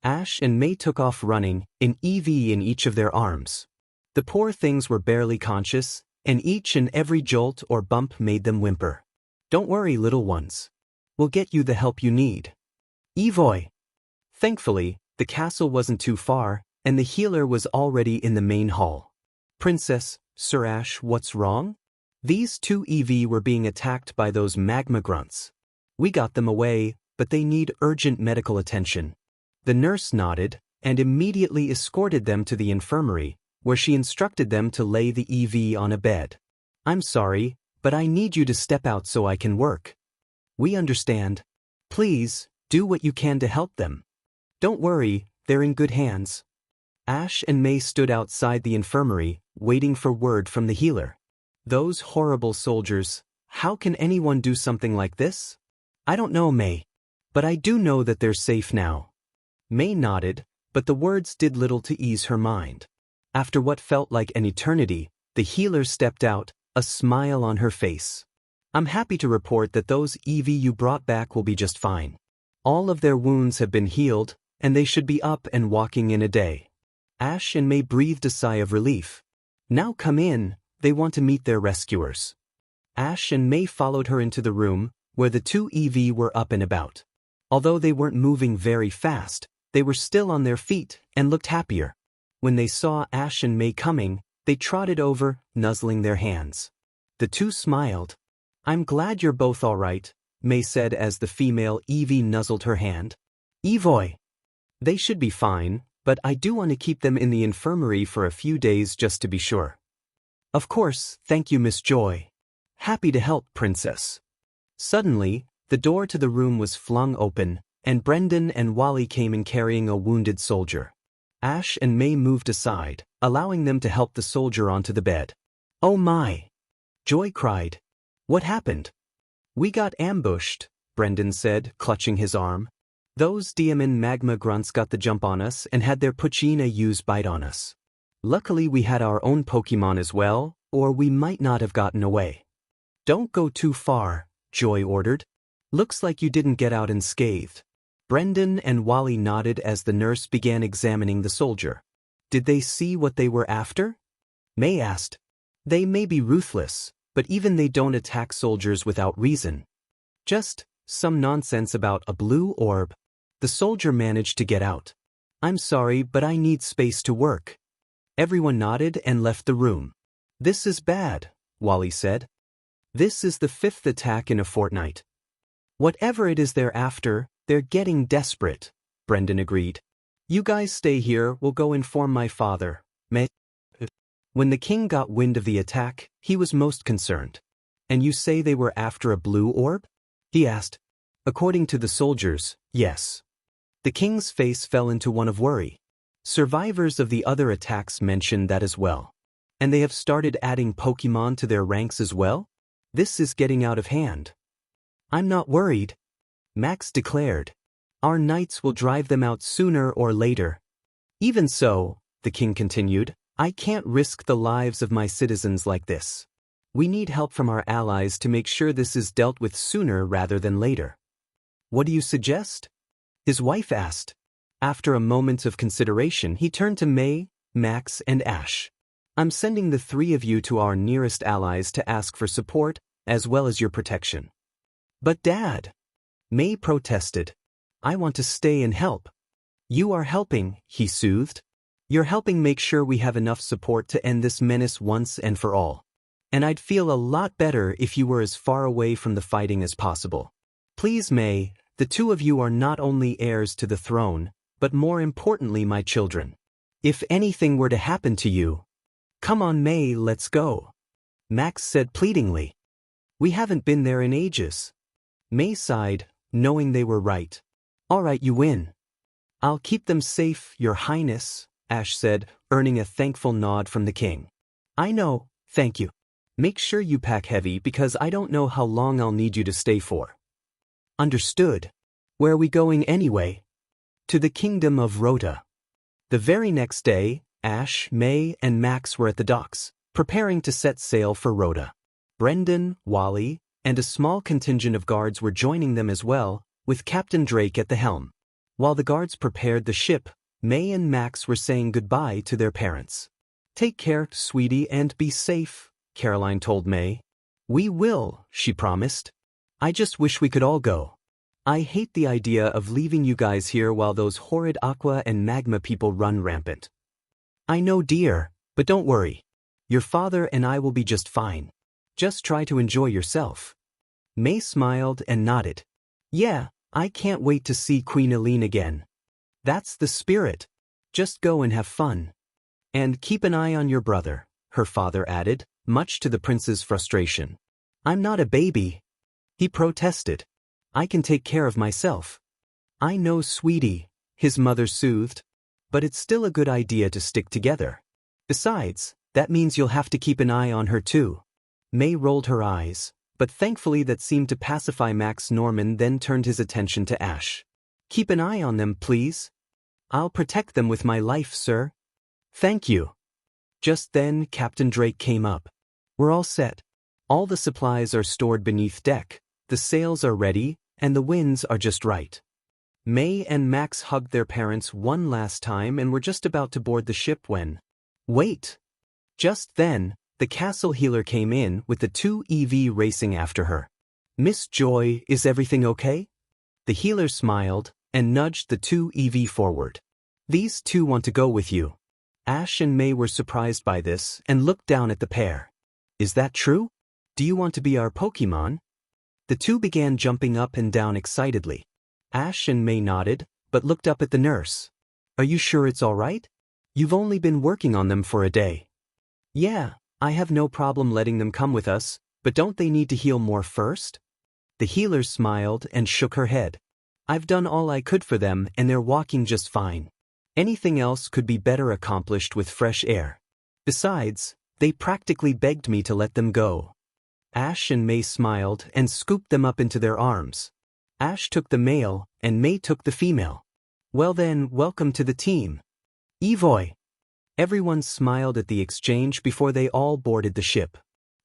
S1: Ash and May took off running, an EV in each of their arms. The poor things were barely conscious, and each and every jolt or bump made them whimper. Don't worry, little ones. We'll get you the help you need. Evoy. Thankfully, the castle wasn't too far, and the healer was already in the main hall. Princess, Sir Ash, what's wrong? These two EV were being attacked by those magma grunts. We got them away, but they need urgent medical attention. The nurse nodded, and immediately escorted them to the infirmary, where she instructed them to lay the EV on a bed. I'm sorry, but I need you to step out so I can work. We understand. Please, do what you can to help them. Don't worry, they're in good hands. Ash and May stood outside the infirmary, waiting for word from the healer. Those horrible soldiers, how can anyone do something like this? I don't know, May. But I do know that they're safe now. May nodded, but the words did little to ease her mind. After what felt like an eternity, the healer stepped out, a smile on her face. I'm happy to report that those EV you brought back will be just fine. All of their wounds have been healed, and they should be up and walking in a day. Ash and May breathed a sigh of relief. Now come in, they want to meet their rescuers. Ash and May followed her into the room, where the two EV were up and about. Although they weren't moving very fast, they were still on their feet and looked happier. When they saw Ash and May coming, they trotted over, nuzzling their hands. The two smiled. I'm glad you're both all right, May said as the female EV nuzzled her hand. Evoy. They should be fine, but I do want to keep them in the infirmary for a few days just to be sure. Of course, thank you, Miss Joy. Happy to help, Princess. Suddenly, the door to the room was flung open, and Brendan and Wally came in carrying a wounded soldier. Ash and May moved aside, allowing them to help the soldier onto the bed. Oh my! Joy cried. What happened? We got ambushed, Brendan said, clutching his arm. Those Diamond magma grunts got the jump on us and had their Pochina use bite on us. Luckily we had our own Pokemon as well, or we might not have gotten away. Don't go too far, Joy ordered. Looks like you didn't get out unscathed. Brendan and Wally nodded as the nurse began examining the soldier. Did they see what they were after? May asked. They may be ruthless, but even they don't attack soldiers without reason. Just some nonsense about a blue orb. The soldier managed to get out. I'm sorry, but I need space to work. Everyone nodded and left the room. This is bad, Wally said. This is the 5th attack in a fortnight. Whatever it is they're after, they're getting desperate, Brendan agreed. You guys stay here, we'll go inform my father, May. When the king got wind of the attack, he was most concerned. And you say they were after a blue orb? He asked. According to the soldiers, yes. The king's face fell into one of worry. Survivors of the other attacks mentioned that as well. And they have started adding Pokemon to their ranks as well? This is getting out of hand. I'm not worried, Max declared. Our knights will drive them out sooner or later. Even so, the king continued, I can't risk the lives of my citizens like this. We need help from our allies to make sure this is dealt with sooner rather than later. What do you suggest? His wife asked. After a moment of consideration, he turned to May, Max, and Ash. I'm sending the 3 of you to our nearest allies to ask for support, as well as your protection. But Dad, May protested. I want to stay and help. You are helping, he soothed. You're helping make sure we have enough support to end this menace once and for all. And I'd feel a lot better if you were as far away from the fighting as possible. Please, May, the 2 of you are not only heirs to the throne, but more importantly my children. If anything were to happen to you, come on, May, let's go. Max said pleadingly. We haven't been there in ages. May sighed, knowing they were right. All right, you win. I'll keep them safe, Your Highness, Ash said, earning a thankful nod from the king. I know, thank you. Make sure you pack heavy because I don't know how long I'll need you to stay for. Understood. Where are we going anyway? To the kingdom of Rhoda. The very next day, Ash, May, and Max were at the docks, preparing to set sail for Rhoda. Brendan, Wally, and a small contingent of guards were joining them as well, with Captain Drake at the helm. While the guards prepared the ship, May and Max were saying goodbye to their parents. Take care, sweetie, and be safe, Caroline told May. We will, she promised. I just wish we could all go. I hate the idea of leaving you guys here while those horrid aqua and magma people run rampant. I know, dear, but don't worry. Your father and I will be just fine. Just try to enjoy yourself. May smiled and nodded. Yeah, I can't wait to see Queen Eileen again. That's the spirit. Just go and have fun. And keep an eye on your brother, her father added, much to the prince's frustration. I'm not a baby, he protested. I can take care of myself. I know, sweetie, his mother soothed. But it's still a good idea to stick together. Besides, that means you'll have to keep an eye on her too. May rolled her eyes, but thankfully that seemed to pacify Max. Norman then turned his attention to Ash. Keep an eye on them, please. I'll protect them with my life, sir. Thank you. Just then, Captain Drake came up. We're all set. All the supplies are stored beneath deck, the sails are ready, and the winds are just right. May and Max hugged their parents one last time and were just about to board the ship when... Wait! Just then, the castle healer came in with the 2 EV racing after her. Miss Joy, is everything okay? The healer smiled and nudged the 2 EV forward. These 2 want to go with you. Ash and May were surprised by this and looked down at the pair. Is that true? Do you want to be our Pokemon? The 2 began jumping up and down excitedly. Ash and May nodded, but looked up at the nurse. Are you sure it's all right? You've only been working on them for a day. Yeah, I have no problem letting them come with us, but don't they need to heal more first? The healer smiled and shook her head. I've done all I could for them and they're walking just fine. Anything else could be better accomplished with fresh air. Besides, they practically begged me to let them go. Ash and May smiled and scooped them up into their arms. Ash took the male and May took the female. Well then, welcome to the team. Evoy! Everyone smiled at the exchange before they all boarded the ship.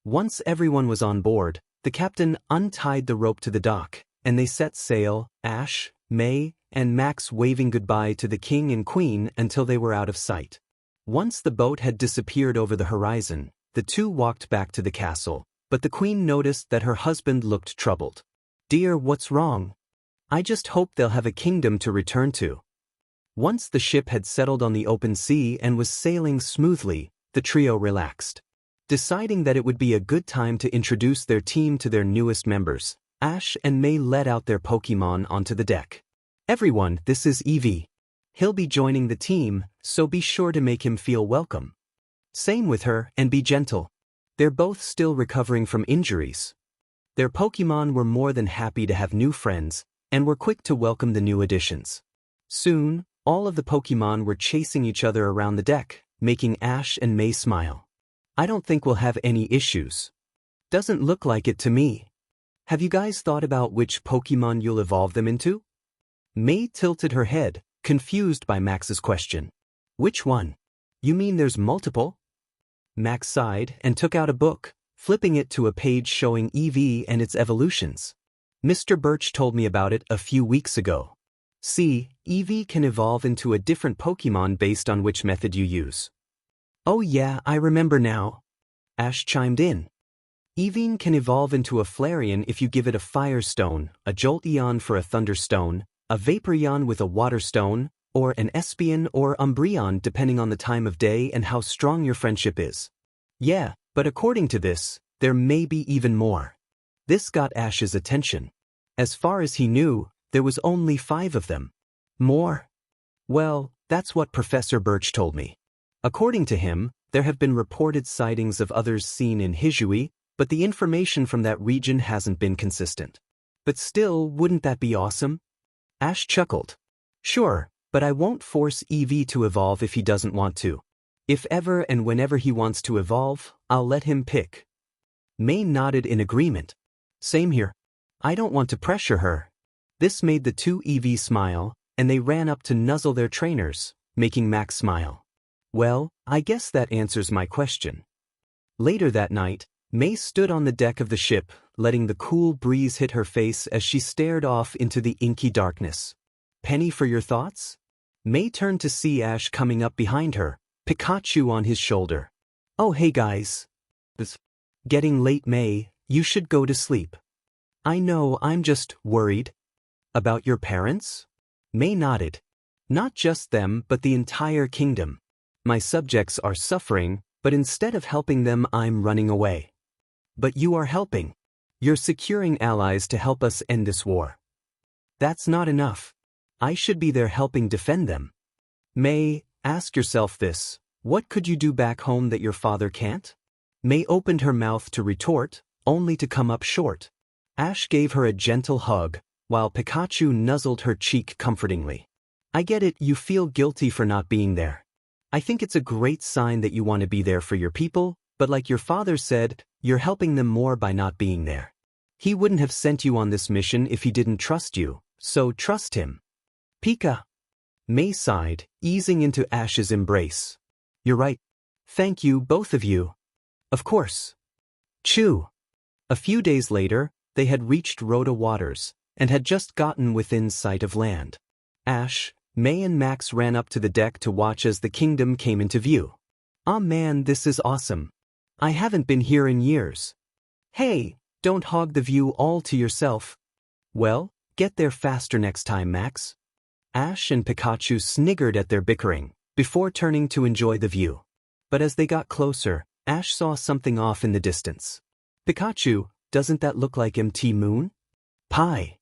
S1: Once everyone was on board, the captain untied the rope to the dock, and they set sail, Ash, May, and Max waving goodbye to the king and queen until they were out of sight. Once the boat had disappeared over the horizon, the 2 walked back to the castle, but the queen noticed that her husband looked troubled. Dear, what's wrong? I just hope they'll have a kingdom to return to. Once the ship had settled on the open sea and was sailing smoothly, the trio relaxed. Deciding that it would be a good time to introduce their team to their newest members, Ash and May led out their Pokemon onto the deck. Everyone, this is Eevee. He'll be joining the team, so be sure to make him feel welcome. Same with her, and be gentle. They're both still recovering from injuries. Their Pokemon were more than happy to have new friends, and were quick to welcome the new additions. Soon, all of the Pokemon were chasing each other around the deck, making Ash and May smile. I don't think we'll have any issues. Doesn't look like it to me. Have you guys thought about which Pokemon you'll evolve them into? May tilted her head, confused by Max's question. Which one? You mean there's multiple? Max sighed and took out a book, flipping it to a page showing Eevee and its evolutions. Mr. Birch told me about it a few weeks ago. See, Eevee can evolve into a different Pokemon based on which method you use. Oh yeah, I remember now. Ash chimed in. Eevee can evolve into a Flareon if you give it a Fire Stone, a Jolteon for a Thunder Stone, a Vaporeon with a Water Stone, or an Espeon or Umbreon depending on the time of day and how strong your friendship is. Yeah, but according to this, there may be even more. This got Ash's attention. As far as he knew, there was only 5 of them. More? Well, that's what Professor Birch told me. According to him, there have been reported sightings of others seen in Hisui, but the information from that region hasn't been consistent. But still, wouldn't that be awesome? Ash chuckled. Sure, but I won't force Eevee to evolve if he doesn't want to. If ever and whenever he wants to evolve, I'll let him pick. May nodded in agreement. Same here. I don't want to pressure her. This made the 2 Eevee smile, and they ran up to nuzzle their trainers, making Max smile. Well, I guess that answers my question. Later that night, May stood on the deck of the ship, letting the cool breeze hit her face as she stared off into the inky darkness. Penny, for your thoughts? May turned to see Ash coming up behind her, Pikachu on his shoulder. Oh hey guys. It's getting late, May, you should go to sleep. I know, I'm just worried. About your parents? May nodded. Not just them, but the entire kingdom. My subjects are suffering, but instead of helping them, I'm running away. But you are helping. You're securing allies to help us end this war. That's not enough. I should be there helping defend them. May, ask yourself this. What could you do back home that your father can't? May opened her mouth to retort, only to come up short. Ash gave her a gentle hug, while Pikachu nuzzled her cheek comfortingly. I get it, you feel guilty for not being there. I think it's a great sign that you want to be there for your people, but like your father said, you're helping them more by not being there. He wouldn't have sent you on this mission if he didn't trust you, so trust him. Pika. May sighed, easing into Ash's embrace. You're right. Thank you, both of you. Of course. Chew. A few days later, they had reached Rhoda Waters, and had just gotten within sight of land. Ash, May and Max ran up to the deck to watch as the kingdom came into view. Aw man, this is awesome. I haven't been here in years. Hey, don't hog the view all to yourself. Well, get there faster next time, Max. Ash and Pikachu sniggered at their bickering, before turning to enjoy the view. But as they got closer, Ash saw something off in the distance. Pikachu, doesn't that look like MT Moon? Pie.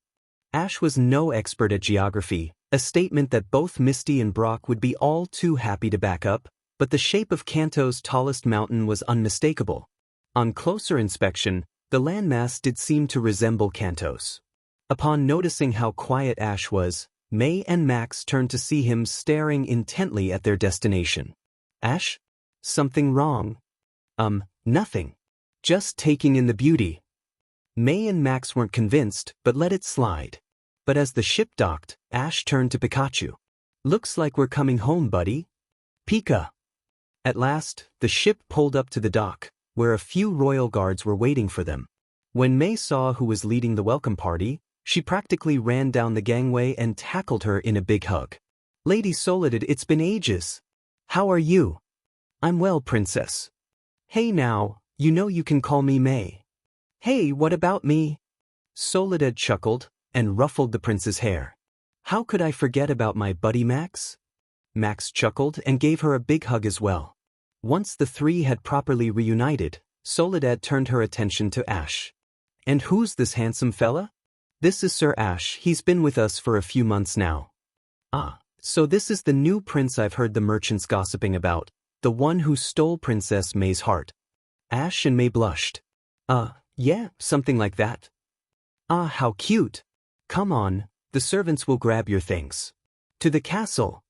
S1: Ash was no expert at geography, a statement that both Misty and Brock would be all too happy to back up, but the shape of Kanto's tallest mountain was unmistakable. On closer inspection, the landmass did seem to resemble Kanto's. Upon noticing how quiet Ash was, May and Max turned to see him staring intently at their destination. Ash? Something wrong? Nothing. Just taking in the beauty. May and Max weren't convinced, but let it slide. But as the ship docked, Ash turned to Pikachu. Looks like we're coming home, buddy. Pika. At last, the ship pulled up to the dock, where a few royal guards were waiting for them. When May saw who was leading the welcome party, she practically ran down the gangway and tackled her in a big hug. Lady Soledad, it's been ages. How are you? I'm well, princess. Hey now, you know you can call me May. Hey, what about me? Soledad chuckled and ruffled the prince's hair. How could I forget about my buddy Max? Max chuckled and gave her a big hug as well. Once the three had properly reunited, Soledad turned her attention to Ash. And who's this handsome fella? This is Sir Ash, he's been with us for a few months now. Ah, so this is the new prince I've heard the merchants gossiping about, the one who stole Princess May's heart. Ash and May blushed. Yeah, something like that. Ah, how cute. Come on, the servants will grab your things. To the castle.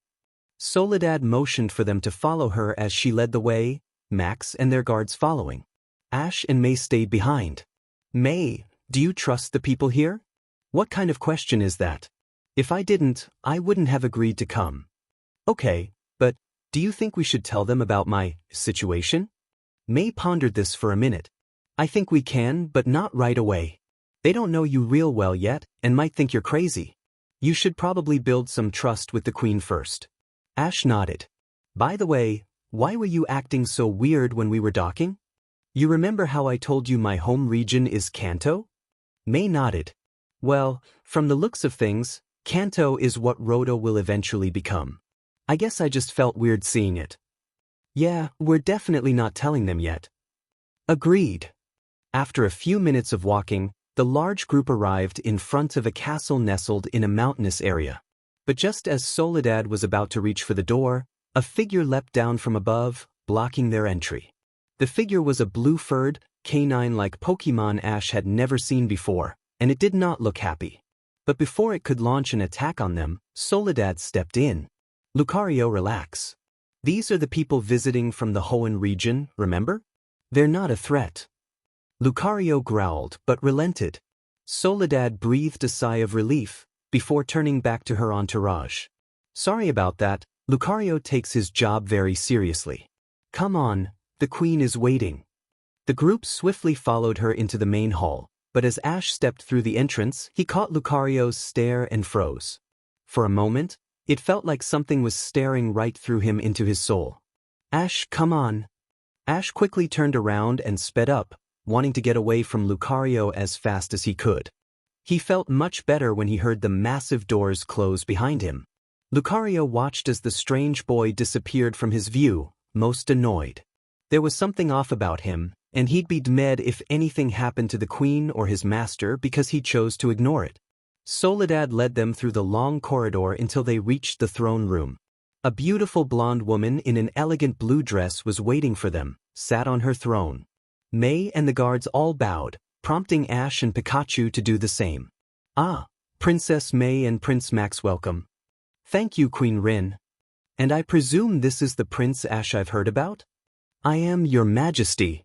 S1: Soledad motioned for them to follow her as she led the way, Max and their guards following. Ash and May stayed behind. May, do you trust the people here? What kind of question is that? If I didn't, I wouldn't have agreed to come. Okay, but do you think we should tell them about my situation? May pondered this for a minute. I think we can, but not right away. They don't know you real well yet, and might think you're crazy. You should probably build some trust with the queen first. Ash nodded. By the way, why were you acting so weird when we were docking? You remember how I told you my home region is Kanto? May nodded. Well, from the looks of things, Kanto is what Rhoda will eventually become. I guess I just felt weird seeing it. Yeah, we're definitely not telling them yet. Agreed. After a few minutes of walking, the large group arrived in front of a castle nestled in a mountainous area. But just as Soledad was about to reach for the door, a figure leapt down from above, blocking their entry. The figure was a blue-furred, canine-like Pokemon Ash had never seen before, and it did not look happy. But before it could launch an attack on them, Soledad stepped in. Lucario, relax. These are the people visiting from the Hoenn region, remember? They're not a threat. Lucario growled but relented. Soledad breathed a sigh of relief, before turning back to her entourage. Sorry about that, Lucario takes his job very seriously. Come on, the queen is waiting. The group swiftly followed her into the main hall, but as Ash stepped through the entrance, he caught Lucario's stare and froze. For a moment, it felt like something was staring right through him into his soul. Ash, come on. Ash quickly turned around and sped up, wanting to get away from Lucario as fast as he could. He felt much better when he heard the massive doors close behind him. Lucario watched as the strange boy disappeared from his view, most annoyed. There was something off about him, and he'd be dead if anything happened to the queen or his master because he chose to ignore it. Soledad led them through the long corridor until they reached the throne room. A beautiful blonde woman in an elegant blue dress was waiting for them, sat on her throne. May and the guards all bowed, prompting Ash and Pikachu to do the same. Ah, Princess May and Prince Max, welcome. Thank you, Queen Rin. And I presume this is the Prince Ash I've heard about? I am, Your Majesty.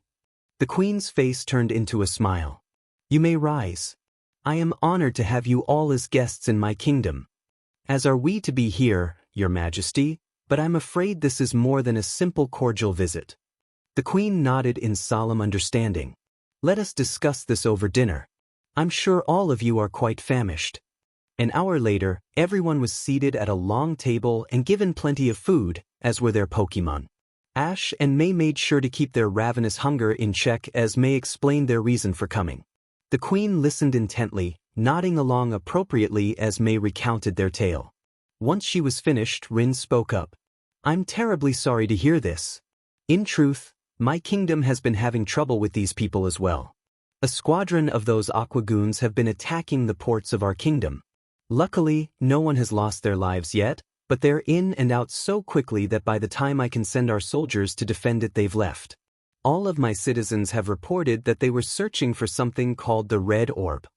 S1: The Queen's face turned into a smile. You may rise. I am honored to have you all as guests in my kingdom. As are we to be here, Your Majesty, but I'm afraid this is more than a simple cordial visit. The Queen nodded in solemn understanding. Let us discuss this over dinner. I'm sure all of you are quite famished. An hour later, everyone was seated at a long table and given plenty of food, as were their Pokémon. Ash and May made sure to keep their ravenous hunger in check as May explained their reason for coming. The Queen listened intently, nodding along appropriately as May recounted their tale. Once she was finished, Rin spoke up. I'm terribly sorry to hear this. In truth, my kingdom has been having trouble with these people as well. A squadron of those Aquagoons have been attacking the ports of our kingdom. Luckily, no one has lost their lives yet, but they're in and out so quickly that by the time I can send our soldiers to defend it, they've left. All of my citizens have reported that they were searching for something called the Red Orb.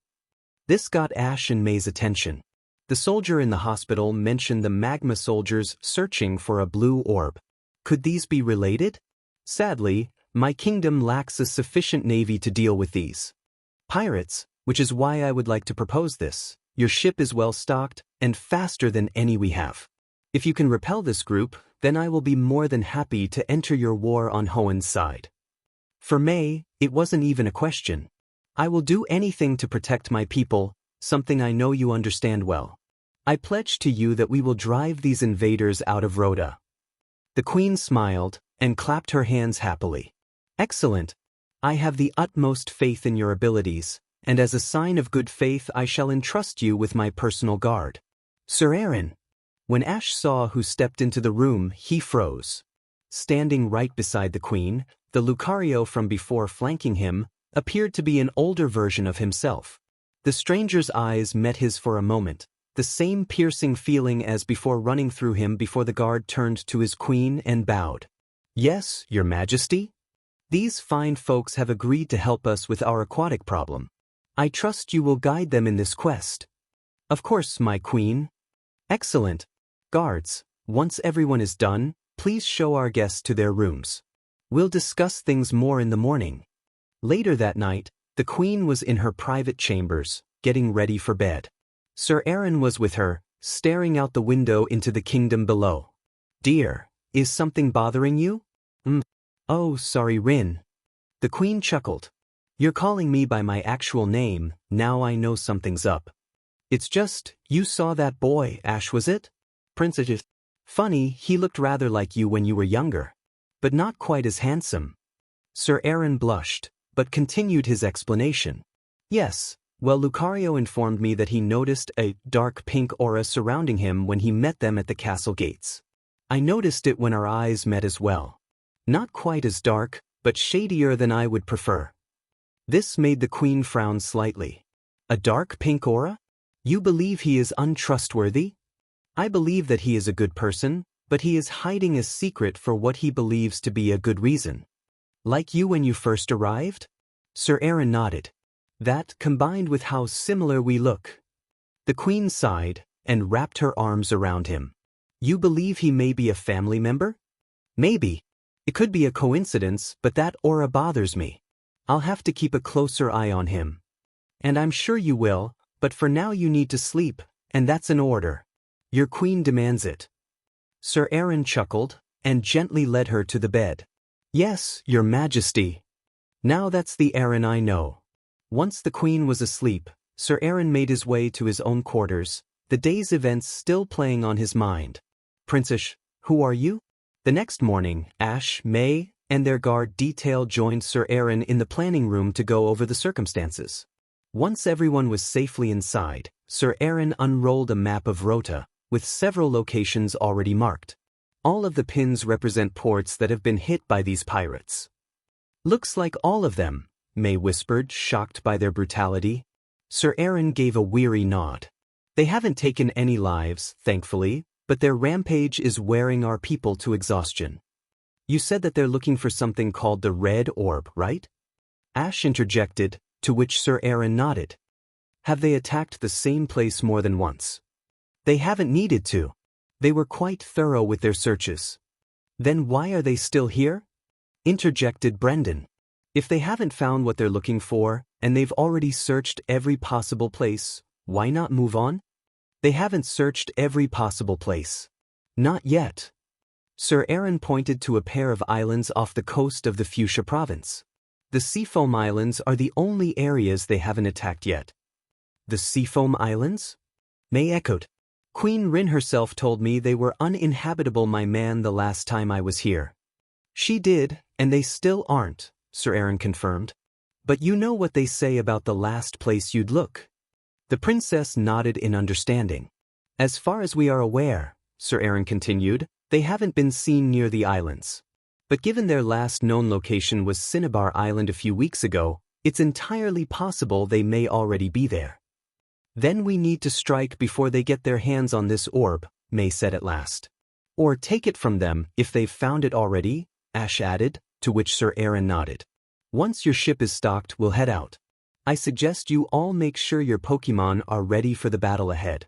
S1: This got Ash and May's attention. The soldier in the hospital mentioned the magma soldiers searching for a blue orb. Could these be related? Sadly, my kingdom lacks a sufficient navy to deal with these pirates, which is why I would like to propose this. Your ship is well stocked and faster than any we have. If you can repel this group, then I will be more than happy to enter your war on Hoenn's side. For May, it wasn't even a question. I will do anything to protect my people, something I know you understand well. I pledge to you that we will drive these invaders out of Rhoda. The Queen smiled and clapped her hands happily. Excellent. I have the utmost faith in your abilities, and as a sign of good faith I shall entrust you with my personal guard. Sir Aaron. When Ash saw who stepped into the room, he froze. Standing right beside the Queen, the Lucario from before flanking him, appeared to be an older version of himself. The stranger's eyes met his for a moment, the same piercing feeling as before running through him before the guard turned to his Queen and bowed. Yes, Your Majesty? These fine folks have agreed to help us with our aquatic problem. I trust you will guide them in this quest. Of course, my Queen. Excellent. Guards, once everyone is done, please show our guests to their rooms. We'll discuss things more in the morning. Later that night, the Queen was in her private chambers, getting ready for bed. Sir Aaron was with her, staring out the window into the kingdom below. Dear, is something bothering you? Oh, sorry, Rin. The Queen chuckled. You're calling me by my actual name, now I know something's up. It's just, you saw that boy, Ash, was it? Princess. Funny, he looked rather like you when you were younger. But not quite as handsome. Sir Aaron blushed, but continued his explanation. Yes, well, Lucario informed me that he noticed a dark pink aura surrounding him when he met them at the castle gates. I noticed it when our eyes met as well. Not quite as dark, but shadier than I would prefer. This made the Queen frown slightly. A dark pink aura? You believe he is untrustworthy? I believe that he is a good person, but he is hiding a secret for what he believes to be a good reason. Like you when you first arrived? Sir Aaron nodded. That, combined with how similar we look. The Queen sighed and wrapped her arms around him. You believe he may be a family member? Maybe. It could be a coincidence, but that aura bothers me. I'll have to keep a closer eye on him. And I'm sure you will, but for now you need to sleep, and that's an order. Your Queen demands it. Sir Aaron chuckled and gently led her to the bed. Yes, Your Majesty. Now that's the Aaron I know. Once the Queen was asleep, Sir Aaron made his way to his own quarters, the day's events still playing on his mind. Princess, who are you? The next morning, Ash, May, and their guard detail joined Sir Aaron in the planning room to go over the circumstances. Once everyone was safely inside, Sir Aaron unrolled a map of Rota, with several locations already marked. All of the pins represent ports that have been hit by these pirates. Looks like all of them, May whispered, shocked by their brutality. Sir Aaron gave a weary nod. They haven't taken any lives, thankfully, but their rampage is wearing our people to exhaustion. You said that they're looking for something called the Red Orb, right? Ash interjected, to which Sir Aaron nodded. Have they attacked the same place more than once? They haven't needed to. They were quite thorough with their searches. Then why are they still here? Interjected Brendan. If they haven't found what they're looking for, and they've already searched every possible place, why not move on? They haven't searched every possible place. Not yet. Sir Aaron pointed to a pair of islands off the coast of the Fuchsia province. The Seafoam Islands are the only areas they haven't attacked yet. The Seafoam Islands? May echoed. Queen Rin herself told me they were uninhabitable, my man, the last time I was here. She did, and they still aren't, Sir Aaron confirmed. But you know what they say about the last place you'd look. The princess nodded in understanding. As far as we are aware, Sir Aaron continued, they haven't been seen near the islands. But given their last known location was Cinnabar Island a few weeks ago, it's entirely possible they may already be there. Then we need to strike before they get their hands on this orb, May said at last. Or take it from them if they've found it already, Ash added, to which Sir Aaron nodded. Once your ship is stocked, we'll head out. I suggest you all make sure your Pokémon are ready for the battle ahead.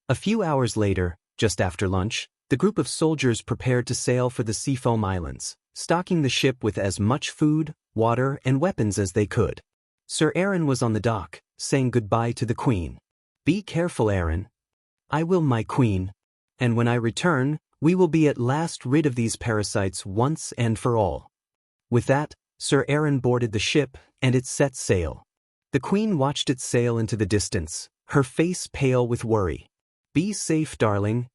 S1: A few hours later, just after lunch, the group of soldiers prepared to sail for the Seafoam Islands, stocking the ship with as much food, water, and weapons as they could. Sir Aaron was on the dock, saying goodbye to the Queen. Be careful, Aaron. I will, my Queen. And when I return, we will be at last rid of these parasites once and for all. With that, Sir Aaron boarded the ship, and it set sail. The Queen watched it sail into the distance, her face pale with worry. Be safe, darling.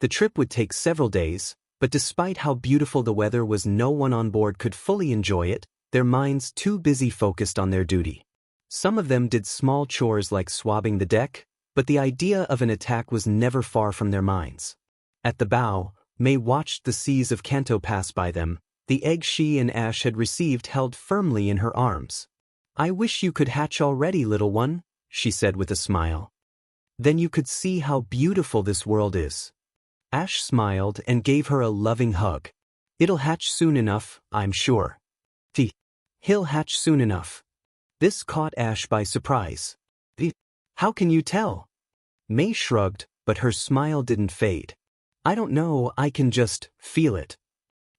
S1: The trip would take several days, but despite how beautiful the weather was, no one on board could fully enjoy it, their minds too busy focused on their duty. Some of them did small chores like swabbing the deck, but the idea of an attack was never far from their minds. At the bow, May watched the seas of Kanto pass by them, the egg she and Ash had received held firmly in her arms. I wish you could hatch already, little one, she said with a smile. Then you could see how beautiful this world is. Ash smiled and gave her a loving hug. It'll hatch soon enough, I'm sure. He'll hatch soon enough. This caught Ash by surprise. How can you tell? May shrugged, but her smile didn't fade. I don't know, I can just feel it.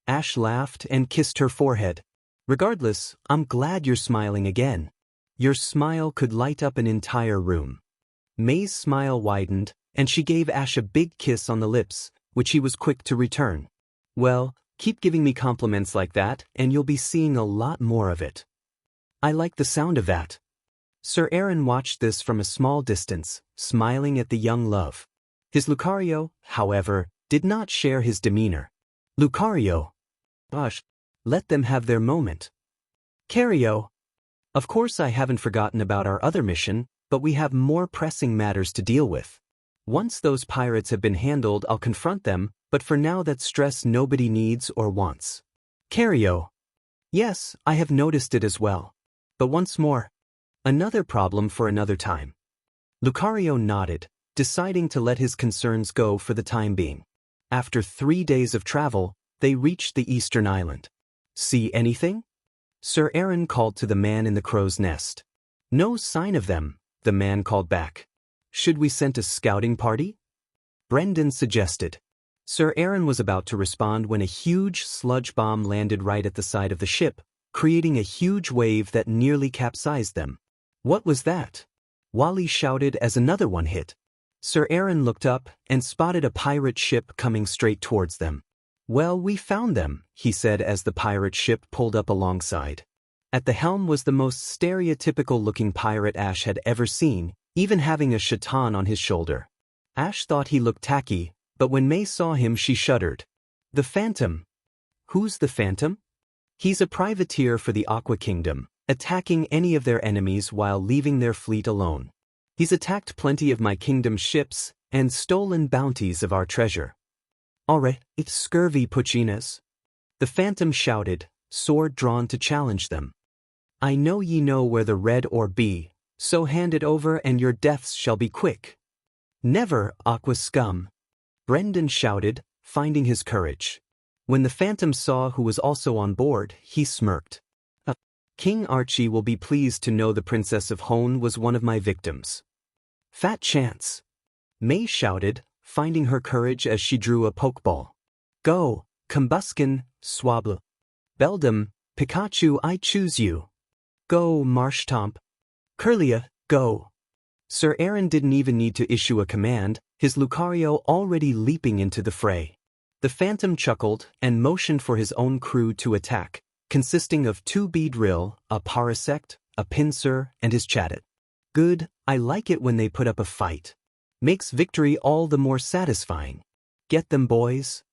S1: Ash laughed and kissed her forehead. Regardless, I'm glad you're smiling again. Your smile could light up an entire room. May's smile widened, and she gave Ash a big kiss on the lips, which he was quick to return. Well, keep giving me compliments like that, and you'll be seeing a lot more of it. I like the sound of that. Sir Aaron watched this from a small distance, smiling at the young love. His Lucario, however, did not share his demeanor. Lucario. Gosh, let them have their moment. Cario. Of course I haven't forgotten about our other mission, but we have more pressing matters to deal with. Once those pirates have been handled, I'll confront them, but for now that stress nobody needs or wants. Cario. Yes, I have noticed it as well. But once more. Another problem for another time. Lucario nodded, deciding to let his concerns go for the time being. After 3 days of travel, they reached the eastern island. See anything? Sir Aaron called to the man in the crow's nest. No sign of them, the man called back. Should we send a scouting party? Brendan suggested. Sir Aaron was about to respond when a huge sludge bomb landed right at the side of the ship, creating a huge wave that nearly capsized them. What was that? Wally shouted as another one hit. Sir Aaron looked up and spotted a pirate ship coming straight towards them. Well, we found them, he said as the pirate ship pulled up alongside. At the helm was the most stereotypical-looking pirate Ash had ever seen, even having a chaton on his shoulder. Ash thought he looked tacky, but when May saw him she shuddered. The Phantom. Who's the Phantom? He's a privateer for the Aqua Kingdom, attacking any of their enemies while leaving their fleet alone. He's attacked plenty of my kingdom's ships and stolen bounties of our treasure. Alright, it's scurvy Puccinas. The Phantom shouted, sword drawn to challenge them. I know ye know where the red orb be, so hand it over and your deaths shall be quick. Never, aqua scum. Brendan shouted, finding his courage. When the Phantom saw who was also on board, he smirked. King Archie will be pleased to know the Princess of Hoenn was one of my victims. Fat chance. May shouted, finding her courage as she drew a pokeball. Go, Combuskin, Swablu. Beldam, Pikachu, I choose you. Go, Marshtomp. Curlia, go. Sir Aaron didn't even need to issue a command, his Lucario already leaping into the fray. The Phantom chuckled and motioned for his own crew to attack, consisting of 2 Beedrill, a Parasect, a Pinsir, and his Chatot. Good, I like it when they put up a fight. Makes victory all the more satisfying. Get them, boys.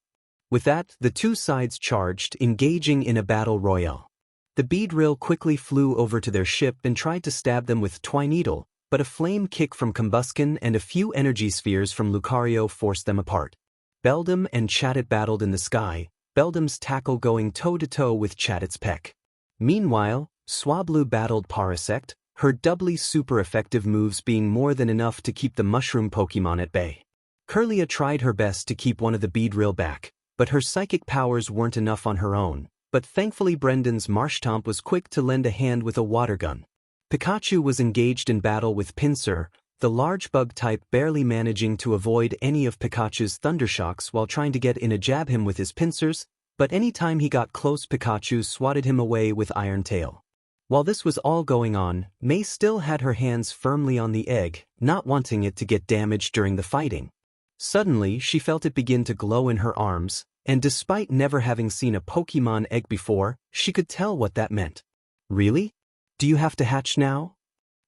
S1: With that, the 2 sides charged, engaging in a battle royale. The Beedrill quickly flew over to their ship and tried to stab them with Twineedle, but a flame kick from Combuskin and a few energy spheres from Lucario forced them apart. Beldam and Chatot battled in the sky, Beldam's tackle going toe-to-toe with Chatot's peck. Meanwhile, Swablu battled Parasect, her doubly super effective moves being more than enough to keep the mushroom Pokemon at bay. Curlia tried her best to keep one of the Beedrill back, but her psychic powers weren't enough on her own, but thankfully Brendan's Marshtomp was quick to lend a hand with a water gun. Pikachu was engaged in battle with Pinsir, the large bug type barely managing to avoid any of Pikachu's Thundershocks while trying to get in a jab him with his pincers, but any time he got close Pikachu swatted him away with Iron Tail. While this was all going on, May still had her hands firmly on the egg, not wanting it to get damaged during the fighting. Suddenly she felt it begin to glow in her arms, and despite never having seen a Pokemon egg before, she could tell what that meant. Really? Do you have to hatch now?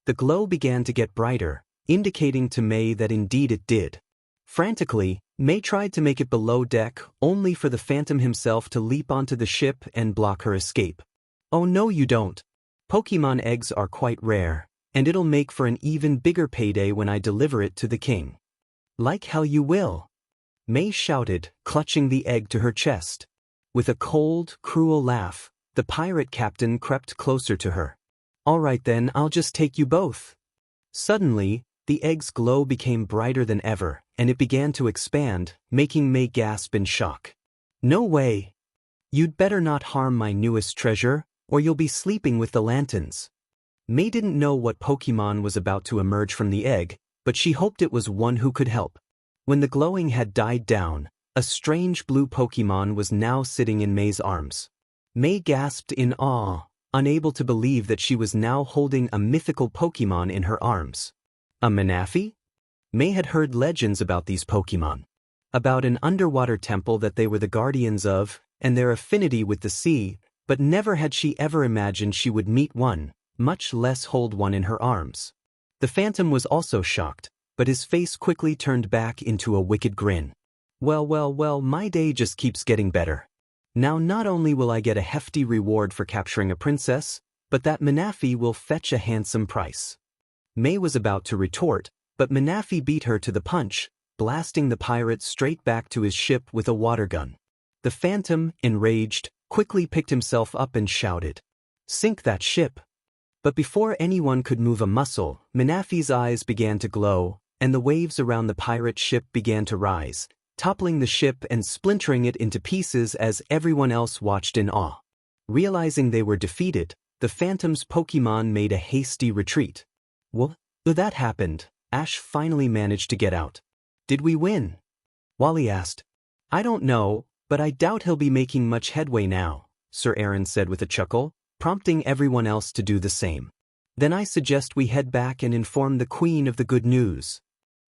S1: The glow began to get brighter, indicating to May that indeed it did. Frantically, May tried to make it below deck, only for the Phantom himself to leap onto the ship and block her escape. Oh no you don't. Pokemon eggs are quite rare, and it'll make for an even bigger payday when I deliver it to the king. Like hell you will. May shouted, clutching the egg to her chest. With a cold, cruel laugh, the pirate captain crept closer to her. All right then, I'll just take you both. Suddenly, the egg's glow became brighter than ever, and it began to expand, making May gasp in shock. No way. You'd better not harm my newest treasure, or you'll be sleeping with the lanterns. May didn't know what Pokemon was about to emerge from the egg, but she hoped it was one who could help. When the glowing had died down, a strange blue Pokemon was now sitting in May's arms. May gasped in awe, unable to believe that she was now holding a mythical Pokemon in her arms. A Manaphy? May had heard legends about these Pokemon. About an underwater temple that they were the guardians of, and their affinity with the sea, but never had she ever imagined she would meet one, much less hold one in her arms. The Phantom was also shocked, but his face quickly turned back into a wicked grin. Well, my day just keeps getting better. Now not only will I get a hefty reward for capturing a princess, but that Manaphy will fetch a handsome price. May was about to retort, but Manaphy beat her to the punch, blasting the pirate straight back to his ship with a water gun. The Phantom, enraged, quickly picked himself up and shouted, "Sink that ship!" But before anyone could move a muscle, Manaphy's eyes began to glow, and the waves around the pirate ship began to rise, toppling the ship and splintering it into pieces as everyone else watched in awe. Realizing they were defeated, the Phantom's Pokemon made a hasty retreat. Well, that happened, Ash finally managed to get out. Did we win? Wally asked. I don't know, but I doubt he'll be making much headway now, Sir Aaron said with a chuckle, prompting everyone else to do the same. Then I suggest we head back and inform the Queen of the good news.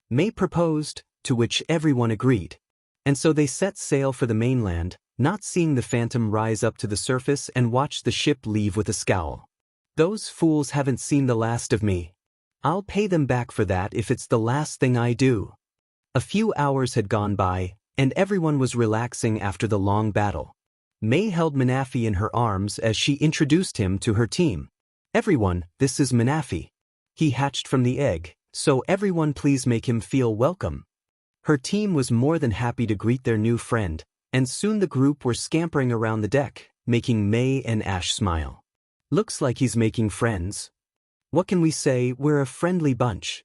S1: May proposed, to which everyone agreed. And so they set sail for the mainland, not seeing the Phantom rise up to the surface and watch the ship leave with a scowl. Those fools haven't seen the last of me. I'll pay them back for that if it's the last thing I do. A few hours had gone by, and everyone was relaxing after the long battle. May held Manaphy in her arms as she introduced him to her team. Everyone, this is Manafi. He hatched from the egg, so everyone please make him feel welcome. Her team was more than happy to greet their new friend, and soon the group were scampering around the deck, making May and Ash smile. Looks like he's making friends. What can we say, we're a friendly bunch.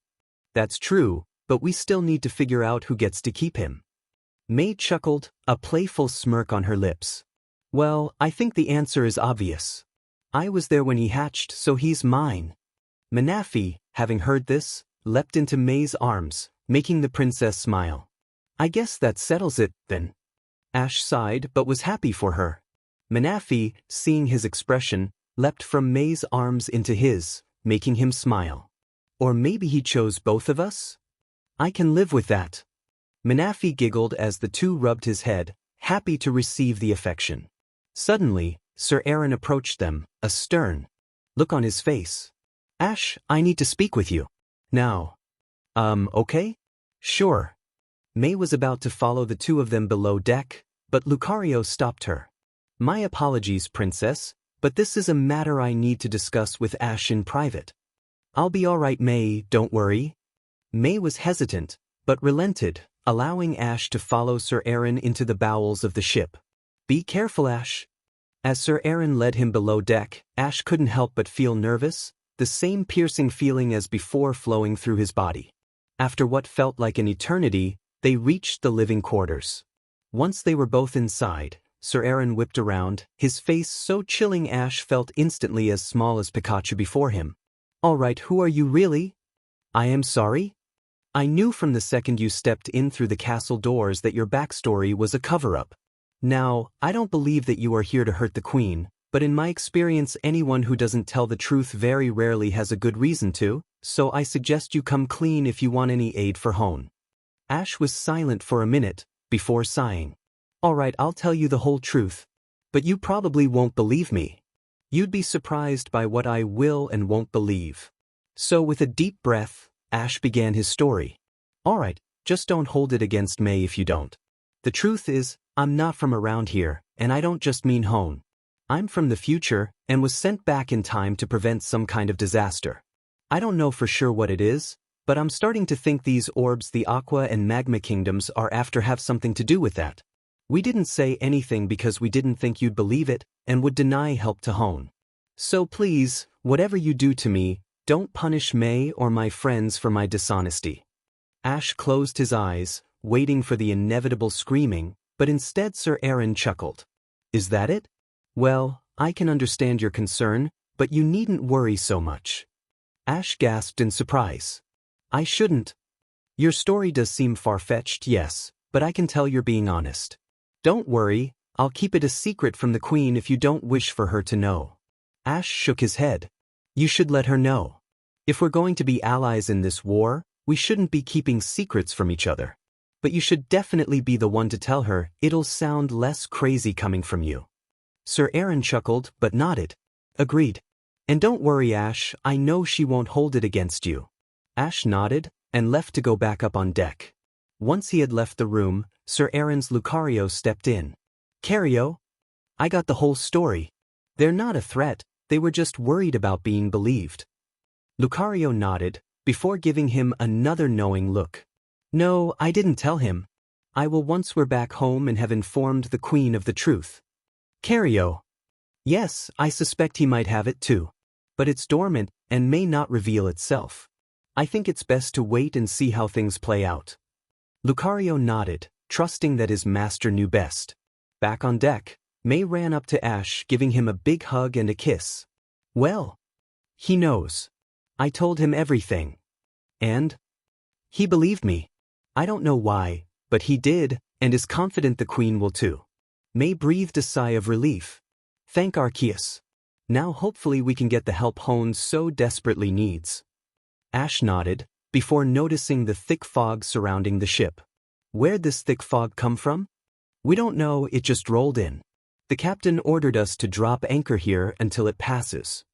S1: That's true, but we still need to figure out who gets to keep him. May chuckled, a playful smirk on her lips. Well, I think the answer is obvious. I was there when he hatched, so he's mine. Manafi, having heard this, leapt into May's arms, making the princess smile. I guess that settles it, then. Ash sighed but was happy for her. Manafi, seeing his expression, leapt from May's arms into his, making him smile. Or maybe he chose both of us? I can live with that. Manafi giggled as the two rubbed his head, happy to receive the affection. Suddenly, Sir Aaron approached them, a stern look on his face. Ash, I need to speak with you. Now. Okay? Sure. May was about to follow the two of them below deck, but Lucario stopped her. My apologies, princess, but this is a matter I need to discuss with Ash in private. I'll be all right, May, don't worry. May was hesitant, but relented, allowing Ash to follow Sir Aaron into the bowels of the ship. Be careful, Ash. As Sir Aaron led him below deck, Ash couldn't help but feel nervous, the same piercing feeling as before flowing through his body. After what felt like an eternity, they reached the living quarters. Once they were both inside, Sir Aaron whipped around, his face so chilling Ash felt instantly as small as Pikachu before him. All right, who are you really? I am sorry? I knew from the second you stepped in through the castle doors that your backstory was a cover-up. Now, I don't believe that you are here to hurt the queen, but in my experience anyone who doesn't tell the truth very rarely has a good reason to, so I suggest you come clean if you want any aid for Hoenn. Ash was silent for a minute, before sighing. All right, I'll tell you the whole truth. But you probably won't believe me. You'd be surprised by what I will and won't believe. So with a deep breath, Ash began his story. All right, just don't hold it against May if you don't. The truth is, I'm not from around here, and I don't just mean Hoenn. I'm from the future, and was sent back in time to prevent some kind of disaster. I don't know for sure what it is, but I'm starting to think these orbs the Aqua and Magma Kingdoms are after have something to do with that. We didn't say anything because we didn't think you'd believe it, and would deny help to Hoenn. So please, whatever you do to me, don't punish May or my friends for my dishonesty. Ash closed his eyes, waiting for the inevitable screaming, but instead Sir Aaron chuckled. Is that it? Well, I can understand your concern, but you needn't worry so much. Ash gasped in surprise. I shouldn't. Your story does seem far-fetched, yes, but I can tell you're being honest. Don't worry, I'll keep it a secret from the queen if you don't wish for her to know. Ash shook his head. You should let her know. If we're going to be allies in this war, we shouldn't be keeping secrets from each other. But you should definitely be the one to tell her, it'll sound less crazy coming from you. Sir Aaron chuckled but nodded. Agreed. And don't worry, Ash, I know she won't hold it against you. Ash nodded, and left to go back up on deck. Once he had left the room, Sir Aaron's Lucario stepped in. Cario? I got the whole story. They're not a threat, they were just worried about being believed. Lucario nodded, before giving him another knowing look. No, I didn't tell him. I will once we're back home and have informed the queen of the truth. Cario. Yes, I suspect he might have it too. But it's dormant, and may not reveal itself. I think it's best to wait and see how things play out. Lucario nodded, trusting that his master knew best. Back on deck, May ran up to Ash, giving him a big hug and a kiss. Well, he knows. I told him everything. And? He believed me. I don't know why, but he did, and is confident the queen will too. May breathed a sigh of relief. Thank Arceus. Now hopefully we can get the help Hoenn so desperately needs. Ash nodded, before noticing the thick fog surrounding the ship. Where'd this thick fog come from? We don't know, it just rolled in. The captain ordered us to drop anchor here until it passes.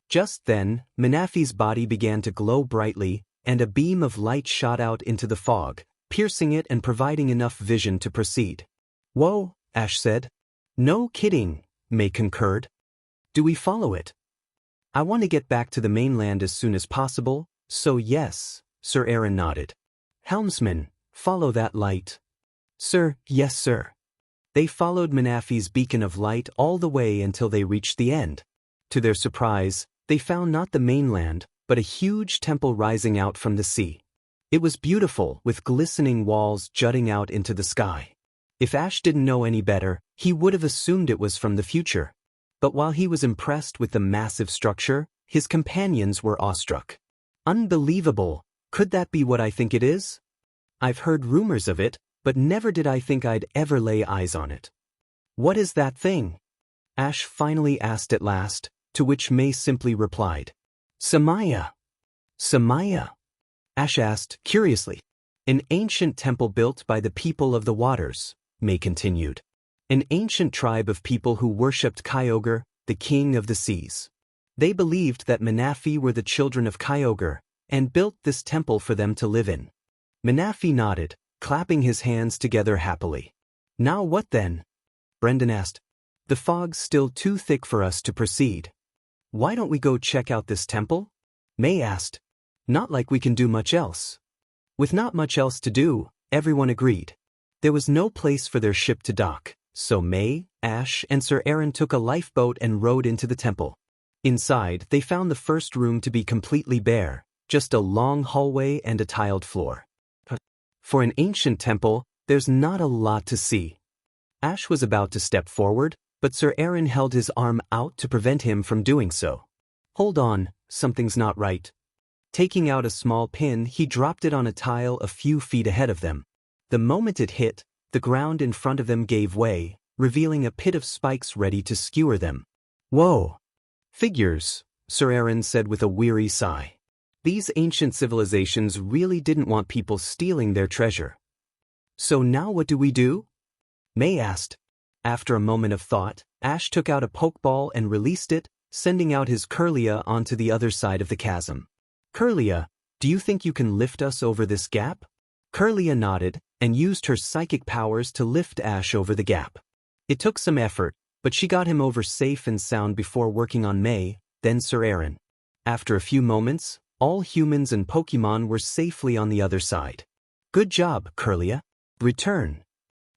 S1: Just then, Manafi's body began to glow brightly, and a beam of light shot out into the fog, piercing it and providing enough vision to proceed. Whoa, Ash said. No kidding, May concurred. Do we follow it? I want to get back to the mainland as soon as possible, so yes, Sir Aaron nodded. Helmsman, follow that light. Sir, yes sir. They followed Manafi's beacon of light all the way until they reached the end. To their surprise, they found not the mainland, but a huge temple rising out from the sea. It was beautiful, with glistening walls jutting out into the sky. If Ash didn't know any better, he would have assumed it was from the future. But while he was impressed with the massive structure, his companions were awestruck. Unbelievable! Could that be what I think it is? I've heard rumors of it, but never did I think I'd ever lay eyes on it. What is that thing? Ash finally asked at last, to which May simply replied. Samaya. Samaya? Ash asked, curiously. An ancient temple built by the people of the waters, May continued. An ancient tribe of people who worshipped Kyogre, the king of the seas. They believed that Manafi were the children of Kyogre, and built this temple for them to live in. Manafi nodded, clapping his hands together happily. Now what then? Brendan asked. The fog's still too thick for us to proceed. Why don't we go check out this temple? May asked. Not like we can do much else. With not much else to do, everyone agreed. There was no place for their ship to dock, so May, Ash, and Sir Aaron took a lifeboat and rowed into the temple. Inside, they found the first room to be completely bare, just a long hallway and a tiled floor. For an ancient temple, there's not a lot to see. Ash was about to step forward, but Sir Aaron held his arm out to prevent him from doing so. Hold on, something's not right. Taking out a small pin, he dropped it on a tile a few feet ahead of them. The moment it hit, the ground in front of them gave way, revealing a pit of spikes ready to skewer them. Whoa! Figures, Sir Aaron said with a weary sigh. These ancient civilizations really didn't want people stealing their treasure. So now what do we do? May asked. After a moment of thought, Ash took out a pokeball and released it, sending out his Kirlia onto the other side of the chasm. Kirlia, do you think you can lift us over this gap? Kirlia nodded, and used her psychic powers to lift Ash over the gap. It took some effort, but she got him over safe and sound before working on May, then Sir Aaron. After a few moments, all humans and Pokemon were safely on the other side. Good job, Kirlia. Return.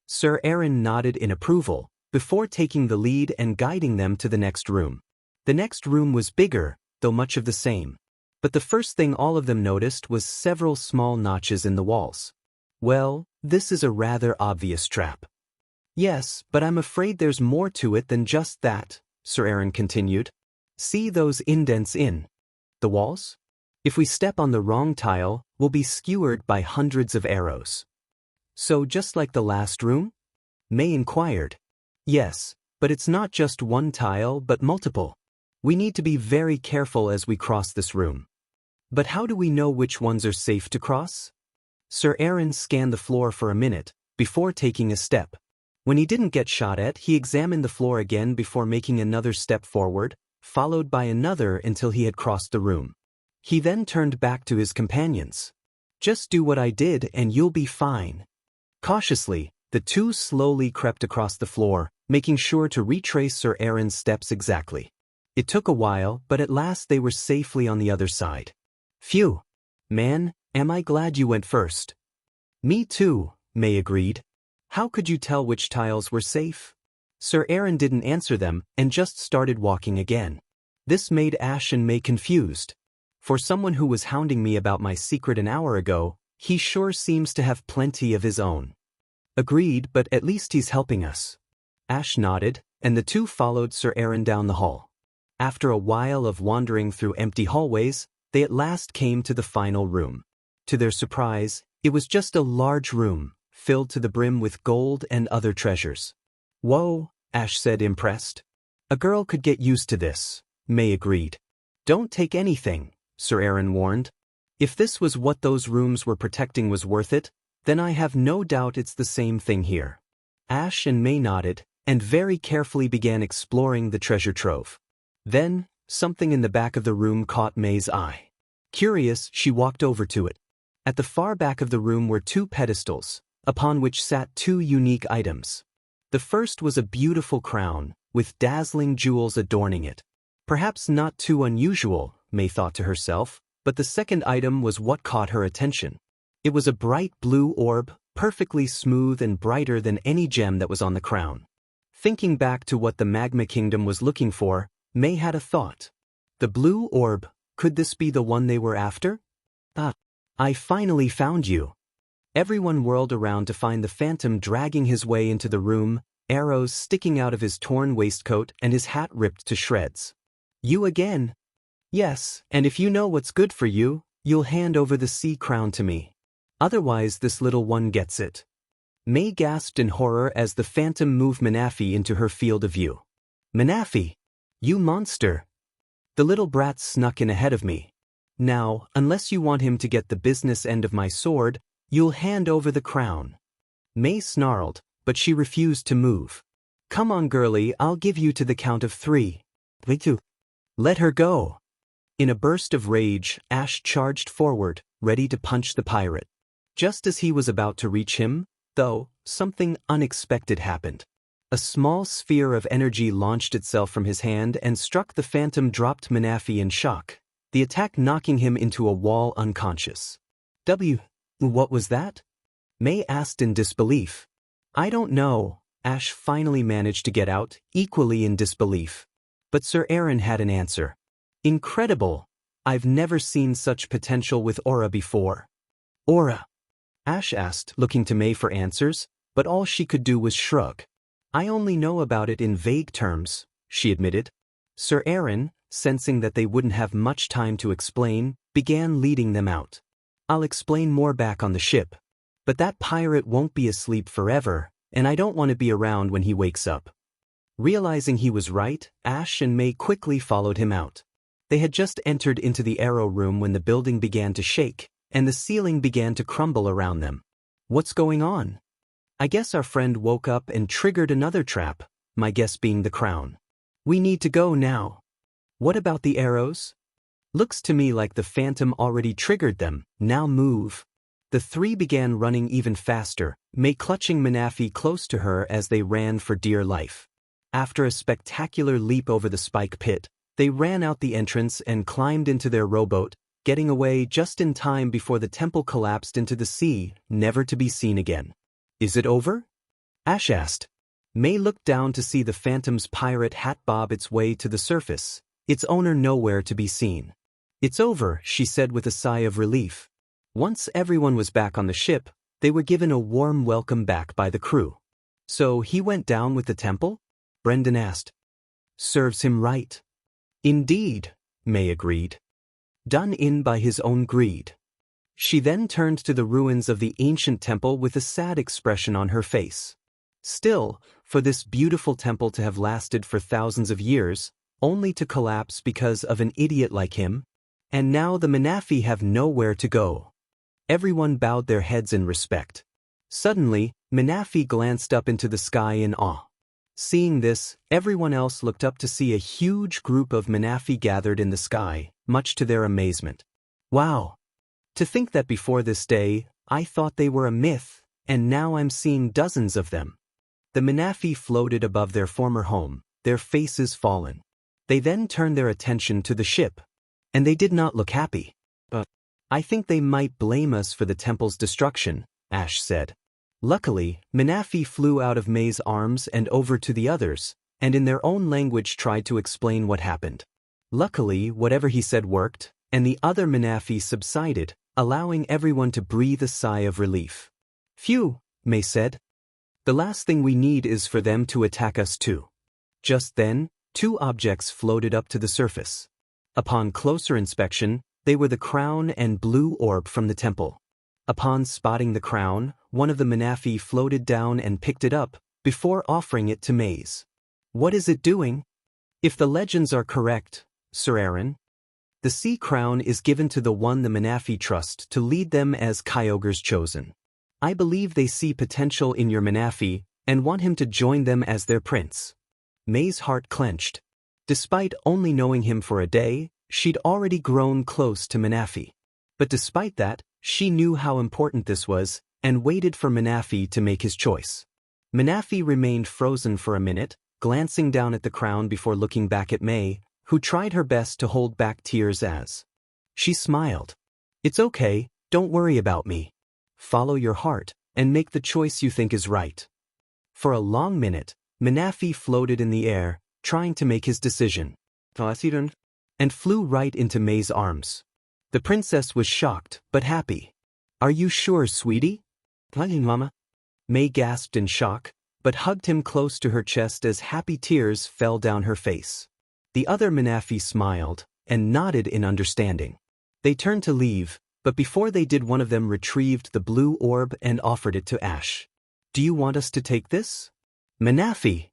S1: Sir Aaron nodded in approval, before taking the lead and guiding them to the next room. The next room was bigger, though much of the same. But the first thing all of them noticed was several small notches in the walls. Well, this is a rather obvious trap. Yes, but I'm afraid there's more to it than just that, Sir Aaron continued. See those indents in the walls? If we step on the wrong tile, we'll be skewered by hundreds of arrows. So just like the last room? May inquired. Yes, but it's not just one tile but multiple. We need to be very careful as we cross this room. But how do we know which ones are safe to cross? Sir Aaron scanned the floor for a minute, before taking a step. When he didn't get shot at, he examined the floor again before making another step forward, followed by another until he had crossed the room. He then turned back to his companions. Just do what I did and you'll be fine. Cautiously, the two slowly crept across the floor, making sure to retrace Sir Aaron's steps exactly. It took a while, but at last they were safely on the other side. Phew! Man, am I glad you went first. Me too, May agreed. How could you tell which tiles were safe? Sir Aaron didn't answer them and just started walking again. This made Ash and May confused. For someone who was hounding me about my secret an hour ago, he sure seems to have plenty of his own. Agreed, but at least he's helping us. Ash nodded, and the two followed Sir Aaron down the hall. After a while of wandering through empty hallways, they at last came to the final room. To their surprise, it was just a large room, filled to the brim with gold and other treasures. Whoa, Ash said, impressed. A girl could get used to this, May agreed. Don't take anything, Sir Aaron warned. If this was what those rooms were protecting was worth it, then I have no doubt it's the same thing here. Ash and May nodded, and very carefully began exploring the treasure trove. Then, something in the back of the room caught May's eye. Curious, she walked over to it. At the far back of the room were two pedestals, upon which sat two unique items. The first was a beautiful crown, with dazzling jewels adorning it. Perhaps not too unusual, May thought to herself, but the second item was what caught her attention. It was a bright blue orb, perfectly smooth and brighter than any gem that was on the crown. Thinking back to what the Magma Kingdom was looking for, May had a thought. The blue orb, could this be the one they were after? Ah, I finally found you. Everyone whirled around to find the phantom dragging his way into the room, arrows sticking out of his torn waistcoat and his hat ripped to shreds. You again? Yes, and if you know what's good for you, you'll hand over the sea crown to me. Otherwise this little one gets it. May gasped in horror as the phantom moved Manaphy into her field of view. Manaphy! You monster! The little brat snuck in ahead of me. Now, unless you want him to get the business end of my sword, you'll hand over the crown. May snarled, but she refused to move. Come on, girlie, I'll give you to the count of 3. Wait. Let her go. In a burst of rage, Ash charged forward, ready to punch the pirate. Just as he was about to reach him, though, something unexpected happened. A small sphere of energy launched itself from his hand and struck the phantom, dropped Manaphy in shock, the attack knocking him into a wall unconscious. What was that? May asked in disbelief. I don't know, Ash finally managed to get out, equally in disbelief. But Sir Aaron had an answer. Incredible! I've never seen such potential with aura before. Aura? Ash asked, looking to May for answers, but all she could do was shrug. I only know about it in vague terms, she admitted. Sir Aaron, sensing that they wouldn't have much time to explain, began leading them out. I'll explain more back on the ship. But that pirate won't be asleep forever, and I don't want to be around when he wakes up. Realizing he was right, Ash and May quickly followed him out. They had just entered into the arrow room when the building began to shake, and the ceiling began to crumble around them. What's going on? I guess our friend woke up and triggered another trap, my guess being the crown. We need to go now. What about the arrows? Looks to me like the phantom already triggered them, now move. The 3 began running even faster, May clutching Manaphy close to her as they ran for dear life. After a spectacular leap over the spike pit, they ran out the entrance and climbed into their rowboat, getting away just in time before the temple collapsed into the sea, never to be seen again. Is it over? Ash asked. May looked down to see the phantom's pirate hat bob its way to the surface, its owner nowhere to be seen. It's over, she said with a sigh of relief. Once everyone was back on the ship, they were given a warm welcome back by the crew. So he went down with the temple? Brendan asked. Serves him right. Indeed, May agreed. Done in by his own greed. She then turned to the ruins of the ancient temple with a sad expression on her face. Still, for this beautiful temple to have lasted for thousands of years, only to collapse because of an idiot like him, and now the Manaphy have nowhere to go. Everyone bowed their heads in respect. Suddenly, Manaphy glanced up into the sky in awe. Seeing this, everyone else looked up to see a huge group of Manaphy gathered in the sky, much to their amazement. Wow! To think that before this day, I thought they were a myth, and now I'm seeing dozens of them. The Manaphy floated above their former home, their faces fallen. They then turned their attention to the ship, and they did not look happy. I think they might blame us for the temple's destruction, Ash said. Luckily, Manaphy flew out of May's arms and over to the others, and in their own language tried to explain what happened. Luckily, whatever he said worked, and the other Manaphy subsided, allowing everyone to breathe a sigh of relief. Phew, May said. The last thing we need is for them to attack us too. Just then, 2 objects floated up to the surface. Upon closer inspection, they were the crown and blue orb from the temple. Upon spotting the crown, one of the Manaphy floated down and picked it up, before offering it to Maze. What is it doing? If the legends are correct, Sir Aaron, the sea crown is given to the one the Manaphy trust to lead them as Kyogre's chosen. I believe they see potential in your Manaphy, and want him to join them as their prince. May's heart clenched. Despite only knowing him for a day, she'd already grown close to Manaphy. But despite that, she knew how important this was, and waited for Manaphy to make his choice. Manaphy remained frozen for a minute, glancing down at the crown before looking back at May, who tried her best to hold back tears as she smiled. It's okay, don't worry about me. Follow your heart, and make the choice you think is right. For a long minute, Manaphy floated in the air, trying to make his decision. And flew right into May's arms. The princess was shocked, but happy. Are you sure, sweetie? Mama. May gasped in shock, but hugged him close to her chest as happy tears fell down her face. The other Manaphy smiled, and nodded in understanding. They turned to leave, but before they did one of them retrieved the blue orb and offered it to Ash. Do you want us to take this? Manaphy.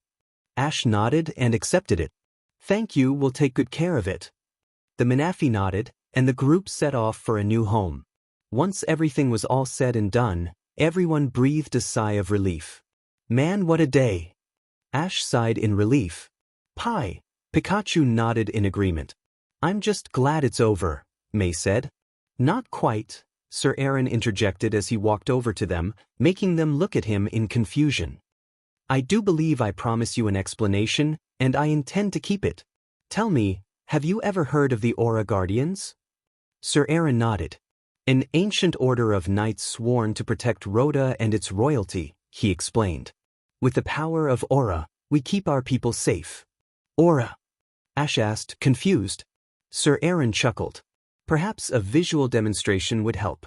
S1: Ash nodded and accepted it. Thank you, we'll take good care of it. The Manaphy nodded, and the group set off for a new home. Once everything was all said and done, everyone breathed a sigh of relief. Man, what a day! Ash sighed in relief. Pie. Pikachu nodded in agreement. I'm just glad it's over, May said. Not quite, Sir Aaron interjected as he walked over to them, making them look at him in confusion. I do believe I promise you an explanation, and I intend to keep it. Tell me, have you ever heard of the Aura Guardians? Sir Aaron nodded. An ancient order of knights sworn to protect Rhoda and its royalty, he explained. With the power of Aura, we keep our people safe. Aura? Ash asked, confused. Sir Aaron chuckled. Perhaps a visual demonstration would help.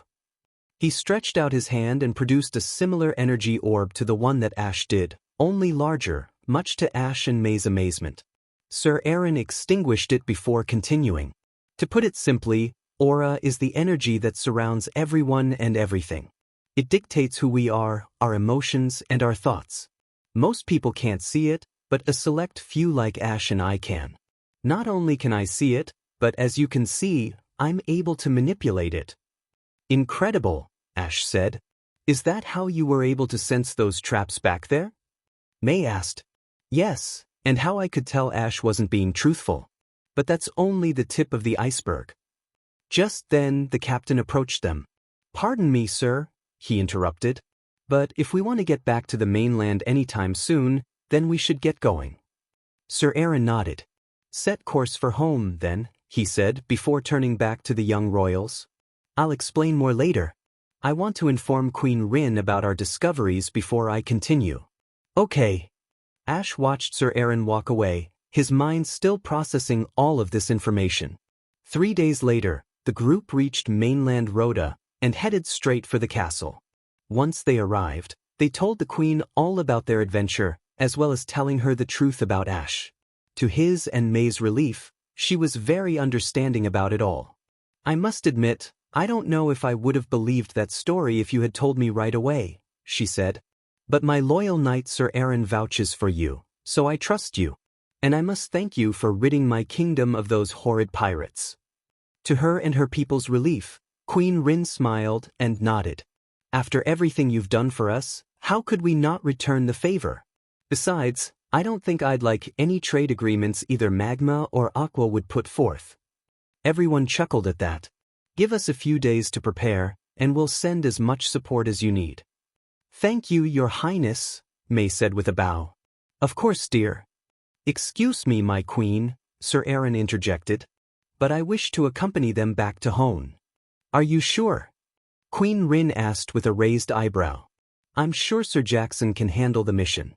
S1: He stretched out his hand and produced a similar energy orb to the one that Ash did, only larger, much to Ash and May's amazement. Sir Aaron extinguished it before continuing. To put it simply, Aura is the energy that surrounds everyone and everything. It dictates who we are, our emotions, and our thoughts. Most people can't see it, but a select few like Ash and I can. Not only can I see it, but as you can see, I'm able to manipulate it. Incredible, Ash said. Is that how you were able to sense those traps back there? May asked. Yes, and how I could tell Ash wasn't being truthful. But that's only the tip of the iceberg. Just then, the captain approached them. Pardon me, sir, he interrupted. But if we want to get back to the mainland anytime soon, then we should get going. Sir Aaron nodded. Set course for home, then, he said before turning back to the young royals. I'll explain more later. I want to inform Queen Rin about our discoveries before I continue. Okay. Ash watched Sir Aaron walk away, his mind still processing all of this information. 3 days later, the group reached mainland Rhoda and headed straight for the castle. Once they arrived, they told the queen all about their adventure, as well as telling her the truth about Ash. To his and May's relief, she was very understanding about it all. I must admit, I don't know if I would have believed that story if you had told me right away, she said. But my loyal knight Sir Aaron vouches for you, so I trust you. And I must thank you for ridding my kingdom of those horrid pirates. To her and her people's relief, Queen Rin smiled and nodded. After everything you've done for us, how could we not return the favor? Besides, I don't think I'd like any trade agreements either Magma or Aqua would put forth. Everyone chuckled at that. Give us a few days to prepare, and we'll send as much support as you need. Thank you, Your Highness, May said with a bow. Of course, dear. Excuse me, my queen, Sir Aaron interjected, but I wish to accompany them back to Hoenn. Are you sure? Queen Rin asked with a raised eyebrow. I'm sure Sir Jackson can handle the mission.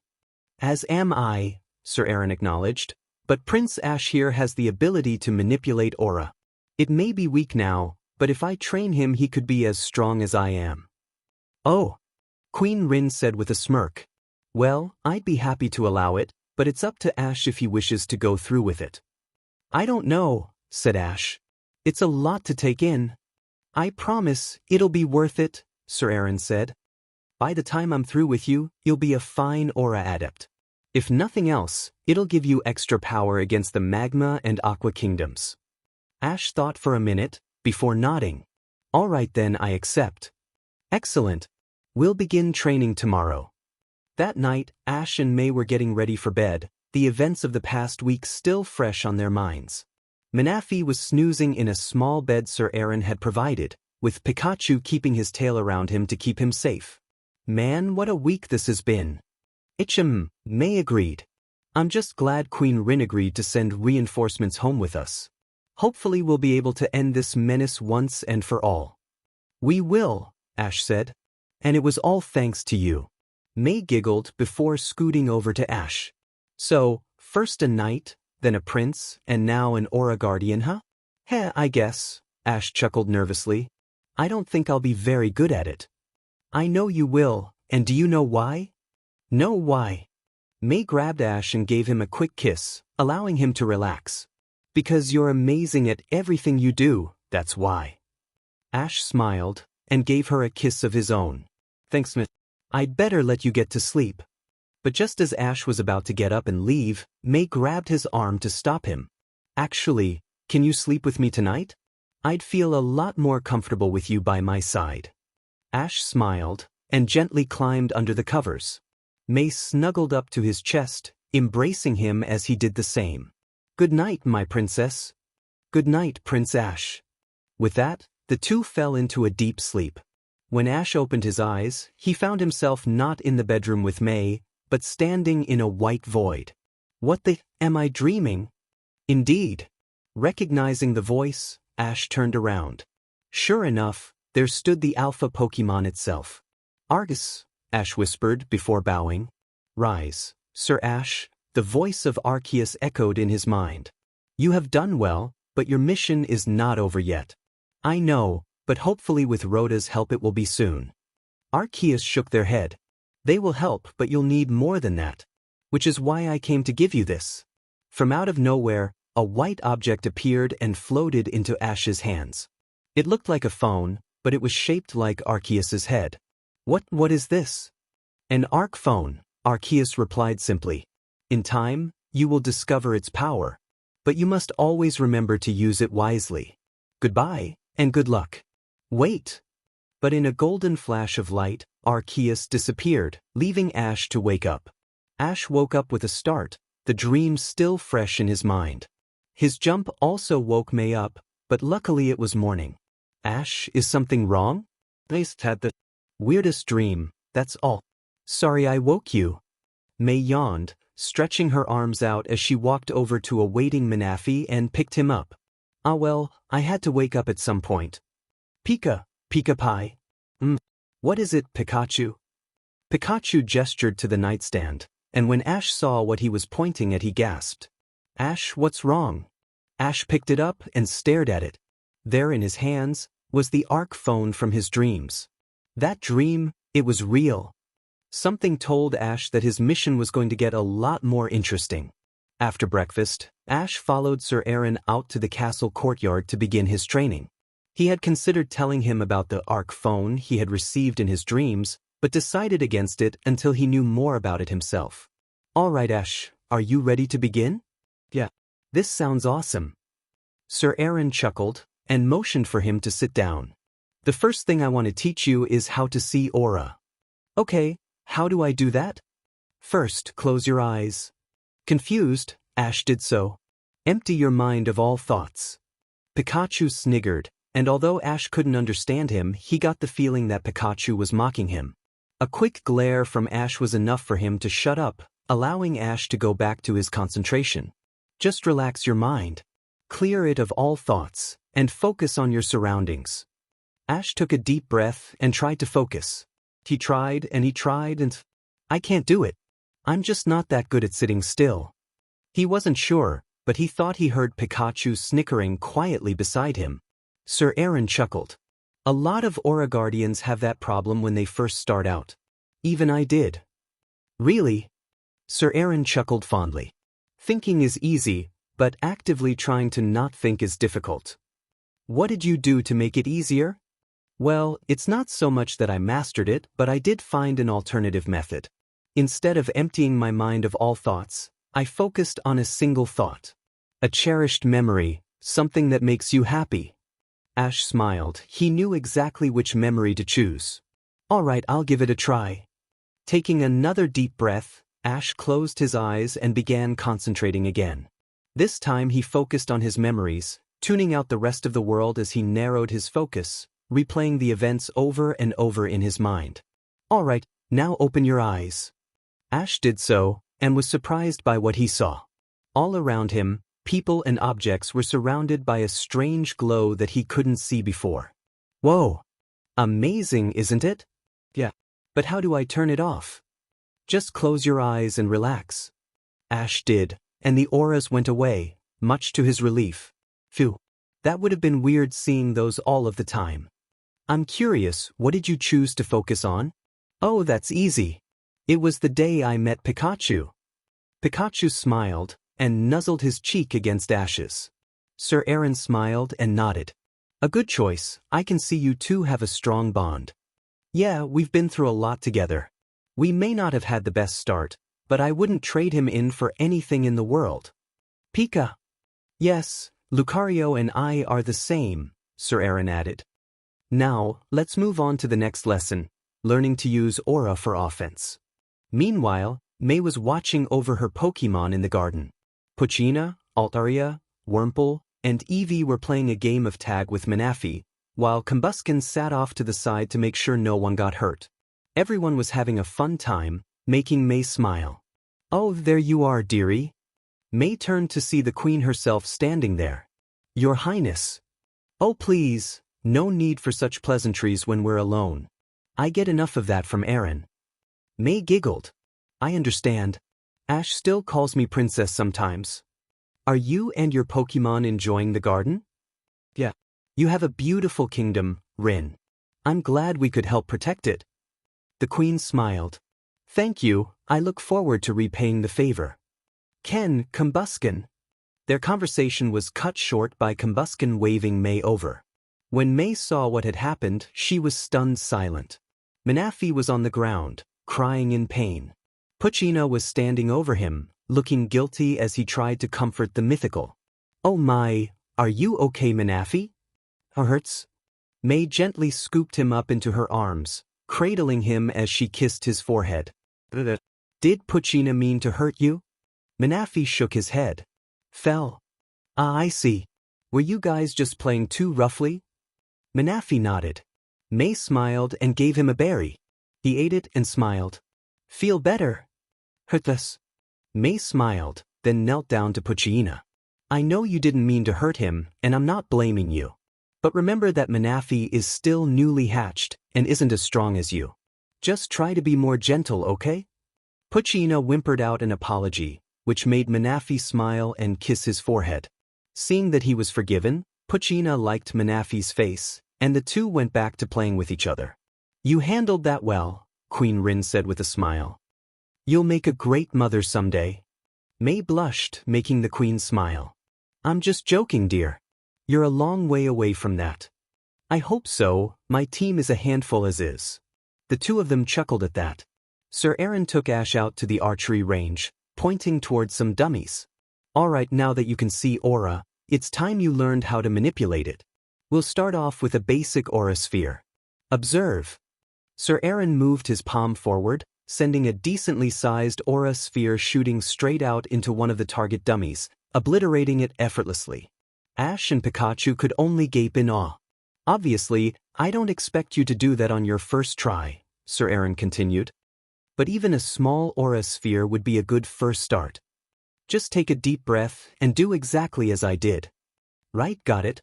S1: As am I, Sir Aaron acknowledged, but Prince Ash here has the ability to manipulate aura. It may be weak now, but if I train him he could be as strong as I am. Oh, Queen Rin said with a smirk. Well, I'd be happy to allow it, but it's up to Ash if he wishes to go through with it. I don't know, said Ash. It's a lot to take in. I promise it'll be worth it, Sir Aaron said. By the time I'm through with you, you'll be a fine aura adept. If nothing else, it'll give you extra power against the Magma and Aqua kingdoms. Ash thought for a minute, before nodding. All right then, I accept. Excellent. We'll begin training tomorrow. That night, Ash and May were getting ready for bed, the events of the past week still fresh on their minds. Manaphy was snoozing in a small bed Sir Aaron had provided, with Pikachu keeping his tail around him to keep him safe. Man, what a week this has been. May agreed. I'm just glad Queen Rin agreed to send reinforcements home with us. Hopefully we'll be able to end this menace once and for all. We will, Ash said. And it was all thanks to you. May giggled before scooting over to Ash. So, first a knight, then a prince, and now an aura guardian, huh? Heh, I guess, Ash chuckled nervously. I don't think I'll be very good at it. I know you will, and do you know why? No, why? May grabbed Ash and gave him a quick kiss, allowing him to relax. Because you're amazing at everything you do, that's why. Ash smiled and gave her a kiss of his own. Thanks, Smith. I'd better let you get to sleep. But just as Ash was about to get up and leave, May grabbed his arm to stop him. Actually, can you sleep with me tonight? I'd feel a lot more comfortable with you by my side. Ash smiled and gently climbed under the covers. May snuggled up to his chest, embracing him as he did the same. Good night, my princess. Good night, Prince Ash. With that, the two fell into a deep sleep. When Ash opened his eyes, he found himself not in the bedroom with May, but standing in a white void. What the, am I dreaming? Indeed. Recognizing the voice, Ash turned around. Sure enough, there stood the alpha Pokemon itself. Argus, Ash whispered before bowing. Rise, Sir Ash, the voice of Arceus echoed in his mind. You have done well, but your mission is not over yet. I know, but hopefully with Rhoda's help it will be soon. Arceus shook their head. They will help, but you'll need more than that. Which is why I came to give you this. From out of nowhere, a white object appeared and floated into Ash's hands. It looked like a phone, but it was shaped like Arceus's head. What is this? An Arc phone, Arceus replied simply. In time, you will discover its power. But you must always remember to use it wisely. Goodbye, and good luck. Wait. But in a golden flash of light, Arceus disappeared, leaving Ash to wake up. Ash woke up with a start, the dream still fresh in his mind. His jump also woke May up, but luckily it was morning. Ash, is something wrong? They had the weirdest dream, that's all. Sorry I woke you. May yawned, stretching her arms out as she walked over to a waiting Manaphy and picked him up. Ah well, I had to wake up at some point. Pika Pie. What is it, Pikachu? Pikachu gestured to the nightstand, and when Ash saw what he was pointing at he gasped. Ash, what's wrong? Ash picked it up and stared at it. There in his hands was the Arc phone from his dreams. That dream, it was real. Something told Ash that his mission was going to get a lot more interesting. After breakfast, Ash followed Sir Aaron out to the castle courtyard to begin his training. He had considered telling him about the Arc phone he had received in his dreams, but decided against it until he knew more about it himself. All right, Ash, are you ready to begin? Yeah. This sounds awesome. Sir Aaron chuckled and motioned for him to sit down. The first thing I want to teach you is how to see aura. Okay, how do I do that? First, close your eyes. Confused, Ash did so. Empty your mind of all thoughts. Pikachu sniggered, and although Ash couldn't understand him, he got the feeling that Pikachu was mocking him. A quick glare from Ash was enough for him to shut up, allowing Ash to go back to his concentration. Just relax your mind. Clear it of all thoughts, and focus on your surroundings. Ash took a deep breath and tried to focus. He tried and I can't do it. I'm just not that good at sitting still. He wasn't sure, but he thought he heard Pikachu snickering quietly beside him. Sir Aaron chuckled. A lot of Aura Guardians have that problem when they first start out. Even I did. Really? Sir Aaron chuckled fondly. Thinking is easy, but actively trying to not think is difficult. What did you do to make it easier? Well, it's not so much that I mastered it, but I did find an alternative method. Instead of emptying my mind of all thoughts, I focused on a single thought. A cherished memory, something that makes you happy. Ash smiled. He knew exactly which memory to choose. All right, I'll give it a try. Taking another deep breath, Ash closed his eyes and began concentrating again. This time he focused on his memories, tuning out the rest of the world as he narrowed his focus, replaying the events over and over in his mind. All right, now open your eyes. Ash did so, and was surprised by what he saw. All around him, people and objects were surrounded by a strange glow that he couldn't see before. Whoa! Amazing, isn't it? Yeah. But how do I turn it off? Just close your eyes and relax. Ash did, and the auras went away, much to his relief. Phew. That would have been weird seeing those all of the time. I'm curious, what did you choose to focus on? Oh, that's easy. It was the day I met Pikachu. Pikachu smiled and nuzzled his cheek against Ash's. Sir Aaron smiled and nodded. A good choice. I can see you two have a strong bond. Yeah, we've been through a lot together. We may not have had the best start, but I wouldn't trade him in for anything in the world. Pika. Yes, Lucario and I are the same, Sir Aaron added. Now, let's move on to the next lesson, learning to use Aura for offense. Meanwhile, May was watching over her Pokémon in the garden. Poochyena, Altaria, Wurmple, and Eevee were playing a game of tag with Manaphy, while Combusken sat off to the side to make sure no one got hurt. Everyone was having a fun time, making May smile. Oh, there you are, dearie. May turned to see the Queen herself standing there. Your Highness. Oh, please, no need for such pleasantries when we're alone. I get enough of that from Aaron. May giggled. I understand. Ash still calls me princess sometimes. Are you and your Pokémon enjoying the garden? Yeah. You have a beautiful kingdom, Rin. I'm glad we could help protect it. The Queen smiled. Thank you, I look forward to repaying the favor. Ken, Combusken. Their conversation was cut short by Combusken waving May over. When May saw what had happened, she was stunned silent. Manaphy was on the ground, crying in pain. Poochyena was standing over him, looking guilty as he tried to comfort the mythical. Oh my, are you okay, Manaphy? Hurts? May gently scooped him up into her arms, cradling him as she kissed his forehead. Did Poochyena mean to hurt you? Manaphy shook his head. Fell. Ah, I see. Were you guys just playing too roughly? Manaphy nodded. May smiled and gave him a berry. He ate it and smiled. Feel better? Hurtless. May smiled, then knelt down to Poochyena. I know you didn't mean to hurt him, and I'm not blaming you. But remember that Manaphy is still newly hatched and isn't as strong as you. Just try to be more gentle, okay? Poochyena whimpered out an apology, which made Manaphy smile and kiss his forehead. Seeing that he was forgiven, Poochyena liked Manaphy's face, and the two went back to playing with each other. You handled that well, Queen Rin said with a smile. You'll make a great mother someday. May blushed, making the Queen smile. I'm just joking, dear. You're a long way away from that. I hope so, my team is a handful as is. The two of them chuckled at that. Sir Aaron took Ash out to the archery range, pointing towards some dummies. Alright, now that you can see Aura, it's time you learned how to manipulate it. We'll start off with a basic Aura sphere. Observe. Sir Aaron moved his palm forward, sending a decently sized Aura sphere shooting straight out into one of the target dummies, obliterating it effortlessly. Ash and Pikachu could only gape in awe. Obviously, I don't expect you to do that on your first try, Sir Aaron continued. But even a small Aura sphere would be a good first start. Just take a deep breath and do exactly as I did. Right, got it?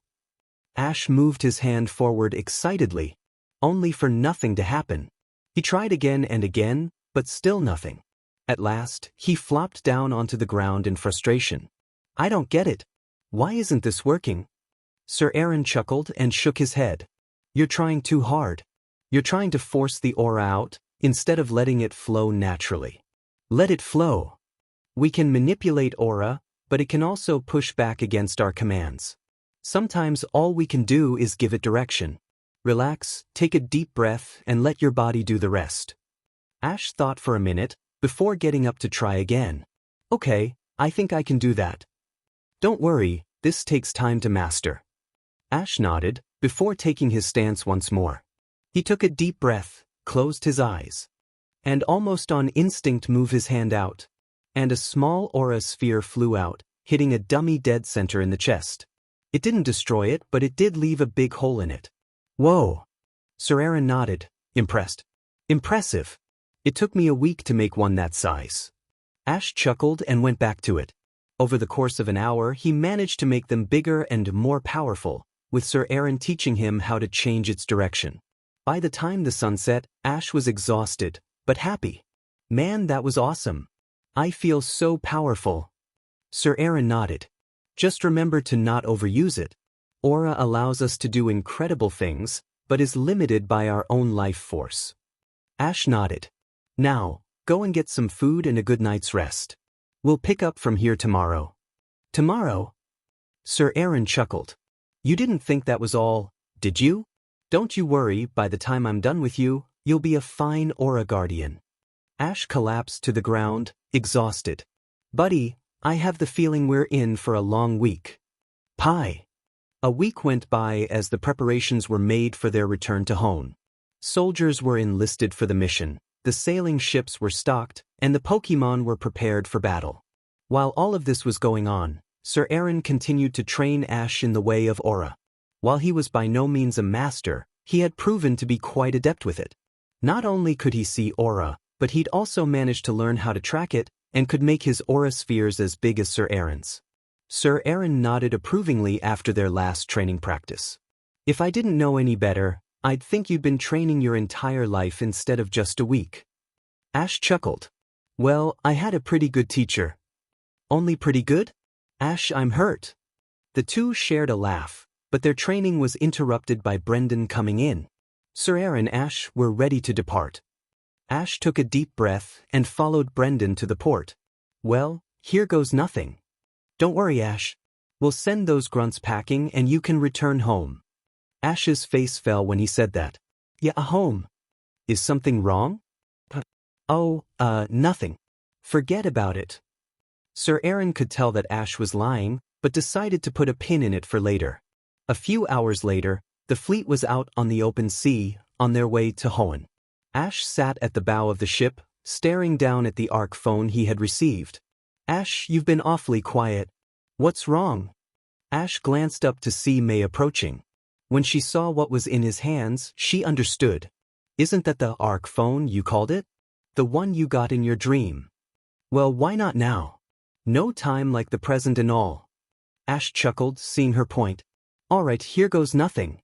S1: Ash moved his hand forward excitedly, only for nothing to happen. He tried again and again, but still nothing. At last, he flopped down onto the ground in frustration. I don't get it. Why isn't this working? Sir Aaron chuckled and shook his head. You're trying too hard. You're trying to force the aura out, instead of letting it flow naturally. Let it flow. We can manipulate aura, but it can also push back against our commands. Sometimes all we can do is give it direction. Relax, take a deep breath, and let your body do the rest. Ash thought for a minute, before getting up to try again. Okay, I think I can do that. Don't worry, this takes time to master. Ash nodded, before taking his stance once more. He took a deep breath, closed his eyes, and almost on instinct moved his hand out. And a small aura sphere flew out, hitting a dummy dead center in the chest. It didn't destroy it, but it did leave a big hole in it. Whoa! Sir Aaron nodded, impressed. Impressive. It took me a week to make one that size. Ash chuckled and went back to it. Over the course of an hour, he managed to make them bigger and more powerful, with Sir Aaron teaching him how to change its direction. By the time the sun set, Ash was exhausted, but happy. Man, that was awesome. I feel so powerful. Sir Aaron nodded. Just remember to not overuse it. Aura allows us to do incredible things, but is limited by our own life force. Ash nodded. Now, go and get some food and a good night's rest. We'll pick up from here tomorrow. Tomorrow? Sir Aaron chuckled. You didn't think that was all, did you? Don't you worry, by the time I'm done with you, you'll be a fine Aura Guardian. Ash collapsed to the ground, exhausted. Buddy, I have the feeling we're in for a long week. Pie. A week went by as the preparations were made for their return to Hoenn. Soldiers were enlisted for the mission, the sailing ships were stocked, and the Pokémon were prepared for battle. While all of this was going on, Sir Aaron continued to train Ash in the way of Aura. While he was by no means a master, he had proven to be quite adept with it. Not only could he see Aura, but he'd also managed to learn how to track it, and could make his Aura spheres as big as Sir Aaron's. Sir Aaron nodded approvingly after their last training practice. If I didn't know any better, I'd think you'd been training your entire life instead of just a week. Ash chuckled. Well, I had a pretty good teacher. Only pretty good? Ash, I'm hurt. The two shared a laugh, but their training was interrupted by Brendan coming in. Sir Aaron and Ash were ready to depart. Ash took a deep breath and followed Brendan to the port. Well, here goes nothing. Don't worry, Ash. We'll send those grunts packing and you can return home. Ash's face fell when he said that. Yeah, home. Is something wrong? Nothing. Forget about it. Sir Aaron could tell that Ash was lying, but decided to put a pin in it for later. A few hours later, the fleet was out on the open sea, on their way to Hoenn. Ash sat at the bow of the ship, staring down at the ARC phone he had received. Ash, you've been awfully quiet. What's wrong? Ash glanced up to see May approaching. When she saw what was in his hands, she understood. Isn't that the ARC phone you called it? The one you got in your dream. Well, why not now? No time like the present and all. Ash chuckled, seeing her point. All right, here goes nothing.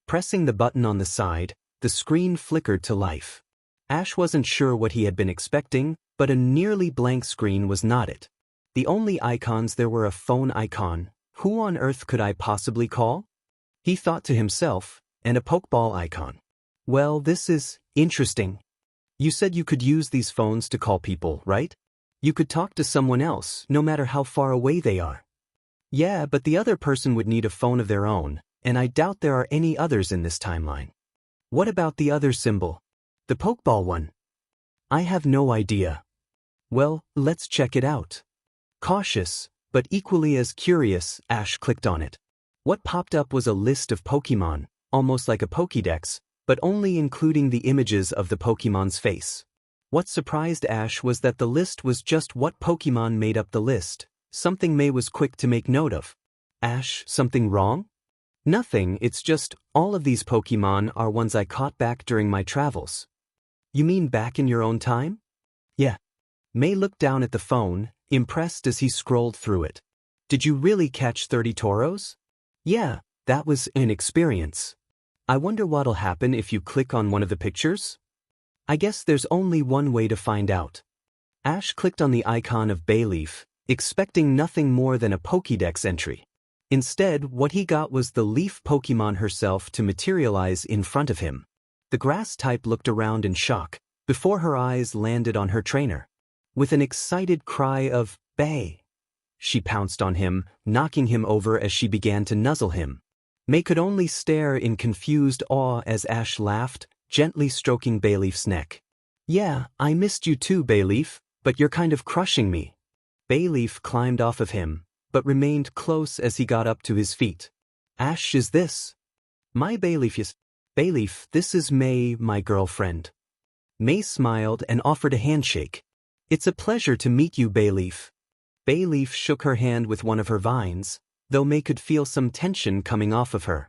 S1: Pressing the button on the side, the screen flickered to life. Ash wasn't sure what he had been expecting, but a nearly blank screen was not it. The only icons there were a phone icon. Who on earth could I possibly call? He thought to himself, and a Pokeball icon. Well, this is interesting. You said you could use these phones to call people, right? You could talk to someone else, no matter how far away they are. Yeah, but the other person would need a phone of their own, and I doubt there are any others in this timeline. What about the other symbol? The Pokeball one? I have no idea. Well, let's check it out. Cautious, but equally as curious, Ash clicked on it. What popped up was a list of Pokémon, almost like a Pokédex, but only including the images of the Pokémon's face. What surprised Ash was that the list was just what Pokémon made up the list, something May was quick to make note of. Ash, something wrong? Nothing, it's just, all of these Pokémon are ones I caught back during my travels. You mean back in your own time? Yeah. May looked down at the phone, impressed as he scrolled through it. Did you really catch 30 Tauros? Yeah, that was an experience. I wonder what'll happen if you click on one of the pictures? I guess there's only one way to find out. Ash clicked on the icon of Bayleaf, expecting nothing more than a Pokédex entry. Instead, what he got was the leaf Pokémon herself to materialize in front of him. The grass type looked around in shock, before her eyes landed on her trainer. With an excited cry of, "Bay!" she pounced on him, knocking him over as she began to nuzzle him. May could only stare in confused awe as Ash laughed, gently stroking Bayleaf's neck. Yeah, I missed you too, Bayleaf, but you're kind of crushing me. Bayleaf climbed off of him, but remained close as he got up to his feet. Ash, is this? My Bayleaf is... Bayleaf, this is May, my girlfriend. May smiled and offered a handshake. It's a pleasure to meet you, Bayleaf. Bayleaf shook her hand with one of her vines, though May could feel some tension coming off of her.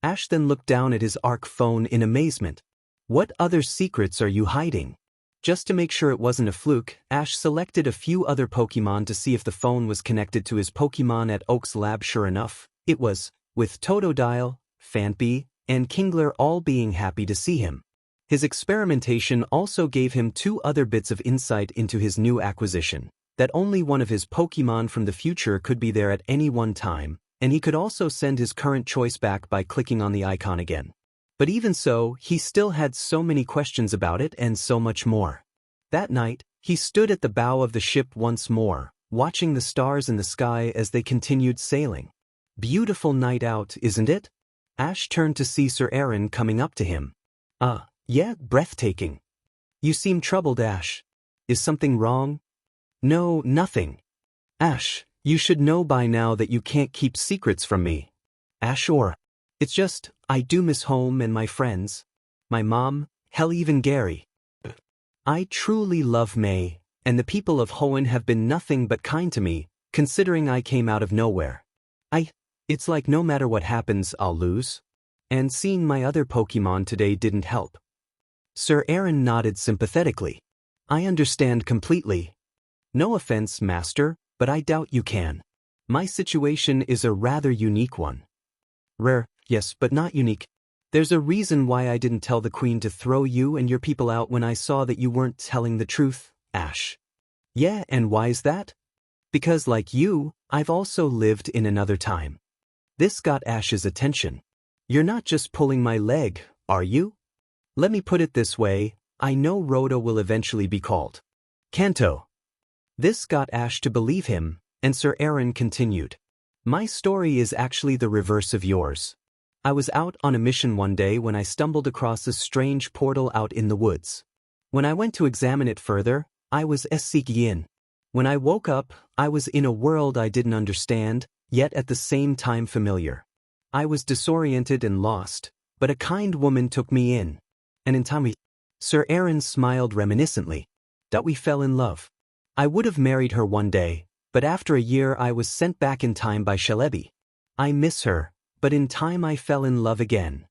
S1: Ash then looked down at his ARC phone in amazement. What other secrets are you hiding? Just to make sure it wasn't a fluke, Ash selected a few other Pokemon to see if the phone was connected to his Pokemon at Oak's lab. Sure enough, it was, with Totodile, Phanpy, and Kingler all being happy to see him. His experimentation also gave him 2 other bits of insight into his new acquisition, that only one of his Pokemon from the future could be there at any one time, and he could also send his current choice back by clicking on the icon again. But even so, he still had so many questions about it and so much more. That night, he stood at the bow of the ship once more, watching the stars in the sky as they continued sailing. Beautiful night out, isn't it? Ash turned to see Sir Aaron coming up to him. Yeah, breathtaking. You seem troubled, Ash. Is something wrong? No, nothing. Ash, you should know by now that you can't keep secrets from me. Ash, it's just, I do miss home and my friends. My mom, hell even Gary. I truly love May, and the people of Hoenn have been nothing but kind to me, considering I came out of nowhere. It's like no matter what happens, I'll lose. And seeing my other Pokemon today didn't help. Sir Aaron nodded sympathetically. I understand completely. No offense, Master, but I doubt you can. My situation is a rather unique one. Rare, yes, but not unique. There's a reason why I didn't tell the Queen to throw you and your people out when I saw that you weren't telling the truth, Ash. Yeah, and why is that? Because like you, I've also lived in another time. This got Ash's attention. You're not just pulling my leg, are you? Let me put it this way, I know Rhoda will eventually be called Kanto. This got Ash to believe him, and Sir Aaron continued. My story is actually the reverse of yours. I was out on a mission one day when I stumbled across a strange portal out in the woods. When I went to examine it further, I was Yin. When I woke up, I was in a world I didn't understand, yet at the same time familiar. I was disoriented and lost, but a kind woman took me in. And in time Sir Aaron smiled reminiscently. That we fell in love. I would have married her one day, but after a year I was sent back in time by Shelebi. I miss her, but in time I fell in love again.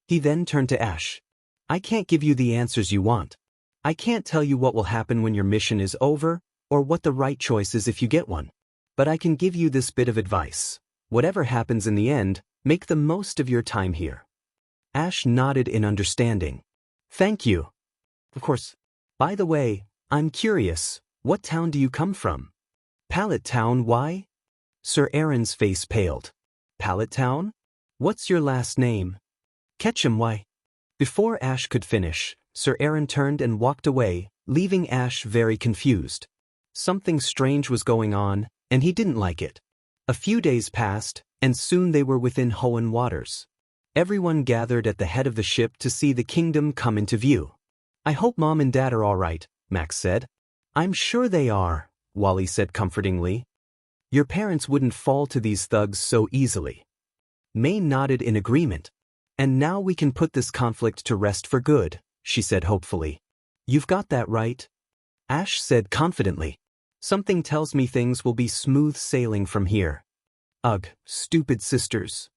S1: He then turned to Ash. I can't give you the answers you want. I can't tell you what will happen when your mission is over, or what the right choice is if you get one. But I can give you this bit of advice. Whatever happens in the end, make the most of your time here. Ash nodded in understanding. Thank you. Of course. By the way, I'm curious, what town do you come from? Pallet Town, why? Sir Aaron's face paled. Pallet Town? What's your last name? Ketchum, why? Before Ash could finish, Sir Aaron turned and walked away, leaving Ash very confused. Something strange was going on, and he didn't like it. A few days passed, and soon they were within Hoenn waters. Everyone gathered at the head of the ship to see the kingdom come into view. I hope Mom and Dad are all right, Max said. I'm sure they are, Wally said comfortingly. Your parents wouldn't fall to these thugs so easily. May nodded in agreement. And now we can put this conflict to rest for good, she said hopefully. You've got that right. Ash said confidently. Something tells me things will be smooth sailing from here. Ugh, stupid sisters.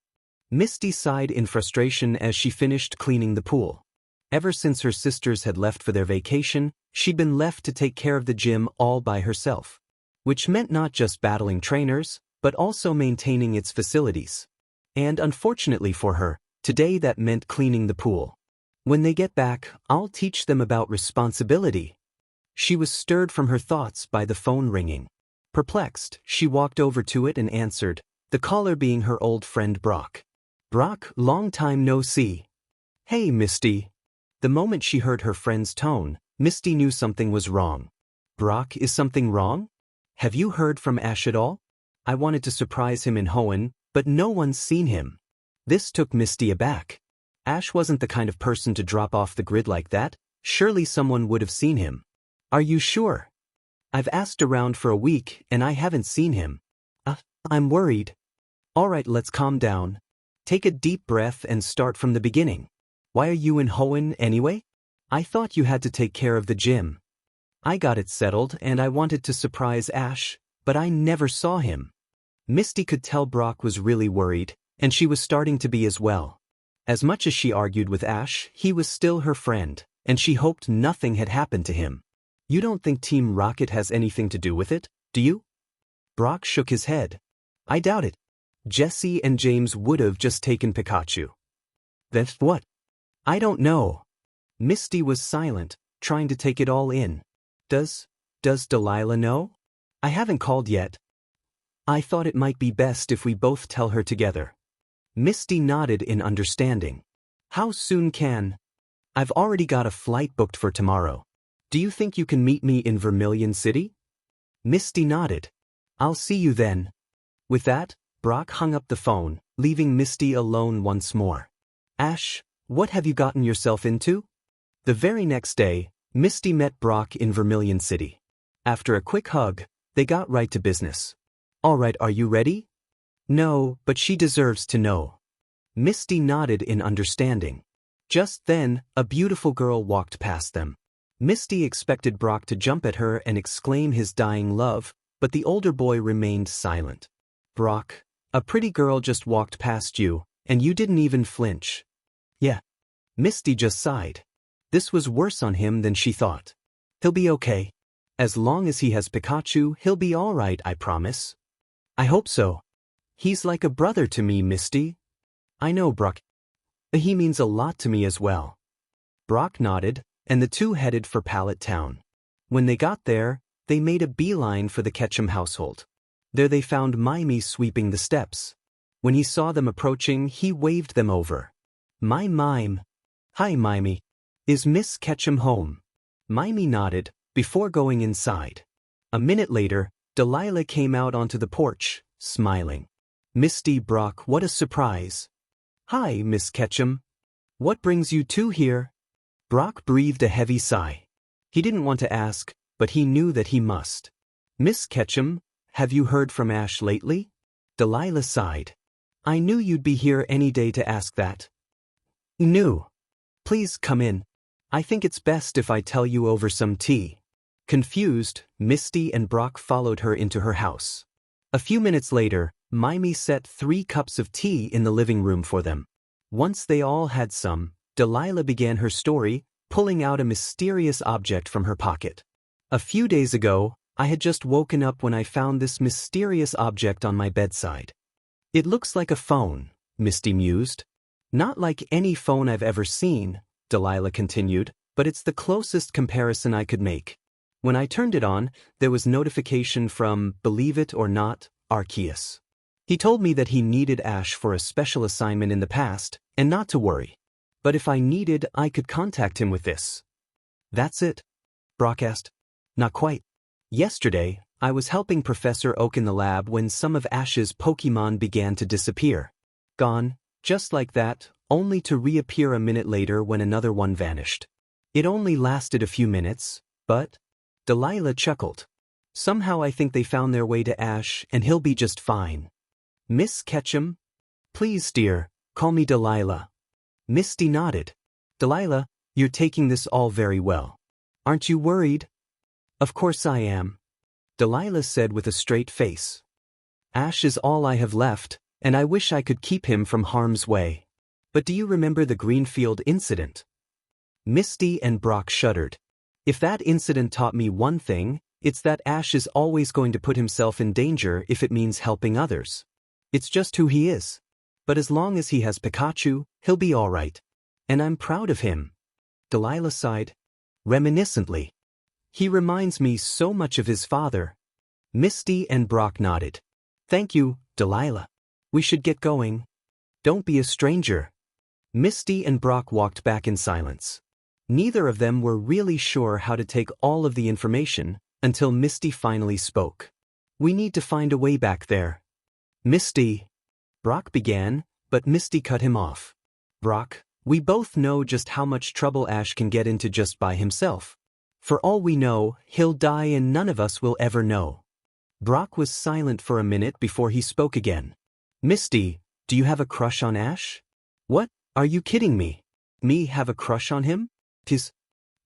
S1: Misty sighed in frustration as she finished cleaning the pool. Ever since her sisters had left for their vacation, she'd been left to take care of the gym all by herself. Which meant not just battling trainers, but also maintaining its facilities. And unfortunately for her, today that meant cleaning the pool. When they get back, I'll teach them about responsibility. She was stirred from her thoughts by the phone ringing. Perplexed, she walked over to it and answered, the caller being her old friend Brock. Brock, long time no see. Hey, Misty. The moment she heard her friend's tone, Misty knew something was wrong. Brock, is something wrong? Have you heard from Ash at all? I wanted to surprise him in Hoenn, but no one's seen him. This took Misty aback. Ash wasn't the kind of person to drop off the grid like that. Surely someone would have seen him. Are you sure? I've asked around for a week and I haven't seen him. I'm worried. All right, let's calm down. Take a deep breath and start from the beginning. Why are you in Hoenn anyway? I thought you had to take care of the gym. I got it settled and I wanted to surprise Ash, but I never saw him. Misty could tell Brock was really worried, and she was starting to be as well. As much as she argued with Ash, he was still her friend, and she hoped nothing had happened to him. You don't think Team Rocket has anything to do with it, do you? Brock shook his head. I doubt it. Jesse and James would have just taken Pikachu. Then what? I don't know. Misty was silent, trying to take it all in. Does Delilah know? I haven't called yet. I thought it might be best if we both tell her together. Misty nodded in understanding. How soon can? I've already got a flight booked for tomorrow. Do you think you can meet me in Vermilion City? Misty nodded. I'll see you then. With that, Brock hung up the phone, leaving Misty alone once more. Ash, what have you gotten yourself into? The very next day, Misty met Brock in Vermilion City. After a quick hug, they got right to business. All right, are you ready? No, but she deserves to know. Misty nodded in understanding. Just then, a beautiful girl walked past them. Misty expected Brock to jump at her and exclaim his dying love, but the older boy remained silent. Brock, a pretty girl just walked past you, and you didn't even flinch. Yeah. Misty just sighed. This was worse on him than she thought. He'll be okay. As long as he has Pikachu, he'll be all right, I promise. I hope so. He's like a brother to me, Misty. I know, Brock. He means a lot to me as well. Brock nodded, and the two headed for Pallet Town. When they got there, they made a beeline for the Ketchum household. There they found Mimey sweeping the steps. When he saw them approaching, he waved them over. My Mime. Hi, Mimey. Is Miss Ketchum home? Mimey nodded, before going inside. A minute later, Delilah came out onto the porch, smiling. Misty, Brock, what a surprise. Hi, Miss Ketchum. What brings you two here? Brock breathed a heavy sigh. He didn't want to ask, but he knew that he must. Miss Ketchum, have you heard from Ash lately? Delilah sighed. I knew you'd be here any day to ask that. Knew. Please come in. I think it's best if I tell you over some tea. Confused, Misty and Brock followed her into her house. A few minutes later, Mimey set 3 cups of tea in the living room for them. Once they all had some, Delilah began her story, pulling out a mysterious object from her pocket. A few days ago, I had just woken up when I found this mysterious object on my bedside. It looks like a phone, Misty mused. Not like any phone I've ever seen, Delilah continued, but it's the closest comparison I could make. When I turned it on, there was notification from, believe it or not, Arceus. He told me that he needed Ash for a special assignment in the past, and not to worry. But if I needed, I could contact him with this. That's it? Brock asked. Not quite. Yesterday, I was helping Professor Oak in the lab when some of Ash's Pokémon began to disappear. Gone, just like that, only to reappear a minute later when another one vanished. It only lasted a few minutes, but... Delilah chuckled. Somehow I think they found their way to Ash and he'll be just fine. Miss Ketchum? Please, dear, call me Delilah. Misty nodded. Delilah, you're taking this all very well. Aren't you worried? Of course I am. Delilah said with a straight face. Ash is all I have left, and I wish I could keep him from harm's way. But do you remember the Greenfield incident? Misty and Brock shuddered. If that incident taught me one thing, it's that Ash is always going to put himself in danger if it means helping others. It's just who he is. But as long as he has Pikachu, he'll be all right. And I'm proud of him. Delilah sighed. Reminiscently. He reminds me so much of his father. Misty and Brock nodded. Thank you, Delilah. We should get going. Don't be a stranger. Misty and Brock walked back in silence. Neither of them were really sure how to take all of the information until Misty finally spoke. We need to find a way back there. Misty. Brock began, but Misty cut him off. Brock, we both know just how much trouble Ash can get into just by himself. For all we know, he'll die and none of us will ever know. Brock was silent for a minute before he spoke again. Misty, do you have a crush on Ash? What? Are you kidding me? Me have a crush on him? 'Tis.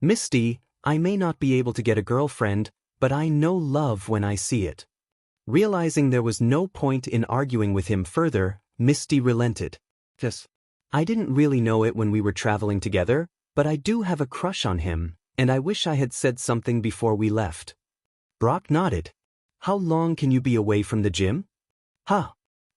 S1: Misty, I may not be able to get a girlfriend, but I know love when I see it. Realizing there was no point in arguing with him further, Misty relented. Yes. I didn't really know it when we were traveling together, But I do have a crush on him, and I wish I had said something before we left. Brock nodded. How long can you be away from the gym? Huh.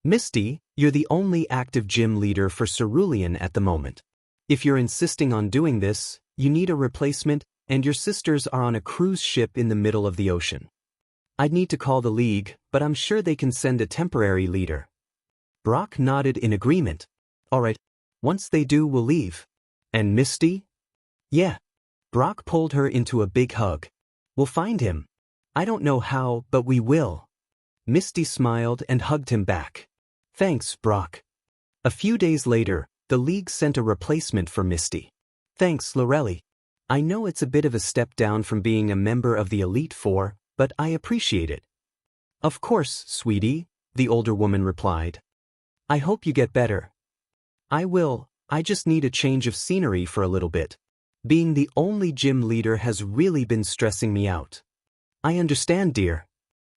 S1: Misty, you're the only active gym leader for Cerulean at the moment. If you're insisting on doing this, you need a replacement, and your sisters are on a cruise ship in the middle of the ocean. I'd need to call the league, but I'm sure they can send a temporary leader. Brock nodded in agreement. Alright, once they do, we'll leave. And Misty? Yeah. Brock pulled her into a big hug. We'll find him. I don't know how, but we will. Misty smiled and hugged him back. Thanks, Brock. A few days later, the league sent a replacement for Misty. Thanks, Lorelli. I know it's a bit of a step down from being a member of the Elite Four, but I appreciate it. Of course, sweetie, the older woman replied. I hope you get better. I will. I just need a change of scenery for a little bit. Being the only gym leader has really been stressing me out. I understand, dear.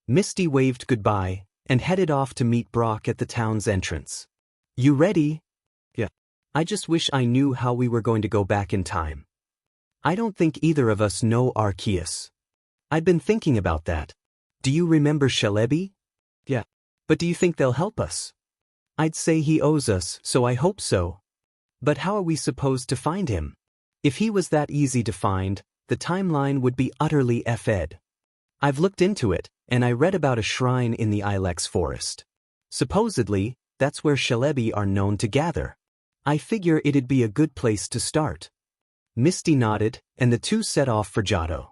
S1: Misty waved goodbye and headed off to meet Brock at the town's entrance. You ready? Yeah. I just wish I knew how we were going to go back in time. I don't think either of us know Arceus. I'd been thinking about that. Do you remember Celebi? Yeah. But do you think they'll help us? I'd say he owes us, so I hope so. But how are we supposed to find him? If he was that easy to find, the timeline would be utterly F-ed. I've looked into it, and I read about a shrine in the Ilex forest. Supposedly, that's where Celebi are known to gather. I figure it'd be a good place to start. Misty nodded, and the two set off for Johto.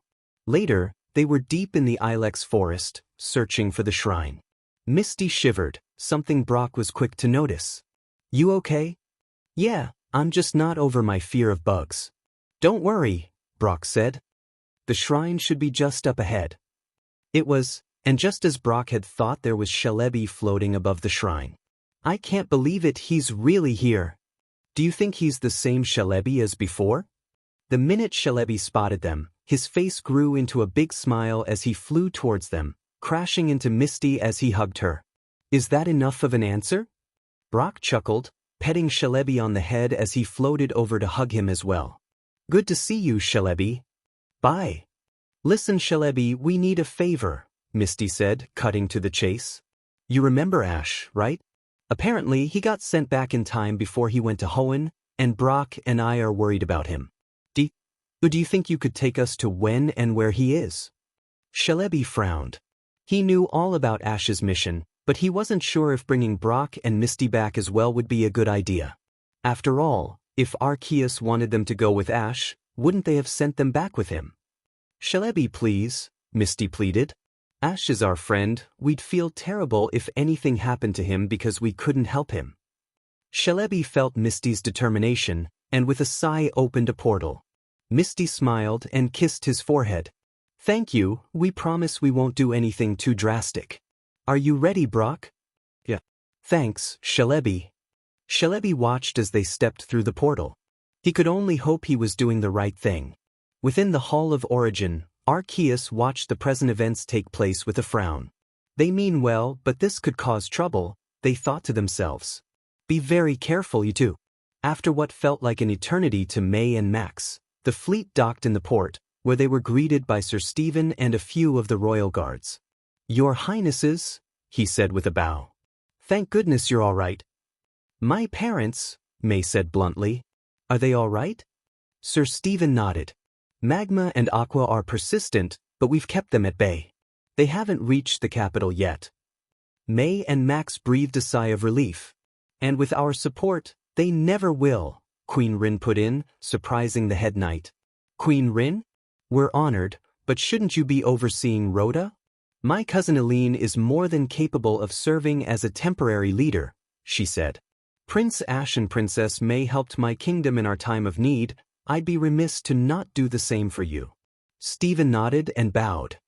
S1: Later, they were deep in the Ilex forest, searching for the shrine. Misty shivered, something Brock was quick to notice. You okay? Yeah, I'm just not over my fear of bugs. Don't worry, Brock said. The shrine should be just up ahead. It was, and just as Brock had thought, there was Celebi floating above the shrine. I can't believe it, he's really here. Do you think he's the same Celebi as before? The minute Celebi spotted them, his face grew into a big smile as he flew towards them, crashing into Misty as he hugged her. Is that enough of an answer? Brock chuckled, petting Celebi on the head as he floated over to hug him as well. Good to see you, Celebi. Bye. Listen, Celebi, we need a favor, Misty said, cutting to the chase. You remember Ash, right? Apparently, he got sent back in time before he went to Hoenn, and Brock and I are worried about him. Do you think you could take us to Hoenn and where he is? Celebi frowned. He knew all about Ash's mission, but he wasn't sure if bringing Brock and Misty back as well would be a good idea. After all, if Arceus wanted them to go with Ash, wouldn't they have sent them back with him? Celebi, please, Misty pleaded. Ash is our friend, we'd feel terrible if anything happened to him because we couldn't help him. Celebi felt Misty's determination, and with a sigh opened a portal. Misty smiled and kissed his forehead. Thank you, we promise we won't do anything too drastic. Are you ready, Brock? Yeah. Thanks, Celebi. Celebi watched as they stepped through the portal. He could only hope he was doing the right thing. Within the Hall of Origin, Arceus watched the present events take place with a frown. They mean well, but this could cause trouble, they thought to themselves. Be very careful, you two. After what felt like an eternity to May and Max, the fleet docked in the port, where they were greeted by Sir Stephen and a few of the royal guards. Your Highnesses, he said with a bow. Thank goodness you're all right. My parents, May said bluntly. Are they all right? Sir Stephen nodded. Magma and Aqua are persistent, but we've kept them at bay. They haven't reached the capital yet. May and Max breathed a sigh of relief. And with our support, they never will, Queen Rin put in, surprising the head knight. Queen Rin? We're honored, but shouldn't you be overseeing Rhoda? My cousin Aline is more than capable of serving as a temporary leader, she said. Prince Ash and Princess May helped my kingdom in our time of need. I'd be remiss to not do the same for you. Stephen nodded and bowed.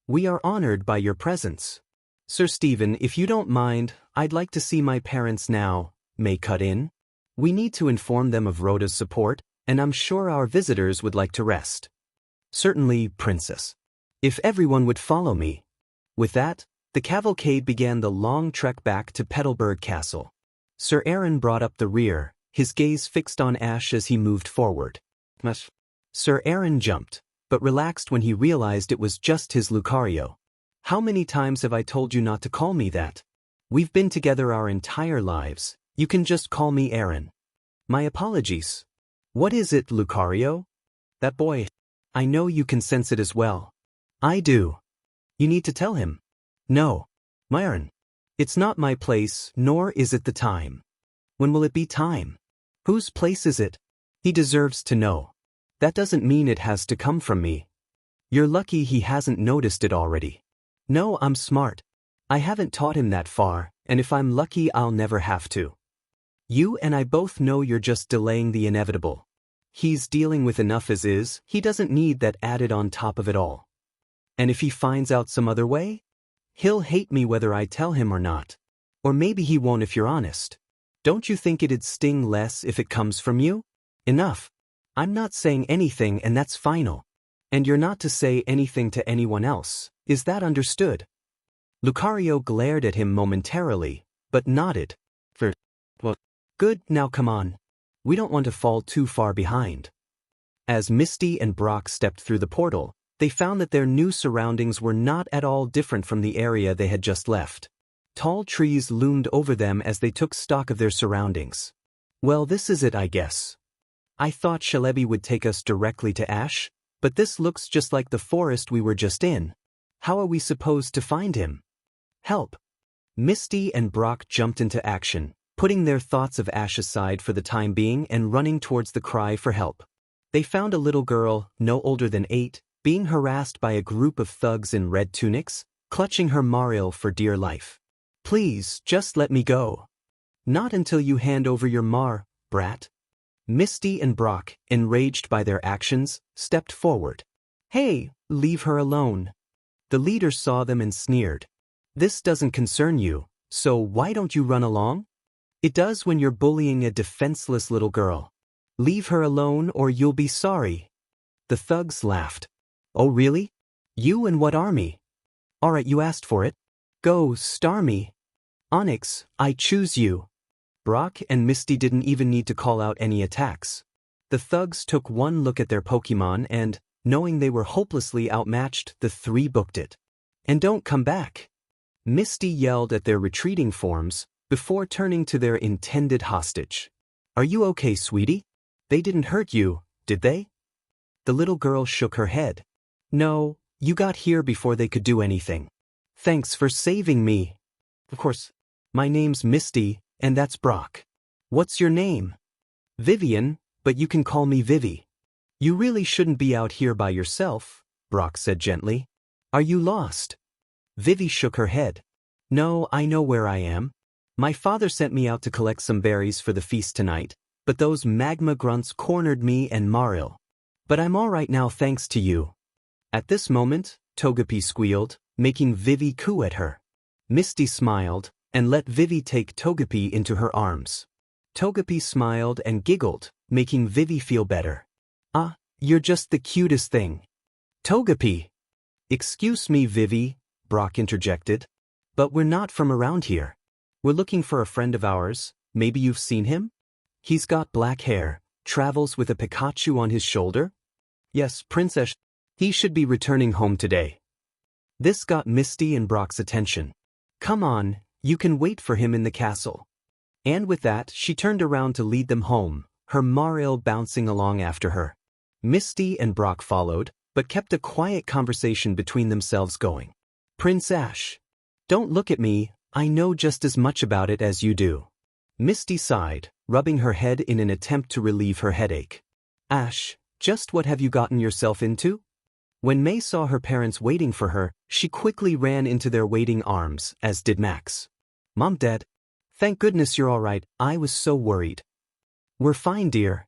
S1: We are honored by your presence. Sir Stephen, if you don't mind, I'd like to see my parents now, May cut in. We need to inform them of Rhoda's support, and I'm sure our visitors would like to rest. Certainly, Princess. If everyone would follow me. With that, the cavalcade began the long trek back to Petalburg Castle. Sir Aaron brought up the rear, his gaze fixed on Ash as he moved forward. Sir Aaron jumped, but relaxed when he realized it was just his Lucario. How many times have I told you not to call me that? We've been together our entire lives, you can just call me Aaron. My apologies. What is it, Lucario? That boy. I know you can sense it as well. I do. You need to tell him. No. Myron. It's not my place, nor is it the time. When will it be time? Whose place is it? He deserves to know. That doesn't mean it has to come from me. You're lucky he hasn't noticed it already. No, I'm smart. I haven't taught him that far, and if I'm lucky I'll never have to. You and I both know you're just delaying the inevitable. He's dealing with enough as is, he doesn't need that added on top of it all. And if he finds out some other way? He'll hate me whether I tell him or not. Or maybe he won't if you're honest. Don't you think it'd sting less if it comes from you? Enough. I'm not saying anything and that's final. And you're not to say anything to anyone else, is that understood? Lucario glared at him momentarily, but nodded. Well, good, now come on. We don't want to fall too far behind. As Misty and Brock stepped through the portal, they found that their new surroundings were not at all different from the area they had just left. Tall trees loomed over them as they took stock of their surroundings. Well, this is it, I guess. I thought Shalebi would take us directly to Ash, but this looks just like the forest we were just in. How are we supposed to find him? Help! Misty and Brock jumped into action, putting their thoughts of Ash aside for the time being and running towards the cry for help. They found a little girl, no older than 8, being harassed by a group of thugs in red tunics, clutching her Mariel for dear life. Please, just let me go. Not until you hand over your brat. Misty and Brock, enraged by their actions, stepped forward. Hey, leave her alone. The leader saw them and sneered. This doesn't concern you, so why don't you run along? It does when you're bullying a defenseless little girl. Leave her alone or you'll be sorry. The thugs laughed. Oh really? You and what army? Alright, you asked for it. Go, Starmie. Onyx, I choose you. Brock and Misty didn't even need to call out any attacks. The thugs took one look at their Pokemon and, knowing they were hopelessly outmatched, the three booked it. And don't come back. Misty yelled at their retreating forms, before turning to their intended hostage. Are you okay, sweetie? They didn't hurt you, did they? The little girl shook her head. No, you got here before they could do anything. Thanks for saving me. Of course, my name's Misty, and that's Brock. What's your name? Vivian, but you can call me Vivi. You really shouldn't be out here by yourself, Brock said gently. Are you lost? Vivi shook her head. No, I know where I am. My father sent me out to collect some berries for the feast tonight, but those magma grunts cornered me and Mariel. But I'm all right now thanks to you. At this moment, Togepi squealed, making Vivi coo at her. Misty smiled, and let Vivi take Togepi into her arms. Togepi smiled and giggled, making Vivi feel better. Ah, you're just the cutest thing. Togepi! Excuse me, Vivi, Brock interjected. But we're not from around here. We're looking for a friend of ours, maybe you've seen him? He's got black hair, travels with a Pikachu on his shoulder? Yes, Princess. He should be returning home today. This got Misty and Brock's attention. Come on, you can wait for him in the castle. And with that, she turned around to lead them home, her Mariel bouncing along after her. Misty and Brock followed, but kept a quiet conversation between themselves going. Prince Ash. Don't look at me, I know just as much about it as you do. Misty sighed, rubbing her head in an attempt to relieve her headache. Ash, just what have you gotten yourself into? When May saw her parents waiting for her, she quickly ran into their waiting arms, as did Max. Mom, Dad. Thank goodness you're all right, I was so worried. We're fine, dear.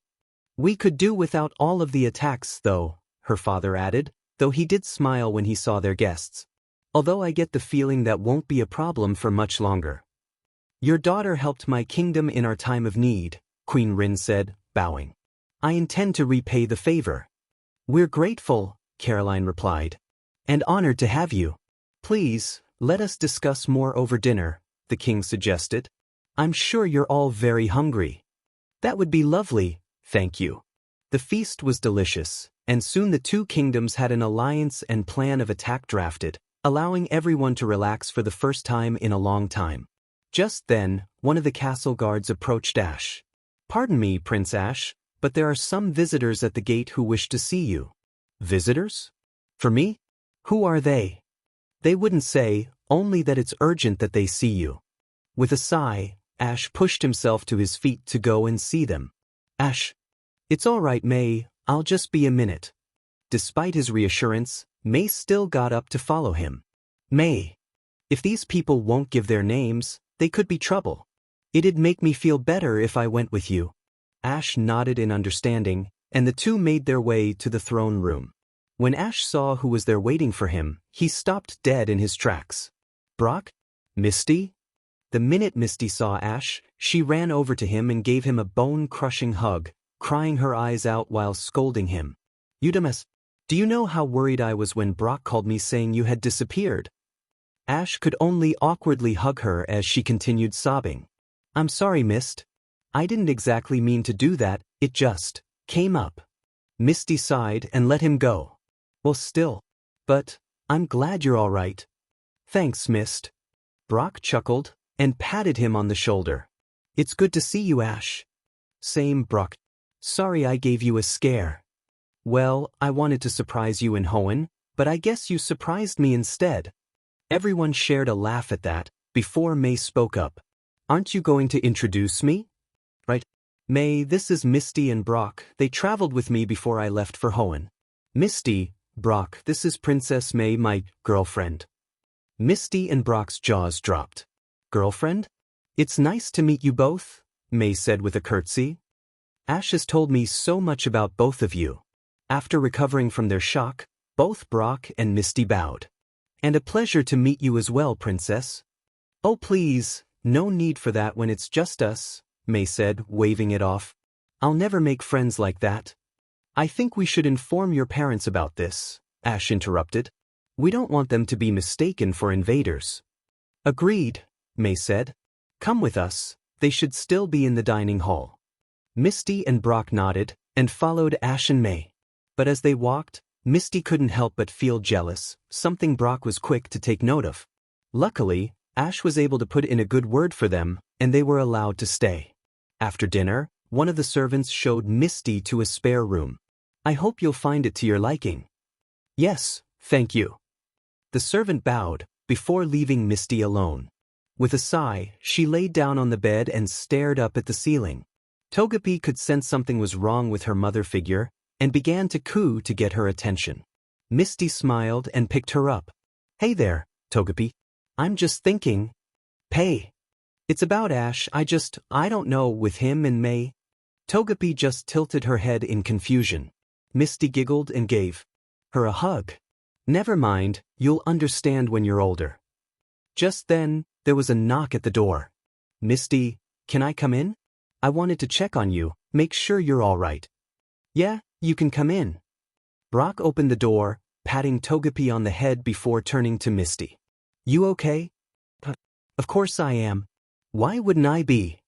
S1: We could do without all of the attacks, though, her father added, though he did smile when he saw their guests. Although I get the feeling that won't be a problem for much longer. Your daughter helped my kingdom in our time of need, Queen Rin said, bowing. I intend to repay the favor. We're grateful, Caroline replied. And honored to have you. Please, let us discuss more over dinner, the king suggested. I'm sure you're all very hungry. That would be lovely, thank you. The feast was delicious, and soon the two kingdoms had an alliance and plan of attack drafted, allowing everyone to relax for the first time in a long time. Just then, one of the castle guards approached Ash. "Pardon me, Prince Ash, but there are some visitors at the gate who wish to see you." "Visitors? For me? Who are they?" "They wouldn't say, only that it's urgent that they see you." With a sigh, Ash pushed himself to his feet to go and see them. "Ash, it's all right, May, I'll just be a minute." Despite his reassurance, May still got up to follow him. "May, if these people won't give their names, they could be trouble. It'd make me feel better if I went with you." Ash nodded in understanding, and the two made their way to the throne room. When Ash saw who was there waiting for him, he stopped dead in his tracks. "Brock? Misty?" The minute Misty saw Ash, she ran over to him and gave him a bone-crushing hug, crying her eyes out while scolding him. "You dumbass. Do you know how worried I was when Brock called me saying you had disappeared?" Ash could only awkwardly hug her as she continued sobbing. "I'm sorry, Mist. I didn't exactly mean to do that, it just came up." Misty sighed and let him go. "Well, still. But I'm glad you're all right." "Thanks, Mist." Brock chuckled and patted him on the shoulder. "It's good to see you, Ash." "Same, Brock. Sorry I gave you a scare." "Well, I wanted to surprise you and Hoenn, but I guess you surprised me instead." Everyone shared a laugh at that, before May spoke up. "Aren't you going to introduce me?" "Right. May, this is Misty and Brock. They traveled with me before I left for Hoenn." "Misty, Brock, this is Princess May, my girlfriend." Misty and Brock's jaws dropped. "Girlfriend? It's nice to meet you both," May said with a curtsy. "Ash has told me so much about both of you." After recovering from their shock, both Brock and Misty bowed. "And a pleasure to meet you as well, Princess." "Oh please, no need for that when it's just us," May said, waving it off. "I'll never make friends like that." "I think we should inform your parents about this," Ash interrupted. "We don't want them to be mistaken for invaders." "Agreed," May said. "Come with us, they should still be in the dining hall." Misty and Brock nodded, and followed Ash and May. But as they walked, Misty couldn't help but feel jealous, something Brock was quick to take note of. Luckily, Ash was able to put in a good word for them, and they were allowed to stay. After dinner, one of the servants showed Misty to a spare room. "I hope you'll find it to your liking." "Yes, thank you." The servant bowed, before leaving Misty alone. With a sigh, she laid down on the bed and stared up at the ceiling. Togepi could sense something was wrong with her mother figure, and began to coo to get her attention. Misty smiled and picked her up. "Hey there, Togepi. I'm just thinking." "Pay. It's about Ash, I don't know, with him and May." Togepi just tilted her head in confusion. Misty giggled and gave her a hug. "Never mind, you'll understand when you're older." Just then, there was a knock at the door. "Misty, can I come in? I wanted to check on you, make sure you're all right." "Yeah, you can come in." Brock opened the door, patting Togepi on the head before turning to Misty. "You okay?" Of course I am. Why wouldn't I be?"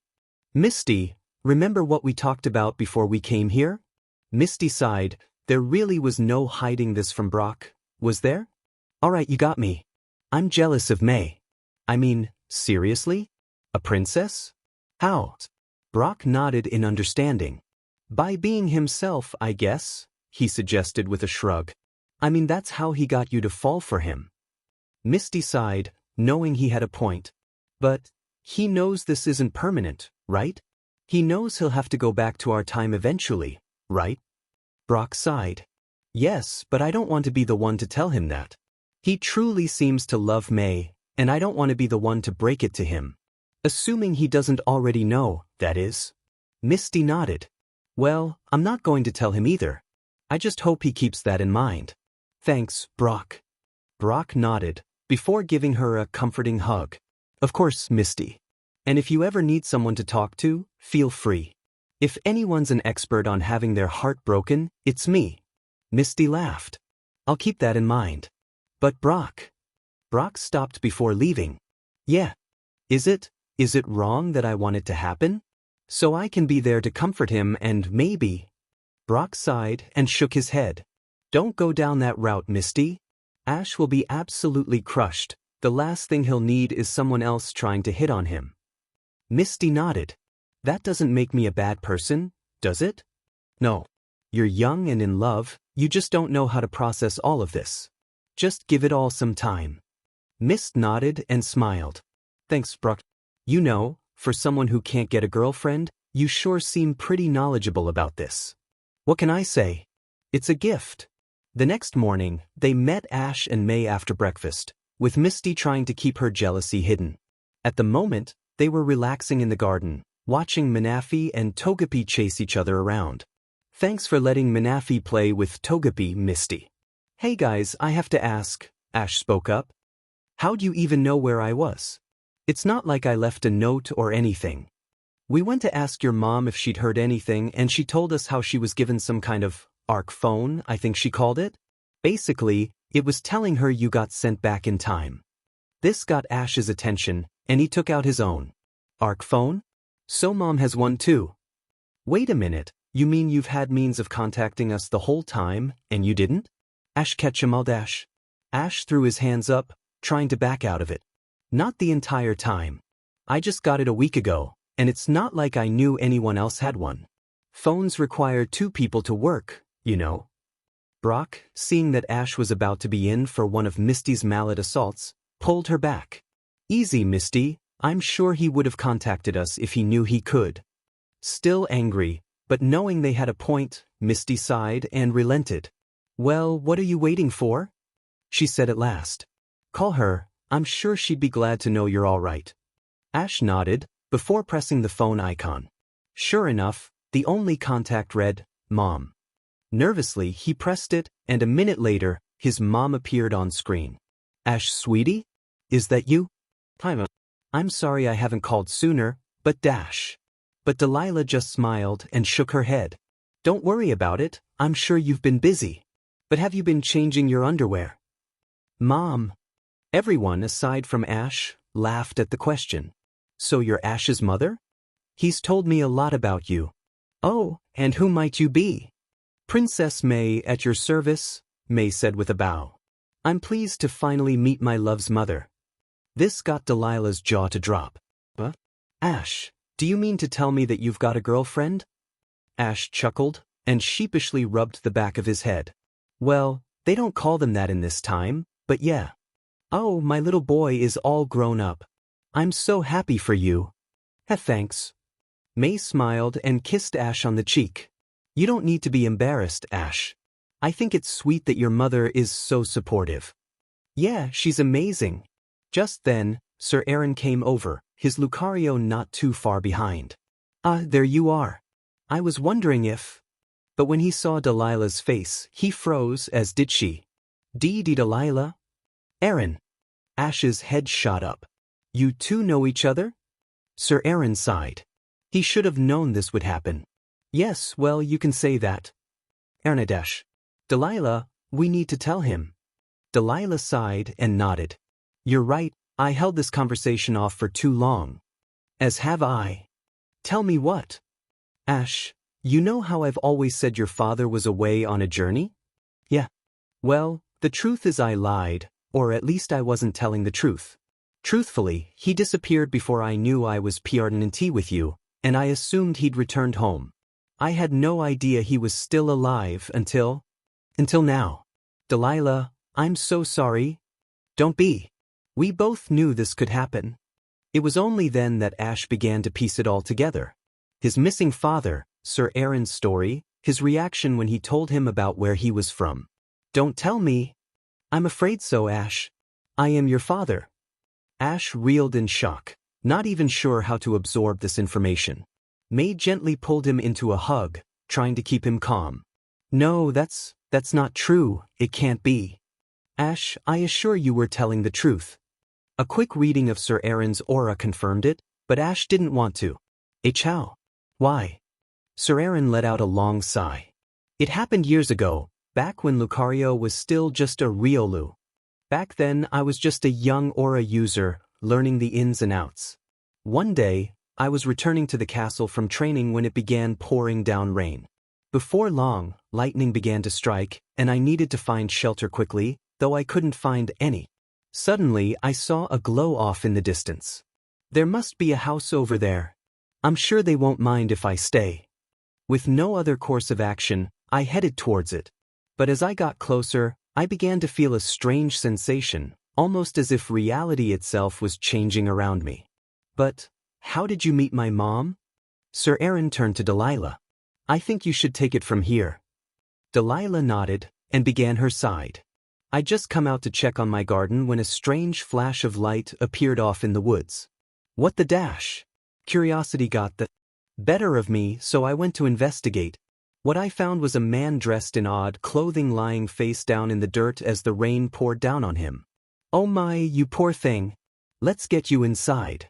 S1: "Misty, remember what we talked about before we came here?" Misty sighed. There really was no hiding this from Brock, was there? "All right, you got me. I'm jealous of May." "I mean, seriously? A princess? How?" Brock nodded in understanding. "By being himself, I guess," he suggested with a shrug. "I mean, that's how he got you to fall for him." Misty sighed, knowing he had a point. "But he knows this isn't permanent, right? He knows he'll have to go back to our time eventually, right?" Brock sighed. "Yes, but I don't want to be the one to tell him that. He truly seems to love May, and I don't want to be the one to break it to him. Assuming he doesn't already know, that is." Misty nodded. "Well, I'm not going to tell him either. I just hope he keeps that in mind." "Thanks, Brock." Brock nodded, before giving her a comforting hug. "Of course, Misty. And if you ever need someone to talk to, feel free. If anyone's an expert on having their heart broken, it's me." Misty laughed. "I'll keep that in mind." "But Brock." Brock stopped before leaving. "Yeah. Is it wrong that I want it to happen? So I can be there to comfort him and maybe..." Brock sighed and shook his head. Don't go down that route, Misty. Ash will be absolutely crushed. The last thing he'll need is someone else trying to hit on him. Misty nodded. That doesn't make me a bad person, does it? No. You're young and in love, you just don't know how to process all of this. Just give it all some time. Mist nodded and smiled. Thanks, Brock. You know, for someone who can't get a girlfriend, you sure seem pretty knowledgeable about this. What can I say? It's a gift. The next morning, they met Ash and May after breakfast, with Misty trying to keep her jealousy hidden. At the moment, they were relaxing in the garden, watching Manafi and Togepi chase each other around. Thanks for letting Manafi play with Togepi, Misty. Hey guys, I have to ask, Ash spoke up. How'd you even know where I was? It's not like I left a note or anything. We went to ask your mom if she'd heard anything and she told us how she was given some kind of ARC phone, I think she called it. Basically, it was telling her you got sent back in time. This got Ash's attention, and he took out his own ARC phone? So Mom has one too. Wait a minute, you mean you've had means of contacting us the whole time, and you didn't? Ash Ketchum-Aldash. Ash threw his hands up, trying to back out of it. Not the entire time. I just got it a week ago, and it's not like I knew anyone else had one. Phones require 2 people to work, you know. Brock, seeing that Ash was about to be in for one of Misty's mallet assaults, pulled her back. Easy, Misty, I'm sure he would have contacted us if he knew he could. Still angry, but knowing they had a point, Misty sighed and relented. Well, what are you waiting for? She said at last. Call her, I'm sure she'd be glad to know you're all right. Ash nodded, before pressing the phone icon. Sure enough, the only contact read, Mom. Nervously, he pressed it, and a minute later, his mom appeared on screen. Ash, sweetie? Is that you? I'm sorry I haven't called sooner, but dash. But Delilah just smiled and shook her head. Don't worry about it, I'm sure you've been busy. But have you been changing your underwear? Mom. Everyone, aside from Ash, laughed at the question. So you're Ash's mother? He's told me a lot about you. Oh, and who might you be? Princess May, at your service, May said with a bow. I'm pleased to finally meet my love's mother. This got Delilah's jaw to drop. Huh? Ash, do you mean to tell me that you've got a girlfriend? Ash chuckled, and sheepishly rubbed the back of his head. Well, they don't call them that in this time, but yeah. Oh, my little boy is all grown up. I'm so happy for you. Thanks. May smiled and kissed Ash on the cheek. You don't need to be embarrassed, Ash. I think it's sweet that your mother is so supportive. Yeah, she's amazing. Just then, Sir Aaron came over, his Lucario not too far behind. There you are. I was wondering if... But when he saw Delilah's face, he froze, as did she. Dee Delilah? Aaron. Ash's head shot up. You two know each other? Sir Aaron sighed. He should have known this would happen. Yes, well, you can say that. Aaronadesh. Delilah, we need to tell him. Delilah sighed and nodded. You're right, I held this conversation off for too long. As have I. Tell me what? Ash, you know how I've always said your father was away on a journey? Yeah. Well, the truth is I lied, or at least I wasn't telling the truth. Truthfully, he disappeared before I knew I was PRNT with you, and I assumed he'd returned home. I had no idea he was still alive until now. Delilah, I'm so sorry. Don't be. We both knew this could happen. It was only then that Ash began to piece it all together. His missing father, Sir Aaron's story, his reaction when he told him about where he was from. Don't tell me. I'm afraid so, Ash. I am your father. Ash reeled in shock, not even sure how to absorb this information. May gently pulled him into a hug, trying to keep him calm. No, that's not true, it can't be. Ash, I assure you we're telling the truth. A quick reading of Sir Aaron's aura confirmed it, but Ash didn't want to. Chow. Why? Sir Aaron let out a long sigh. It happened years ago, back when Lucario was still just a Riolu. Back then I was just a young aura user, learning the ins and outs. One day, I was returning to the castle from training when it began pouring down rain. Before long, lightning began to strike, and I needed to find shelter quickly, though I couldn't find any. Suddenly, I saw a glow off in the distance. There must be a house over there. I'm sure they won't mind if I stay. With no other course of action, I headed towards it. But as I got closer, I began to feel a strange sensation, almost as if reality itself was changing around me. But, how did you meet my mom? Sir Aaron turned to Delilah. I think you should take it from here. Delilah nodded and began her side. I'd just come out to check on my garden when a strange flash of light appeared off in the woods. What the dash? Curiosity got the better of me, so I went to investigate. What I found was a man dressed in odd clothing lying face down in the dirt as the rain poured down on him. Oh my, you poor thing. Let's get you inside.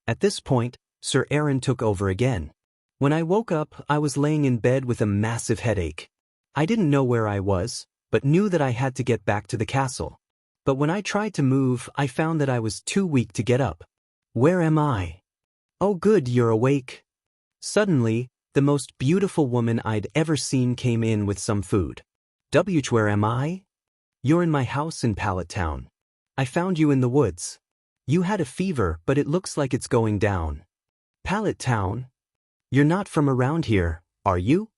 S1: At this point, Sir Aaron took over again. When I woke up, I was laying in bed with a massive headache. I didn't know where I was, but knew that I had to get back to the castle. But when I tried to move, I found that I was too weak to get up. Where am I? Oh good, you're awake. Suddenly, the most beautiful woman I'd ever seen came in with some food. Where am I? You're in my house in Pallet Town. I found you in the woods. You had a fever, but it looks like it's going down. Pallet Town? You're not from around here, are you?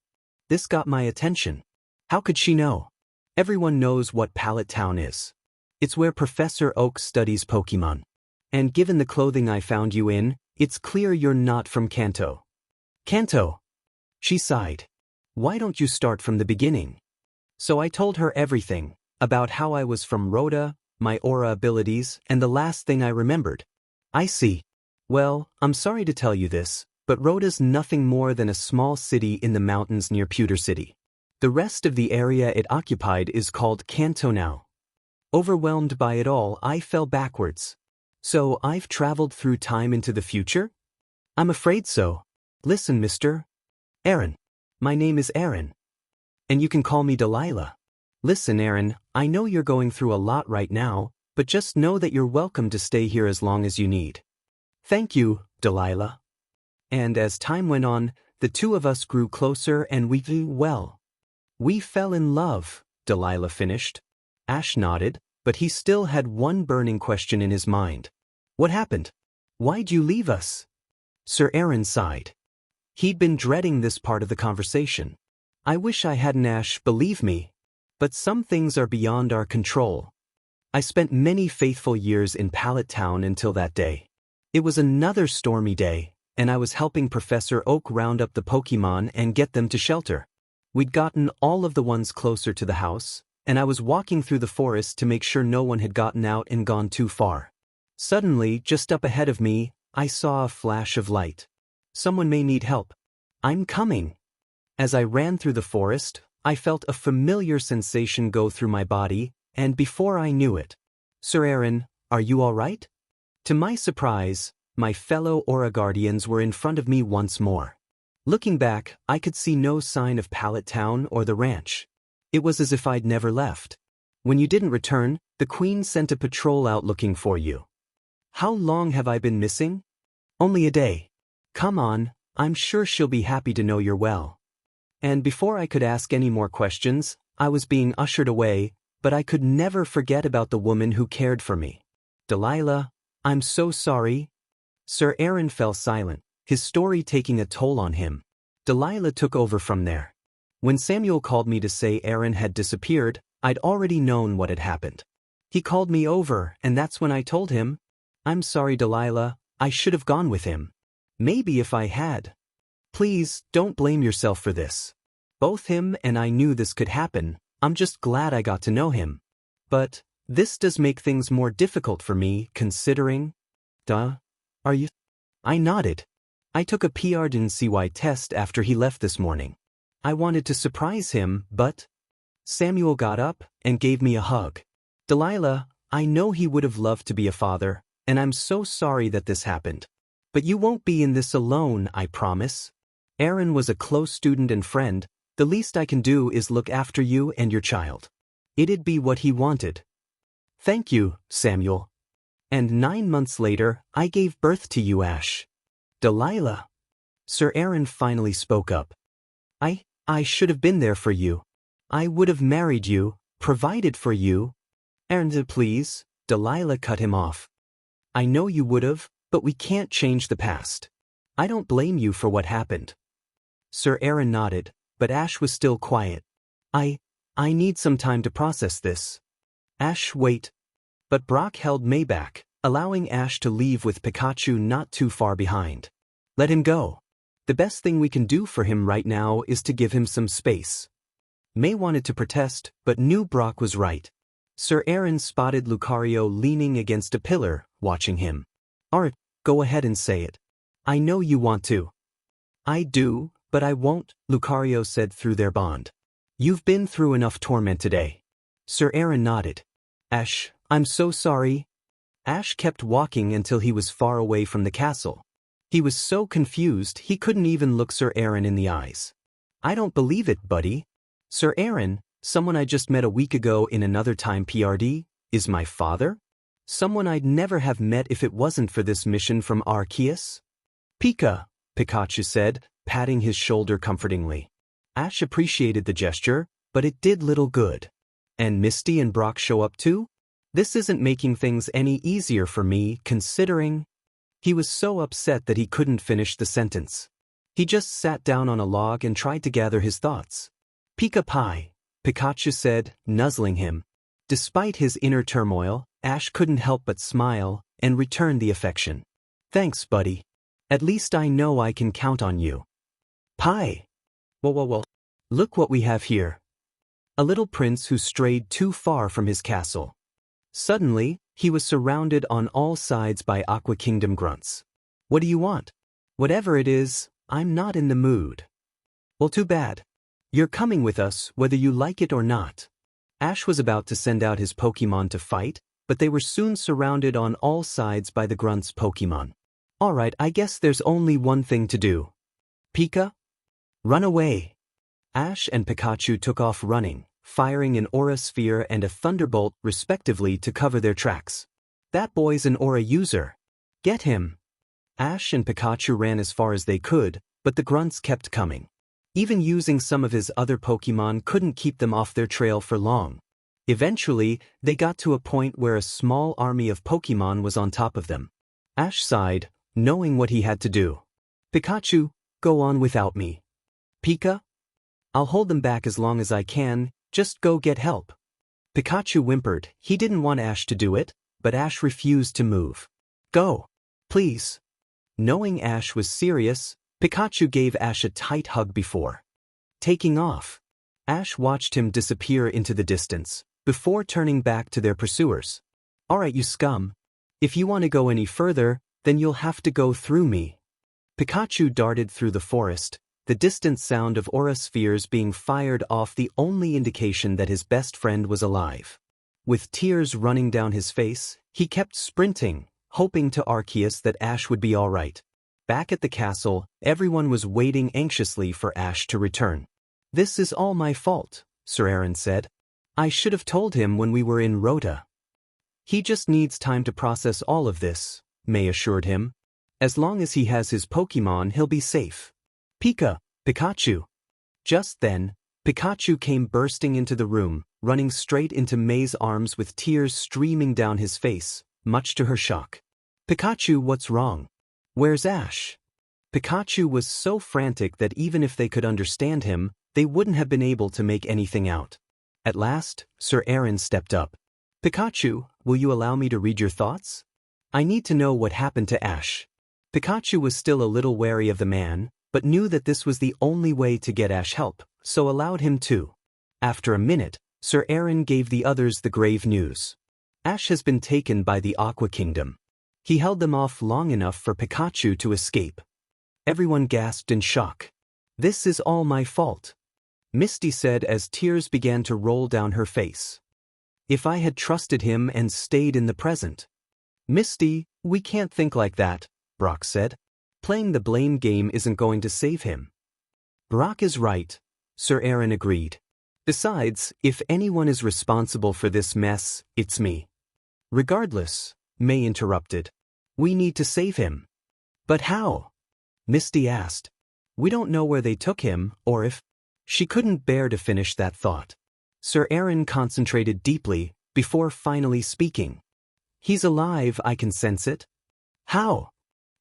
S1: This got my attention. How could she know? Everyone knows what Pallet Town is. It's where Professor Oak studies Pokemon. And given the clothing I found you in, it's clear you're not from Kanto. Kanto? She sighed. Why don't you start from the beginning? So I told her everything, about how I was from Rhoda, my aura abilities, and the last thing I remembered. I see. Well, I'm sorry to tell you this, but Rhoda's nothing more than a small city in the mountains near Pewter City. The rest of the area it occupied is called Kanto now. Overwhelmed by it all, I fell backwards. So I've traveled through time into the future? I'm afraid so. Listen, Mr. Aaron. My name is Aaron. And you can call me Delilah. Listen, Aaron, I know you're going through a lot right now, but just know that you're welcome to stay here as long as you need. Thank you, Delilah. And as time went on, the two of us grew closer and we grew well. We fell in love, Delilah finished. Ash nodded, but he still had one burning question in his mind. What happened? Why'd you leave us? Sir Aaron sighed. He'd been dreading this part of the conversation. I wish I hadn't, Ash, believe me. But some things are beyond our control. I spent many faithful years in Pallet Town until that day. It was another stormy day, and I was helping Professor Oak round up the Pokemon and get them to shelter. We'd gotten all of the ones closer to the house, and I was walking through the forest to make sure no one had gotten out and gone too far. Suddenly, just up ahead of me, I saw a flash of light. Someone may need help. I'm coming. As I ran through the forest, I felt a familiar sensation go through my body, and before I knew it, Sir Aaron, are you all right? To my surprise, my fellow Aura Guardians were in front of me once more. Looking back, I could see no sign of Pallet Town or the ranch. It was as if I'd never left. When you didn't return, the Queen sent a patrol out looking for you. How long have I been missing? Only a day. Come on, I'm sure she'll be happy to know you're well. And before I could ask any more questions, I was being ushered away, but I could never forget about the woman who cared for me. Delilah, I'm so sorry. Sir Aaron fell silent, his story taking a toll on him. Delilah took over from there. When Samuel called me to say Aaron had disappeared, I'd already known what had happened. He called me over, and that's when I told him, I'm sorry, Delilah, I should have gone with him. Maybe if I had. Please, don't blame yourself for this. Both him and I knew this could happen. I'm just glad I got to know him. But this does make things more difficult for me, considering... Are you? I nodded. I took a PRDNCY test after he left this morning. I wanted to surprise him, but... Samuel got up and gave me a hug. Delilah, I know he would have loved to be a father, and I'm so sorry that this happened. But you won't be in this alone, I promise. Aaron was a close student and friend. The least I can do is look after you and your child. It'd be what he wanted. Thank you, Samuel. And 9 months later, I gave birth to you, Ash. Delilah. Sir Aaron finally spoke up. I should have been there for you. I would have married you, provided for you. And please, Delilah cut him off. I know you would have, but we can't change the past. I don't blame you for what happened. Sir Aaron nodded, but Ash was still quiet. I need some time to process this. Ash, wait. But Brock held May back, allowing Ash to leave with Pikachu not too far behind. Let him go. The best thing we can do for him right now is to give him some space. May wanted to protest, but knew Brock was right. Sir Aaron spotted Lucario leaning against a pillar, watching him. Alright, go ahead and say it. I know you want to. I do, but I won't, Lucario said through their bond. You've been through enough torment today. Sir Aaron nodded. Ash, I'm so sorry. Ash kept walking until he was far away from the castle. He was so confused he couldn't even look Sir Aaron in the eyes. I don't believe it, buddy. Sir Aaron, someone I just met a week ago in another time PRD, is my father? Someone I'd never have met if it wasn't for this mission from Arceus? Pikachu said, patting his shoulder comfortingly. Ash appreciated the gesture, but it did little good. And Misty and Brock show up too? This isn't making things any easier for me, considering... He was so upset that he couldn't finish the sentence. He just sat down on a log and tried to gather his thoughts. Pie, Pikachu said, nuzzling him. Despite his inner turmoil, Ash couldn't help but smile and return the affection. Thanks, buddy. At least I know I can count on you. Pie. Whoa. Look what we have here. A little prince who strayed too far from his castle. Suddenly, he was surrounded on all sides by Aqua Kingdom grunts. What do you want? Whatever it is, I'm not in the mood. Well, too bad. You're coming with us, whether you like it or not. Ash was about to send out his Pokémon to fight, but they were soon surrounded on all sides by the grunts' Pokémon. Alright, I guess there's only one thing to do. Pika? Run away. Ash and Pikachu took off running, firing an Aura Sphere and a Thunderbolt respectively to cover their tracks. That boy's an Aura user. Get him. Ash and Pikachu ran as far as they could, but the grunts kept coming. Even using some of his other Pokémon couldn't keep them off their trail for long. Eventually, they got to a point where a small army of Pokémon was on top of them. Ash sighed, knowing what he had to do. Pikachu, go on without me. Pika? I'll hold them back as long as I can, just go get help. Pikachu whimpered. He didn't want Ash to do it, but Ash refused to move. Go. Please. Knowing Ash was serious, Pikachu gave Ash a tight hug before taking off. Ash watched him disappear into the distance, before turning back to their pursuers. Alright, you scum. If you want to go any further, then you'll have to go through me. Pikachu darted through the forest, the distant sound of Aura Spheres being fired off the only indication that his best friend was alive. With tears running down his face, he kept sprinting, hoping to Arceus that Ash would be alright. Back at the castle, everyone was waiting anxiously for Ash to return. This is all my fault, Sir Aaron said. I should have told him when we were in Rota. He just needs time to process all of this, May assured him. As long as he has his Pokémon, he'll be safe. Pikachu. Just then, Pikachu came bursting into the room, running straight into May's arms with tears streaming down his face, much to her shock. Pikachu, what's wrong? Where's Ash? Pikachu was so frantic that even if they could understand him, they wouldn't have been able to make anything out. At last, Sir Aaron stepped up. Pikachu, will you allow me to read your thoughts? I need to know what happened to Ash. Pikachu was still a little wary of the man, but knew that this was the only way to get Ash help, so allowed him to. After a minute, Sir Aaron gave the others the grave news. Ash has been taken by the Aqua Kingdom. He held them off long enough for Pikachu to escape. Everyone gasped in shock. This is all my fault, Misty said as tears began to roll down her face. If I had trusted him and stayed in the present. Misty, we can't think like that, Brock said. Playing the blame game isn't going to save him. Brock is right, Sir Aaron agreed. Besides, if anyone is responsible for this mess, it's me. Regardless, May interrupted. We need to save him. But how? Misty asked. We don't know where they took him, or if... She couldn't bear to finish that thought. Sir Aaron concentrated deeply before finally speaking. He's alive, I can sense it. How?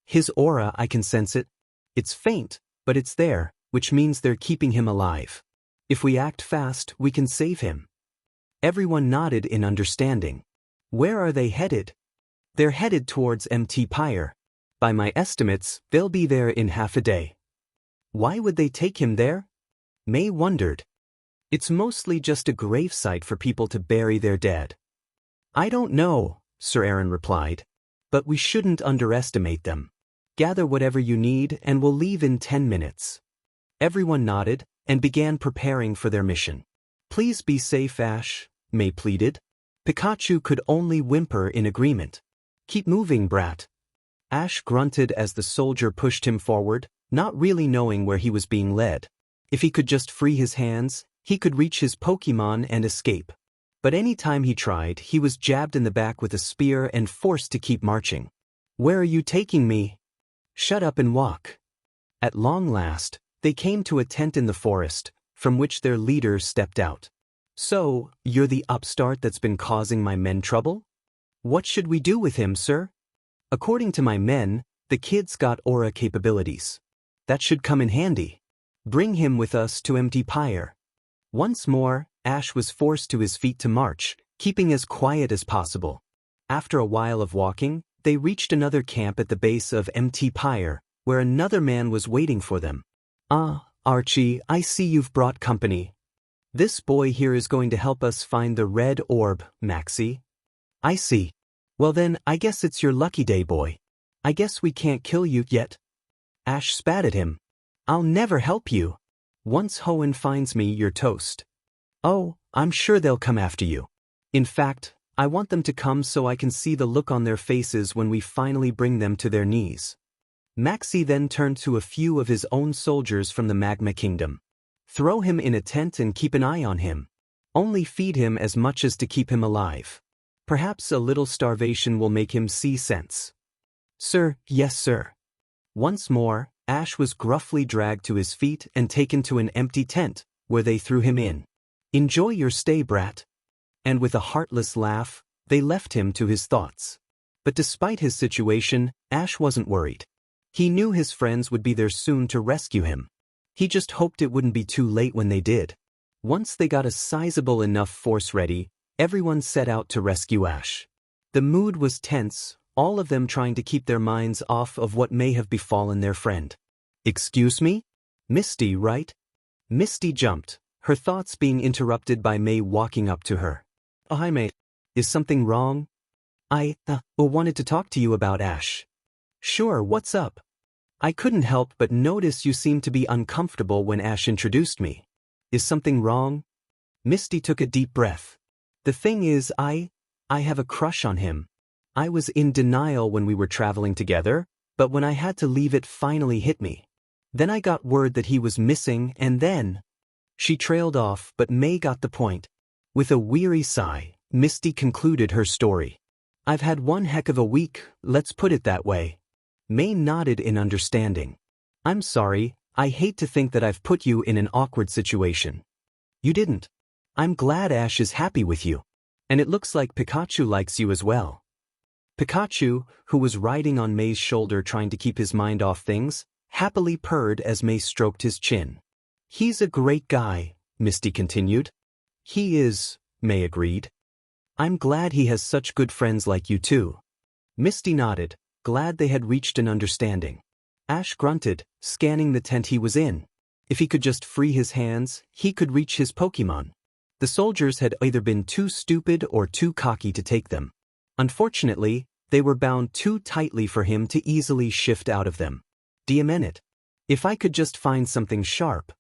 S1: His aura, I can sense it. It's faint, but it's there, which means they're keeping him alive. If we act fast, we can save him. Everyone nodded in understanding. Where are they headed? They're headed towards MT Pyre. By my estimates, they'll be there in half a day. Why would they take him there? May wondered. It's mostly just a gravesite for people to bury their dead. I don't know, Sir Aaron replied. But we shouldn't underestimate them. Gather whatever you need and we'll leave in 10 minutes. Everyone nodded and began preparing for their mission. Please be safe, Ash, May pleaded. Pikachu could only whimper in agreement. Keep moving, brat. Ash grunted as the soldier pushed him forward, not really knowing where he was being led. If he could just free his hands, he could reach his Pokémon and escape. But any time he tried, he was jabbed in the back with a spear and forced to keep marching. Where are you taking me? Shut up and walk. At long last, they came to a tent in the forest, from which their leader stepped out. So, you're the upstart that's been causing my men trouble? What should we do with him, sir? According to my men, the kid's got aura capabilities. That should come in handy. Bring him with us to MT Pyre. Once more, Ash was forced to his feet to march, keeping as quiet as possible. After a while of walking, they reached another camp at the base of MT Pyre, where another man was waiting for them. Ah, Archie, I see you've brought company. This boy here is going to help us find the red orb, Maxie. I see. Well then, I guess it's your lucky day, boy. I guess we can't kill you yet. Ash spat at him. I'll never help you. Once Hoenn finds me, you're toast. Oh, I'm sure they'll come after you. In fact, I want them to come so I can see the look on their faces when we finally bring them to their knees. Maxie then turned to a few of his own soldiers from the Magma Kingdom. Throw him in a tent and keep an eye on him. Only feed him as much as to keep him alive. Perhaps a little starvation will make him see sense. Sir, yes sir. Once more, Ash was gruffly dragged to his feet and taken to an empty tent, where they threw him in. Enjoy your stay, brat. And with a heartless laugh, they left him to his thoughts. But despite his situation, Ash wasn't worried. He knew his friends would be there soon to rescue him. He just hoped it wouldn't be too late when they did. Once they got a sizable enough force ready, everyone set out to rescue Ash. The mood was tense, all of them trying to keep their minds off of what may have befallen their friend. Excuse me? Misty, right? Misty jumped, her thoughts being interrupted by May walking up to her. Oh, hi, May. Is something wrong? I wanted to talk to you about Ash. Sure, what's up? I couldn't help but notice you seemed to be uncomfortable when Ash introduced me. Is something wrong? Misty took a deep breath. The thing is, I have a crush on him. I was in denial when we were traveling together, but when I had to leave it finally hit me. Then I got word that he was missing and then... She trailed off, but May got the point. With a weary sigh, Misty concluded her story. I've had one heck of a week, let's put it that way. May nodded in understanding. I'm sorry, I hate to think that I've put you in an awkward situation. You didn't. I'm glad Ash is happy with you. And it looks like Pikachu likes you as well. Pikachu, who was riding on May's shoulder trying to keep his mind off things, happily purred as May stroked his chin. He's a great guy, Misty continued. He is, May agreed. I'm glad he has such good friends like you too. Misty nodded, glad they had reached an understanding. Ash grunted, scanning the tent he was in. If he could just free his hands, he could reach his Pokémon. The soldiers had either been too stupid or too cocky to take them. Unfortunately, they were bound too tightly for him to easily shift out of them. Diamant. If I could just find something sharp.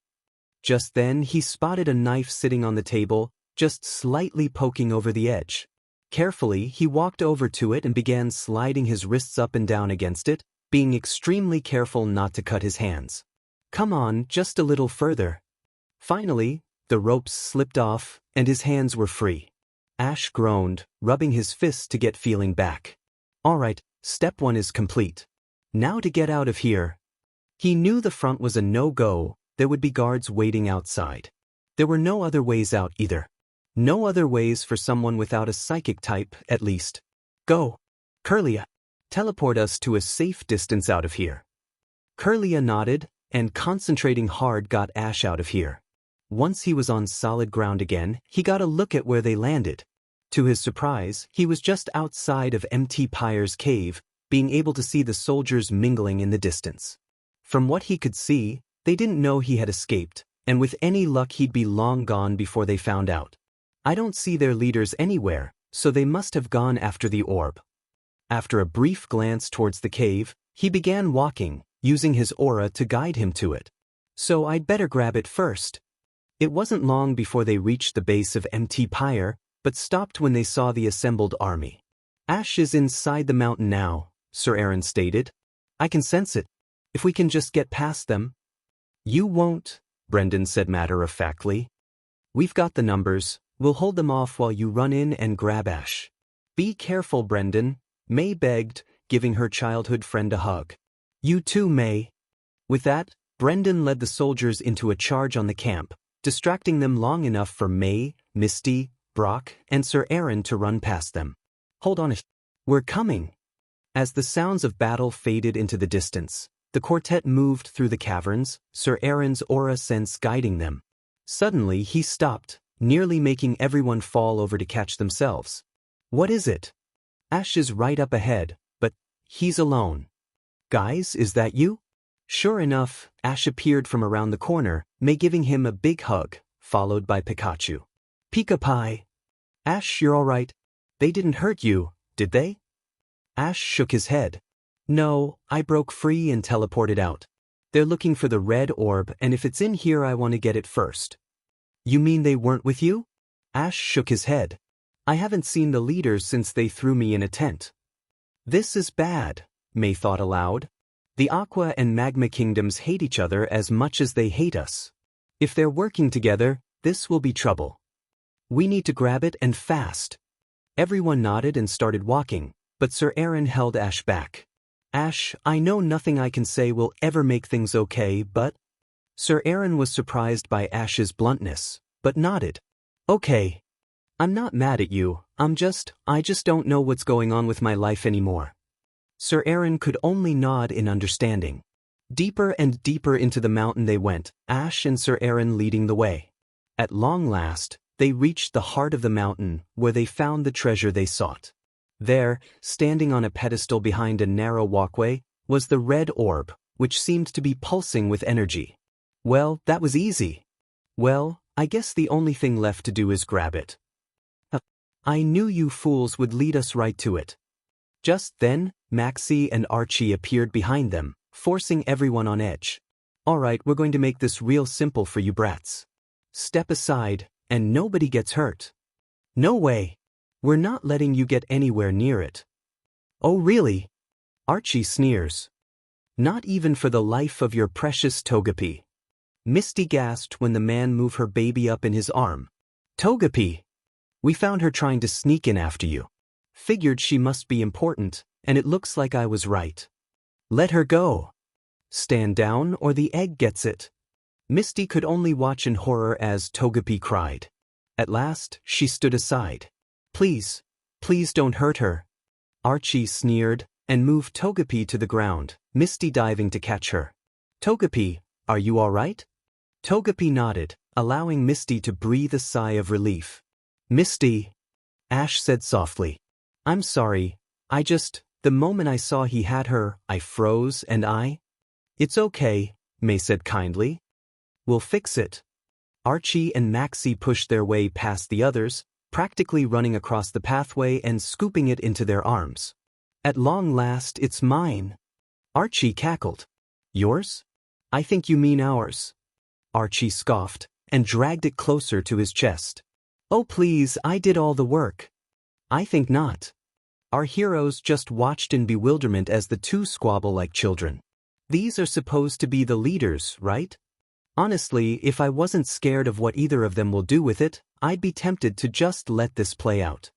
S1: Just then he spotted a knife sitting on the table, just slightly poking over the edge. Carefully, he walked over to it and began sliding his wrists up and down against it, being extremely careful not to cut his hands. Come on, just a little further. Finally, the ropes slipped off, and his hands were free. Ash groaned, rubbing his fists to get feeling back. All right, step 1 is complete. Now to get out of here. He knew the front was a no-go, there would be guards waiting outside. There were no other ways out either. No other ways for someone without a psychic type, at least. Go. Kirlia. Teleport us to a safe distance out of here. Kirlia nodded, and concentrating hard got Ash out of here. Once he was on solid ground again, he got a look at where they landed. To his surprise, he was just outside of MT Pyre's cave, being able to see the soldiers mingling in the distance. From what he could see, they didn't know he had escaped, and with any luck he'd be long gone before they found out. I don't see their leaders anywhere, so they must have gone after the orb. After a brief glance towards the cave, he began walking, using his aura to guide him to it. So I'd better grab it first. It wasn't long before they reached the base of MT Pyre, but stopped when they saw the assembled army. Ash is inside the mountain now, Sir Aaron stated. I can sense it. If we can just get past them. You won't, Brendan said matter-of-factly. We've got the numbers. We'll hold them off while you run in and grab Ash. Be careful, Brendan, May begged, giving her childhood friend a hug. You too, May. With that, Brendan led the soldiers into a charge on the camp, distracting them long enough for May, Misty, Brock, and Sir Aaron to run past them. Hold on, we're coming. As the sounds of battle faded into the distance, the quartet moved through the caverns, Sir Aaron's aura sense guiding them. Suddenly he stopped, nearly making everyone fall over to catch themselves. What is it? Ash is right up ahead, but he's alone. Guys, is that you? Sure enough, Ash appeared from around the corner, May giving him a big hug, followed by Pikachu. Pika-Pie. Ash, you're all right. They didn't hurt you, did they? Ash shook his head. No, I broke free and teleported out. They're looking for the red orb, and if it's in here I want to get it first. You mean they weren't with you? Ash shook his head. I haven't seen the leaders since they threw me in a tent. This is bad, May thought aloud. The Aqua and Magma Kingdoms hate each other as much as they hate us. If they're working together, this will be trouble. We need to grab it and fast. Everyone nodded and started walking, but Sir Aaron held Ash back. Ash, I know nothing I can say will ever make things okay, but... Sir Aaron was surprised by Ash's bluntness, but nodded. Okay. I'm not mad at you, I just don't know what's going on with my life anymore. Sir Aaron could only nod in understanding. Deeper and deeper into the mountain they went, Ash and Sir Aaron leading the way. At long last, they reached the heart of the mountain, where they found the treasure they sought. There, standing on a pedestal behind a narrow walkway, was the red orb, which seemed to be pulsing with energy. Well, that was easy. Well, I guess the only thing left to do is grab it. I knew you fools would lead us right to it. Just then, Maxie and Archie appeared behind them, forcing everyone on edge. All right, we're going to make this real simple for you brats. Step aside, and nobody gets hurt. No way. We're not letting you get anywhere near it. Oh really? Archie sneers. Not even for the life of your precious Togepi. Misty gasped when the man moved her baby up in his arm. Togepi! We found her trying to sneak in after you. Figured she must be important, and it looks like I was right. Let her go. Stand down or the egg gets it. Misty could only watch in horror as Togepi cried. At last, she stood aside. Please, please don't hurt her. Archie sneered and moved Togepi to the ground, Misty diving to catch her. Togepi, are you all right? Togepi nodded, allowing Misty to breathe a sigh of relief. Misty, Ash said softly. I'm sorry, the moment I saw he had her, I froze and I... It's okay, May said kindly. We'll fix it. Archie and Maxie pushed their way past the others, practically running across the pathway and scooping it into their arms. At long last, it's mine. Archie cackled. Yours? I think you mean ours. Archie scoffed and dragged it closer to his chest. Oh please, I did all the work. I think not. Our heroes just watched in bewilderment as the two squabble like children. These are supposed to be the leaders, right? Honestly, if I wasn't scared of what either of them will do with it, I'd be tempted to just let this play out.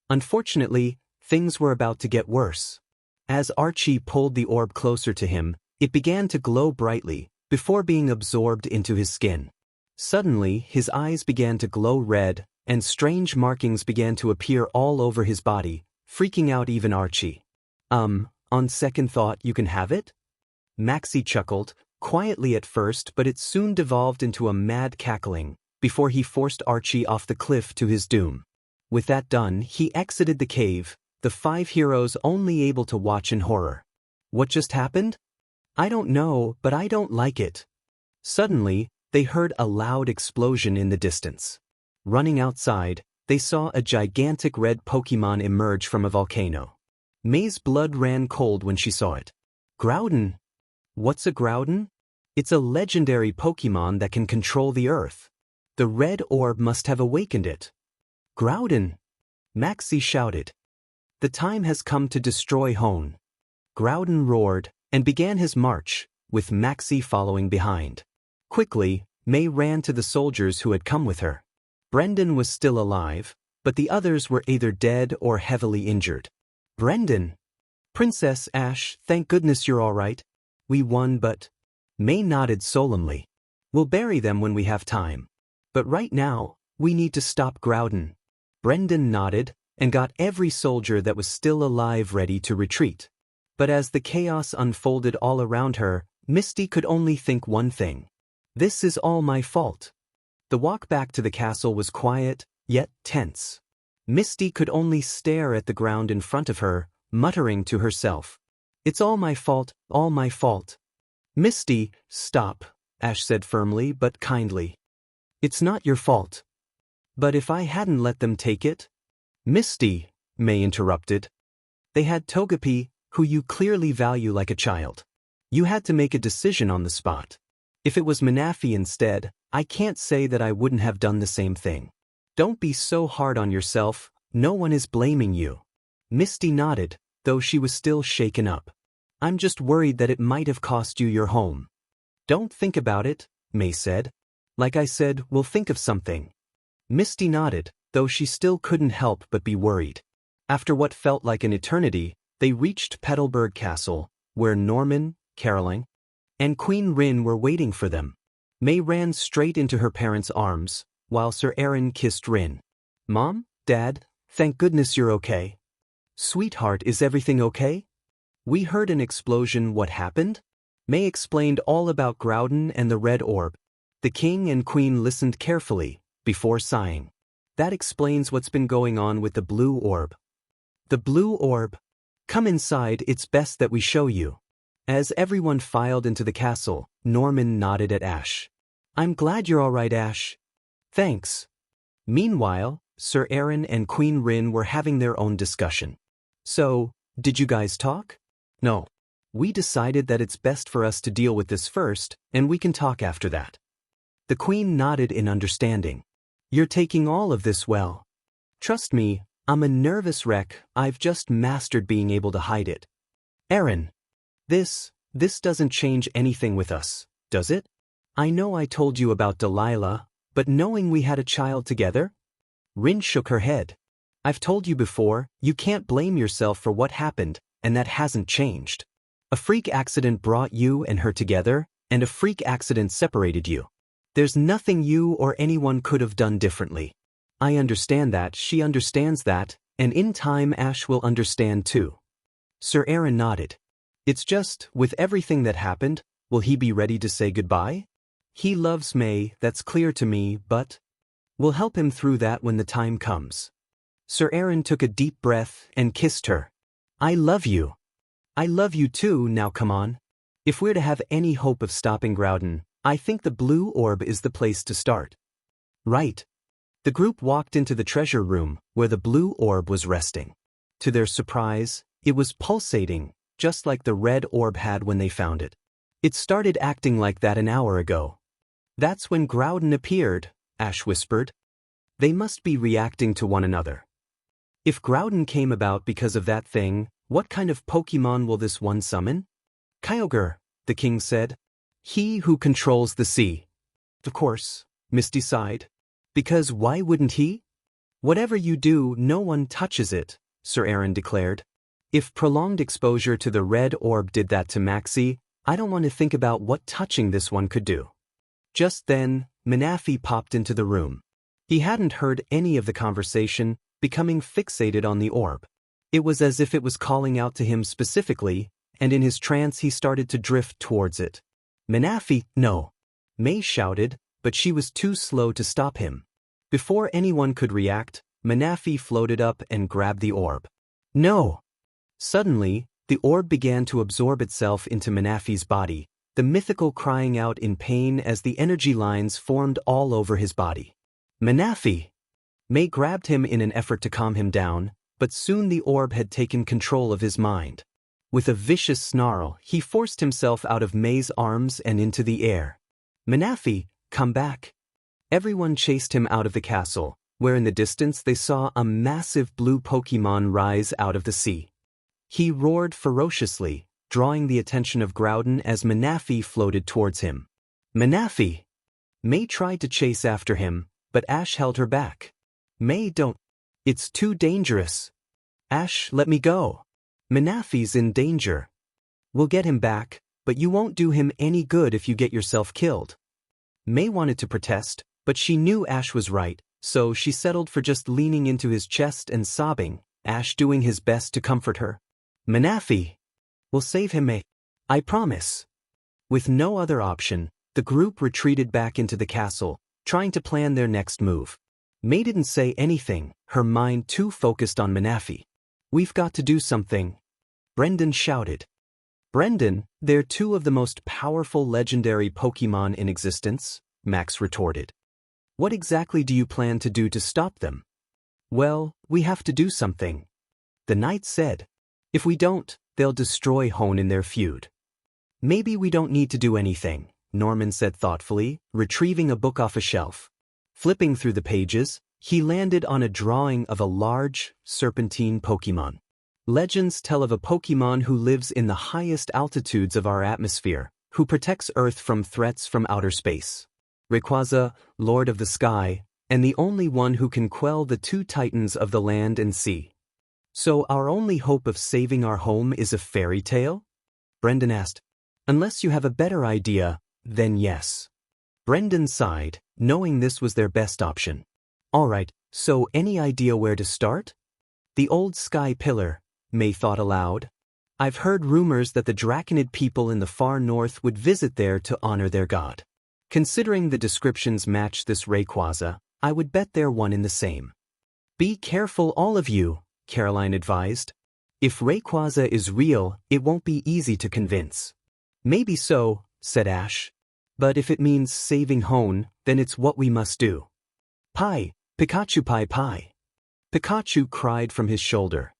S1: Unfortunately, things were about to get worse. As Archie pulled the orb closer to him, it began to glow brightly, before being absorbed into his skin. Suddenly, his eyes began to glow red, and strange markings began to appear all over his body, freaking out even Archie. On second thought, you can have it? Maxie chuckled, quietly at first, but it soon devolved into a mad cackling, before he forced Archie off the cliff to his doom. With that done, he exited the cave, the 5 heroes only able to watch in horror. What just happened? I don't know, but I don't like it. Suddenly, they heard a loud explosion in the distance. Running outside, they saw a gigantic red Pokemon emerge from a volcano. May's blood ran cold when she saw it. Groudon! What's a Groudon? It's a legendary Pokemon that can control the earth. The red orb must have awakened it. Groudon! Maxie shouted. The time has come to destroy Hoenn. Groudon roared and began his march, with Maxie following behind. Quickly, May ran to the soldiers who had come with her. Brendan was still alive, but the others were either dead or heavily injured. Brendan! Princess Ash, thank goodness you're all right. We won, but... May nodded solemnly. We'll bury them when we have time. But right now, we need to stop Groudon. Brendan nodded and got every soldier that was still alive ready to retreat. But as the chaos unfolded all around her, Misty could only think one thing. This is all my fault. The walk back to the castle was quiet, yet tense. Misty could only stare at the ground in front of her, muttering to herself. It's all my fault, all my fault. Misty, stop, Ash said firmly but kindly. It's not your fault. But if I hadn't let them take it? Misty, May interrupted. They had Togepi, who you clearly value like a child. You had to make a decision on the spot. If it was Manaphy instead, I can't say that I wouldn't have done the same thing. Don't be so hard on yourself, no one is blaming you. Misty nodded, though she was still shaken up. I'm just worried that it might have cost you your home. Don't think about it, May said. Like I said, we'll think of something. Misty nodded, though she still couldn't help but be worried. After what felt like an eternity, they reached Petalburg Castle, where Norman, Caroline, and Queen Rin were waiting for them. May ran straight into her parents' arms, while Sir Aaron kissed Rin. Mom, Dad, thank goodness you're okay. Sweetheart, is everything okay? We heard an explosion. What happened? May explained all about Groudon and the red orb. The king and queen listened carefully, before sighing. That explains what's been going on with the blue orb. The blue orb? Come inside, it's best that we show you. As everyone filed into the castle, Norman nodded at Ash. I'm glad you're all right, Ash. Thanks. Meanwhile, Sir Aaron and Queen Rin were having their own discussion. So, did you guys talk? No. We decided that it's best for us to deal with this first, and we can talk after that. The Queen nodded in understanding. You're taking all of this well. Trust me, I'm a nervous wreck. I've just mastered being able to hide it. Aaron. This doesn't change anything with us, does it? I know I told you about Delilah, but knowing we had a child together? Rin shook her head. I've told you before, you can't blame yourself for what happened, and that hasn't changed. A freak accident brought you and her together, and a freak accident separated you. There's nothing you or anyone could have done differently. I understand that, she understands that, and in time Ash will understand too. Sir Aaron nodded. It's just, with everything that happened, will he be ready to say goodbye? He loves May, that's clear to me, but we'll help him through that when the time comes. Sir Aaron took a deep breath and kissed her. I love you. I love you too, now come on. If we're to have any hope of stopping Groudon, I think the blue orb is the place to start. Right. The group walked into the treasure room, where the blue orb was resting. To their surprise, it was pulsating, just like the red orb had when they found it. It started acting like that an hour ago. That's when Groudon appeared, Ash whispered. They must be reacting to one another. If Groudon came about because of that thing, what kind of Pokemon will this one summon? Kyogre, the king said. He who controls the sea. Of course, Misty sighed. Because why wouldn't he? Whatever you do, no one touches it, Sir Aaron declared. If prolonged exposure to the red orb did that to Maxie, I don't want to think about what touching this one could do. Just then, Manaphy popped into the room. He hadn't heard any of the conversation, becoming fixated on the orb. It was as if it was calling out to him specifically, and in his trance he started to drift towards it. Manaphy, no! May shouted, but she was too slow to stop him. Before anyone could react, Manaphy floated up and grabbed the orb. No! Suddenly, the orb began to absorb itself into Manaphy's body, the mythical crying out in pain as the energy lines formed all over his body. Manaphy! May grabbed him in an effort to calm him down, but soon the orb had taken control of his mind. With a vicious snarl, he forced himself out of May's arms and into the air. Manaphy, come back! Everyone chased him out of the castle, where in the distance they saw a massive blue Pokémon rise out of the sea. He roared ferociously, drawing the attention of Groudon as Manaphy floated towards him. Manaphy! May tried to chase after him, but Ash held her back. May, don't. It's too dangerous. Ash, let me go. Manaphy's in danger. We'll get him back, but you won't do him any good if you get yourself killed. May wanted to protest, but she knew Ash was right, so she settled for just leaning into his chest and sobbing, Ash doing his best to comfort her. Manaphy! We'll save him, May. I promise. With no other option, the group retreated back into the castle, trying to plan their next move. May didn't say anything, her mind too focused on Manaphy. We've got to do something. Brendan shouted. Brendan, they're two of the most powerful legendary Pokémon in existence, Max retorted. What exactly do you plan to do to stop them? Well, we have to do something. The knight said. If we don't, they'll destroy Hoenn in their feud. Maybe we don't need to do anything, Norman said thoughtfully, retrieving a book off a shelf. Flipping through the pages, he landed on a drawing of a large, serpentine Pokémon. Legends tell of a Pokémon who lives in the highest altitudes of our atmosphere, who protects Earth from threats from outer space. Rayquaza, Lord of the Sky, and the only one who can quell the two titans of the land and sea. So our only hope of saving our home is a fairy tale? Brendan asked. Unless you have a better idea, then yes. Brendan sighed, knowing this was their best option. All right, so any idea where to start? The old sky pillar, May thought aloud. I've heard rumors that the Draconid people in the far north would visit there to honor their god. Considering the descriptions match this Rayquaza, I would bet they're one in the same. Be careful, all of you, Caroline advised. If Rayquaza is real, it won't be easy to convince. Maybe so, said Ash. But if it means saving Hoenn, then it's what we must do. Pie, Pikachu pie pie. Pikachu cried from his shoulder.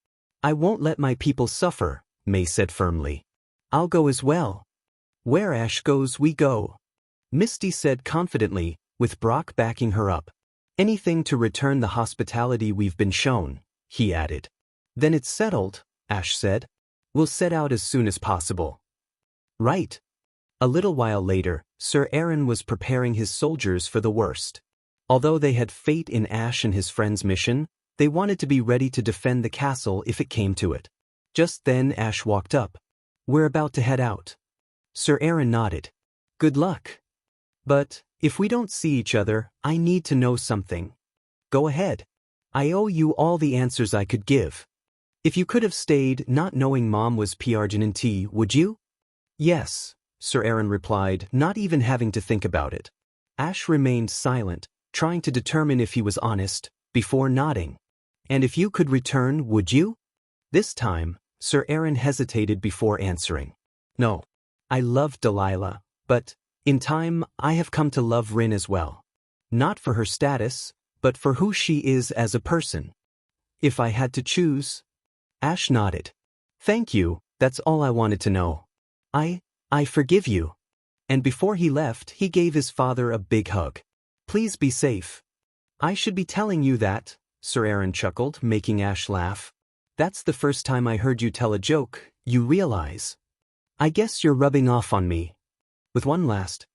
S1: I won't let my people suffer, May said firmly. I'll go as well. Where Ash goes, we go. Misty said confidently, with Brock backing her up. Anything to return the hospitality we've been shown, he added. Then it's settled, Ash said. We'll set out as soon as possible. Right. A little while later, Sir Aaron was preparing his soldiers for the worst. Although they had faith in Ash and his friend's mission, they wanted to be ready to defend the castle if it came to it. Just then Ash walked up. We're about to head out. Sir Aaron nodded. Good luck. But, if we don't see each other, I need to know something. Go ahead. I owe you all the answers I could give. If you could have stayed not knowing Mom was P.R.G.N.T., would you? Yes, Sir Aaron replied, not even having to think about it. Ash remained silent, trying to determine if he was honest, before nodding. And if you could return, would you? This time, Sir Aaron hesitated before answering. No. I love Delilah, but, in time, I have come to love Rin as well. Not for her status, but for who she is as a person. If I had to choose. Ash nodded. Thank you, that's all I wanted to know. I forgive you. And before he left, he gave his father a big hug. Please be safe. I should be telling you that, Sir Aaron chuckled, making Ash laugh. That's the first time I heard you tell a joke, you realize. I guess you're rubbing off on me. With one last